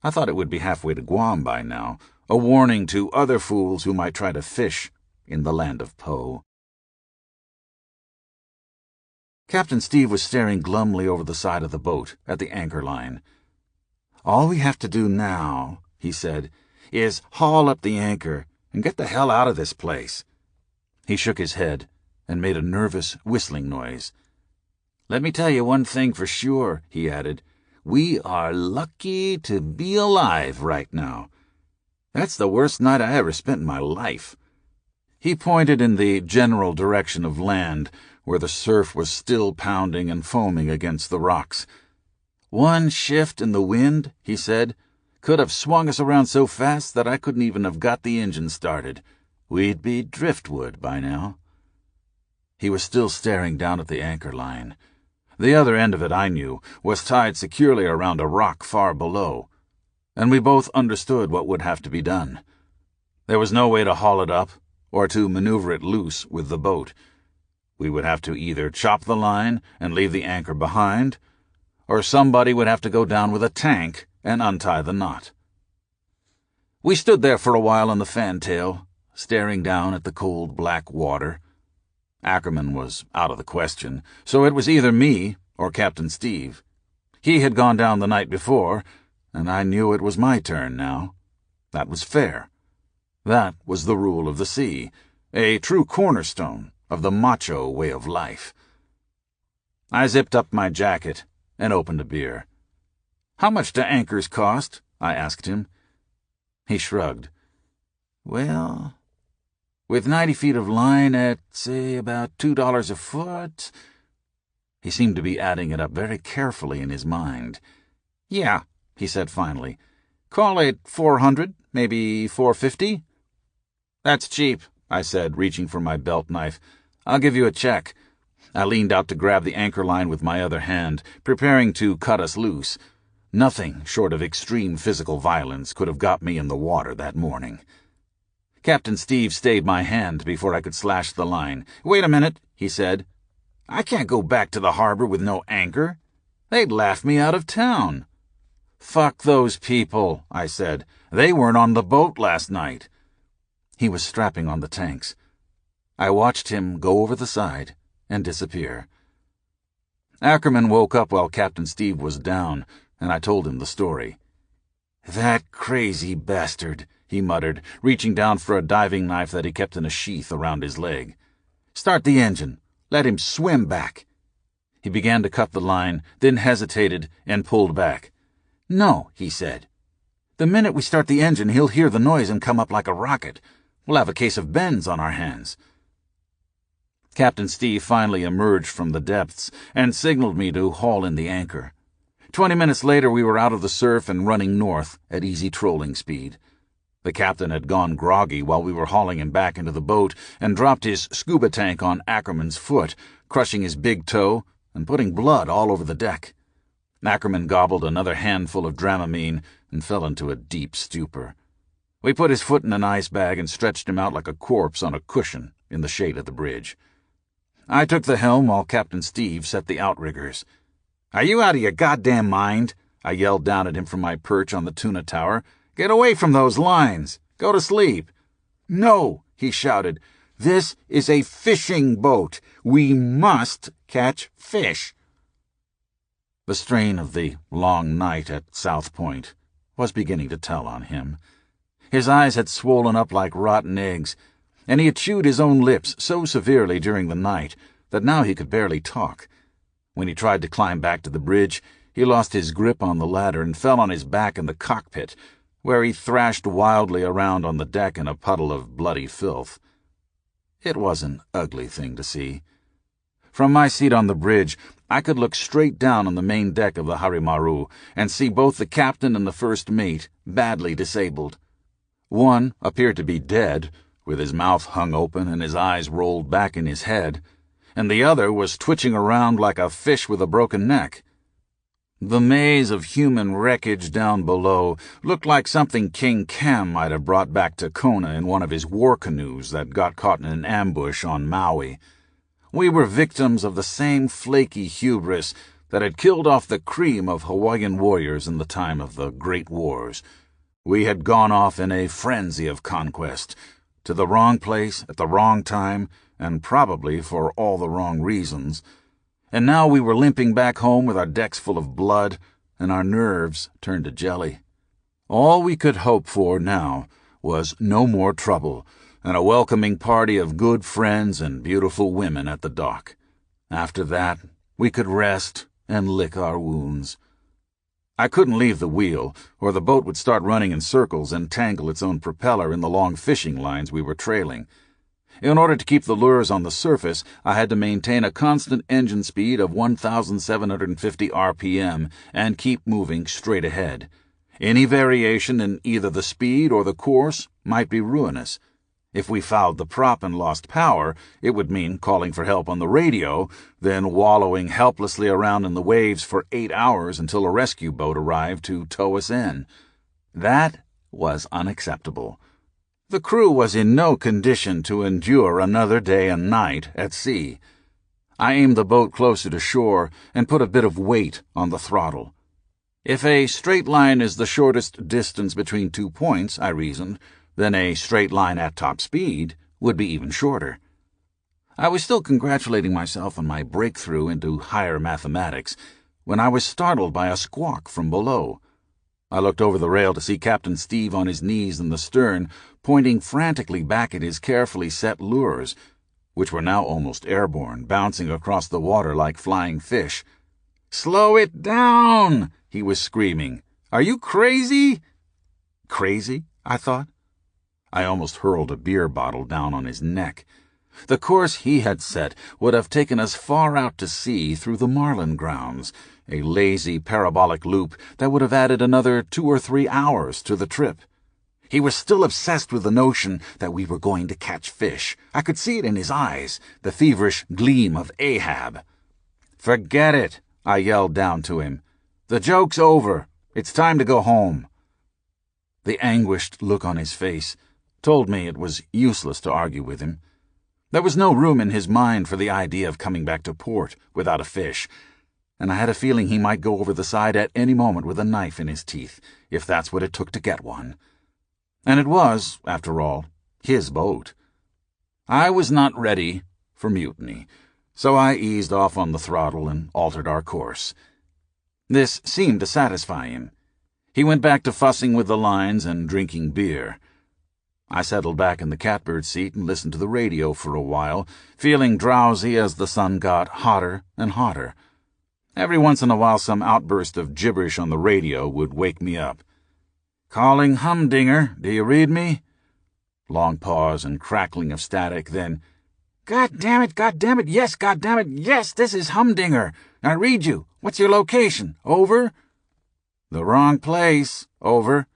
I thought it would be halfway to Guam by now, a warning to other fools who might try to fish in the land of Po. Captain Steve was staring glumly over the side of the boat at the anchor line. "All we have to do now," he said, "is haul up the anchor and get the hell out of this place." He shook his head and made a nervous whistling noise. "Let me tell you one thing for sure," he added. "We are lucky to be alive right now. That's the worst night I ever spent in my life." He pointed in the general direction of land, where the surf was still pounding and foaming against the rocks. "One shift in the wind," he said, "could have swung us around so fast that I couldn't even have got the engine started. We'd be driftwood by now." He was still staring down at the anchor line. The other end of it, I knew, was tied securely around a rock far below, and we both understood what would have to be done. There was no way to haul it up or to maneuver it loose with the boat. We would have to either chop the line and leave the anchor behind, or somebody would have to go down with a tank and untie the knot. We stood there for a while on the fantail, staring down at the cold black water. Ackerman was out of the question, so it was either me or Captain Steve. He had gone down the night before, and I knew it was my turn now. That was fair. That was the rule of the sea, a true cornerstone of the macho way of life. I zipped up my jacket and opened a beer. "How much do anchors cost?" I asked him. He shrugged. "Well, with 90 feet of line at, say, about $2 a foot." He seemed to be adding it up very carefully in his mind. "Yeah," he said finally. "Call it 400, maybe 450. "That's cheap," I said, reaching for my belt knife. "I'll give you a check." I leaned out to grab the anchor line with my other hand, preparing to cut us loose. Nothing short of extreme physical violence could have got me in the water that morning. Captain Steve stayed my hand before I could slash the line. "Wait a minute," he said. "I can't go back to the harbor with no anchor. They'd laugh me out of town." "Fuck those people," I said. "They weren't on the boat last night." He was strapping on the tanks. I watched him go over the side and disappear. Ackerman woke up while Captain Steve was down, and I told him the story. "That crazy bastard," he muttered, reaching down for a diving knife that he kept in a sheath around his leg. "Start the engine. Let him swim back." He began to cut the line, then hesitated and pulled back. "No," he said. "The minute we start the engine, he'll hear the noise and come up like a rocket. We'll have a case of bends on our hands." Captain Steve finally emerged from the depths and signaled me to haul in the anchor. 20 minutes later, we were out of the surf and running north at easy trolling speed. The captain had gone groggy while we were hauling him back into the boat and dropped his scuba tank on Ackerman's foot, crushing his big toe and putting blood all over the deck. Ackerman gobbled another handful of Dramamine and fell into a deep stupor. We put his foot in an ice bag and stretched him out like a corpse on a cushion in the shade of the bridge. I took the helm while Captain Steve set the outriggers. "Are you out of your goddamn mind?" I yelled down at him from my perch on the tuna tower. "Get away from those lines. Go to sleep." "No," he shouted. "This is a fishing boat. We must catch fish." The strain of the long night at South Point was beginning to tell on him. His eyes had swollen up like rotten eggs, and he had chewed his own lips so severely during the night that now he could barely talk. When he tried to climb back to the bridge, he lost his grip on the ladder and fell on his back in the cockpit, where he thrashed wildly around on the deck in a puddle of bloody filth. It was an ugly thing to see. From my seat on the bridge, I could look straight down on the main deck of the Harimaru and see both the captain and the first mate badly disabled. One appeared to be dead, with his mouth hung open and his eyes rolled back in his head, and the other was twitching around like a fish with a broken neck. The maze of human wreckage down below looked like something King Cam might have brought back to Kona in one of his war canoes that got caught in an ambush on Maui. We were victims of the same flaky hubris that had killed off the cream of Hawaiian warriors in the time of the Great Wars. We had gone off in a frenzy of conquest, to the wrong place at the wrong time, and probably for all the wrong reasons. And now we were limping back home with our decks full of blood and our nerves turned to jelly. All we could hope for now was no more trouble and a welcoming party of good friends and beautiful women at the dock. After that, we could rest and lick our wounds. I couldn't leave the wheel, or the boat would start running in circles and tangle its own propeller in the long fishing lines we were trailing. In order to keep the lures on the surface, I had to maintain a constant engine speed of 1,750 RPM and keep moving straight ahead. Any variation in either the speed or the course might be ruinous. If we fouled the prop and lost power, it would mean calling for help on the radio, then wallowing helplessly around in the waves for 8 hours until a rescue boat arrived to tow us in. That was unacceptable. The crew was in no condition to endure another day and night at sea. I aimed the boat closer to shore and put a bit of weight on the throttle. If a straight line is the shortest distance between 2 points, I reasoned, then a straight line at top speed would be even shorter. I was still congratulating myself on my breakthrough into higher mathematics when I was startled by a squawk from below. I looked over the rail to see Captain Steve on his knees in the stern, pointing frantically back at his carefully set lures, which were now almost airborne, bouncing across the water like flying fish. "Slow it down!" he was screaming. "Are you crazy?" Crazy, I thought. I almost hurled a beer bottle down on his neck. The course he had set would have taken us far out to sea through the Marlin grounds, a lazy parabolic loop that would have added another 2 or 3 hours to the trip. He was still obsessed with the notion that we were going to catch fish. I could see it in his eyes, the feverish gleam of Ahab. "Forget it," I yelled down to him. "The joke's over. It's time to go home." The anguished look on his face told me it was useless to argue with him. There was no room in his mind for the idea of coming back to port without a fish, and I had a feeling he might go over the side at any moment with a knife in his teeth, if that's what it took to get one. And it was, after all, his boat. I was not ready for mutiny, so I eased off on the throttle and altered our course. This seemed to satisfy him. He went back to fussing with the lines and drinking beer. I settled back in the catbird seat and listened to the radio for a while, feeling drowsy as the sun got hotter and hotter. Every once in a while some outburst of gibberish on the radio would wake me up. "Calling Humdinger, do you read me?" Long pause and crackling of static, then, God damn it, yes, God damn it, yes, this is Humdinger. I read you. What's your location? Over? The wrong place. Over.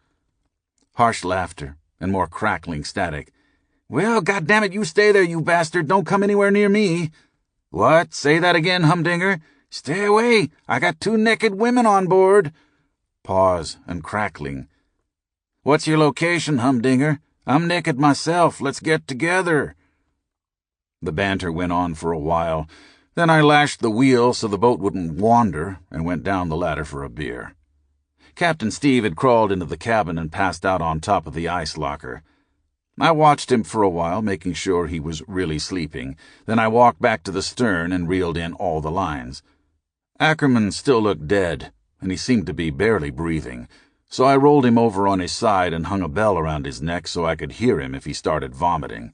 Harsh laughter and more crackling static. Well, God damn it, you stay there, you bastard. Don't come anywhere near me. What? Say that again, Humdinger. Stay away. I got 2 naked women on board. Pause and crackling. What's your location, Humdinger? I'm naked myself. Let's get together. The banter went on for a while. Then I lashed the wheel so the boat wouldn't wander and went down the ladder for a beer. Captain Steve had crawled into the cabin and passed out on top of the ice locker. I watched him for a while, making sure he was really sleeping. Then I walked back to the stern and reeled in all the lines. Ackerman still looked dead, and he seemed to be barely breathing, so I rolled him over on his side and hung a bell around his neck so I could hear him if he started vomiting.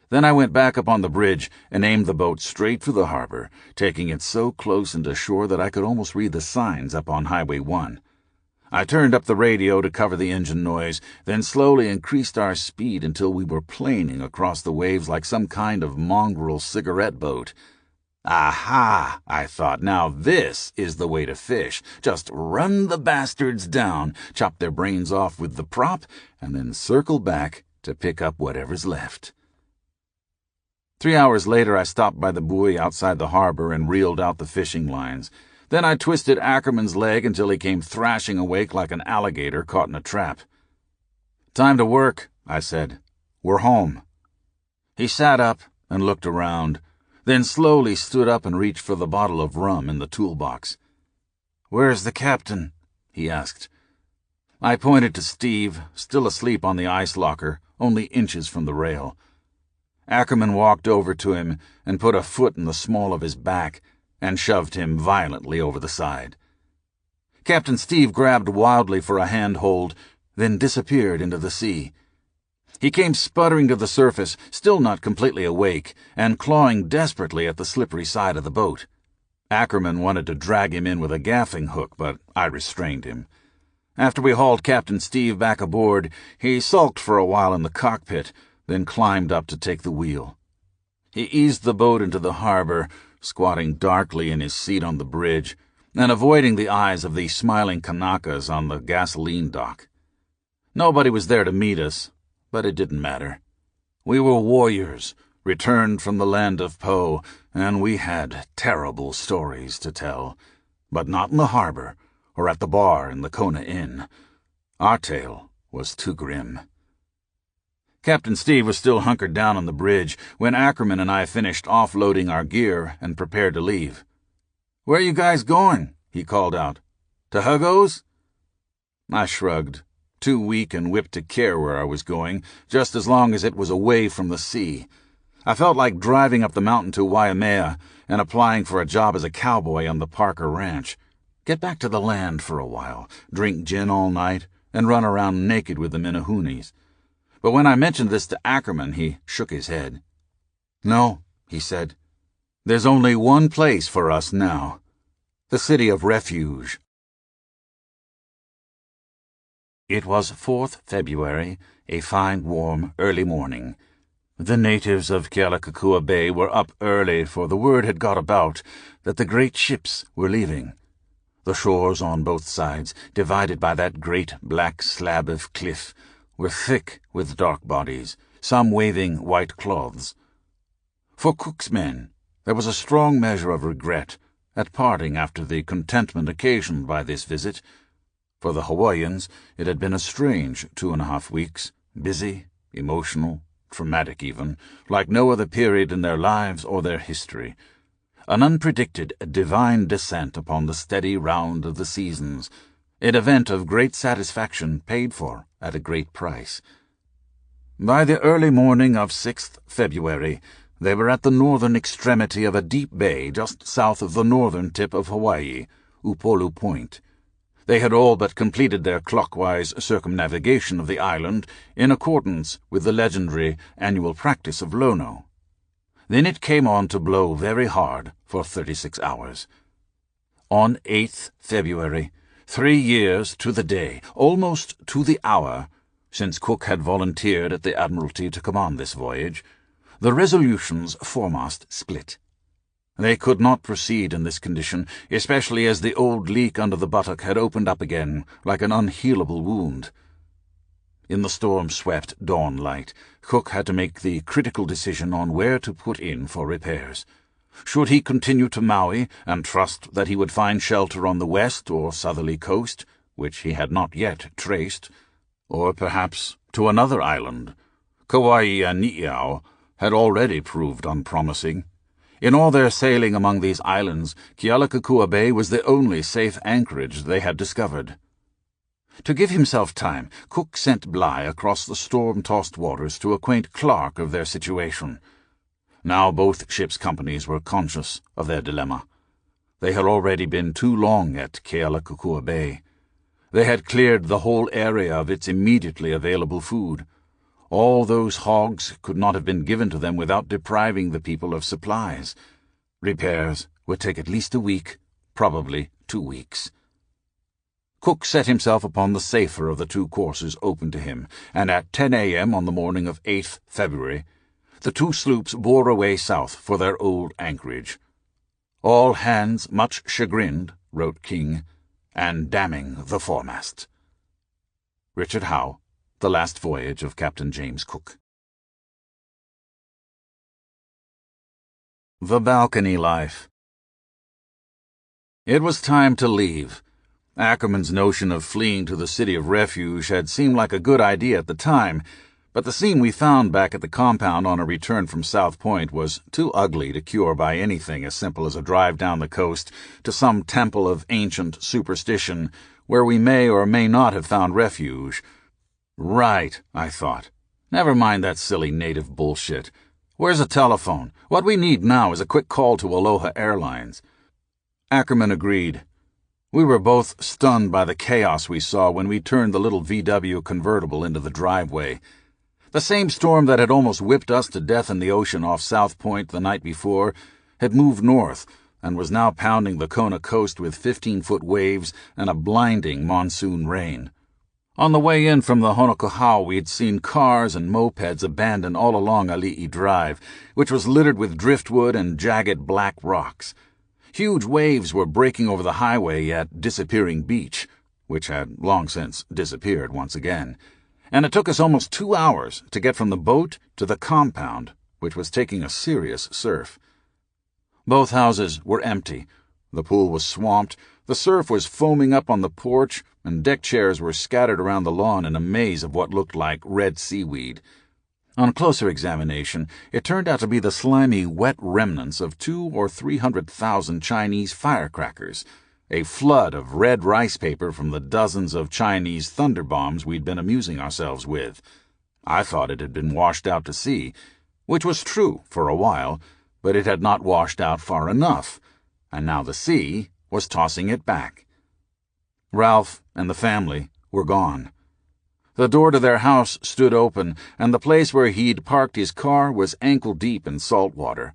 Then I went back up on the bridge and aimed the boat straight for the harbor, taking it so close into shore that I could almost read the signs up on Highway 1. I turned up the radio to cover the engine noise, then slowly increased our speed until we were planing across the waves like some kind of mongrel cigarette boat. Aha, I thought, now this is the way to fish. Just run the bastards down, chop their brains off with the prop, and then circle back to pick up whatever's left. 3 hours later, I stopped by the buoy outside the harbor and reeled out the fishing lines. Then I twisted Ackerman's leg until he came thrashing awake like an alligator caught in a trap. Time to work, I said. We're home. He sat up and looked around, then slowly stood up and reached for the bottle of rum in the toolbox. Where's the captain? He asked. I pointed to Steve, still asleep on the ice locker, only inches from the rail. Ackerman walked over to him and put a foot in the small of his back and shoved him violently over the side. Captain Steve grabbed wildly for a handhold, then disappeared into the sea. He came sputtering to the surface, still not completely awake, and clawing desperately at the slippery side of the boat. Ackerman wanted to drag him in with a gaffing hook, but I restrained him. After we hauled Captain Steve back aboard, he sulked for a while in the cockpit, then climbed up to take the wheel. He eased the boat into the harbor, squatting darkly in his seat on the bridge, and avoiding the eyes of the smiling Kanakas on the gasoline dock. Nobody was there to meet us, but it didn't matter. We were warriors, returned from the land of Po, and we had terrible stories to tell, but not in the harbor or at the bar in the Kona Inn. Our tale was too grim. Captain Steve was still hunkered down on the bridge when Ackerman and I finished offloading our gear and prepared to leave. Where are you guys going? He called out. To Hugo's? I shrugged, too weak and whipped to care where I was going, just as long as it was away from the sea. I felt like driving up the mountain to Waimea and applying for a job as a cowboy on the Parker Ranch. Get back to the land for a while, drink gin all night, and run around naked with the Minahunis. But when I mentioned this to Ackerman, he shook his head. No, he said. There's only one place for us now. The City of Refuge. It was 4th February, a fine, warm, early morning. The natives of Kealakekua Bay were up early, for the word had got about that the great ships were leaving. The shores on both sides, divided by that great black slab of cliff, were thick with dark bodies, some waving white cloths. For Cook's men, there was a strong measure of regret at parting after the contentment occasioned by this visit. For the Hawaiians, it had been a strange 2.5 weeks, busy, emotional, traumatic even, like no other period in their lives or their history. An unpredicted, divine descent upon the steady round of the seasons, an event of great satisfaction paid for at a great price. By the early morning of 6th February, they were at the northern extremity of a deep bay just south of the northern tip of Hawaii, Upolu Point. They had all but completed their clockwise circumnavigation of the island in accordance with the legendary annual practice of Lono. Then it came on to blow very hard for 36 hours. On 8th February, 3 years to the day, almost to the hour, since Cook had volunteered at the Admiralty to command this voyage, the Resolution's foremast split. They could not proceed in this condition, especially as the old leak under the buttock had opened up again like an unhealable wound. In the storm-swept dawn light, Cook had to make the critical decision on where to put in for repairs. Should he continue to Maui and trust that he would find shelter on the west or southerly coast, which he had not yet traced, or perhaps to another island? Kauai and Ni'au had already proved unpromising. In all their sailing among these islands, Kealakekua Bay was the only safe anchorage they had discovered. To give himself time, Cook sent Bligh across the storm-tossed waters to acquaint Clark of their situation. Now both ships' companies were conscious of their dilemma. They had already been too long at Kealakekua Bay. They had cleared the whole area of its immediately available food. All those hogs could not have been given to them without depriving the people of supplies. Repairs would take at least a week, probably 2 weeks. Cook set himself upon the safer of the two courses open to him, and at 10 a.m. on the morning of 8th February, the two sloops bore away south for their old anchorage. All hands much chagrined, wrote King, and damning the foremast. Richard Howe, The Last Voyage of Captain James Cook. The Balcony Life. It was time to leave. Ackerman's notion of fleeing to the City of Refuge had seemed like a good idea at the time, but the scene we found back at the compound on a return from South Point was too ugly to cure by anything as simple as a drive down the coast to some temple of ancient superstition where we may or may not have found refuge. Right, I thought. Never mind that silly native bullshit. Where's a telephone? What we need now is a quick call to Aloha Airlines. Ackerman agreed. We were both stunned by the chaos we saw when we turned the little VW convertible into the driveway. The same storm that had almost whipped us to death in the ocean off South Point the night before had moved north and was now pounding the Kona coast with 15-foot waves and a blinding monsoon rain. On the way in from the Honokohau, we had seen cars and mopeds abandoned all along Ali'i Drive, which was littered with driftwood and jagged black rocks. Huge waves were breaking over the highway at Disappearing Beach, which had long since disappeared once again, and it took us almost 2 hours to get from the boat to the compound, which was taking a serious surf. Both houses were empty. The pool was swamped, the surf was foaming up on the porch, and deck chairs were scattered around the lawn in a maze of what looked like red seaweed. On closer examination, it turned out to be the slimy, wet remnants of 200,000 or 300,000 Chinese firecrackers, a flood of red rice paper from the dozens of Chinese thunder bombs we'd been amusing ourselves with. I thought it had been washed out to sea, which was true for a while, but it had not washed out far enough, and now the sea was tossing it back. Ralph and the family were gone. The door to their house stood open, and the place where he'd parked his car was ankle-deep in salt water.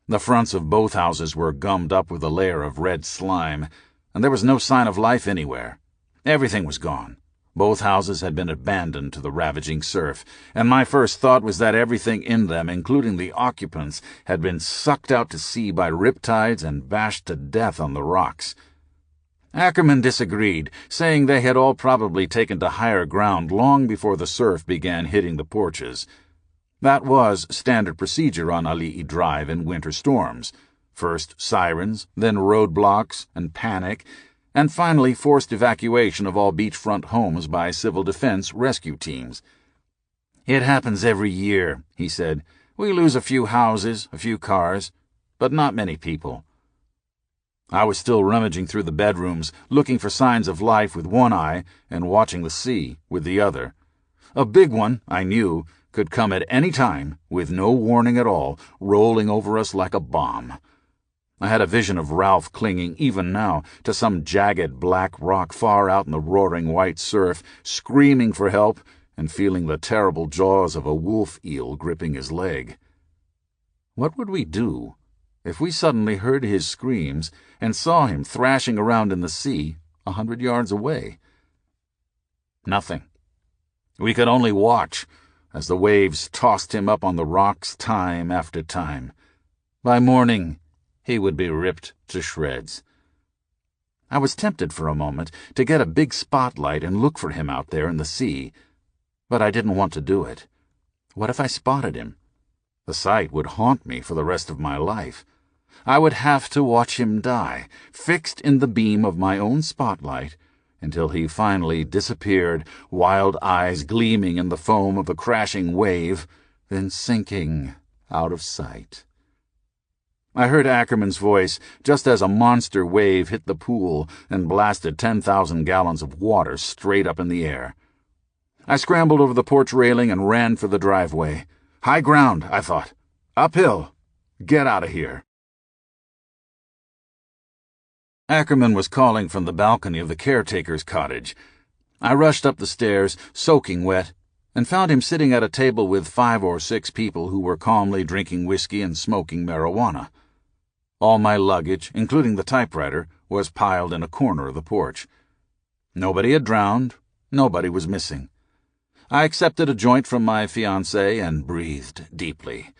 The fronts of both houses were gummed up with a layer of red slime, and there was no sign of life anywhere. Everything was gone. Both houses had been abandoned to the ravaging surf, and my first thought was that everything in them, including the occupants, had been sucked out to sea by riptides and bashed to death on the rocks. Ackerman disagreed, saying they had all probably taken to higher ground long before the surf began hitting the porches. That was standard procedure on Ali'i Drive in winter storms. First sirens, then roadblocks and panic, and finally forced evacuation of all beachfront homes by civil defense rescue teams. "It happens every year," he said. "We lose a few houses, a few cars, but not many people." I was still rummaging through the bedrooms, looking for signs of life with one eye and watching the sea with the other. A big one, I knew, could come at any time, with no warning at all, rolling over us like a bomb. I had a vision of Ralph clinging, even now, to some jagged black rock far out in the roaring white surf, screaming for help and feeling the terrible jaws of a wolf eel gripping his leg. What would we do if we suddenly heard his screams and saw him thrashing around in the sea 100 yards away? Nothing. We could only watch as the waves tossed him up on the rocks time after time. By morning, he would be ripped to shreds. I was tempted for a moment to get a big spotlight and look for him out there in the sea, but I didn't want to do it. What if I spotted him? The sight would haunt me for the rest of my life. I would have to watch him die, fixed in the beam of my own spotlight, until he finally disappeared, wild eyes gleaming in the foam of a crashing wave, then sinking out of sight. I heard Ackerman's voice just as a monster wave hit the pool and blasted 10,000 gallons of water straight up in the air. I scrambled over the porch railing and ran for the driveway. High ground, I thought. Uphill. Get out of here. Ackerman was calling from the balcony of the caretaker's cottage. I rushed up the stairs, soaking wet, and found him sitting at a table with 5 or 6 people who were calmly drinking whiskey and smoking marijuana. All my luggage, including the typewriter, was piled in a corner of the porch. Nobody had drowned. Nobody was missing. I accepted a joint from my fiancée and breathed deeply.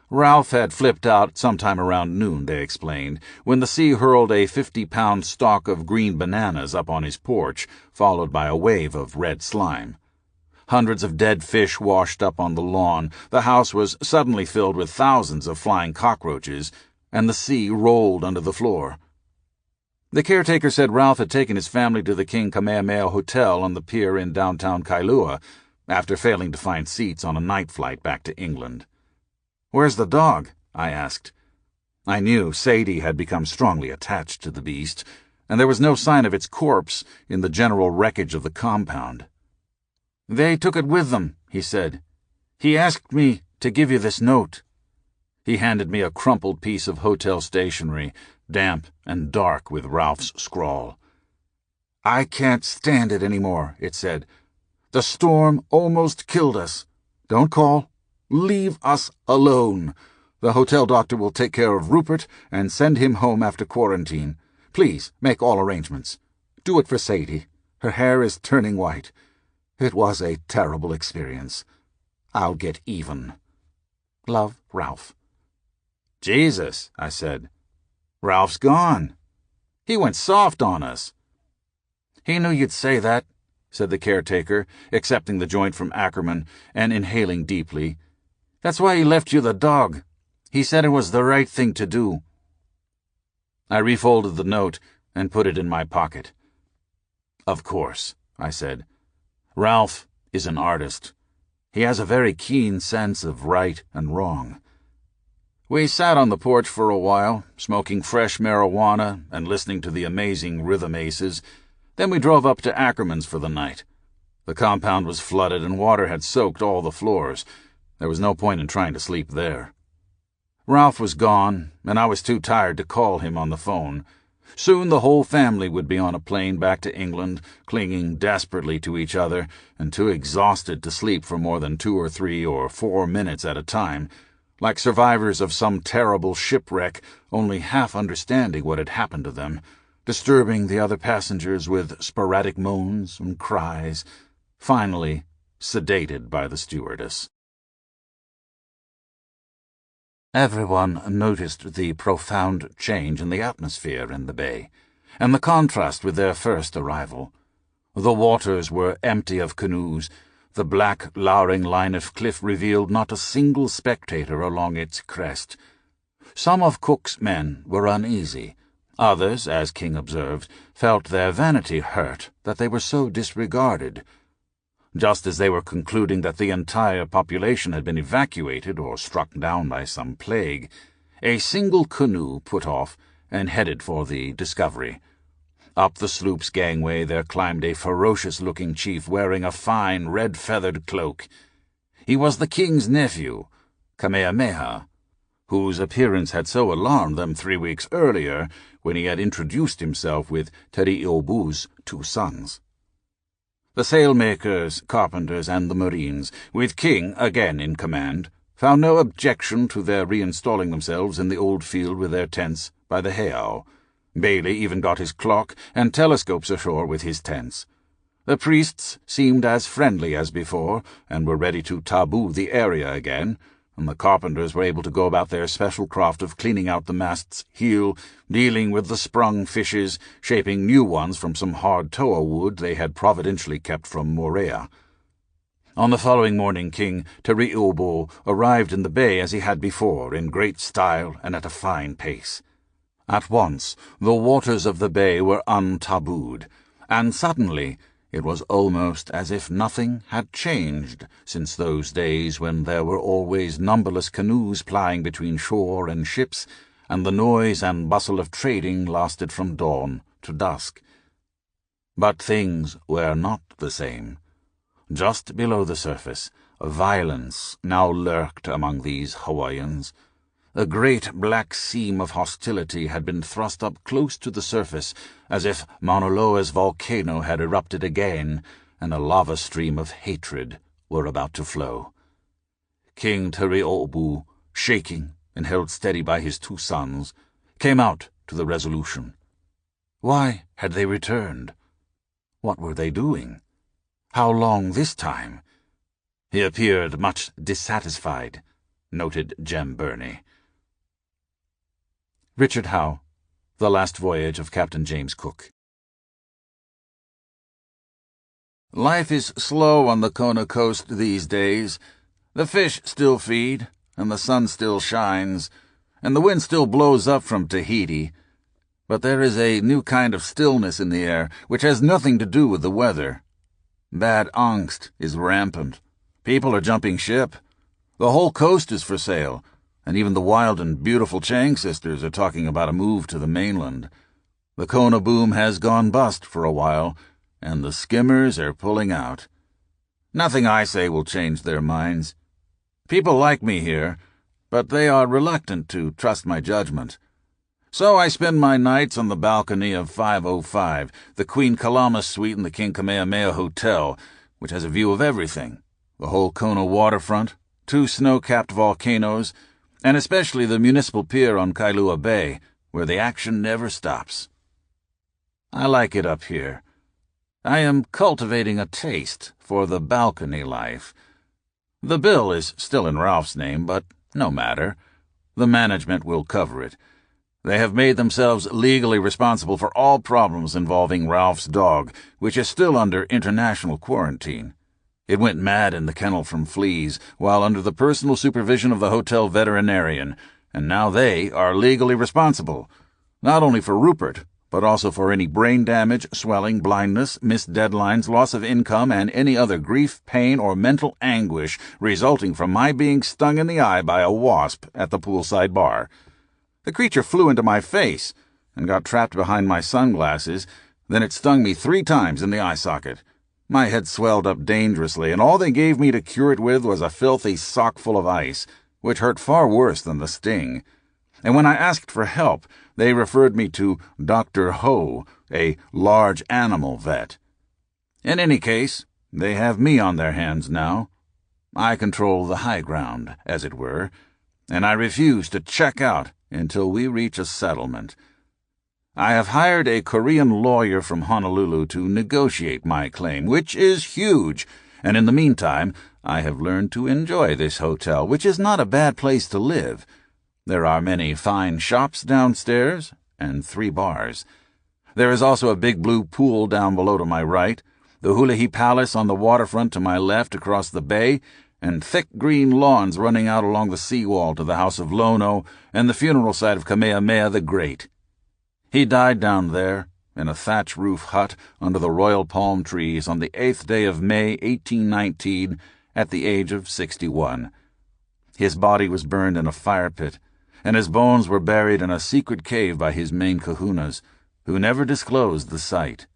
Ralph had flipped out sometime around noon, they explained, when the sea hurled a 50-pound stalk of green bananas up on his porch, followed by a wave of red slime. Hundreds of dead fish washed up on the lawn. The house was suddenly filled with thousands of flying cockroaches, and the sea rolled under the floor. The caretaker said Ralph had taken his family to the King Kamehameha Hotel on the pier in downtown Kailua, after failing to find seats on a night flight back to England. "Where's the dog?" I asked. I knew Sadie had become strongly attached to the beast, and there was no sign of its corpse in the general wreckage of the compound. "They took it with them," he said. "He asked me to give you this note." He handed me a crumpled piece of hotel stationery, damp and dark with Ralph's scrawl. "I can't stand it anymore," it said. "The storm almost killed us. Don't call. Leave us alone. The hotel doctor will take care of Rupert and send him home after quarantine. Please make all arrangements. Do it for Sadie. Her hair is turning white. It was a terrible experience. I'll get even. Love, Ralph." "Jesus," I said. "Ralph's gone. He went soft on us." "He knew you'd say that," said the caretaker, accepting the joint from Ackerman and inhaling deeply. "That's why he left you the dog. He said it was the right thing to do." I refolded the note and put it in my pocket. "Of course," I said. "Ralph is an artist. He has a very keen sense of right and wrong." We sat on the porch for a while, smoking fresh marijuana and listening to the amazing rhythm aces. Then we drove up to Ackerman's for the night. The compound was flooded and water had soaked all the floors. There was no point in trying to sleep there. Ralph was gone, and I was too tired to call him on the phone. Soon the whole family would be on a plane back to England, clinging desperately to each other, and too exhausted to sleep for more than 2 or 3 or 4 minutes at a time, like survivors of some terrible shipwreck, only half understanding what had happened to them, disturbing the other passengers with sporadic moans and cries, finally sedated by the stewardess. Everyone noticed the profound change in the atmosphere in the bay, and the contrast with their first arrival. The waters were empty of canoes. The black, lowering line of cliff revealed not a single spectator along its crest. Some of Cook's men were uneasy. Others, as King observed, felt their vanity hurt that they were so disregarded. Just as they were concluding that the entire population had been evacuated or struck down by some plague, a single canoe put off and headed for the Discovery. Up the sloop's gangway there climbed a ferocious-looking chief wearing a fine red-feathered cloak. He was the king's nephew, Kamehameha, whose appearance had so alarmed them 3 weeks earlier when he had introduced himself with Teri'obu's 2 sons. The sailmakers, carpenters, and the marines, with King again in command, found no objection to their reinstalling themselves in the old field with their tents by the heiau. Bailey even got his clock and telescopes ashore with his tents. The priests seemed as friendly as before, and were ready to taboo the area again, and the carpenters were able to go about their special craft of cleaning out the mast's heel, dealing with the sprung fishes, shaping new ones from some hard toa wood they had providentially kept from Moorea. On the following morning King Teri'obu arrived in the bay as he had before, in great style and at a fine pace. At once the waters of the bay were untabooed, and suddenly it was almost as if nothing had changed since those days when there were always numberless canoes plying between shore and ships, and the noise and bustle of trading lasted from dawn to dusk. But things were not the same. Just below the surface, violence now lurked among these Hawaiians. A great black seam of hostility had been thrust up close to the surface, as if Mauna Loa's volcano had erupted again, and a lava stream of hatred were about to flow. King Teri'obu, shaking and held steady by his 2 sons, came out to the Resolution. Why had they returned? What were they doing? How long this time? He appeared much dissatisfied, noted Jem Burney. Richard Howe, The Last Voyage of Captain James Cook. Life is slow on the Kona coast these days. The fish still feed, and the sun still shines, and the wind still blows up from Tahiti. But there is a new kind of stillness in the air which has nothing to do with the weather. Bad angst is rampant. People are jumping ship. The whole coast is for sale, and even the wild and beautiful Chang sisters are talking about a move to the mainland. The Kona boom has gone bust for a while, and the skimmers are pulling out. Nothing I say will change their minds. People like me here, but they are reluctant to trust my judgment. So I spend my nights on the balcony of 505, the Queen Kalama suite in the King Kamehameha Hotel, which has a view of everything: the whole Kona waterfront, 2 snow-capped volcanoes, and especially the municipal pier on Kailua Bay, where the action never stops. I like it up here. I am cultivating a taste for the balcony life. The bill is still in Ralph's name, but no matter. The management will cover it. They have made themselves legally responsible for all problems involving Ralph's dog, which is still under international quarantine. It went mad in the kennel from fleas, while under the personal supervision of the hotel veterinarian, and now they are legally responsible, not only for Rupert, but also for any brain damage, swelling, blindness, missed deadlines, loss of income, and any other grief, pain, or mental anguish resulting from my being stung in the eye by a wasp at the poolside bar. The creature flew into my face and got trapped behind my sunglasses. Then it stung me 3 times in the eye socket. My head swelled up dangerously, and all they gave me to cure it with was a filthy sock full of ice, which hurt far worse than the sting. And when I asked for help, they referred me to Dr. Ho, a large animal vet. In any case, they have me on their hands now. I control the high ground, as it were, and I refuse to check out until we reach a settlement. I have hired a Korean lawyer from Honolulu to negotiate my claim, which is huge, and in the meantime I have learned to enjoy this hotel, which is not a bad place to live. There are many fine shops downstairs, and 3 bars. There is also a big blue pool down below to my right, the Hulahi Palace on the waterfront to my left across the bay, and thick green lawns running out along the seawall to the house of Lono and the funeral site of Kamehameha the Great. He died down there, in a thatch-roof hut under the royal palm trees on the 8th day of May, 1819, at the age of 61. His body was burned in a fire pit, and his bones were buried in a secret cave by his main kahunas, who never disclosed the site.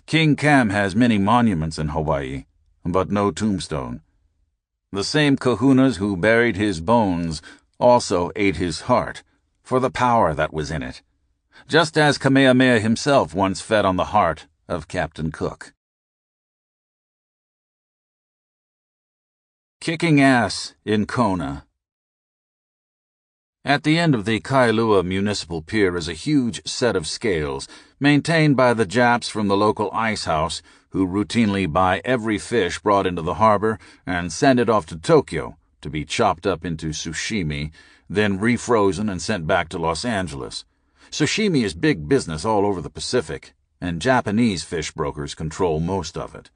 King Cam has many monuments in Hawaii, but no tombstone. The same kahunas who buried his bones also ate his heart, for the power that was in it, just as Kamehameha himself once fed on the heart of Captain Cook. Kicking ass in Kona. At the end of the Kailua Municipal Pier is a huge set of scales, maintained by the Japs from the local ice house, who routinely buy every fish brought into the harbor and send it off to Tokyo to be chopped up into sushimi, then refrozen and sent back to Los Angeles. Sushimi is big business all over the Pacific, and Japanese fish brokers control most of it.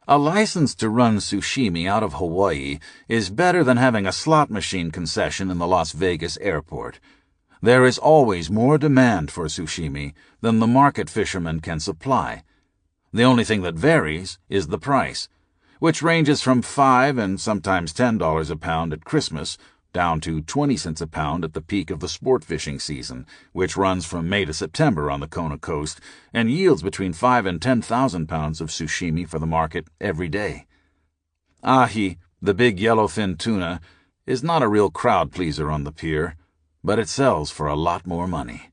A license to run sushimi out of Hawaii is better than having a slot machine concession in the Las Vegas airport. There is always more demand for sushimi than the market fishermen can supply. The only thing that varies is the price, which ranges from $5 and sometimes $10 a pound at Christmas down to 20 cents a pound at the peak of the sport fishing season, which runs from May to September on the Kona coast and yields between 5,000 and 10,000 pounds of sushimi for the market every day. Ahi, the big yellowfin tuna, is not a real crowd pleaser on the pier, but it sells for a lot more money.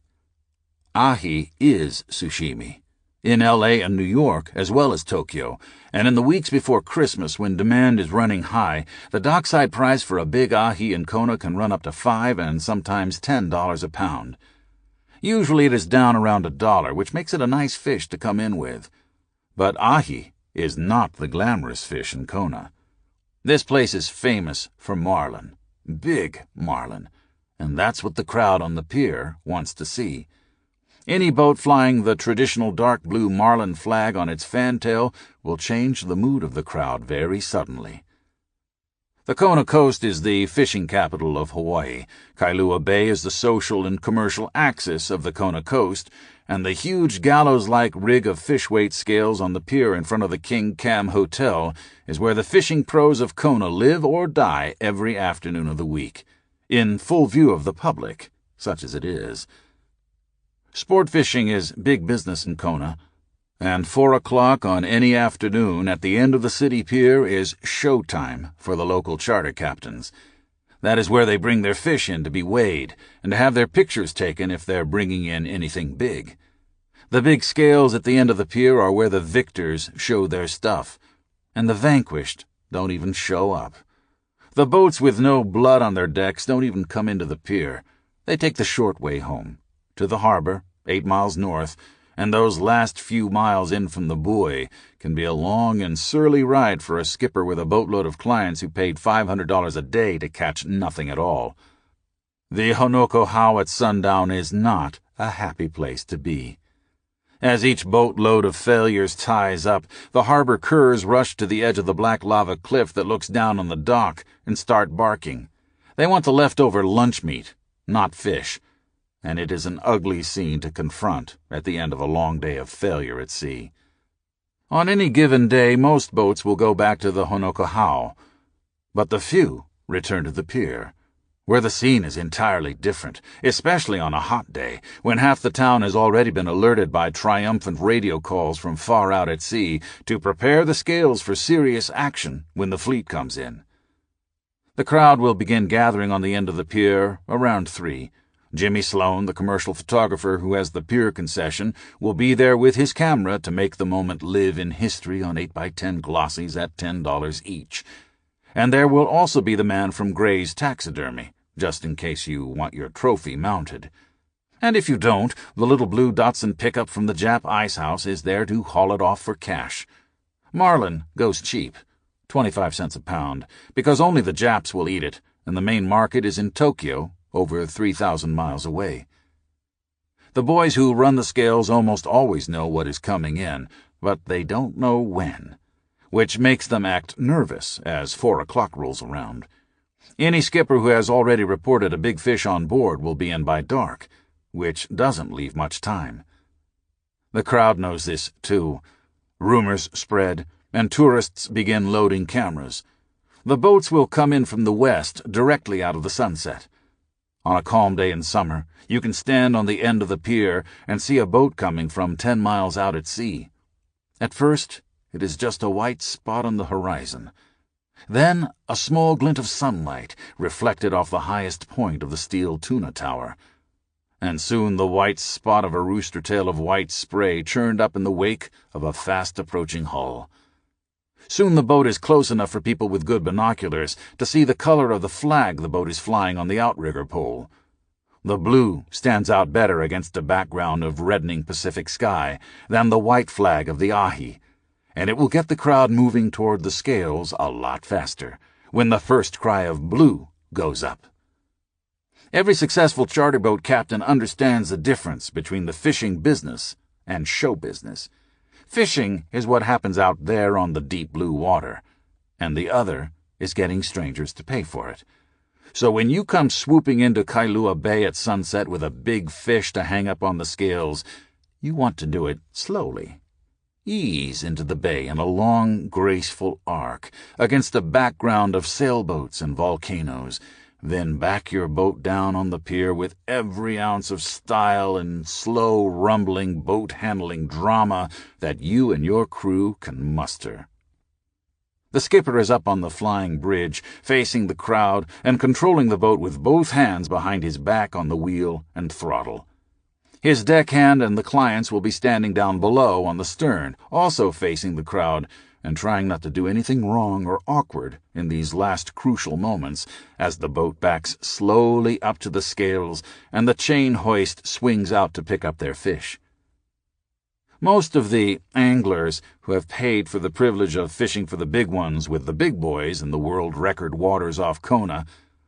Ahi is sushimi. In L.A. and New York, as well as Tokyo, and in the weeks before Christmas when demand is running high, the dockside price for a big ahi in Kona can run up to $5 and sometimes $10 a pound. Usually it is down around $1, which makes it a nice fish to come in with. But ahi is not the glamorous fish in Kona. This place is famous for marlin, big marlin, and that's what the crowd on the pier wants to see. Any boat flying the traditional dark blue marlin flag on its fantail will change the mood of the crowd very suddenly. The Kona coast is the fishing capital of Hawaii. Kailua Bay is the social and commercial axis of the Kona coast, and the huge gallows-like rig of fish weight scales on the pier in front of the King Cam Hotel is where the fishing pros of Kona live or die every afternoon of the week, in full view of the public, such as it is. Sport fishing is big business in Kona, and 4 o'clock on any afternoon at the end of the city pier is show time for the local charter captains. That is where they bring their fish in to be weighed and to have their pictures taken if they're bringing in anything big. The big scales at the end of the pier are where the victors show their stuff, and the vanquished don't even show up. The boats with no blood on their decks don't even come into the pier. They take the short way home, to the harbor, 8 miles north, and those last few miles in from the buoy can be a long and surly ride for a skipper with a boatload of clients who paid $500 a day to catch nothing at all. The Honoko How at sundown is not a happy place to be. As each boatload of failures ties up, the harbor curs rush to the edge of the black lava cliff that looks down on the dock and start barking. They want the leftover lunch meat, not fish, and it is an ugly scene to confront at the end of a long day of failure at sea. On any given day, most boats will go back to the Honoko How, but the few return to the pier, where the scene is entirely different, especially on a hot day, when half the town has already been alerted by triumphant radio calls from far out at sea to prepare the scales for serious action when the fleet comes in. The crowd will begin gathering on the end of the pier around 3. Jimmy Sloan, the commercial photographer who has the pier concession, will be there with his camera to make the moment live in history on 8x10 glossies at $10 each. And there will also be the man from Gray's Taxidermy, just in case you want your trophy mounted. And if you don't, the little blue Datsun pickup from the Jap ice house is there to haul it off for cash. Marlin goes cheap, 25 cents a pound, because only the Japs will eat it, and the main market is in Tokyo, over 3,000 miles away. The boys who run the scales almost always know what is coming in, but they don't know when, which makes them act nervous as 4 o'clock rolls around. Any skipper who has already reported a big fish on board will be in by dark, which doesn't leave much time. The crowd knows this, too. Rumors spread, and tourists begin loading cameras. The boats will come in from the west, directly out of the sunset. On a calm day in summer, you can stand on the end of the pier and see a boat coming from 10 miles out at sea. At first, it is just a white spot on the horizon. Then a small glint of sunlight reflected off the highest point of the steel tuna tower, and soon the white spot of a rooster tail of white spray churned up in the wake of a fast-approaching hull. Soon the boat is close enough for people with good binoculars to see the color of the flag the boat is flying on the outrigger pole. The blue stands out better against a background of reddening Pacific sky than the white flag of the ahi, and it will get the crowd moving toward the scales a lot faster when the first cry of blue goes up. Every successful charter boat captain understands the difference between the fishing business and show business. Fishing is what happens out there on the deep blue water, and the other is getting strangers to pay for it. So when you come swooping into Kailua Bay at sunset with a big fish to hang up on the scales, you want to do it slowly. Ease into the bay in a long, graceful arc against a background of sailboats and volcanoes, then back your boat down on the pier with every ounce of style and slow, rumbling, boat-handling drama that you and your crew can muster. The skipper is up on the flying bridge, facing the crowd and controlling the boat with both hands behind his back on the wheel and throttle. His deckhand and the clients will be standing down below on the stern, also facing the crowd, and trying not to do anything wrong or awkward in these last crucial moments as the boat backs slowly up to the scales and the chain hoist swings out to pick up their fish. Most of the anglers who have paid for the privilege of fishing for the big ones with the big boys in the world record waters off Kona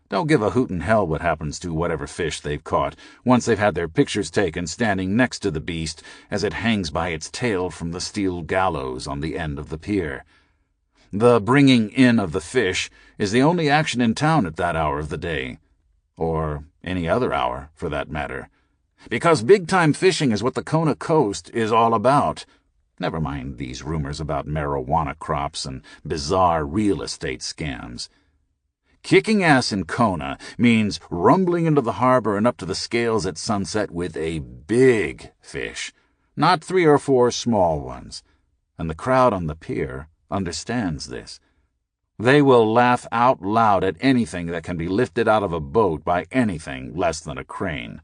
don't give a hoot in hell what happens to whatever fish they've caught once they've had their pictures taken standing next to the beast as it hangs by its tail from the steel gallows on the end of the pier. The bringing in of the fish is the only action in town at that hour of the day, or any other hour for that matter, because big-time fishing is what the Kona coast is all about. Never mind these rumors about marijuana crops and bizarre real estate scams. Kicking ass in Kona means rumbling into the harbor and up to the scales at sunset with a big fish, not 3 or 4 small ones, and the crowd on the pier understands this. They will laugh out loud at anything that can be lifted out of a boat by anything less than a crane.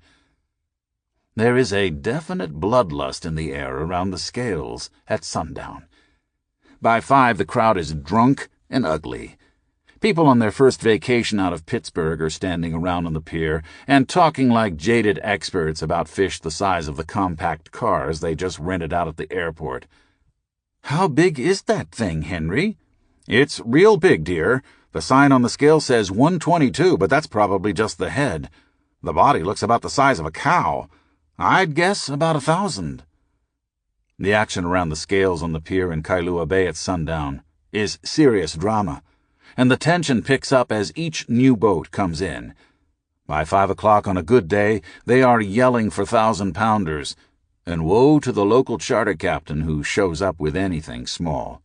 There is a definite bloodlust in the air around the scales at sundown. By 5, the crowd is drunk and ugly. People on their first vacation out of Pittsburgh are standing around on the pier and talking like jaded experts about fish the size of the compact cars they just rented out at the airport. "How big is that thing, Henry?" "It's real big, dear. The sign on the scale says 122, but that's probably just the head. The body looks about the size of a cow. I'd guess about 1,000. The action around the scales on the pier in Kailua Bay at sundown is serious drama, and the tension picks up as each new boat comes in. By 5 o'clock on a good day, they are yelling for 1,000-pounders, and woe to the local charter captain who shows up with anything small.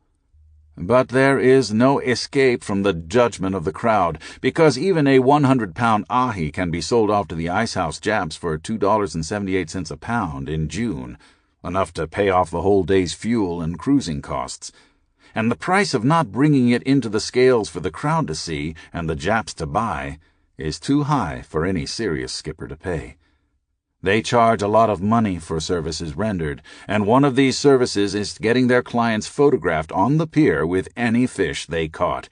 But there is no escape from the judgment of the crowd, because even a 100-pound ahi can be sold off to the icehouse Japs for $2.78 a pound in June, enough to pay off the whole day's fuel and cruising costs. And the price of not bringing it into the scales for the crowd to see and the Japs to buy is too high for any serious skipper to pay. They charge a lot of money for services rendered, and one of these services is getting their clients photographed on the pier with any fish they caught.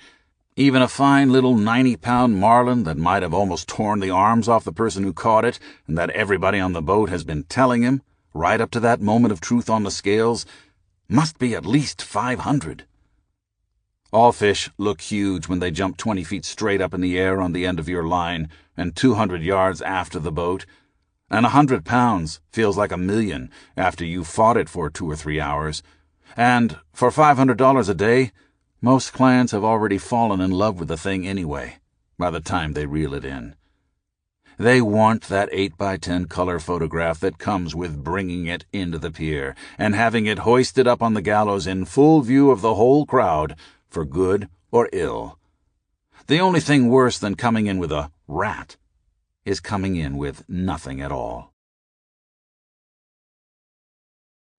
Even a fine little 90-pound marlin that might have almost torn the arms off the person who caught it and that everybody on the boat has been telling him, right up to that moment of truth on the scales, must be at least 500. All fish look huge when they jump 20 feet straight up in the air on the end of your line and 200 yards after the boat, and 100 pounds feels like 1,000,000 after you've fought it for 2 or 3 hours, and for $500 a day, most clients have already fallen in love with the thing anyway, by the time they reel it in. They want that 8x10 color photograph that comes with bringing it into the pier and having it hoisted up on the gallows in full view of the whole crowd, for good or ill. The only thing worse than coming in with a rat is coming in with nothing at all.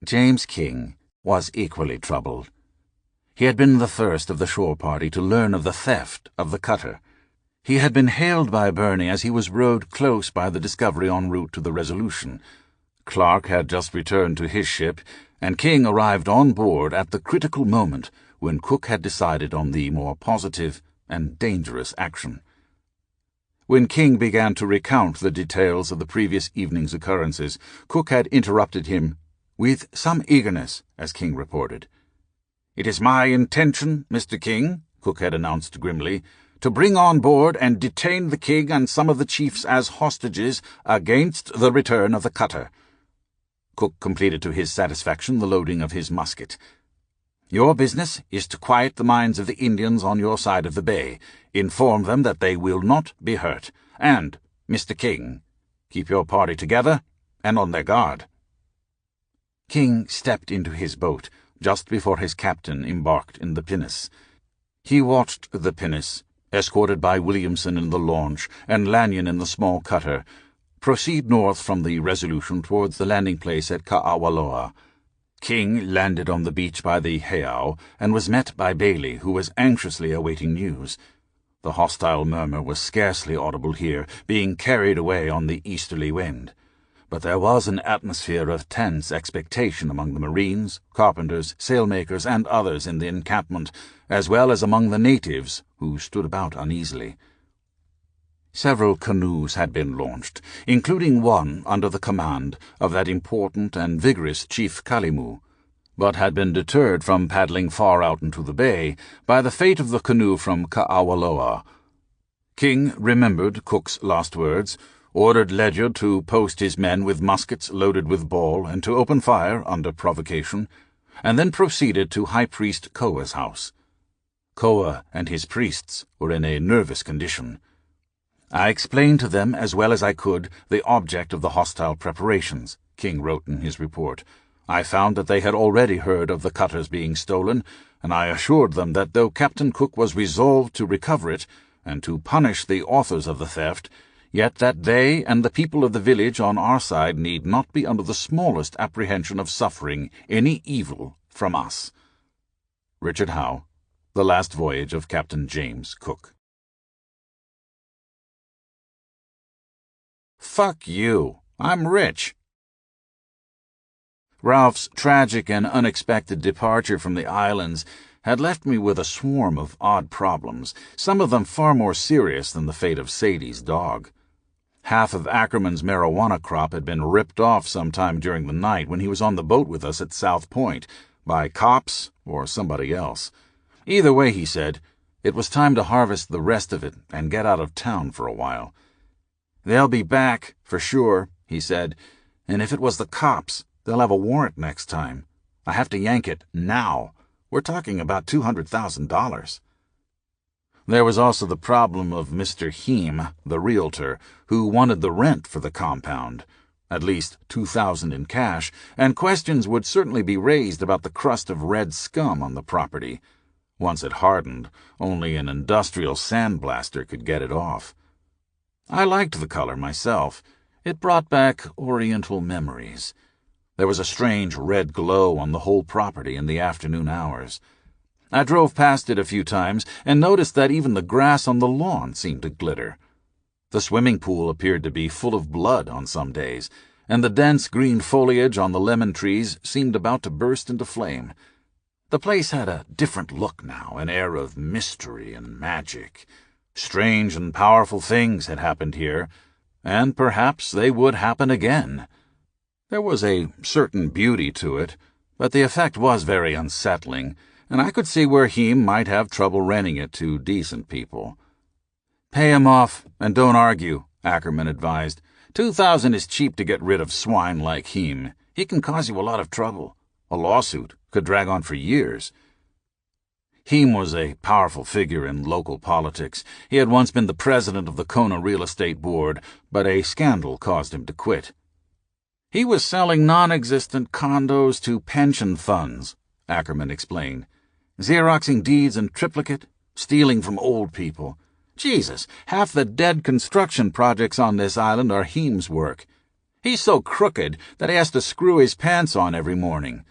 James King was equally troubled. He had been the first of the shore party to learn of the theft of the cutter. He had been hailed by Bernie as he was rowed close by the Discovery en route to the Resolution. Clark had just returned to his ship, and King arrived on board at the critical moment when Cook had decided on the more positive and dangerous action. When King began to recount the details of the previous evening's occurrences, Cook had interrupted him with some eagerness, as King reported. "It is my intention, Mr. King," Cook had announced grimly, "to bring on board and detain the king and some of the chiefs as hostages against the return of the cutter." Cook completed to his satisfaction the loading of his musket. "Your business is to quiet the minds of the Indians on your side of the bay, inform them that they will not be hurt, and, Mr. King, keep your party together and on their guard." King stepped into his boat just before his captain embarked in the pinnace. He watched the pinnace, escorted by Williamson in the launch and Lanyon in the small cutter, proceed north from the Resolution towards the landing place at Ka'awaloa. King landed on the beach by the heiau and was met by Bailey, who was anxiously awaiting news. The hostile murmur was scarcely audible here, being carried away on the easterly wind. But there was an atmosphere of tense expectation among the marines, carpenters, sailmakers, and others in the encampment, as well as among the natives, who stood about uneasily. Several canoes had been launched, including one under the command of that important and vigorous Chief Kalimu, but had been deterred from paddling far out into the bay by the fate of the canoe from Ka'awaloa. King remembered Cook's last words, ordered Ledyard to post his men with muskets loaded with ball and to open fire under provocation, and then proceeded to High Priest Koa's house. Koa and his priests were in a nervous condition. I explained to them as well as I could the object of the hostile preparations, King wrote in his report. I found that they had already heard of the cutters being stolen, and I assured them that though Captain Cook was resolved to recover it and to punish the authors of the theft, yet that they and the people of the village on our side need not be under the smallest apprehension of suffering any evil from us. Richard Howe, The Last Voyage of Captain James Cook. "Fuck you. I'm rich." Ralph's tragic and unexpected departure from the islands had left me with a swarm of odd problems, some of them far more serious than the fate of Sadie's dog. Half of Ackerman's marijuana crop had been ripped off sometime during the night when he was on the boat with us at South Point, by cops or somebody else. Either way, he said, it was time to harvest the rest of it and get out of town for a while. "They'll be back, for sure," he said, "and if it was the cops, they'll have a warrant next time. I have to yank it now. We're talking about $200,000. There was also the problem of Mr. Heem, the realtor, who wanted the rent for the compound, at least $2,000 in cash, and questions would certainly be raised about the crust of red scum on the property. Once it hardened, only an industrial sandblaster could get it off. I liked the color myself. It brought back Oriental memories. There was a strange red glow on the whole property in the afternoon hours. I drove past it a few times and noticed that even the grass on the lawn seemed to glitter. The swimming pool appeared to be full of blood on some days, and the dense green foliage on the lemon trees seemed about to burst into flame. The place had a different look now, an air of mystery and magic. Strange and powerful things had happened here, and perhaps they would happen again. There was a certain beauty to it, but the effect was very unsettling, and I could see where Heem might have trouble renting it to decent people. "Pay him off, and don't argue," Ackerman advised. $2,000 is cheap to get rid of swine like Heem. He can cause you a lot of trouble. A lawsuit could drag on for years. Heem was a powerful figure in local politics. He had once been the president of the Kona Real Estate Board, but a scandal caused him to quit. He was selling non-existent condos to pension funds, Ackerman explained. Xeroxing deeds in triplicate, stealing from old people. Jesus, half the dead construction projects on this island are Heem's work. He's so crooked that he has to screw his pants on every morning.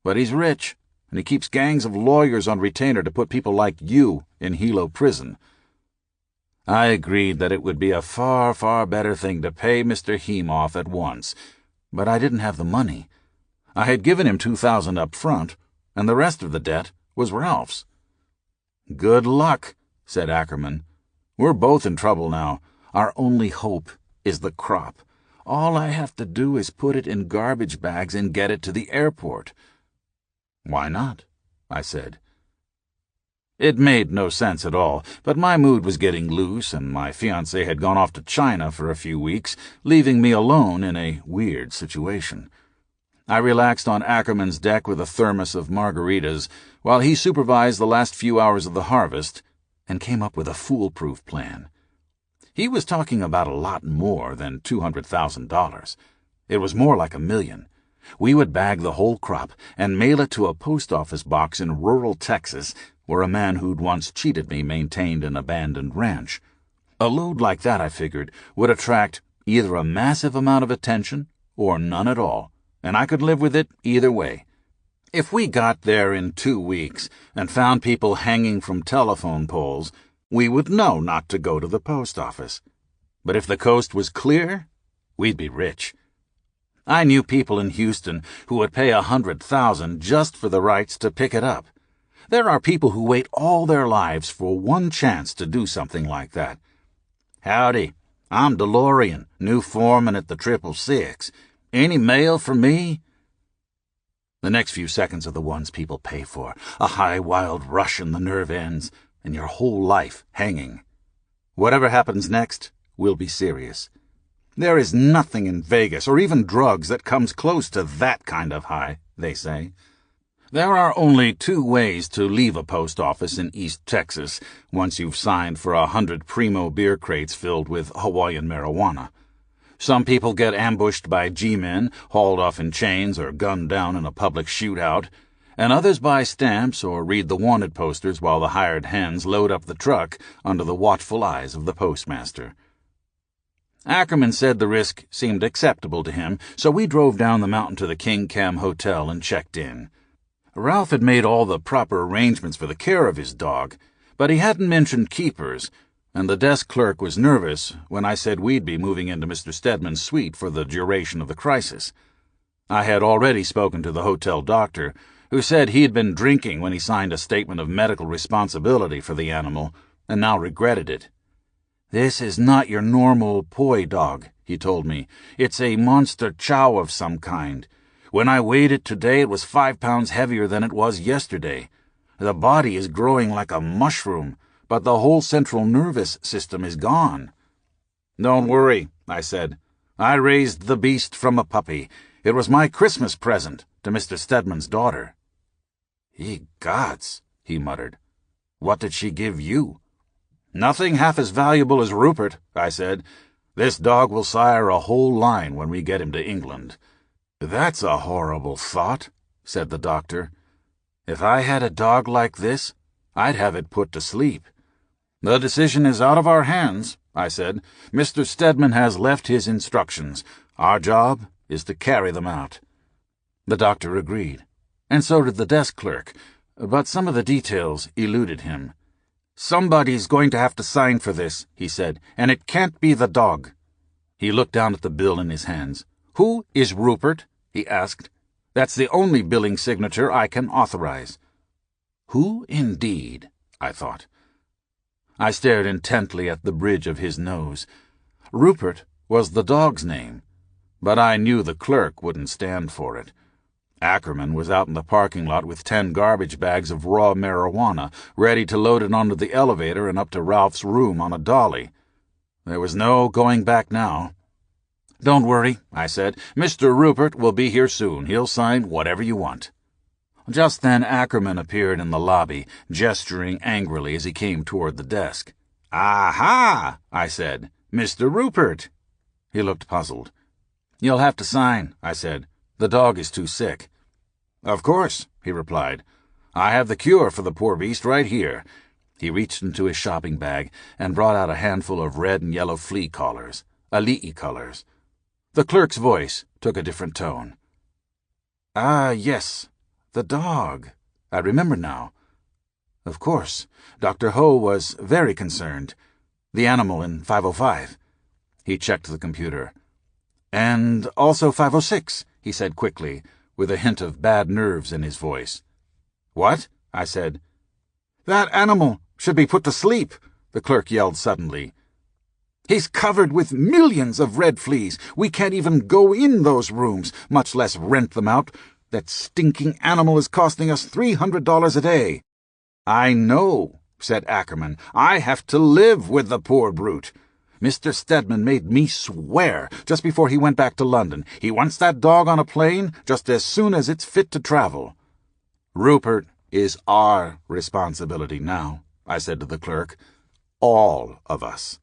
But he's rich, and he keeps gangs of lawyers on retainer to put people like you in Hilo prison." I agreed that it would be a far, far better thing to pay Mr. Heem off at once, but I didn't have the money. I had given him $2,000 up front, and the rest of the debt was Ralph's. "Good luck," said Ackerman. "We're both in trouble now. Our only hope is the crop. All I have to do is put it in garbage bags and get it to the airport." "Why not?" I said. It made no sense at all, but my mood was getting loose, and my fiancée had gone off to China for a few weeks, leaving me alone in a weird situation. I relaxed on Ackerman's deck with a thermos of margaritas while he supervised the last few hours of the harvest and came up with a foolproof plan. He was talking about a lot more than $200,000. It was more like $1 million. We would bag the whole crop and mail it to a post office box in rural Texas where a man who'd once cheated me maintained an abandoned ranch. A load like that, I figured, would attract either a massive amount of attention or none at all, and I could live with it either way. If we got there in 2 weeks and found people hanging from telephone poles, we would know not to go to the post office. But if the coast was clear, we'd be rich. I knew people in Houston who would pay $100,000 just for the rights to pick it up. There are people who wait all their lives for one chance to do something like that. "Howdy, I'm DeLorean, new foreman at the 666. Any mail for me?" The next few seconds are the ones people pay for. A high, wild rush in the nerve ends, and your whole life hanging. Whatever happens next will be serious. There is nothing in Vegas, or even drugs, that comes close to that kind of high, they say. There are only 2 ways to leave a post office in East Texas once you've signed for 100 Primo beer crates filled with Hawaiian marijuana. Some people get ambushed by G-men, hauled off in chains or gunned down in a public shootout, and others buy stamps or read the wanted posters while the hired hands load up the truck under the watchful eyes of the postmaster. Ackerman said the risk seemed acceptable to him, so we drove down the mountain to the King Cam Hotel and checked in. Ralph had made all the proper arrangements for the care of his dog, but he hadn't mentioned keepers, and the desk clerk was nervous when I said we'd be moving into Mr. Stedman's suite for the duration of the crisis. I had already spoken to the hotel doctor, who said he had been drinking when he signed a statement of medical responsibility for the animal, and now regretted it. "This is not your normal poi dog," he told me. "It's a monster chow of some kind. When I weighed it today, it was 5 pounds heavier than it was yesterday. The body is growing like a mushroom, but the whole central nervous system is gone." "Don't worry," I said. "I raised the beast from a puppy. It was my Christmas present to Mr. Stedman's daughter." "Ye gods," he muttered. "What did she give you?" "Nothing half as valuable as Rupert," I said. "This dog will sire a whole line when we get him to England." "That's a horrible thought," said the doctor. "If I had a dog like this, I'd have it put to sleep." "The decision is out of our hands," I said. "Mr. Stedman has left his instructions. Our job is to carry them out." The doctor agreed, and so did the desk clerk, but some of the details eluded him. "Somebody's going to have to sign for this," he said, "and it can't be the dog." He looked down at the bill in his hands. "Who is Rupert?" he asked. "That's the only billing signature I can authorize." Who indeed? I thought. I stared intently at the bridge of his nose. Rupert was the dog's name, but I knew the clerk wouldn't stand for it. Ackerman was out in the parking lot with 10 garbage bags of raw marijuana, ready to load it onto the elevator and up to Ralph's room on a dolly. There was no going back now. "Don't worry," I said. "Mr. Rupert will be here soon. He'll sign whatever you want." Just then Ackerman appeared in the lobby, gesturing angrily as he came toward the desk. "Aha!" I said. "Mr. Rupert." He looked puzzled. "You'll have to sign," I said. "The dog is too sick." "Of course," he replied. "I have the cure for the poor beast right here." He reached into his shopping bag and brought out a handful of red and yellow flea collars, Ali'i colors. The clerk's voice took a different tone. "Ah, yes, the dog," I remember now. Of course, Dr. Ho was very concerned. The animal in 505. He checked the computer. And also 506, he said quickly, with a hint of bad nerves in his voice. What? I said. That animal should be put to sleep, the clerk yelled suddenly. He's covered with millions of red fleas. We can't even go in those rooms, much less rent them out. That stinking animal is costing us $300 a day. I know, said Ackerman. I have to live with the poor brute. Mr. Stedman made me swear just before he went back to London. He wants that dog on a plane just as soon as it's fit to travel. Rupert is our responsibility now, I said to the clerk. All of us.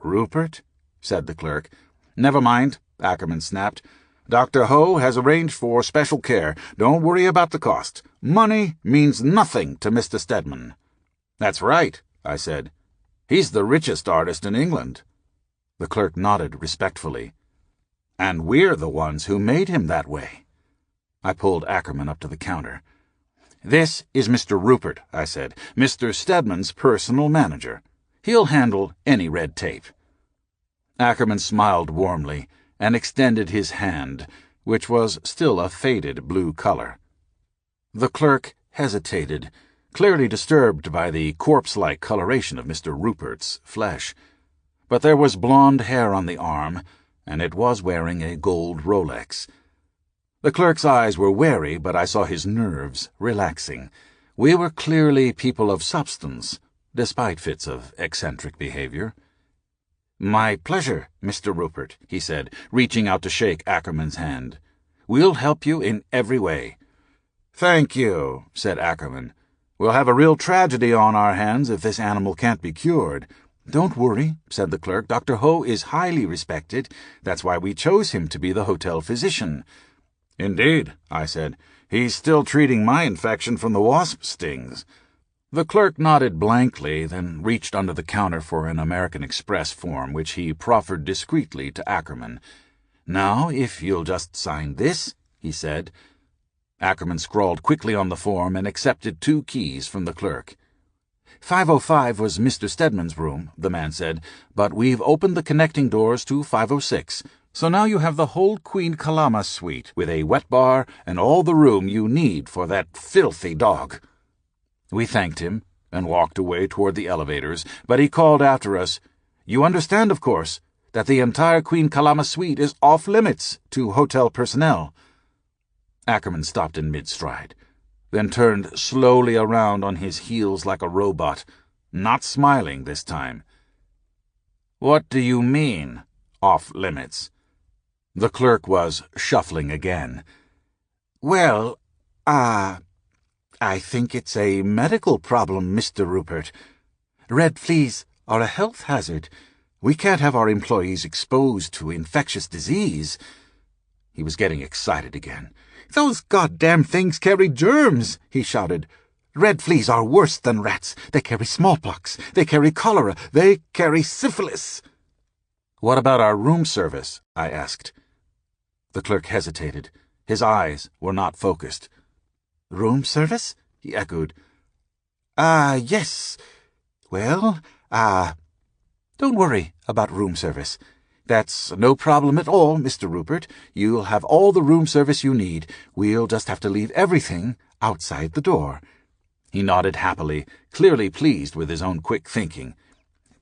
Rupert? Said the clerk. Never mind, Ackerman snapped. Dr. Ho has arranged for special care. Don't worry about the cost. Money means nothing to Mr. Stedman. That's right, I said. He's the richest artist in England. The clerk nodded respectfully. And we're the ones who made him that way. I pulled Ackerman up to the counter. This is Mr. Rupert, I said, Mr. Stedman's personal manager. He'll handle any red tape. Ackerman smiled warmly and extended his hand, which was still a faded blue color. The clerk hesitated, clearly disturbed by the corpse-like coloration of Mr. Rupert's flesh. But there was blonde hair on the arm, and it was wearing a gold Rolex. The clerk's eyes were wary, but I saw his nerves relaxing. We were clearly people of substance, despite fits of eccentric behavior. My pleasure, Mr. Rupert, he said, reaching out to shake Ackerman's hand. We'll help you in every way. Thank you, said Ackerman. We'll have a real tragedy on our hands if this animal can't be cured. Don't worry, said the clerk. Dr. Ho is highly respected. That's why we chose him to be the hotel physician. Indeed, I said. He's still treating my infection from the wasp stings. The clerk nodded blankly, then reached under the counter for an American Express form, which he proffered discreetly to Ackerman. Now, if you'll just sign this, he said. Ackerman scrawled quickly on the form and accepted 2 keys from the clerk. 505 was Mr. Stedman's room, the man said, but we've opened the connecting doors to 506, so now you have the whole Queen Kalama suite with a wet bar and all the room you need for that filthy dog. We thanked him and walked away toward the elevators, but he called after us, You understand, of course, that the entire Queen Kalama suite is off-limits to hotel personnel. Ackerman stopped in mid-stride, then turned slowly around on his heels like a robot, not smiling this time. What do you mean, off-limits? The clerk was shuffling again. Well, I think it's a medical problem, Mr. Rupert. Red fleas are a health hazard. We can't have our employees exposed to infectious disease. He was getting excited again. Those goddamn things carry germs, he shouted. Red fleas are worse than rats. They carry smallpox. They carry cholera. They carry syphilis. What about our room service? I asked. The clerk hesitated. His eyes were not focused. Room service? He echoed. Yes. Well, don't worry about room service. That's no problem at all, Mr. Rupert. You'll have all the room service you need. We'll just have to leave everything outside the door. He nodded happily, clearly pleased with his own quick thinking.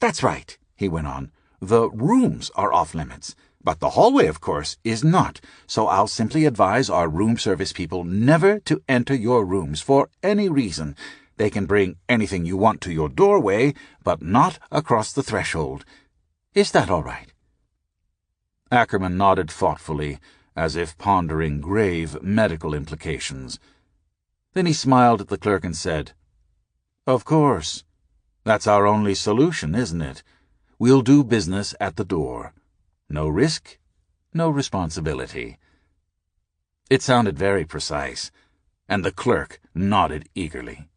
That's right, he went on. The rooms are off-limits, but the hallway, of course, is not, so I'll simply advise our room service people never to enter your rooms for any reason. They can bring anything you want to your doorway, but not across the threshold. Is that all right? Ackerman nodded thoughtfully, as if pondering grave medical implications. Then he smiled at the clerk and said, Of course. That's our only solution, isn't it? We'll do business at the door. No risk, no responsibility. It sounded very precise, and the clerk nodded eagerly.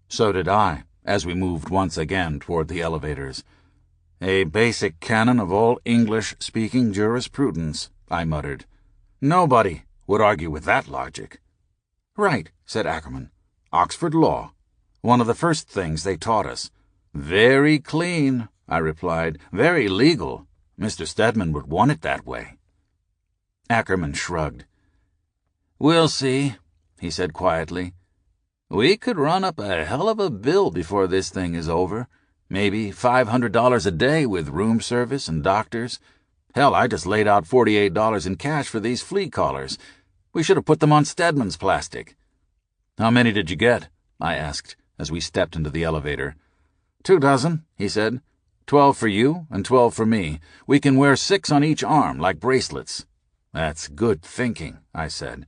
So did I, as we moved once again toward the elevators. A basic canon of all English-speaking jurisprudence, I muttered. Nobody would argue with that logic. Right, said Ackerman. Oxford law. One of the first things they taught us. Very clean, I replied. Very legal. Mr. Stedman would want it that way. Ackerman shrugged. We'll see, he said quietly. We could run up a hell of a bill before this thing is over. Maybe $500 a day with room service and doctors. Hell, I just laid out $48 in cash for these flea collars. We should have put them on Stedman's plastic. How many did you get? I asked as we stepped into the elevator. 2 dozen, he said. 12 for you and 12 for me. We can wear 6 on each arm like bracelets. That's good thinking, I said.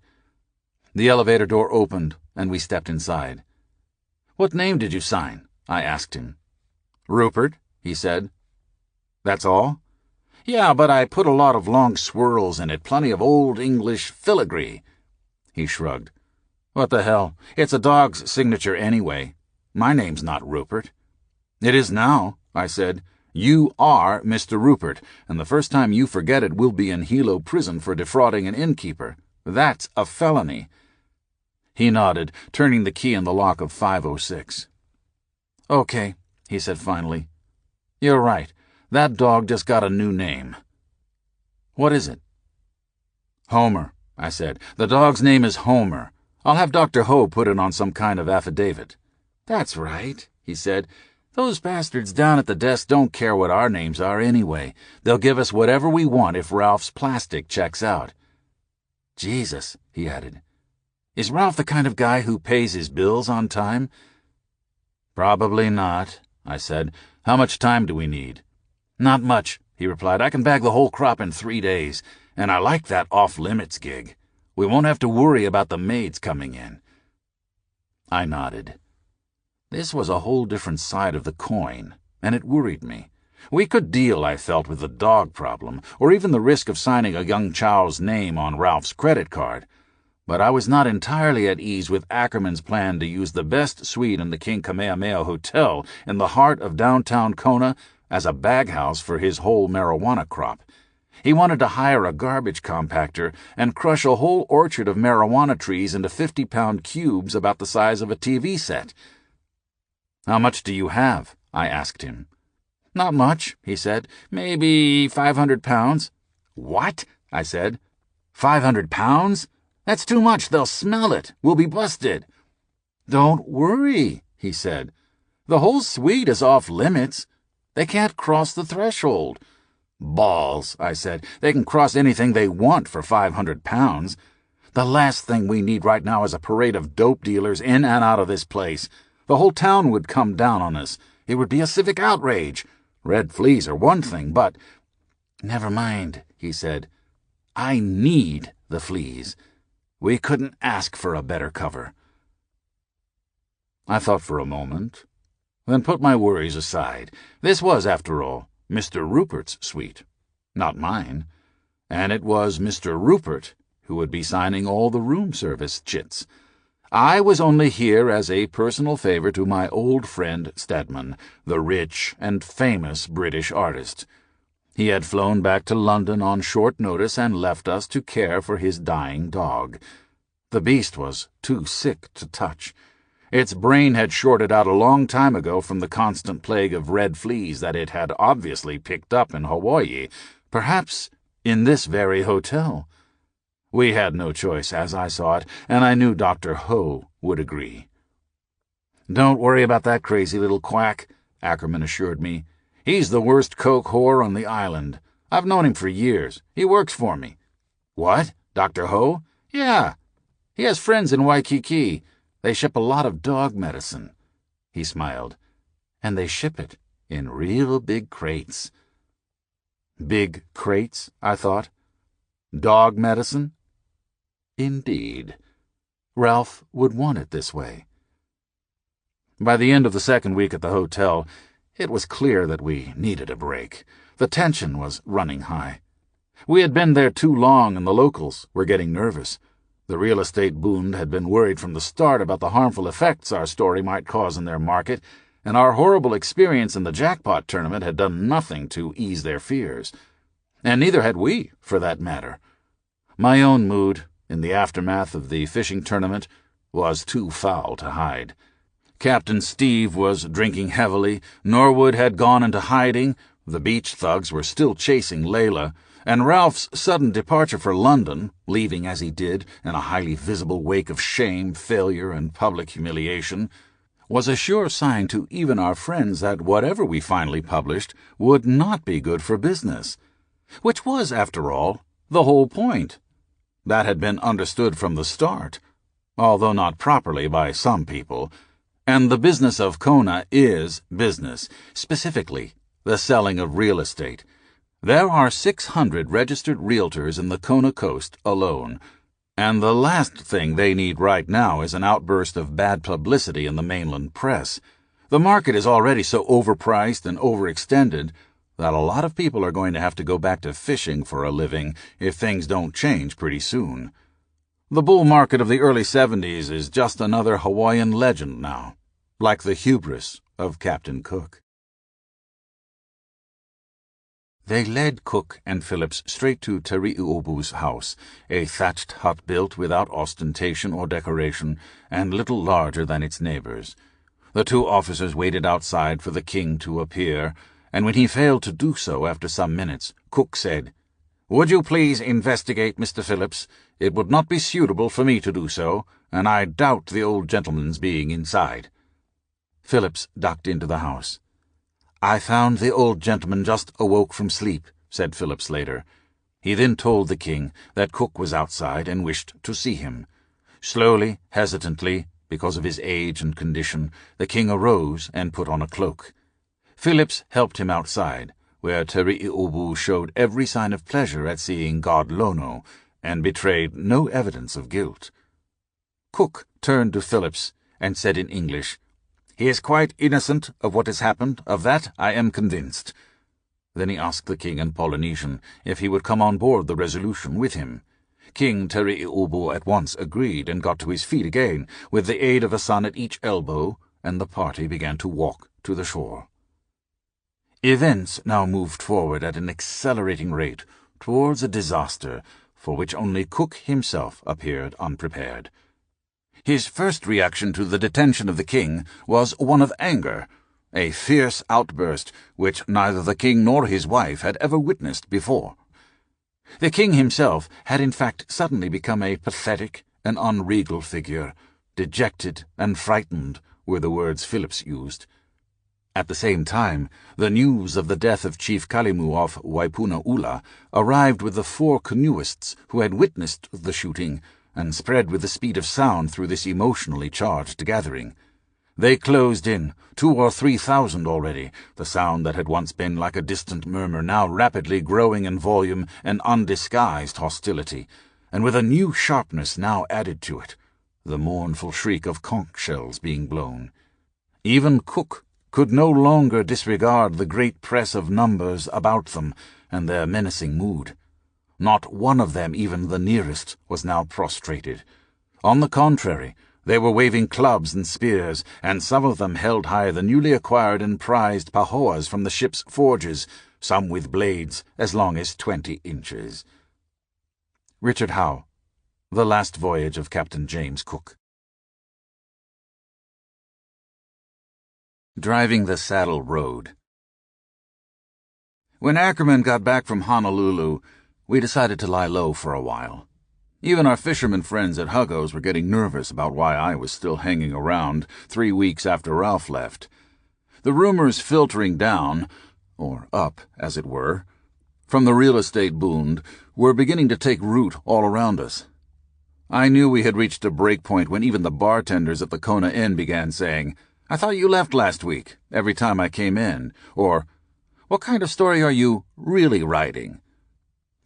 The elevator door opened and we stepped inside. What name did you sign? I asked him. Rupert, he said. That's all? Yeah, but I put a lot of long swirls in it, plenty of Old English filigree. He shrugged. What the hell? It's a dog's signature anyway. My name's not Rupert. It is now, I said. You are Mr. Rupert, and the first time you forget it, we'll be in Hilo prison for defrauding an innkeeper. That's a felony. He nodded, turning the key in the lock of 506. Okay, he said finally. You're right. That dog just got a new name. What is it? Homer, I said. The dog's name is Homer. I'll have Dr. Ho put it on some kind of affidavit. That's right, he said. Those bastards down at the desk don't care what our names are anyway. They'll give us whatever we want if Ralph's plastic checks out. Jesus, he added. Is Ralph the kind of guy who pays his bills on time? Probably not, I said. How much time do we need? Not much, he replied. I can bag the whole crop in 3 days, and I like that off-limits gig. We won't have to worry about the maids coming in. I nodded. This was a whole different side of the coin, and it worried me. We could deal, I felt, with the dog problem, or even the risk of signing a young child's name on Ralph's credit card. But I was not entirely at ease with Ackerman's plan to use the best suite in the King Kamehameha Hotel in the heart of downtown Kona as a baghouse for his whole marijuana crop. He wanted to hire a garbage compactor and crush a whole orchard of marijuana trees into 50-pound cubes about the size of a TV set. How much do you have? I asked him. Not much, he said. Maybe 500 pounds. What? I said. 500 pounds? That's too much. They'll smell it. We'll be busted. Don't worry, he said. The whole suite is off limits. They can't cross the threshold. Balls, I said. They can cross anything they want for 500 pounds. The last thing we need right now is a parade of dope dealers in and out of this place. The whole town would come down on us. It would be a civic outrage. Red fleas are one thing, but... Never mind, he said. I need the fleas. We couldn't ask for a better cover. I thought for a moment, then put my worries aside. This was, after all, Mr. Rupert's suite, not mine, and it was Mr. Rupert who would be signing all the room service chits. I was only here as a personal favor to my old friend Stedman, the rich and famous British artist. He had flown back to London on short notice and left us to care for his dying dog. The beast was too sick to touch. Its brain had shorted out a long time ago from the constant plague of red fleas that it had obviously picked up in Hawaii, perhaps in this very hotel. We had no choice, as I saw it, and I knew Dr. Ho would agree. Don't worry about that crazy little quack, Ackerman assured me. He's the worst coke whore on the island. I've known him for years. He works for me. What? Dr. Ho? Yeah. He has friends in Waikiki. They ship a lot of dog medicine. He smiled. And they ship it in real big crates. Big crates, I thought. Dog medicine? Indeed. Ralph would want it this way. By the end of the second week at the hotel, it was clear that we needed a break. The tension was running high. We had been there too long, and the locals were getting nervous. The real estate boond had been worried from the start about the harmful effects our story might cause in their market, and our horrible experience in the jackpot tournament had done nothing to ease their fears. And neither had we, for that matter. My own mood, in the aftermath of the fishing tournament, was too foul to hide. Captain Steve was drinking heavily, Norwood had gone into hiding, the beach thugs were still chasing Layla, and Ralph's sudden departure for London, leaving as he did in a highly visible wake of shame, failure, and public humiliation, was a sure sign to even our friends that whatever we finally published would not be good for business. Which was, after all, the whole point. That had been understood from the start, although not properly by some people, and the business of Kona is business, specifically the selling of real estate. There are 600 registered realtors in the Kona coast alone, and the last thing they need right now is an outburst of bad publicity in the mainland press. The market is already so overpriced and overextended that a lot of people are going to have to go back to fishing for a living if things don't change pretty soon. The bull market of the early 70s is just another Hawaiian legend now, like the hubris of Captain Cook. They led Cook and Phillips straight to Teri'uobu's house, a thatched hut built without ostentation or decoration, and little larger than its neighbors. The two officers waited outside for the king to appear, and when he failed to do so after some minutes, Cook said, "Would you please investigate, Mr. Phillips? It would not be suitable for me to do so, and I doubt the old gentleman's being inside." Phillips ducked into the house. "I found the old gentleman just awoke from sleep," said Phillips later. He then told the king that Cook was outside and wished to see him. Slowly, hesitantly, because of his age and condition, the king arose and put on a cloak. Phillips helped him outside, where Teri'uobu showed every sign of pleasure at seeing God Lono, and betrayed no evidence of guilt. Cook turned to Phillips and said in English, "He is quite innocent of what has happened, of that I am convinced." Then he asked the king in Polynesian if he would come on board the Resolution with him. King Teri'uobu at once agreed and got to his feet again, with the aid of a son at each elbow, and the party began to walk to the shore. Events now moved forward at an accelerating rate towards a disaster for which only Cook himself appeared unprepared. His first reaction to the detention of the king was one of anger, a fierce outburst which neither the king nor his wife had ever witnessed before. The king himself had in fact suddenly become a pathetic and unregal figure. Dejected and frightened were the words Phillips used. At the same time, the news of the death of Chief Kalimu off Waipunaula arrived with the 4 canoeists who had witnessed the shooting, and spread with the speed of sound through this emotionally charged gathering. They closed in, 2,000 or 3,000 already, the sound that had once been like a distant murmur now rapidly growing in volume and undisguised hostility, and with a new sharpness now added to it, the mournful shriek of conch shells being blown. Even Cook could no longer disregard the great press of numbers about them and their menacing mood. Not one of them, even the nearest, was now prostrated. On the contrary, they were waving clubs and spears, and some of them held high the newly acquired and prized pahoas from the ship's forges, some with blades as long as 20 inches. Richard Howe, The Last Voyage of Captain James Cook. Driving the Saddle Road. When Ackerman got back from Honolulu, we decided to lie low for a while. Even our fishermen friends at Huggo's were getting nervous about why I was still hanging around 3 weeks after Ralph left. The rumors filtering down, or up, as it were, from the real estate boom were beginning to take root all around us. I knew we had reached a break point when even the bartenders at the Kona Inn began saying, "I thought you left last week," every time I came in, or, "What kind of story are you really writing?"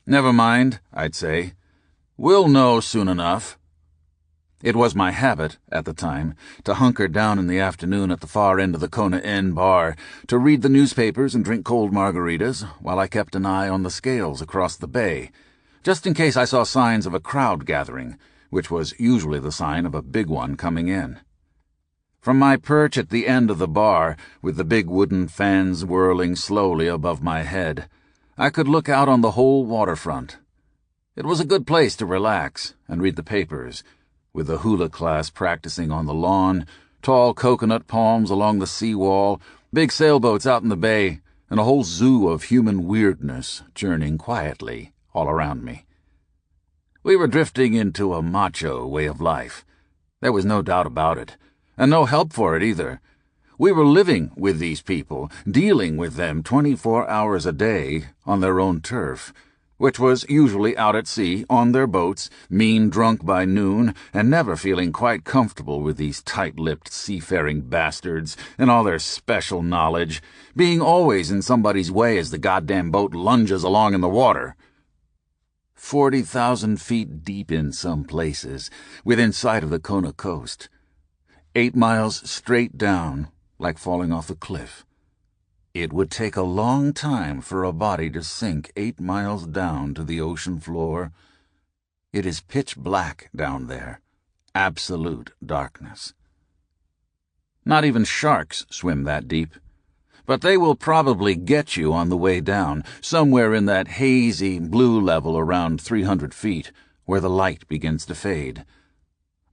"Never mind," I'd say. "We'll know soon enough." It was my habit, at the time, to hunker down in the afternoon at the far end of the Kona Inn bar, to read the newspapers and drink cold margaritas, while I kept an eye on the scales across the bay, just in case I saw signs of a crowd gathering, which was usually the sign of a big one coming in. From my perch at the end of the bar, with the big wooden fans whirling slowly above my head, I could look out on the whole waterfront. It was a good place to relax and read the papers, with the hula class practicing on the lawn, tall coconut palms along the seawall, big sailboats out in the bay, and a whole zoo of human weirdness churning quietly all around me. We were drifting into a macho way of life. There was no doubt about it, and no help for it either. We were living with these people, dealing with them 24 hours a day on their own turf, which was usually out at sea on their boats, mean drunk by noon, and never feeling quite comfortable with these tight-lipped seafaring bastards and all their special knowledge, being always in somebody's way as the goddamn boat lunges along in the water. 40,000 feet deep in some places, within sight of the Kona coast. 8 miles straight down, like falling off a cliff. It would take a long time for a body to sink 8 miles down to the ocean floor. It is pitch black down there, absolute darkness. Not even sharks swim that deep, but they will probably get you on the way down, somewhere in that hazy blue level around 300 feet, where the light begins to fade.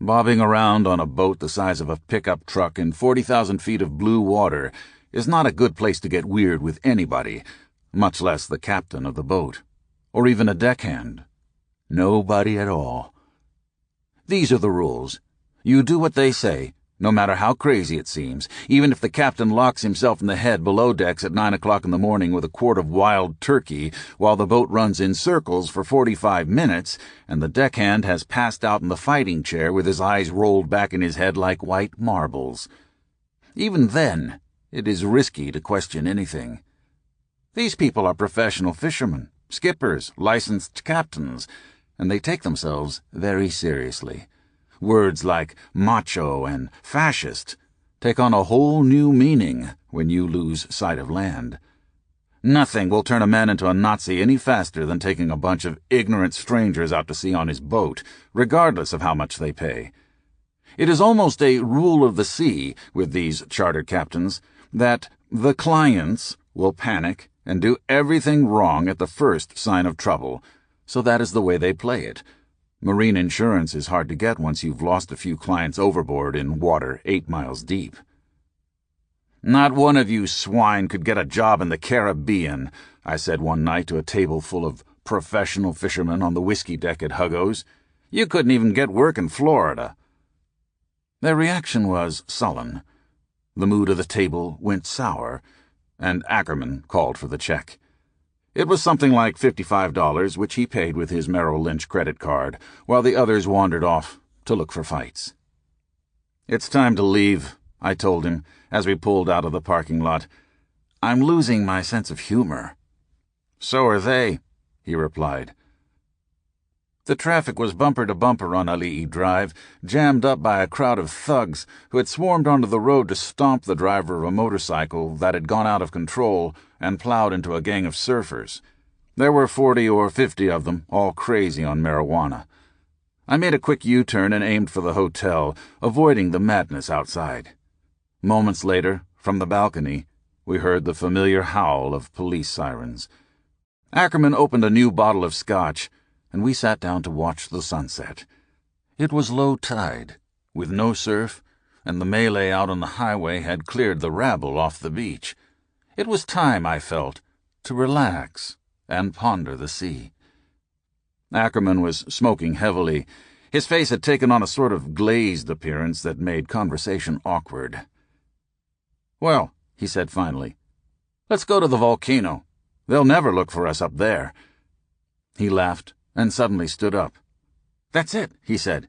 Bobbing around on a boat the size of a pickup truck in 40,000 feet of blue water is not a good place to get weird with anybody, much less the captain of the boat, or even a deckhand. Nobody at all. These are the rules. You do what they say, no matter how crazy it seems, even if the captain locks himself in the head below decks at 9 o'clock in the morning with a quart of wild turkey while the boat runs in circles for 45 minutes and the deckhand has passed out in the fighting chair with his eyes rolled back in his head like white marbles. Even then, it is risky to question anything. These people are professional fishermen, skippers, licensed captains, and they take themselves very seriously. Words like macho and fascist take on a whole new meaning when you lose sight of land. Nothing will turn a man into a Nazi any faster than taking a bunch of ignorant strangers out to sea on his boat, regardless of how much they pay. It is almost a rule of the sea with these charter captains that the clients will panic and do everything wrong at the first sign of trouble, so that is the way they play it. Marine insurance is hard to get once you've lost a few clients overboard in water 8 miles deep. "Not one of you swine could get a job in the Caribbean," I said one night to a table full of professional fishermen on the whiskey deck at Huggo's. "You couldn't even get work in Florida." Their reaction was sullen. The mood of the table went sour, and Ackerman called for the check. It was something like $55, which he paid with his Merrill Lynch credit card, while the others wandered off to look for fights. "It's time to leave," I told him, as we pulled out of the parking lot. "I'm losing my sense of humor." "So are they," he replied. The traffic was bumper to bumper on Ali'i Drive, jammed up by a crowd of thugs who had swarmed onto the road to stomp the driver of a motorcycle that had gone out of control and plowed into a gang of surfers. There were 40 or 50 of them, all crazy on marijuana. I made a quick U-turn and aimed for the hotel, avoiding the madness outside. Moments later, from the balcony, we heard the familiar howl of police sirens. Ackerman opened a new bottle of scotch, and we sat down to watch the sunset. It was low tide, with no surf, and the melee out on the highway had cleared the rabble off the beach. It was time, I felt, to relax and ponder the sea. Ackerman was smoking heavily. His face had taken on a sort of glazed appearance that made conversation awkward. "Well," he said finally, "let's go to the volcano. They'll never look for us up there." He laughed and suddenly stood up. "That's it," he said.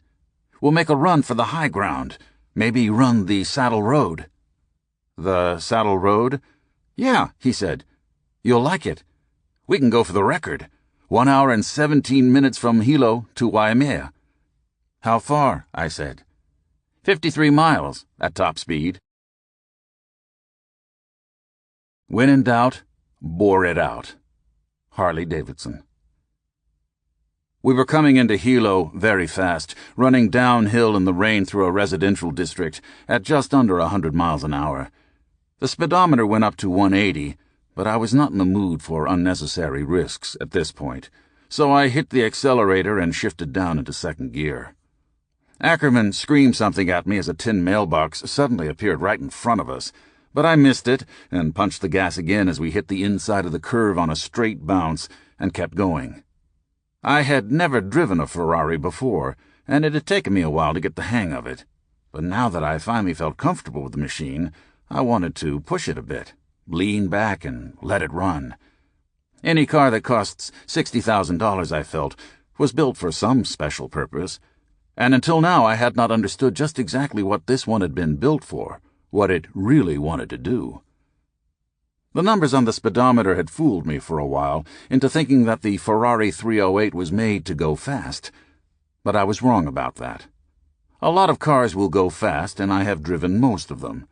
"We'll make a run for the high ground. Maybe run the Saddle Road." "The Saddle Road?" "Yeah," he said. "You'll like it. We can go for the record. 1 hour and 17 minutes from Hilo to Waimea." "How far?" I said. 53 miles, at top speed." When in doubt, bore it out. Harley Davidson. We were coming into Hilo very fast, running downhill in the rain through a residential district at just under 100 miles an hour. The speedometer went up to 180, but I was not in the mood for unnecessary risks at this point, so I hit the accelerator and shifted down into second gear. Ackerman screamed something at me as a tin mailbox suddenly appeared right in front of us, but I missed it and punched the gas again as we hit the inside of the curve on a straight bounce and kept going. I had never driven a Ferrari before, and it had taken me a while to get the hang of it. But now that I finally felt comfortable with the machine, I wanted to push it a bit, lean back and let it run. Any car that costs $60,000, I felt, was built for some special purpose, and until now I had not understood just exactly what this one had been built for, what it really wanted to do. The numbers on the speedometer had fooled me for a while into thinking that the Ferrari 308 was made to go fast, but I was wrong about that. A lot of cars will go fast, and I have driven most of them.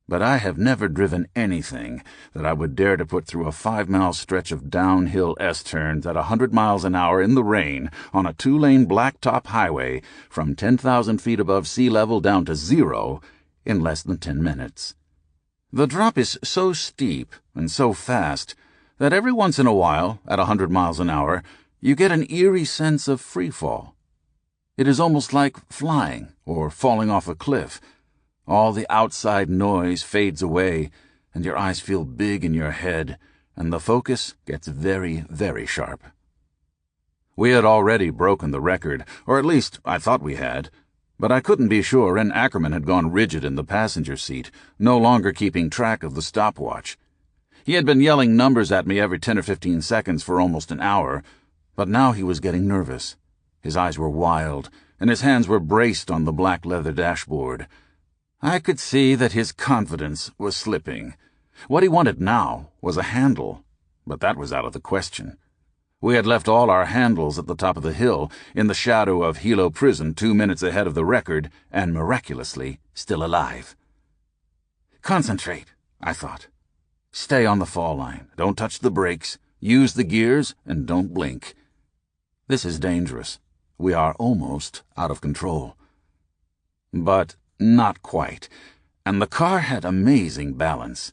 But I have never driven anything that I would dare to put through a 5-mile stretch of downhill S-turns at 100 miles an hour in the rain on a 2-lane blacktop highway from 10,000 feet above sea level down to 0 in less than 10 minutes. The drop is so steep and so fast that every once in a while, at 100 miles an hour, you get an eerie sense of freefall. It is almost like flying or falling off a cliff. All the outside noise fades away, and your eyes feel big in your head, and the focus gets very, very sharp. We had already broken the record, or at least I thought we had, but I couldn't be sure, and Ackerman had gone rigid in the passenger seat, no longer keeping track of the stopwatch. He had been yelling numbers at me every 10 or 15 seconds for almost an hour, but now he was getting nervous. His eyes were wild, and his hands were braced on the black leather dashboard. I could see that his confidence was slipping. What he wanted now was a handle, but that was out of the question. We had left all our handles at the top of the hill, in the shadow of Hilo Prison 2 minutes ahead of the record, and miraculously still alive. Concentrate, I thought. Stay on the fall line. Don't touch the brakes. Use the gears, and don't blink. This is dangerous. We are almost out of control. But not quite, and the car had amazing balance.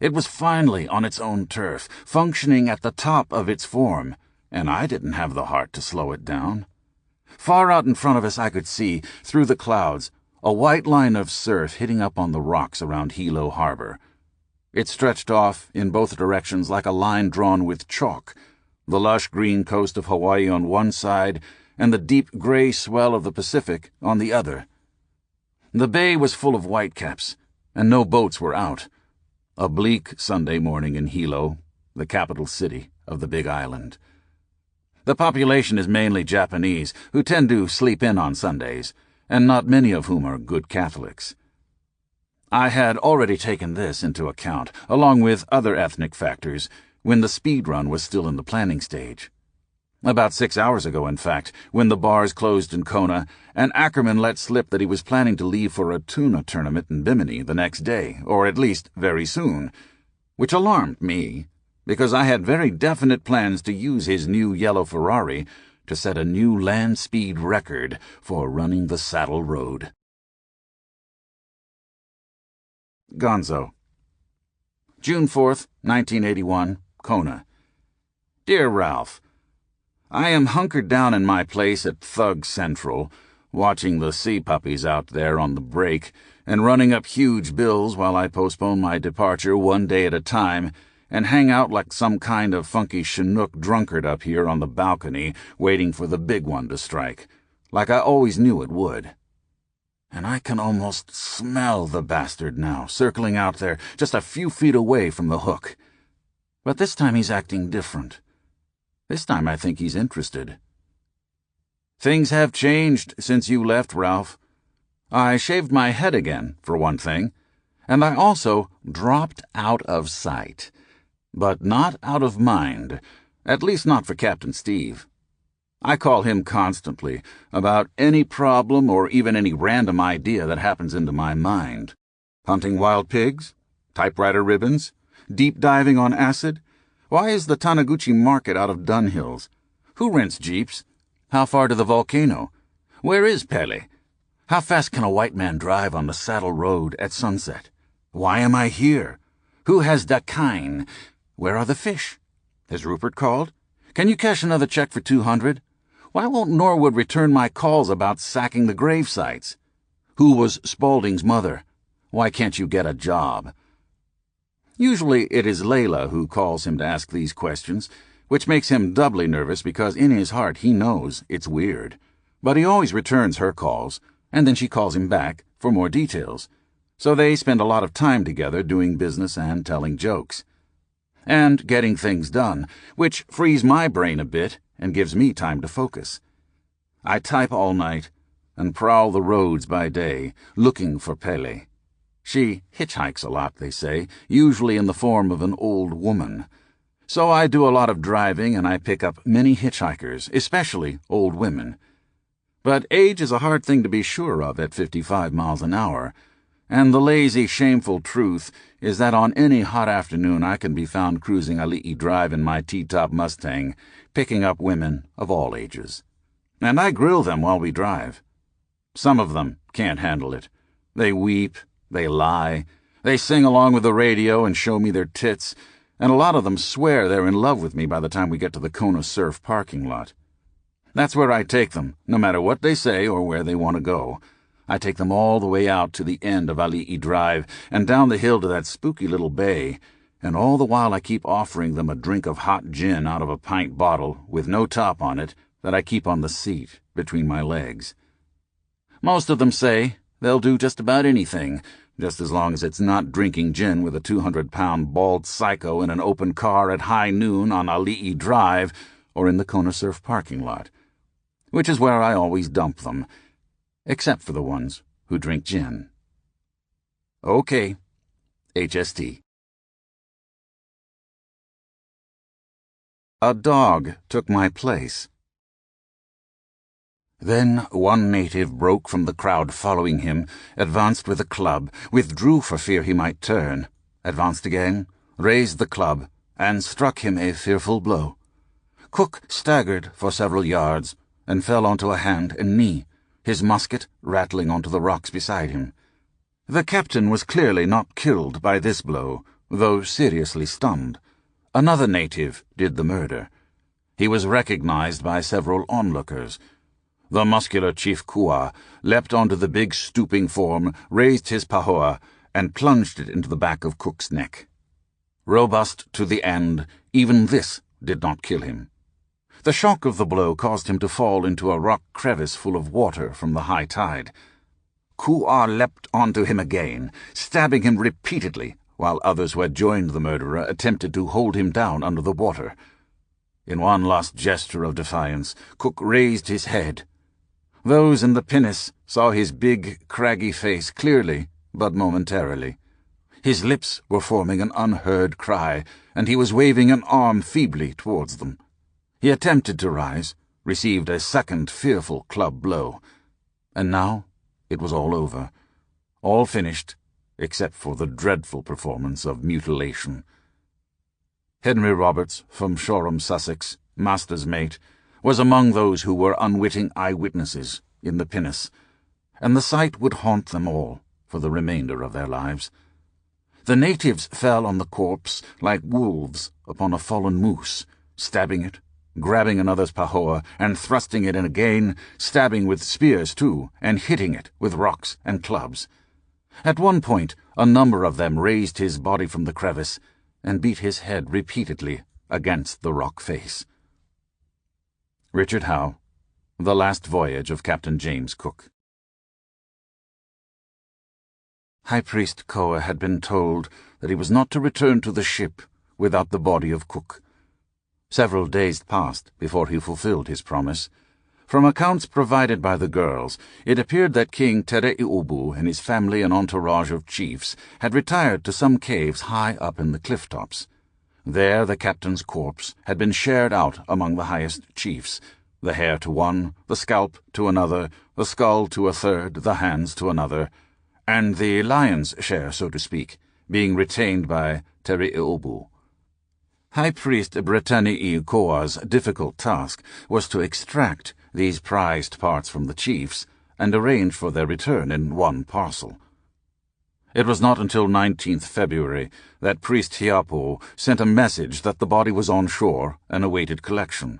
It was finally on its own turf, functioning at the top of its form, and I didn't have the heart to slow it down. Far out in front of us I could see, through the clouds, a white line of surf hitting up on the rocks around Hilo Harbor. It stretched off in both directions like a line drawn with chalk, the lush green coast of Hawaii on one side and the deep gray swell of the Pacific on the other. The bay was full of whitecaps, and no boats were out. A bleak Sunday morning in Hilo, the capital city of the Big Island. The population is mainly Japanese, who tend to sleep in on Sundays, and not many of whom are good Catholics. I had already taken this into account, along with other ethnic factors, when the speed run was still in the planning stage. About 6 hours ago, in fact, when the bars closed in Kona, and Ackerman let slip that he was planning to leave for a tuna tournament in Bimini the next day, or at least very soon, which alarmed me, because I had very definite plans to use his new yellow Ferrari to set a new land speed record for running the saddle road. Gonzo. June 4th, 1981, Kona. Dear Ralph, I am hunkered down in my place at Thug Central, watching the sea puppies out there on the break and running up huge bills while I postpone my departure one day at a time and hang out like some kind of funky Chinook drunkard up here on the balcony waiting for the big one to strike, like I always knew it would. And I can almost smell the bastard now, circling out there just a few feet away from the hook. But this time he's acting different. This time I think he's interested. Things have changed since you left, Ralph. I shaved my head again, for one thing, and I also dropped out of sight. But not out of mind, at least not for Captain Steve. I call him constantly, about any problem or even any random idea that happens into my mind. Hunting wild pigs? Typewriter ribbons? Deep diving on acid? Why is the Taniguchi market out of Dunhills? Who rents jeeps? How far to the volcano? Where is Pele? How fast can a white man drive on the saddle road at sunset? Why am I here? Who has Dakine? Where are the fish? Has Rupert called? Can you cash another check for $200? Why won't Norwood return my calls about sacking the grave sites? Who was Spaulding's mother? Why can't you get a job? Usually it is Layla who calls him to ask these questions, which makes him doubly nervous because in his heart he knows it's weird. But he always returns her calls, and then she calls him back for more details. So they spend a lot of time together doing business and telling jokes. And getting things done, which frees my brain a bit and gives me time to focus. I type all night and prowl the roads by day, looking for Pele. She hitchhikes a lot, they say, usually in the form of an old woman. So I do a lot of driving and I pick up many hitchhikers, especially old women. But age is a hard thing to be sure of at 55 miles an hour, and the lazy, shameful truth is that on any hot afternoon I can be found cruising Ali'i Drive in my T-top Mustang, picking up women of all ages. And I grill them while we drive. Some of them can't handle it. They weep, they lie, they sing along with the radio and show me their tits, and a lot of them swear they're in love with me by the time we get to the Kona surf parking lot. That's where I take them, no matter what they say or where they want to go. I take them all the way out to the end of Ali'i Drive and down the hill to that spooky little bay, and all the while I keep offering them a drink of hot gin out of a pint bottle with no top on it that I keep on the seat between my legs. Most of them say they'll do just about anything, just as long as it's not drinking gin with a 200-pound bald psycho in an open car at high noon on Ali'i Drive or in the Kona surf parking lot, which is where I always dump them, except for the ones who drink gin. Okay, HST. A dog took my place. Then one native broke from the crowd following him, advanced with a club, withdrew for fear he might turn, advanced again, raised the club, and struck him a fearful blow. Cook staggered for several yards, and fell onto a hand and knee, his musket rattling onto the rocks beside him. The captain was clearly not killed by this blow, though seriously stunned. Another native did the murder. He was recognized by several onlookers. The muscular Chief Kua leapt onto the big stooping form, raised his pahoa, and plunged it into the back of Cook's neck. Robust to the end, even this did not kill him. The shock of the blow caused him to fall into a rock crevice full of water from the high tide. Kua leapt onto him again, stabbing him repeatedly, while others who had joined the murderer attempted to hold him down under the water. In one last gesture of defiance, Cook raised his head. Those in the pinnace saw his big, craggy face clearly, but momentarily. His lips were forming an unheard cry, and he was waving an arm feebly towards them. He attempted to rise, received a second fearful club blow. And now it was all over. All finished, except for the dreadful performance of mutilation. Henry Roberts, from Shoreham, Sussex, master's mate, was among those who were unwitting eyewitnesses in the pinnace, and the sight would haunt them all for the remainder of their lives. The natives fell on the corpse like wolves upon a fallen moose, stabbing it, grabbing another's pahoa and thrusting it in again, stabbing with spears too, and hitting it with rocks and clubs. At one point, a number of them raised his body from the crevice and beat his head repeatedly against the rock face. Richard Howe, The Last Voyage of Captain James Cook. High Priest Koa had been told that he was not to return to the ship without the body of Cook. Several days passed before he fulfilled his promise. From accounts provided by the girls, it appeared that King Tere'ubu and his family and entourage of chiefs had retired to some caves high up in the cliff tops. There the captain's corpse had been shared out among the highest chiefs, the hair to one, the scalp to another, the skull to a third, the hands to another, and the lion's share, so to speak, being retained by Tere'ubu. High Priest Brittany Koa's difficult task was to extract these prized parts from the chiefs and arrange for their return in one parcel. It was not until 19th February that Priest Hiapo sent a message that the body was on shore and awaited collection.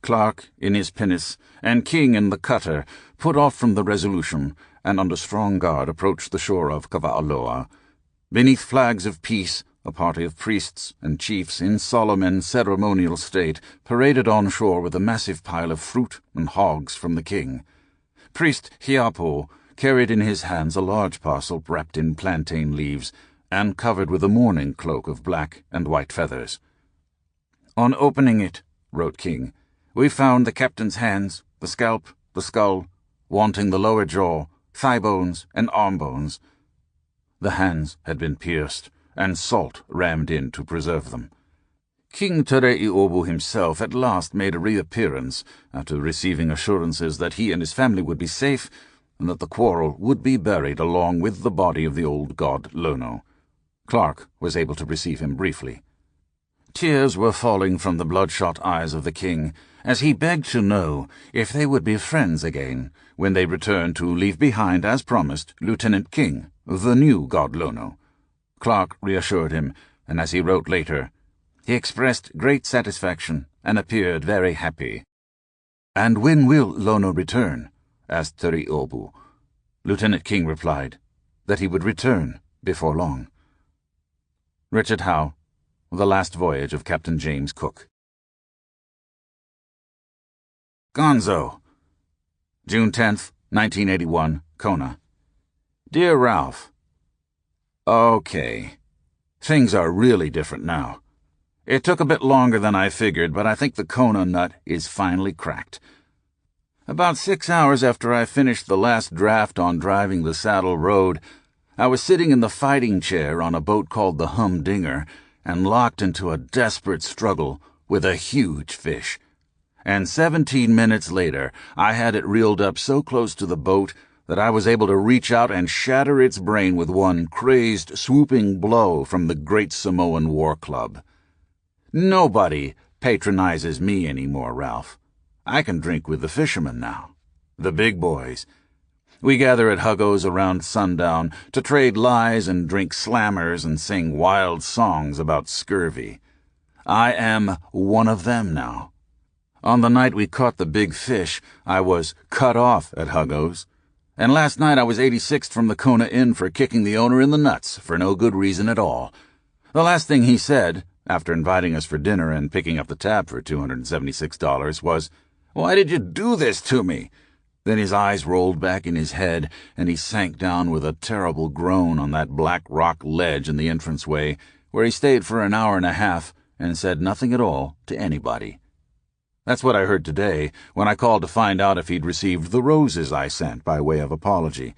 Clark in his pinnace, and King in the cutter, put off from the Resolution, and under strong guard approached the shore of Kava'aloa. Beneath flags of peace, a party of priests and chiefs in solemn and ceremonial state paraded on shore with a massive pile of fruit and hogs from the king. Priest Hiapo carried in his hands a large parcel wrapped in plantain leaves and covered with a mourning cloak of black and white feathers. "On opening it," wrote King, "we found the captain's hands, the scalp, the skull, wanting the lower jaw, thigh bones, and arm bones." The hands had been pierced, and salt rammed in to preserve them. King Tere'iobu himself at last made a reappearance, after receiving assurances that he and his family would be safe, and that the quarrel would be buried along with the body of the old god Lono. Clark was able to receive him briefly. Tears were falling from the bloodshot eyes of the king, as he begged to know if they would be friends again when they returned to leave behind, as promised, Lieutenant King, the new god Lono. Clark reassured him, and as he wrote later, he expressed great satisfaction and appeared very happy. "And when will Lono return?" asked Tere'iobu. Lieutenant King replied that he would return before long. Richard Howe, The Last Voyage of Captain James Cook. Gonzo, June 10th, 1981, Kona. Dear Ralph, Okay. Things are really different now. It took a bit longer than I figured, but I think the Kona nut is finally cracked. About 6 hours after I finished the last draft on driving the Saddle Road, I was sitting in the fighting chair on a boat called the Humdinger and locked into a desperate struggle with a huge fish. And 17 minutes later, I had it reeled up so close to the boat that I was able to reach out and shatter its brain with one crazed, swooping blow from the Great Samoan War Club. Nobody patronizes me anymore, Ralph. I can drink with the fishermen now, the big boys. We gather at Huggo's around sundown to trade lies and drink slammers and sing wild songs about scurvy. I am one of them now. On the night we caught the big fish, I was cut off at Huggo's. And last night I was 86th from the Kona Inn for kicking the owner in the nuts for no good reason at all. The last thing he said, after inviting us for dinner and picking up the tab for $276, was, "Why did you do this to me?" Then his eyes rolled back in his head, and he sank down with a terrible groan on that black rock ledge in the entranceway, where he stayed for an hour and a half and said nothing at all to anybody. That's what I heard today when I called to find out if he'd received the roses I sent by way of apology.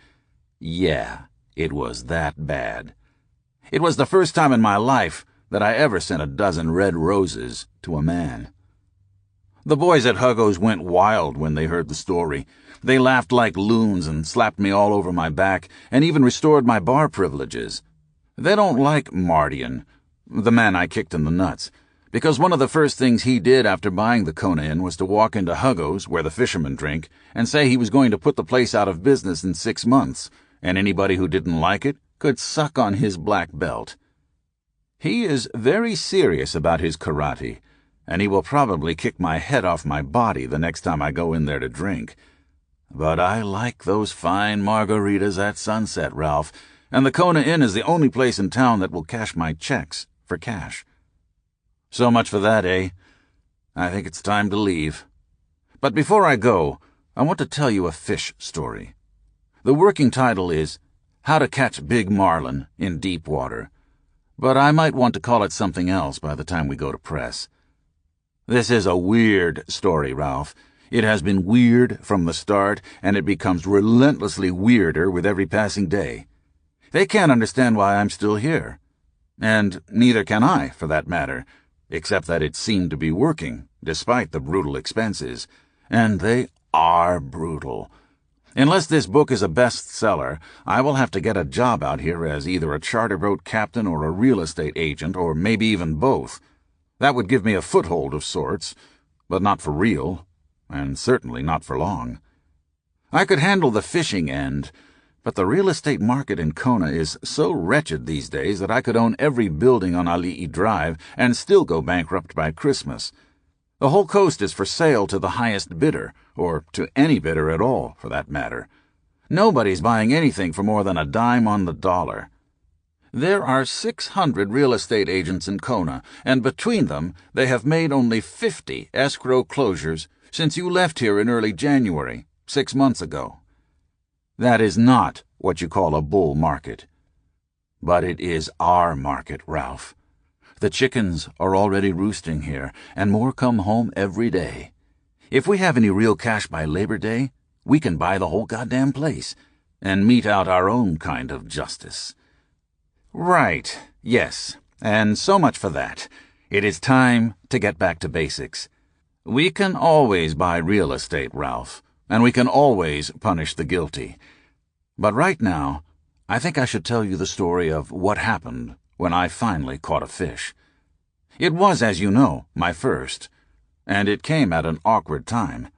Yeah, it was that bad. It was the first time in my life that I ever sent a dozen red roses to a man. The boys at Huggo's went wild when they heard the story. They laughed like loons and slapped me all over my back and even restored my bar privileges. They don't like Mardian, the man I kicked in the nuts, because one of the first things he did after buying the Kona Inn was to walk into Huggo's, where the fishermen drink, and say he was going to put the place out of business in 6 months, and anybody who didn't like it could suck on his black belt. He is very serious about his karate, and he will probably kick my head off my body the next time I go in there to drink. But I like those fine margaritas at sunset, Ralph, and the Kona Inn is the only place in town that will cash my checks for cash. So much for that, eh? I think it's time to leave. But before I go, I want to tell you a fish story. The working title is How to Catch Big Marlin in Deep Water, but I might want to call it something else by the time we go to press. This is a weird story, Ralph. It has been weird from the start, and it becomes relentlessly weirder with every passing day. They can't understand why I'm still here. And neither can I, for that matter, except that it seemed to be working, despite the brutal expenses. And they are brutal. Unless this book is a bestseller, I will have to get a job out here as either a charter boat captain or a real estate agent, or maybe even both. That would give me a foothold of sorts, but not for real, and certainly not for long. I could handle the fishing end, but the real estate market in Kona is so wretched these days that I could own every building on Ali'i Drive and still go bankrupt by Christmas. The whole coast is for sale to the highest bidder, or to any bidder at all, for that matter. Nobody's buying anything for more than a dime on the dollar. There are 600 real estate agents in Kona, and between them they have made only 50 escrow closures since you left here in early January, 6 months ago. That is not what you call a bull market. But it is our market, Ralph. The chickens are already roosting here, and more come home every day. If we have any real cash by Labor Day, we can buy the whole goddamn place and mete out our own kind of justice. Right, yes, and so much for that. It is time to get back to basics. We can always buy real estate, Ralph, and we can always punish the guilty. But right now, I think I should tell you the story of what happened when I finally caught a fish. It was, as you know, my first, and it came at an awkward time.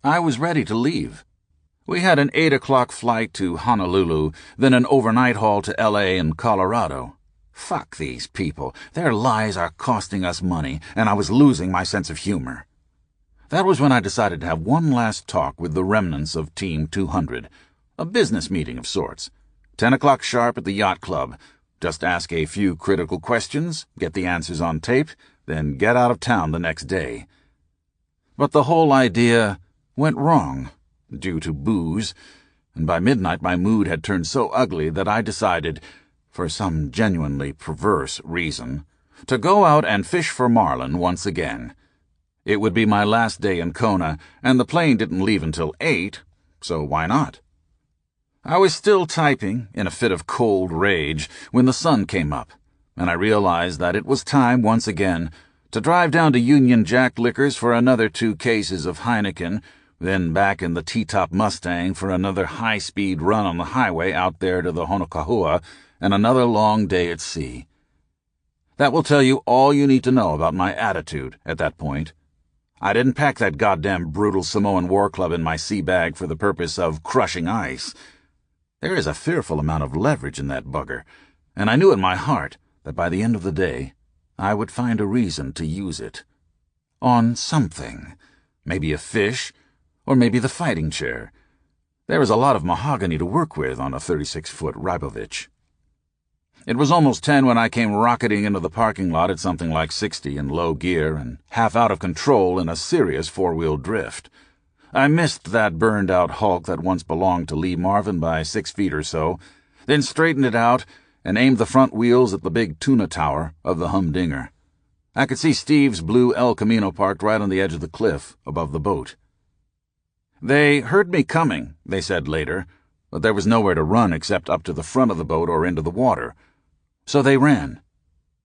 I was ready to leave. We had an 8 o'clock flight to Honolulu, then an overnight haul to L.A. and Colorado. Fuck these people. Their lies are costing us money, and I was losing my sense of humor. That was when I decided to have one last talk with the remnants of Team 200, a business meeting of sorts. 10 o'clock sharp at the yacht club. Just ask a few critical questions, get the answers on tape, then get out of town the next day. But the whole idea went wrong, due to booze, and by midnight my mood had turned so ugly that I decided, for some genuinely perverse reason, to go out and fish for marlin once again. It would be my last day in Kona, and the plane didn't leave until 8, so why not? I was still typing, in a fit of cold rage, when the sun came up, and I realized that it was time once again to drive down to Union Jack Liquors for another 2 cases of Heineken, then back in the T-top Mustang for another high-speed run on the highway out there to the Honolulu, and another long day at sea. That will tell you all you need to know about my attitude at that point. I didn't pack that goddamn brutal Samoan war club in my sea bag for the purpose of crushing ice. There is a fearful amount of leverage in that bugger, and I knew in my heart that by the end of the day I would find a reason to use it. On something. Maybe a fish, or maybe the fighting chair. There is a lot of mahogany to work with on a 36-foot Rybovich. It was almost 10 when I came rocketing into the parking lot at something like 60 in low gear and half out of control in a serious 4-wheel drift. I missed that burned-out hulk that once belonged to Lee Marvin by 6 feet or so, then straightened it out and aimed the front wheels at the big tuna tower of the humdinger. I could see Steve's blue El Camino parked right on the edge of the cliff above the boat. They heard me coming, they said later, but there was nowhere to run except up to the front of the boat or into the water. So they ran,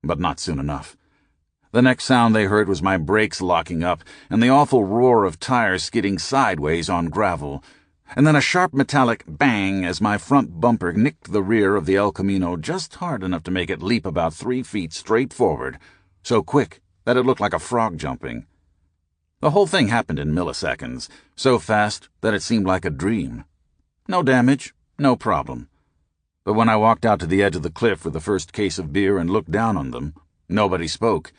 but not soon enough. The next sound they heard was my brakes locking up and the awful roar of tires skidding sideways on gravel, and then a sharp metallic bang as my front bumper nicked the rear of the El Camino just hard enough to make it leap about 3 feet straight forward, so quick that it looked like a frog jumping. The whole thing happened in milliseconds, so fast that it seemed like a dream. No damage, no problem. But when I walked out to the edge of the cliff with the first case of beer and looked down on them, nobody spoke.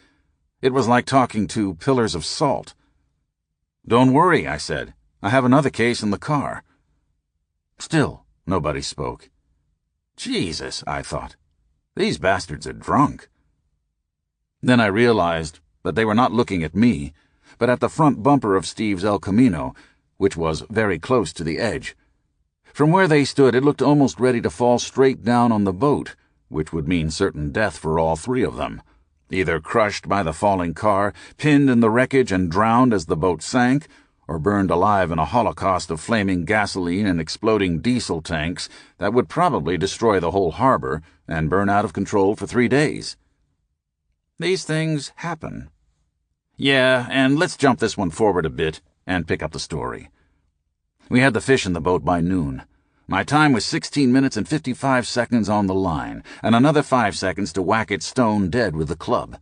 It was like talking to pillars of salt. "Don't worry," I said. "I have another case in the car." Still, nobody spoke. Jesus, I thought. These bastards are drunk. Then I realized that they were not looking at me, but at the front bumper of Steve's El Camino, which was very close to the edge. From where they stood, it looked almost ready to fall straight down on the boat, which would mean certain death for all 3 of them. Either crushed by the falling car, pinned in the wreckage and drowned as the boat sank, or burned alive in a holocaust of flaming gasoline and exploding diesel tanks that would probably destroy the whole harbor and burn out of control for 3 days. These things happen. Yeah, and let's jump this one forward a bit and pick up the story. We had the fish in the boat by noon. My time was 16 minutes and 55 seconds on the line, and another 5 seconds to whack it stone dead with the club.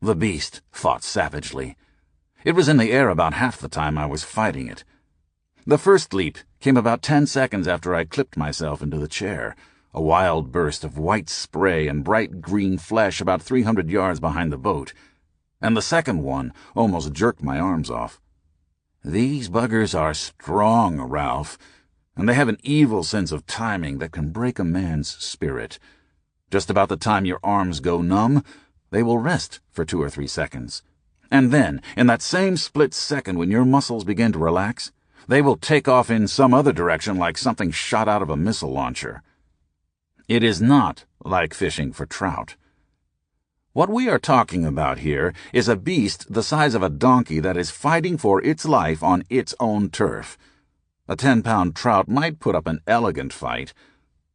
The beast fought savagely. It was in the air about half the time I was fighting it. The first leap came about 10 seconds after I clipped myself into the chair, a wild burst of white spray and bright green flesh about 300 yards behind the boat. and the second one almost jerked my arms off. These buggers are strong, Ralph, and they have an evil sense of timing that can break a man's spirit. Just about the time your arms go numb, they will rest for 2 or 3 seconds. And then, in that same split second when your muscles begin to relax, they will take off in some other direction like something shot out of a missile launcher. It is not like fishing for trout. What we are talking about here is a beast the size of a donkey that is fighting for its life on its own turf. A 10-pound trout might put up an elegant fight,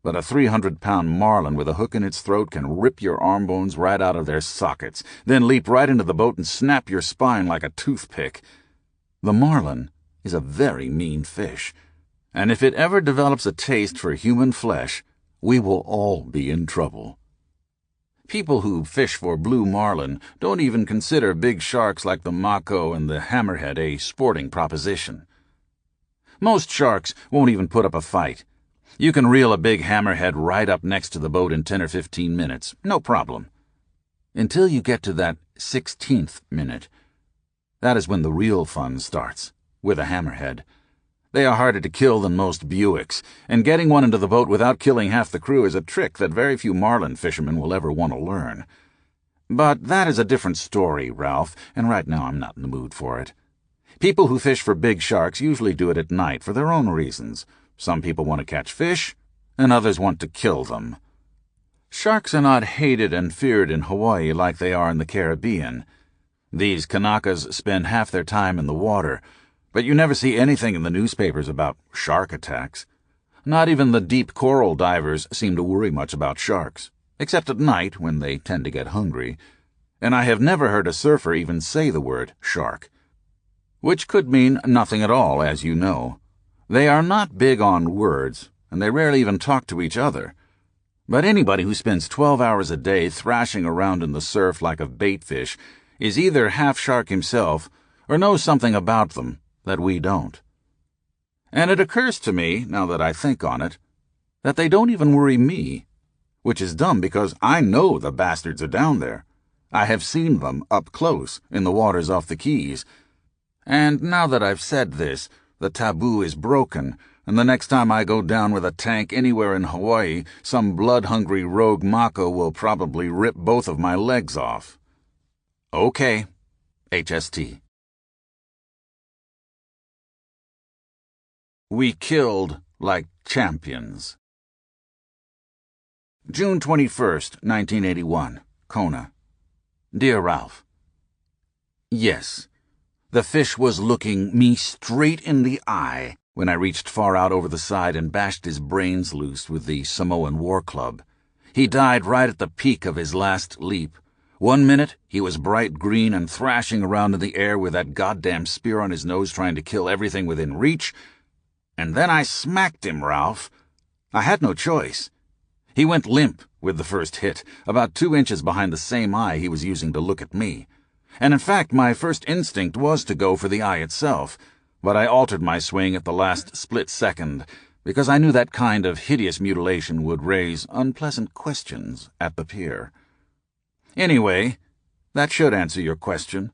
but a 300-pound marlin with a hook in its throat can rip your arm bones right out of their sockets, then leap right into the boat and snap your spine like a toothpick. The marlin is a very mean fish, and if it ever develops a taste for human flesh, we will all be in trouble. People who fish for blue marlin don't even consider big sharks like the mako and the hammerhead a sporting proposition. Most sharks won't even put up a fight. You can reel a big hammerhead right up next to the boat in 10 or 15 minutes, no problem. Until you get to that 16th minute. That is when the real fun starts, with a hammerhead. They are harder to kill than most Buicks, and getting one into the boat without killing half the crew is a trick that very few marlin fishermen will ever want to learn. But that is a different story, Ralph, and right now I'm not in the mood for it. People who fish for big sharks usually do it at night for their own reasons. Some people want to catch fish, and others want to kill them. Sharks are not hated and feared in Hawaii like they are in the Caribbean. These Kanakas spend half their time in the water, but you never see anything in the newspapers about shark attacks. Not even the deep coral divers seem to worry much about sharks, except at night when they tend to get hungry. And I have never heard a surfer even say the word shark, which could mean nothing at all, as you know. They are not big on words, and they rarely even talk to each other. But anybody who spends 12 hours a day thrashing around in the surf like a baitfish is either half shark himself or knows something about them that we don't. And it occurs to me, now that I think on it, that they don't even worry me, which is dumb because I know the bastards are down there. I have seen them up close in the waters off the Keys. And now that I've said this, the taboo is broken, and the next time I go down with a tank anywhere in Hawaii, some blood-hungry rogue mako will probably rip both of my legs off. Okay. HST. We killed like champions. June 21st, 1981, Kona. Dear Ralph, yes, the fish was looking me straight in the eye when I reached far out over the side and bashed his brains loose with the Samoan war club. He died right at the peak of his last leap. 1 minute, he was bright green and thrashing around in the air with that goddamn spear on his nose trying to kill everything within reach. And then I smacked him, Ralph. I had no choice. He went limp with the first hit, about 2 inches behind the same eye he was using to look at me. And in fact, my first instinct was to go for the eye itself, but I altered my swing at the last split second, because I knew that kind of hideous mutilation would raise unpleasant questions at the pier. Anyway, that should answer your question.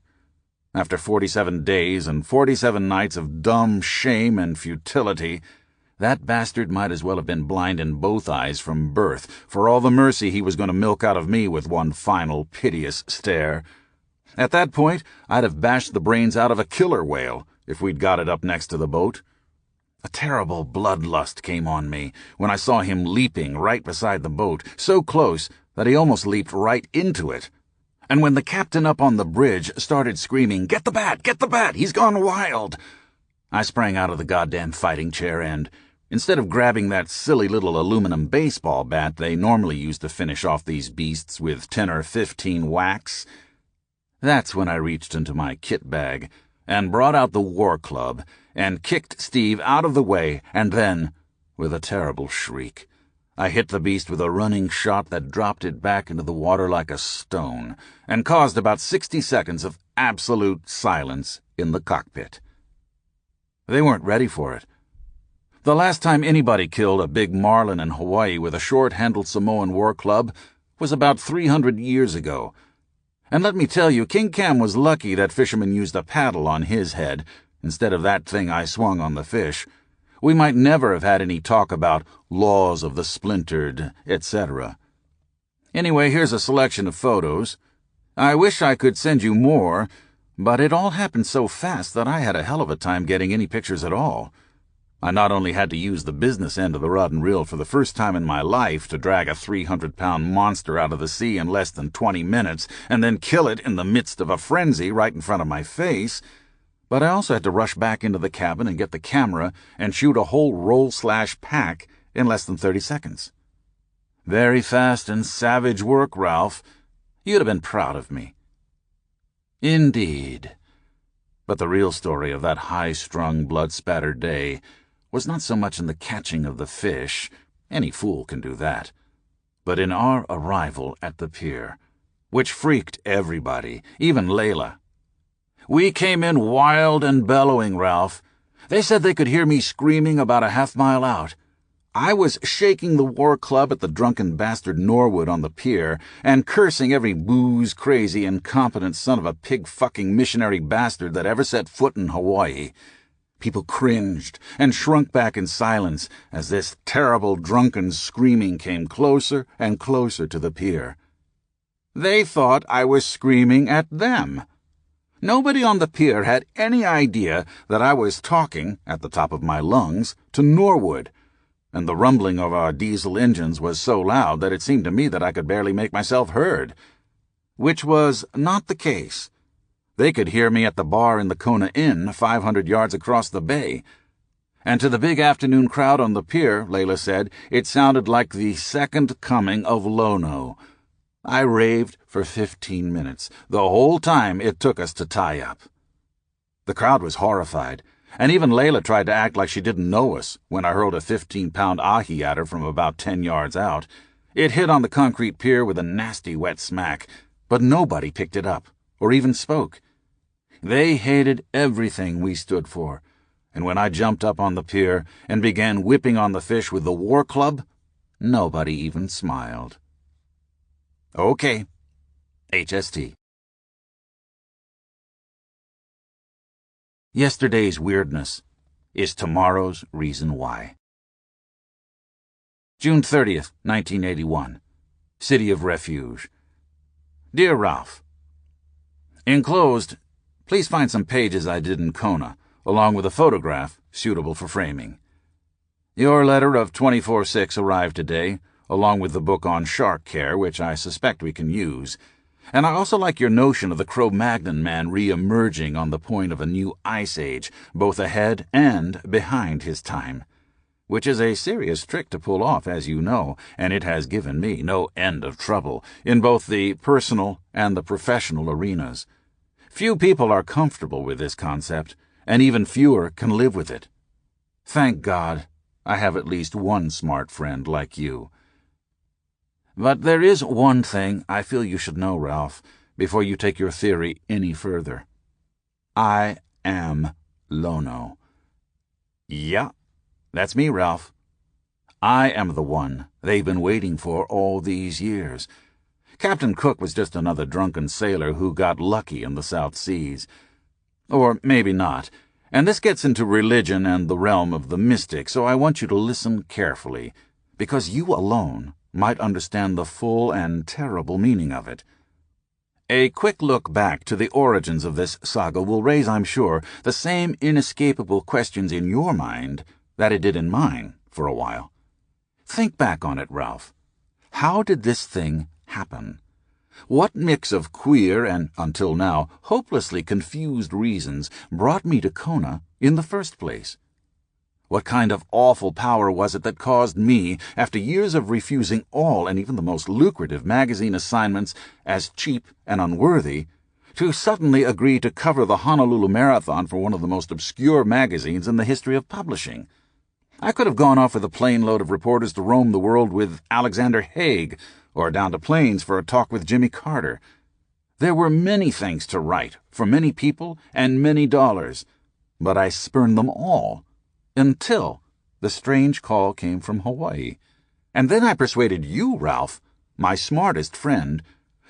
After 47 days and 47 nights of dumb shame and futility, that bastard might as well have been blind in both eyes from birth, for all the mercy he was going to milk out of me with one final piteous stare. At that point, I'd have bashed the brains out of a killer whale if we'd got it up next to the boat. A terrible bloodlust came on me when I saw him leaping right beside the boat, so close that he almost leaped right into it. And when the captain up on the bridge started screaming, "Get the bat, he's gone wild!" I sprang out of the goddamn fighting chair and, instead of grabbing that silly little aluminum baseball bat they normally use to finish off these beasts with 10 or 15 whacks, that's when I reached into my kit bag and brought out the war club and kicked Steve out of the way, and then, with a terrible shriek, I hit the beast with a running shot that dropped it back into the water like a stone and caused about 60 seconds of absolute silence in the cockpit. They weren't ready for it. The last time anybody killed a big marlin in Hawaii with a short-handled Samoan war club was about 300 years ago, And let me tell you, King Cam was lucky that fisherman used a paddle on his head instead of that thing I swung on the fish. We might never have had any talk about laws of the splintered, etc. Anyway, here's a selection of photos. I wish I could send you more, but it all happened so fast that I had a hell of a time getting any pictures at all. I not only had to use the business end of the rod and reel for the first time in my life to drag a 300-pound monster out of the sea in less than 20 minutes and then kill it in the midst of a frenzy right in front of my face, but I also had to rush back into the cabin and get the camera and shoot a whole roll/pack in less than 30 seconds. Very fast and savage work, Ralph. You'd have been proud of me. Indeed. But the real story of that high-strung, blood-spattered day was not so much in the catching of the fish — any fool can do that — but in our arrival at the pier, which freaked everybody, even Layla. We came in wild and bellowing, Ralph. They said they could hear me screaming about a half-mile out. I was shaking the war club at the drunken bastard Norwood on the pier and cursing every booze-crazy, incompetent son of a pig-fucking missionary bastard that ever set foot in Hawaii. People cringed and shrunk back in silence as this terrible drunken screaming came closer and closer to the pier. They thought I was screaming at them. Nobody on the pier had any idea that I was talking, at the top of my lungs, to Norwood, and the rumbling of our diesel engines was so loud that it seemed to me that I could barely make myself heard. Which was not the case. They could hear me at the bar in the Kona Inn 500 yards across the bay. And to the big afternoon crowd on the pier, Layla said, it sounded like the second coming of Lono. I raved for 15 minutes, the whole time it took us to tie up. The crowd was horrified, and even Layla tried to act like she didn't know us when I hurled a 15-pound ahi at her from about 10 yards out. It hit on the concrete pier with a nasty wet smack, but nobody picked it up, or even spoke. They hated everything we stood for, and when I jumped up on the pier and began whipping on the fish with the war club, nobody even smiled. Okay. HST. Yesterday's weirdness is tomorrow's reason why. June 30th, 1981. City of Refuge. Dear Ralph, enclosed, please find some pages I did in Kona, along with a photograph suitable for framing. Your letter of 24/6 arrived today, along with the book on shark care, which I suspect we can use. And I also like your notion of the Cro-Magnon man re-emerging on the point of a new ice age, both ahead and behind his time. Which is a serious trick to pull off, as you know, and it has given me no end of trouble, in both the personal and the professional arenas. Few people are comfortable with this concept, and even fewer can live with it. Thank God, I have at least one smart friend like you. But there is one thing I feel you should know, Ralph, before you take your theory any further. I am Lono. Yeah, that's me, Ralph. I am the one they've been waiting for all these years. Captain Cook was just another drunken sailor who got lucky in the South Seas. Or maybe not. And this gets into religion and the realm of the mystic, so I want you to listen carefully, because you alone might understand the full and terrible meaning of it. A quick look back to the origins of this saga will raise, I'm sure, the same inescapable questions in your mind that it did in mine for a while. Think back on it, Ralph. How did this thing happen? What mix of queer and, until now, hopelessly confused reasons brought me to Kona in the first place? What kind of awful power was it that caused me, after years of refusing all and even the most lucrative magazine assignments as cheap and unworthy, to suddenly agree to cover the Honolulu Marathon for one of the most obscure magazines in the history of publishing? I could have gone off with a plane load of reporters to roam the world with Alexander Haig, or down to Plains for a talk with Jimmy Carter. There were many things to write, for many people and many dollars, but I spurned them all, until the strange call came from Hawaii. And then I persuaded you, Ralph, my smartest friend,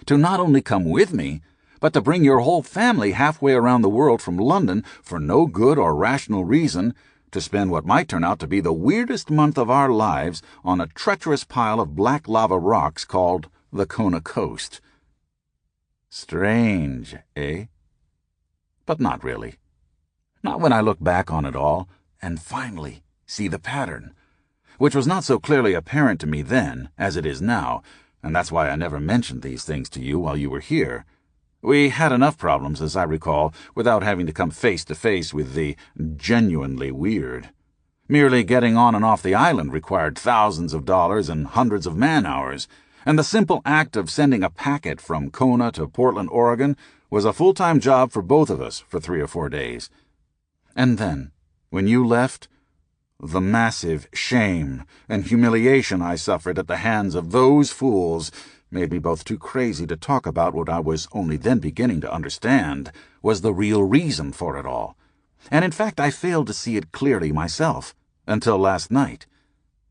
to not only come with me, but to bring your whole family halfway around the world from London for no good or rational reason, to spend what might turn out to be the weirdest month of our lives on a treacherous pile of black lava rocks called the Kona coast. Strange, eh? But not really. Not when I look back on it all and finally see the pattern, which was not so clearly apparent to me then as it is now, and that's why I never mentioned these things to you while you were here. We had enough problems, as I recall, without having to come face to face with the genuinely weird. Merely getting on and off the island required thousands of dollars and hundreds of man-hours, and the simple act of sending a packet from Kona to Portland, Oregon, was a full-time job for both of us for 3 or 4 days. And then, when you left, the massive shame and humiliation I suffered at the hands of those fools made me both too crazy to talk about what I was only then beginning to understand was the real reason for it all. And in fact, I failed to see it clearly myself, until last night.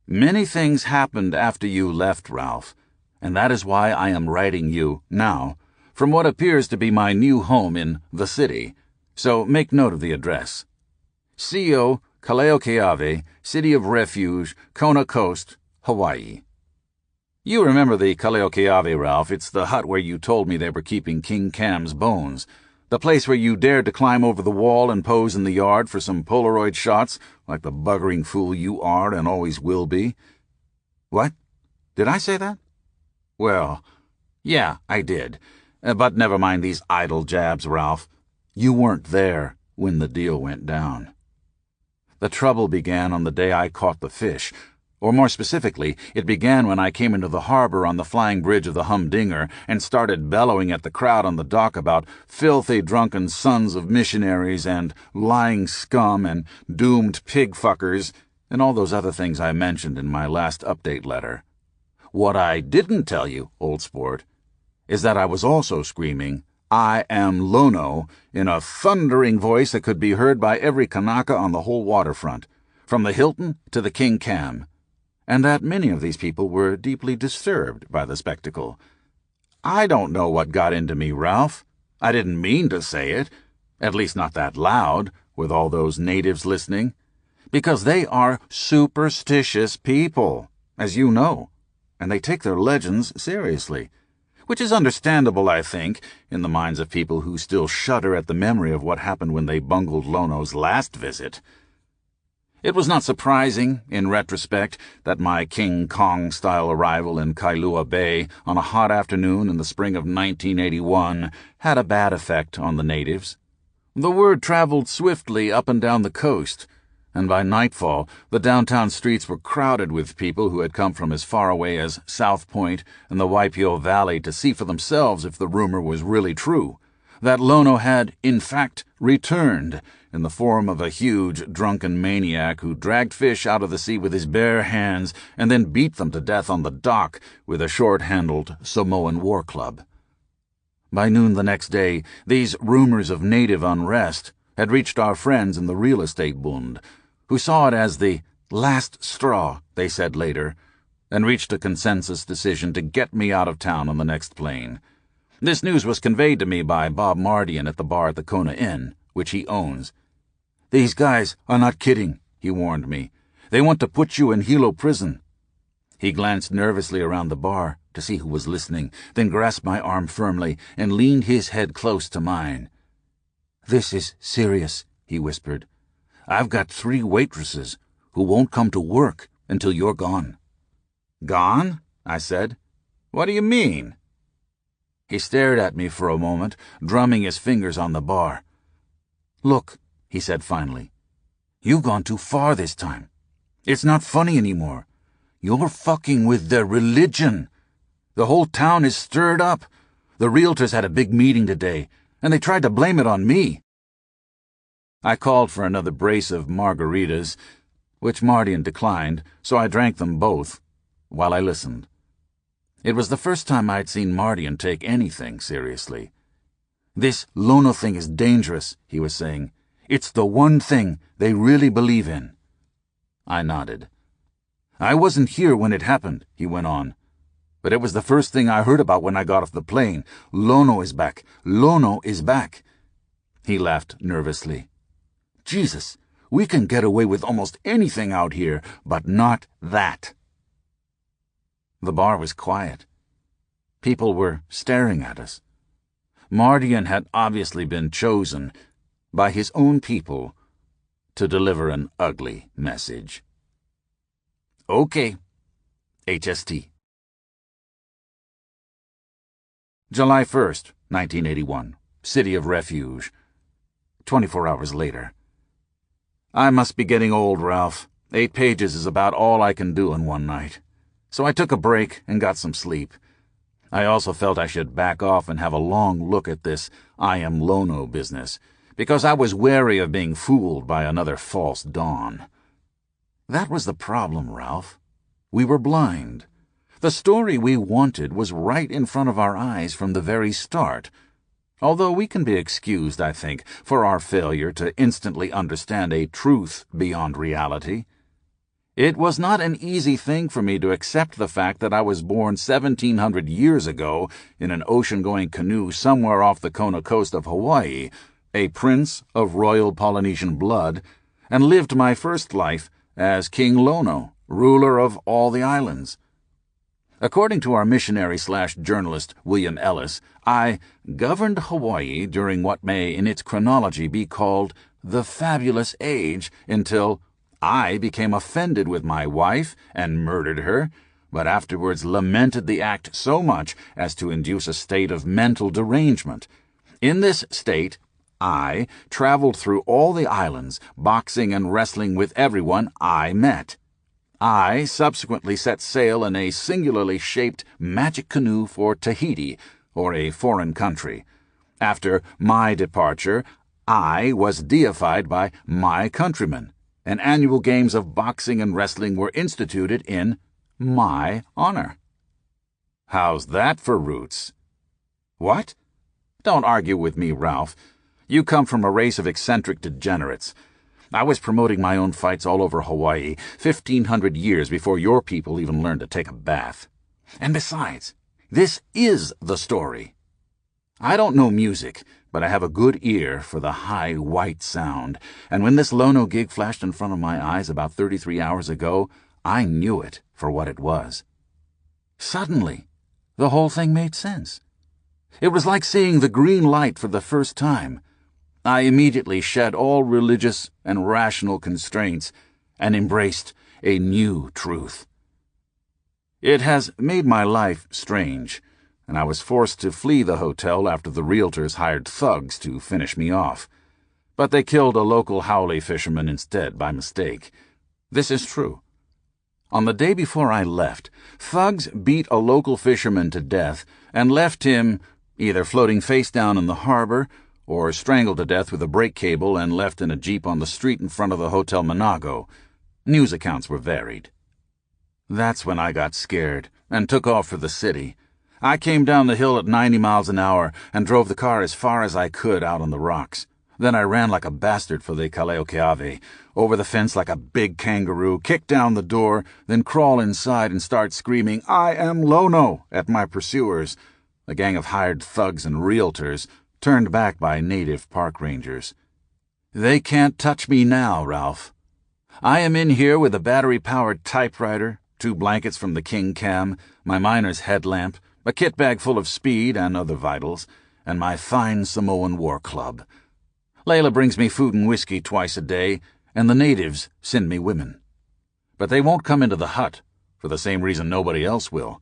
Many things happened after you left, Ralph, and that is why I am writing you now, from what appears to be my new home in the city. So make note of the address. CO, Kaleokeave, City of Refuge, Kona Coast, Hawaii. You remember the Kaleokeave, Ralph. It's the hut where you told me they were keeping King Cam's bones. The place where you dared to climb over the wall and pose in the yard for some Polaroid shots, like the buggering fool you are and always will be. What? Did I say that? Well, yeah, I did. But never mind these idle jabs, Ralph. You weren't there when the deal went down. The trouble began on the day I caught the fish. Or more specifically, it began when I came into the harbor on the flying bridge of the Humdinger and started bellowing at the crowd on the dock about filthy drunken sons of missionaries and lying scum and doomed pig fuckers and all those other things I mentioned in my last update letter. What I didn't tell you, old sport, is that I was also screaming, "I am Lono," in a thundering voice that could be heard by every Kanaka on the whole waterfront, from the Hilton to the King Cam, and that many of these people were deeply disturbed by the spectacle. I don't know what got into me, Ralph. I didn't mean to say it, at least not that loud, with all those natives listening, because they are superstitious people, as you know, and they take their legends seriously, which is understandable, I think, in the minds of people who still shudder at the memory of what happened when they bungled Lono's last visit. It was not surprising, in retrospect, that my King Kong-style arrival in Kailua Bay on a hot afternoon in the spring of 1981 had a bad effect on the natives. The word traveled swiftly up and down the coast, and by nightfall the downtown streets were crowded with people who had come from as far away as South Point and the Waipio Valley to see for themselves if the rumor was really true, that Lono had, in fact, returned in the form of a huge, drunken maniac who dragged fish out of the sea with his bare hands and then beat them to death on the dock with a short-handled Samoan war club. By noon the next day, these rumors of native unrest had reached our friends in the real estate Bund, who saw it as the last straw, they said later, and reached a consensus decision to get me out of town on the next plane. This news was conveyed to me by Bob Mardian at the bar at the Kona Inn, which he owns. "These guys are not kidding," he warned me. "They want to put you in Hilo prison." He glanced nervously around the bar to see who was listening, then grasped my arm firmly and leaned his head close to mine. "This is serious," he whispered. "I've got 3 waitresses who won't come to work until you're gone." "Gone?" I said. "What do you mean?" He stared at me for a moment, drumming his fingers on the bar. "Look," he said finally, "you've gone too far this time. It's not funny anymore. You're fucking with their religion. The whole town is stirred up. The realtors had a big meeting today, and they tried to blame it on me." I called for another brace of margaritas, which Mardian declined, so I drank them both, while I listened. It was the first time I'd seen Mardian take anything seriously. "This Lono thing is dangerous," he was saying. "It's the one thing they really believe in." I nodded. "I wasn't here when it happened," he went on. But it was the first thing I heard about when I got off the plane. Lono is back. Lono is back. He laughed nervously. Jesus, we can get away with almost anything out here, but not that. The bar was quiet. People were staring at us. Mardian had obviously been chosen by his own people to deliver an ugly message. Okay. HST. July 1st, 1981. City of Refuge. 24 hours later. I must be getting old, Ralph. 8 pages is about all I can do in one night. So I took a break and got some sleep. I also felt I should back off and have a long look at this I am Lono business, because I was wary of being fooled by another false dawn. That was the problem, Ralph. We were blind. The story we wanted was right in front of our eyes from the very start, although we can be excused, I think, for our failure to instantly understand a truth beyond reality. It was not an easy thing for me to accept the fact that I was born 1,700 years ago in an ocean-going canoe somewhere off the Kona coast of Hawaii, a prince of royal Polynesian blood, and lived my first life as King Lono, ruler of all the islands. According to our missionary-slash-journalist William Ellis, I governed Hawaii during what may in its chronology be called the Fabulous Age until I became offended with my wife and murdered her, but afterwards lamented the act so much as to induce a state of mental derangement. In this state, I traveled through all the islands, boxing and wrestling with everyone I met. I subsequently set sail in a singularly shaped magic canoe for Tahiti, or a foreign country. After my departure, I was deified by my countrymen, and annual games of boxing and wrestling were instituted in my honor. How's that for roots? What? Don't argue with me, Ralph. You come from a race of eccentric degenerates. I was promoting my own fights all over Hawaii 1,500 years before your people even learned to take a bath. And besides, this is the story. I don't know music, but I have a good ear for the high white sound, and when this Lono gig flashed in front of my eyes about 33 hours ago, I knew it for what it was. Suddenly, the whole thing made sense. It was like seeing the green light for the first time. I immediately shed all religious and rational constraints and embraced a new truth. It has made my life strange, and I was forced to flee the hotel after the realtors hired thugs to finish me off. But they killed a local haole fisherman instead by mistake. This is true. On the day before I left, thugs beat a local fisherman to death and left him either floating face down in the harbor or strangled to death with a brake cable and left in a jeep on the street in front of the Hotel Monago. News accounts were varied. That's when I got scared and took off for the city. I came down the hill at 90 miles an hour and drove the car as far as I could out on the rocks. Then I ran like a bastard for the Kaleokeave, over the fence like a big kangaroo, kick down the door, then crawl inside and start screaming, "I am Lono," at my pursuers, a gang of hired thugs and realtors, turned back by native park rangers. They can't touch me now, Ralph. I am in here with a battery-powered typewriter, 2 blankets from the King Cam, my miner's headlamp, a kit bag full of speed and other vitals, and my fine Samoan war club. Layla brings me food and whiskey twice a day, and the natives send me women. But they won't come into the hut, for the same reason nobody else will,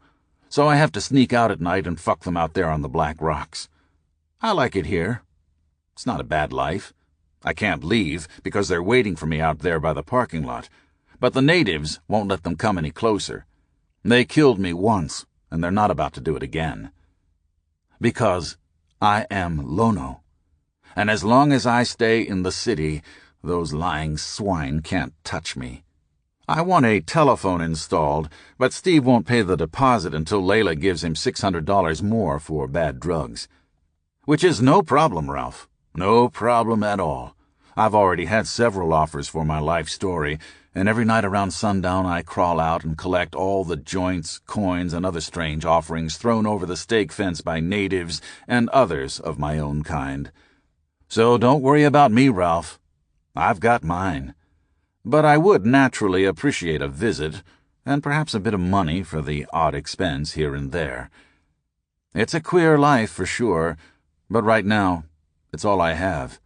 so I have to sneak out at night and fuck them out there on the black rocks. I like it here. It's not a bad life. I can't leave because they're waiting for me out there by the parking lot, but the natives won't let them come any closer. They killed me once, and they're not about to do it again. Because I am Lono, and as long as I stay in the city, those lying swine can't touch me. I want a telephone installed, but Steve won't pay the deposit until Layla gives him $600 more for bad drugs. Which is no problem, Ralph. No problem at all. I've already had several offers for my life story, and every night around sundown I crawl out and collect all the joints, coins, and other strange offerings thrown over the stake fence by natives and others of my own kind. So don't worry about me, Ralph. I've got mine. But I would naturally appreciate a visit, and perhaps a bit of money for the odd expense here and there. It's a queer life for sure, but right now, it's all I have.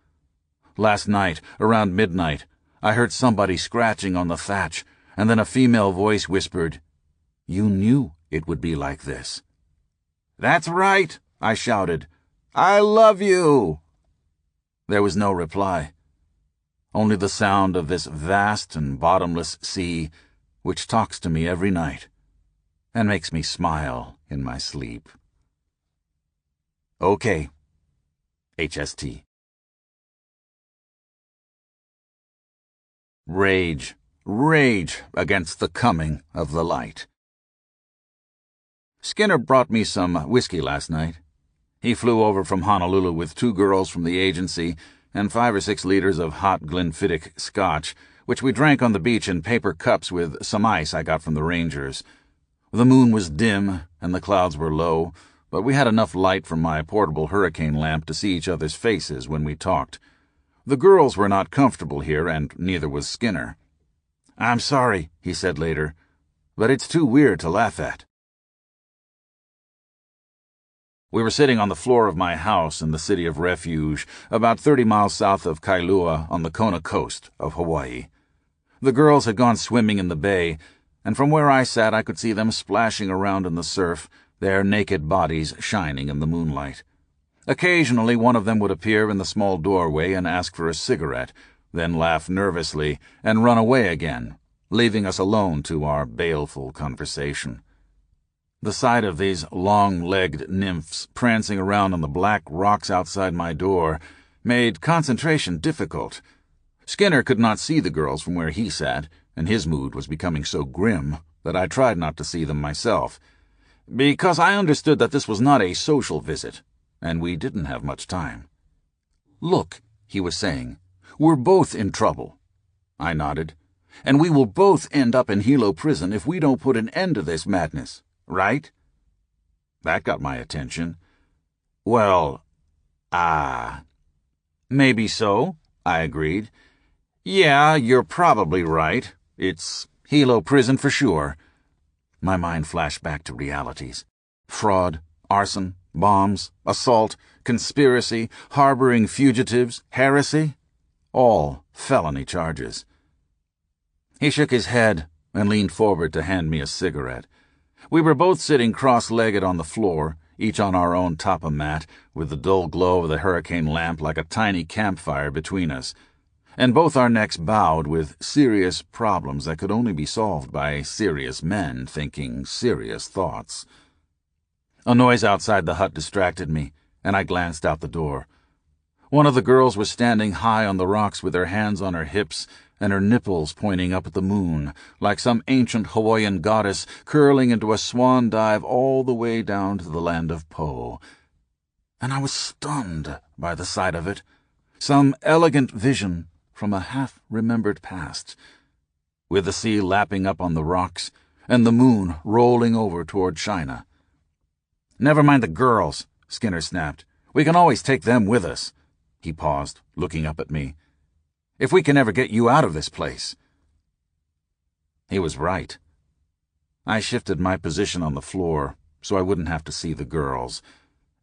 Last night, around midnight, I heard somebody scratching on the thatch, and then a female voice whispered, "You knew it would be like this." "That's right," I shouted. "I love you." There was no reply, only the sound of this vast and bottomless sea, which talks to me every night and makes me smile in my sleep. Okay. HST. Rage, rage against the coming of the light. Skinner brought me some whiskey last night. He flew over from Honolulu with 2 girls from the agency and 5 or 6 liters of hot Glenfiddich scotch, which we drank on the beach in paper cups with some ice I got from the rangers. The moon was dim and the clouds were low, but we had enough light from my portable hurricane lamp to see each other's faces when we talked. The girls were not comfortable here, and neither was Skinner. "I'm sorry," he said later, "but it's too weird to laugh at." We were sitting on the floor of my house in the City of Refuge, about 30 miles south of Kailua on the Kona coast of Hawaii. The girls had gone swimming in the bay, and from where I sat I could see them splashing around in the surf, their naked bodies shining in the moonlight. Occasionally one of them would appear in the small doorway and ask for a cigarette, then laugh nervously and run away again, leaving us alone to our baleful conversation. The sight of these long-legged nymphs prancing around on the black rocks outside my door made concentration difficult. Skinner could not see the girls from where he sat, and his mood was becoming so grim that I tried not to see them myself, because I understood that this was not a social visit, and we didn't have much time. "Look," he was saying, "we're both in trouble." I nodded. "And we will both end up in Hilo prison if we don't put an end to this madness, right?" That got my attention. "Well, maybe so," I agreed. "Yeah, you're probably right. It's Hilo prison for sure." My mind flashed back to realities. Fraud, arson, bombs, assault, conspiracy, harboring fugitives, heresy. All felony charges. He shook his head and leaned forward to hand me a cigarette. We were both sitting cross-legged on the floor, each on our own tapa mat, with the dull glow of the hurricane lamp like a tiny campfire between us, and both our necks bowed with serious problems that could only be solved by serious men thinking serious thoughts. A noise outside the hut distracted me, and I glanced out the door. One of the girls was standing high on the rocks with her hands on her hips and her nipples pointing up at the moon, like some ancient Hawaiian goddess curling into a swan dive all the way down to the land of Po. And I was stunned by the sight of it, some elegant vision from a half-remembered past, with the sea lapping up on the rocks and the moon rolling over toward China. "Never mind the girls," Skinner snapped. "We can always take them with us." He paused, looking up at me. "If we can ever get you out of this place." He was right. I shifted my position on the floor so I wouldn't have to see the girls,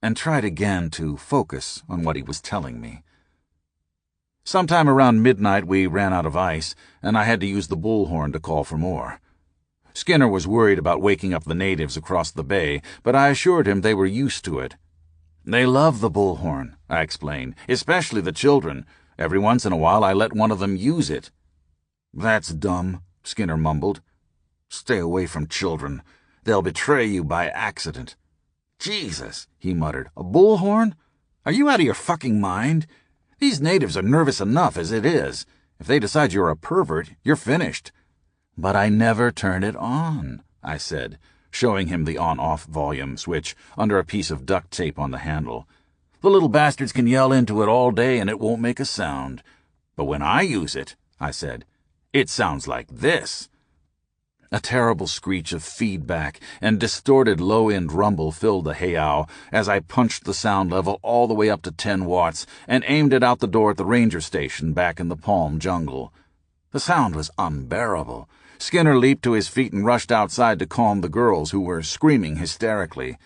and tried again to focus on what he was telling me. Sometime around midnight we ran out of ice, and I had to use the bullhorn to call for more. Skinner was worried about waking up the natives across the bay, but I assured him they were used to it. "They love the bullhorn," I explained, "especially the children. Every once in a while I let one of them use it." "That's dumb," Skinner mumbled. "Stay away from children. They'll betray you by accident." "Jesus," he muttered, "a bullhorn? Are you out of your fucking mind? These natives are nervous enough as it is. If they decide you're a pervert, you're finished." "But I never turn it on," I said, showing him the on-off volume switch under a piece of duct tape on the handle. "The little bastards can yell into it all day and it won't make a sound. But when I use it, I said, it sounds like this. A terrible screech of feedback and distorted low-end rumble filled the heiau as I punched the sound level all the way up to 10 watts and aimed it out the door at the ranger station back in the palm jungle. The sound was unbearable. Skinner leaped to his feet and rushed outside to calm the girls, who were screaming hysterically.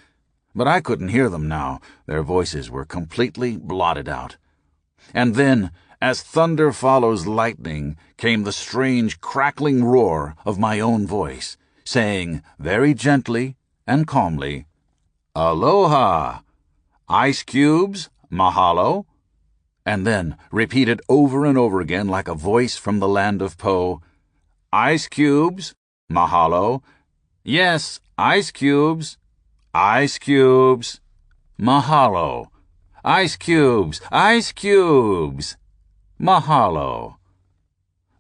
But I couldn't hear them now. Their voices were completely blotted out. And then, as thunder follows lightning, came the strange crackling roar of my own voice, saying very gently and calmly, "Aloha! Ice cubes, mahalo," and then repeated over and over again like a voice from the land of Poe, "Ice cubes, mahalo. Yes, ice cubes, ice cubes, mahalo. Ice cubes, ice cubes, mahalo."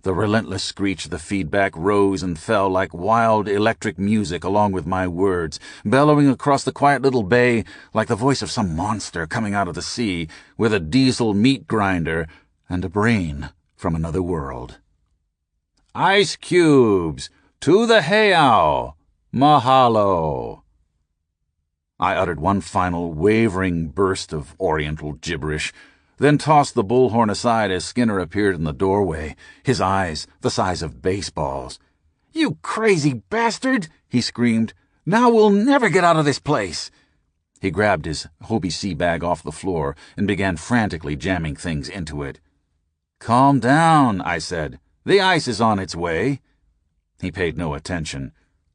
The relentless screech of the feedback rose and fell like wild electric music along with my words, bellowing across the quiet little bay like the voice of some monster coming out of the sea with a diesel meat grinder and a brain from another world. "Ice cubes, to the heiau, mahalo." I uttered one final wavering burst of Oriental gibberish, then tossed the bullhorn aside as Skinner appeared in the doorway, his eyes the size of baseballs. "You crazy bastard!" he screamed. "Now we'll never get out of this place!" He grabbed his Hobie Sea bag off the floor and began frantically jamming things into it. "Calm down," I said. "The ice is on its way." He paid no attention.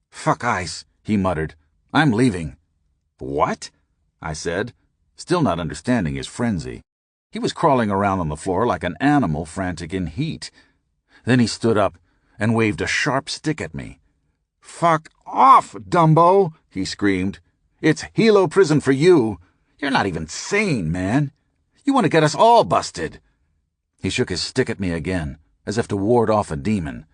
"Fuck ice," he muttered. "I'm leaving." "What?" I said, still not understanding his frenzy. He was crawling around on the floor like an animal frantic in heat. Then he stood up and waved a sharp stick at me. "Fuck off, Dumbo!" he screamed. "It's Hilo prison for you. You're not even sane, man. You want to get us all busted." He shook his stick at me again, as if to ward off a demon.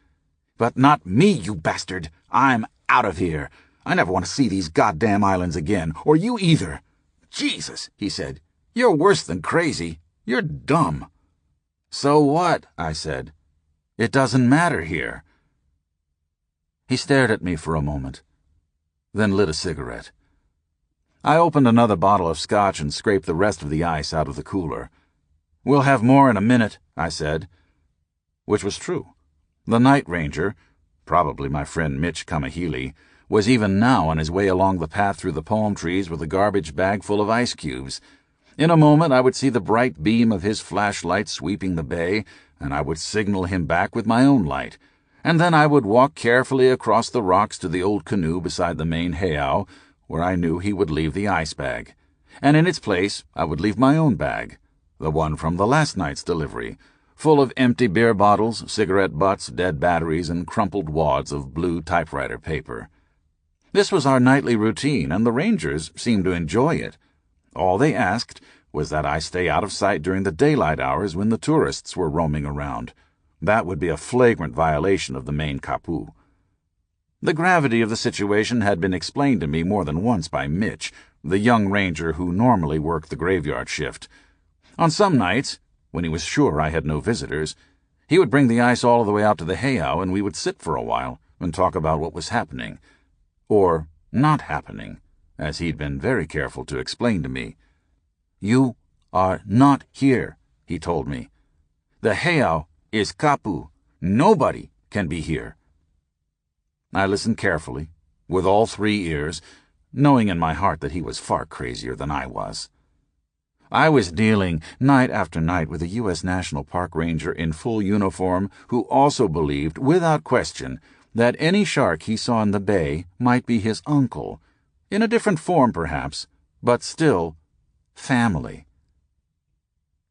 "But not me, you bastard. I'm out of here. I never want to see these goddamn islands again, or you either. Jesus," he said. "You're worse than crazy. You're dumb." "So what?" I said. "It doesn't matter here." He stared at me for a moment, then lit a cigarette. I opened another bottle of scotch and scraped the rest of the ice out of the cooler. "We'll have more in a minute," I said. Which was true. The night ranger, probably my friend Mitch Kamahili, was even now on his way along the path through the palm trees with a garbage bag full of ice cubes. In a moment I would see the bright beam of his flashlight sweeping the bay, and I would signal him back with my own light, and then I would walk carefully across the rocks to the old canoe beside the main heiau, where I knew he would leave the ice bag, and in its place I would leave my own bag, the one from the last night's delivery, full of empty beer bottles, cigarette butts, dead batteries, and crumpled wads of blue typewriter paper. This was our nightly routine, and the rangers seemed to enjoy it. All they asked was that I stay out of sight during the daylight hours when the tourists were roaming around. That would be a flagrant violation of the main kapu. The gravity of the situation had been explained to me more than once by Mitch, the young ranger who normally worked the graveyard shift. On some nights, when he was sure I had no visitors, he would bring the ice all the way out to the heiau, and we would sit for a while and talk about what was happening. Or not happening, as he'd been very careful to explain to me. "You are not here," he told me. "The heiau is kapu. Nobody can be here." I listened carefully, with all 3 ears, knowing in my heart that he was far crazier than I was. I was dealing night after night with a U.S. National Park ranger in full uniform who also believed, without question, that any shark he saw in the bay might be his uncle, in a different form perhaps, but still family.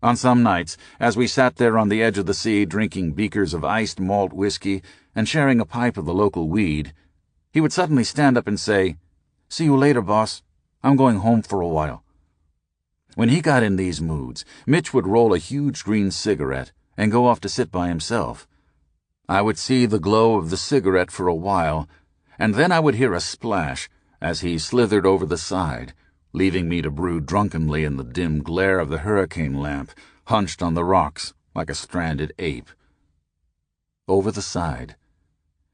On some nights, as we sat there on the edge of the sea drinking beakers of iced malt whiskey and sharing a pipe of the local weed, he would suddenly stand up and say, "See you later, boss. I'm going home for a while." When he got in these moods, Mitch would roll a huge green cigarette and go off to sit by himself. I would see the glow of the cigarette for a while, and then I would hear a splash as he slithered over the side, leaving me to brew drunkenly in the dim glare of the hurricane lamp, hunched on the rocks like a stranded ape. Over the side,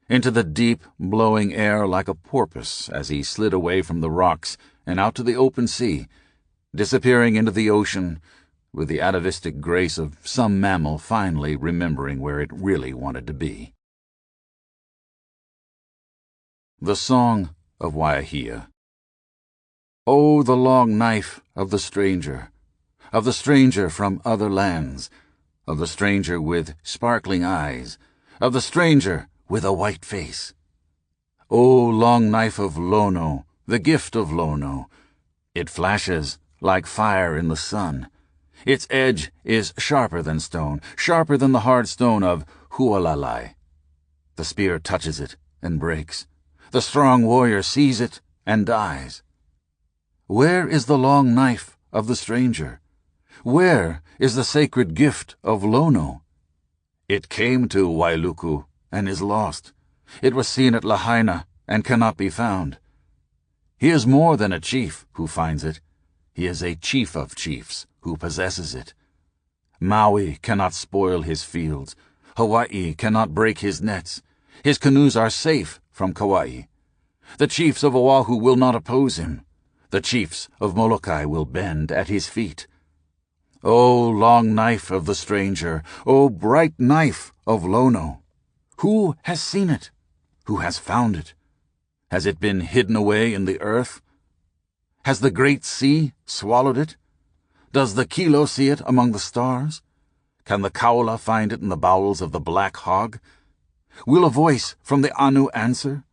into the deep, blowing air like a porpoise as he slid away from the rocks and out to the open sea, disappearing into the ocean with the atavistic grace of some mammal finally remembering where it really wanted to be. The Song of Waihia. Oh, the long knife of the stranger from other lands, of the stranger with sparkling eyes, of the stranger with a white face. Oh, long knife of Lono, the gift of Lono. It flashes like fire in the sun. Its edge is sharper than stone, sharper than the hard stone of Hualalai. The spear touches it and breaks. The strong warrior sees it and dies. Where is the long knife of the stranger? Where is the sacred gift of Lono? It came to Wailuku and is lost. It was seen at Lahaina and cannot be found. He is more than a chief who finds it. He is a chief of chiefs who possesses it. Maui cannot spoil his fields. Hawaii cannot break his nets. His canoes are safe from Kauai. The chiefs of Oahu will not oppose him. The chiefs of Molokai will bend at his feet. O long knife of the stranger, O bright knife of Lono, who has seen it? Who has found it? Has it been hidden away in the earth? Has the great sea swallowed it? Does the Kilo see it among the stars? Can the Kaula find it in the bowels of the black hog? Will a voice from the Anu answer?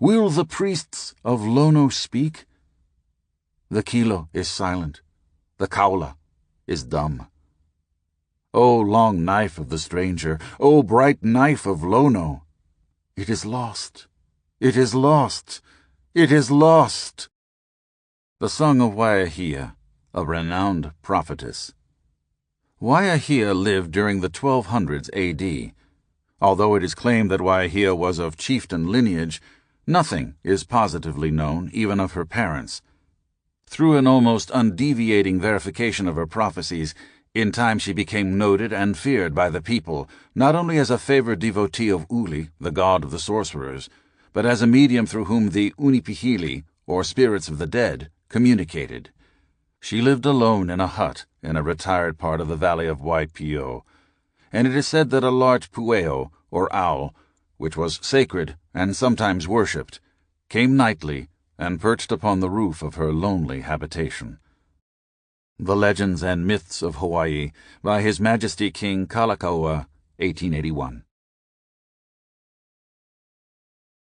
Will the priests of Lono speak? The Kilo is silent. The Kaula is dumb. O long knife of the stranger, O bright knife of Lono, it is lost. It is lost. It is lost. The Song of Waihia, a renowned prophetess. Waihia lived during the 1200s A.D. Although it is claimed that Waihia was of chieftain lineage, nothing is positively known, even of her parents. Through an almost undeviating verification of her prophecies, in time she became noted and feared by the people, not only as a favored devotee of Uli, the god of the sorcerers, but as a medium through whom the Unipihili, or spirits of the dead, communicated. She lived alone in a hut in a retired part of the valley of Waipio, and it is said that a large pueo, or owl, which was sacred and sometimes worshipped, came nightly and perched upon the roof of her lonely habitation. The Legends and Myths of Hawaii by His Majesty King Kalakaua, 1881.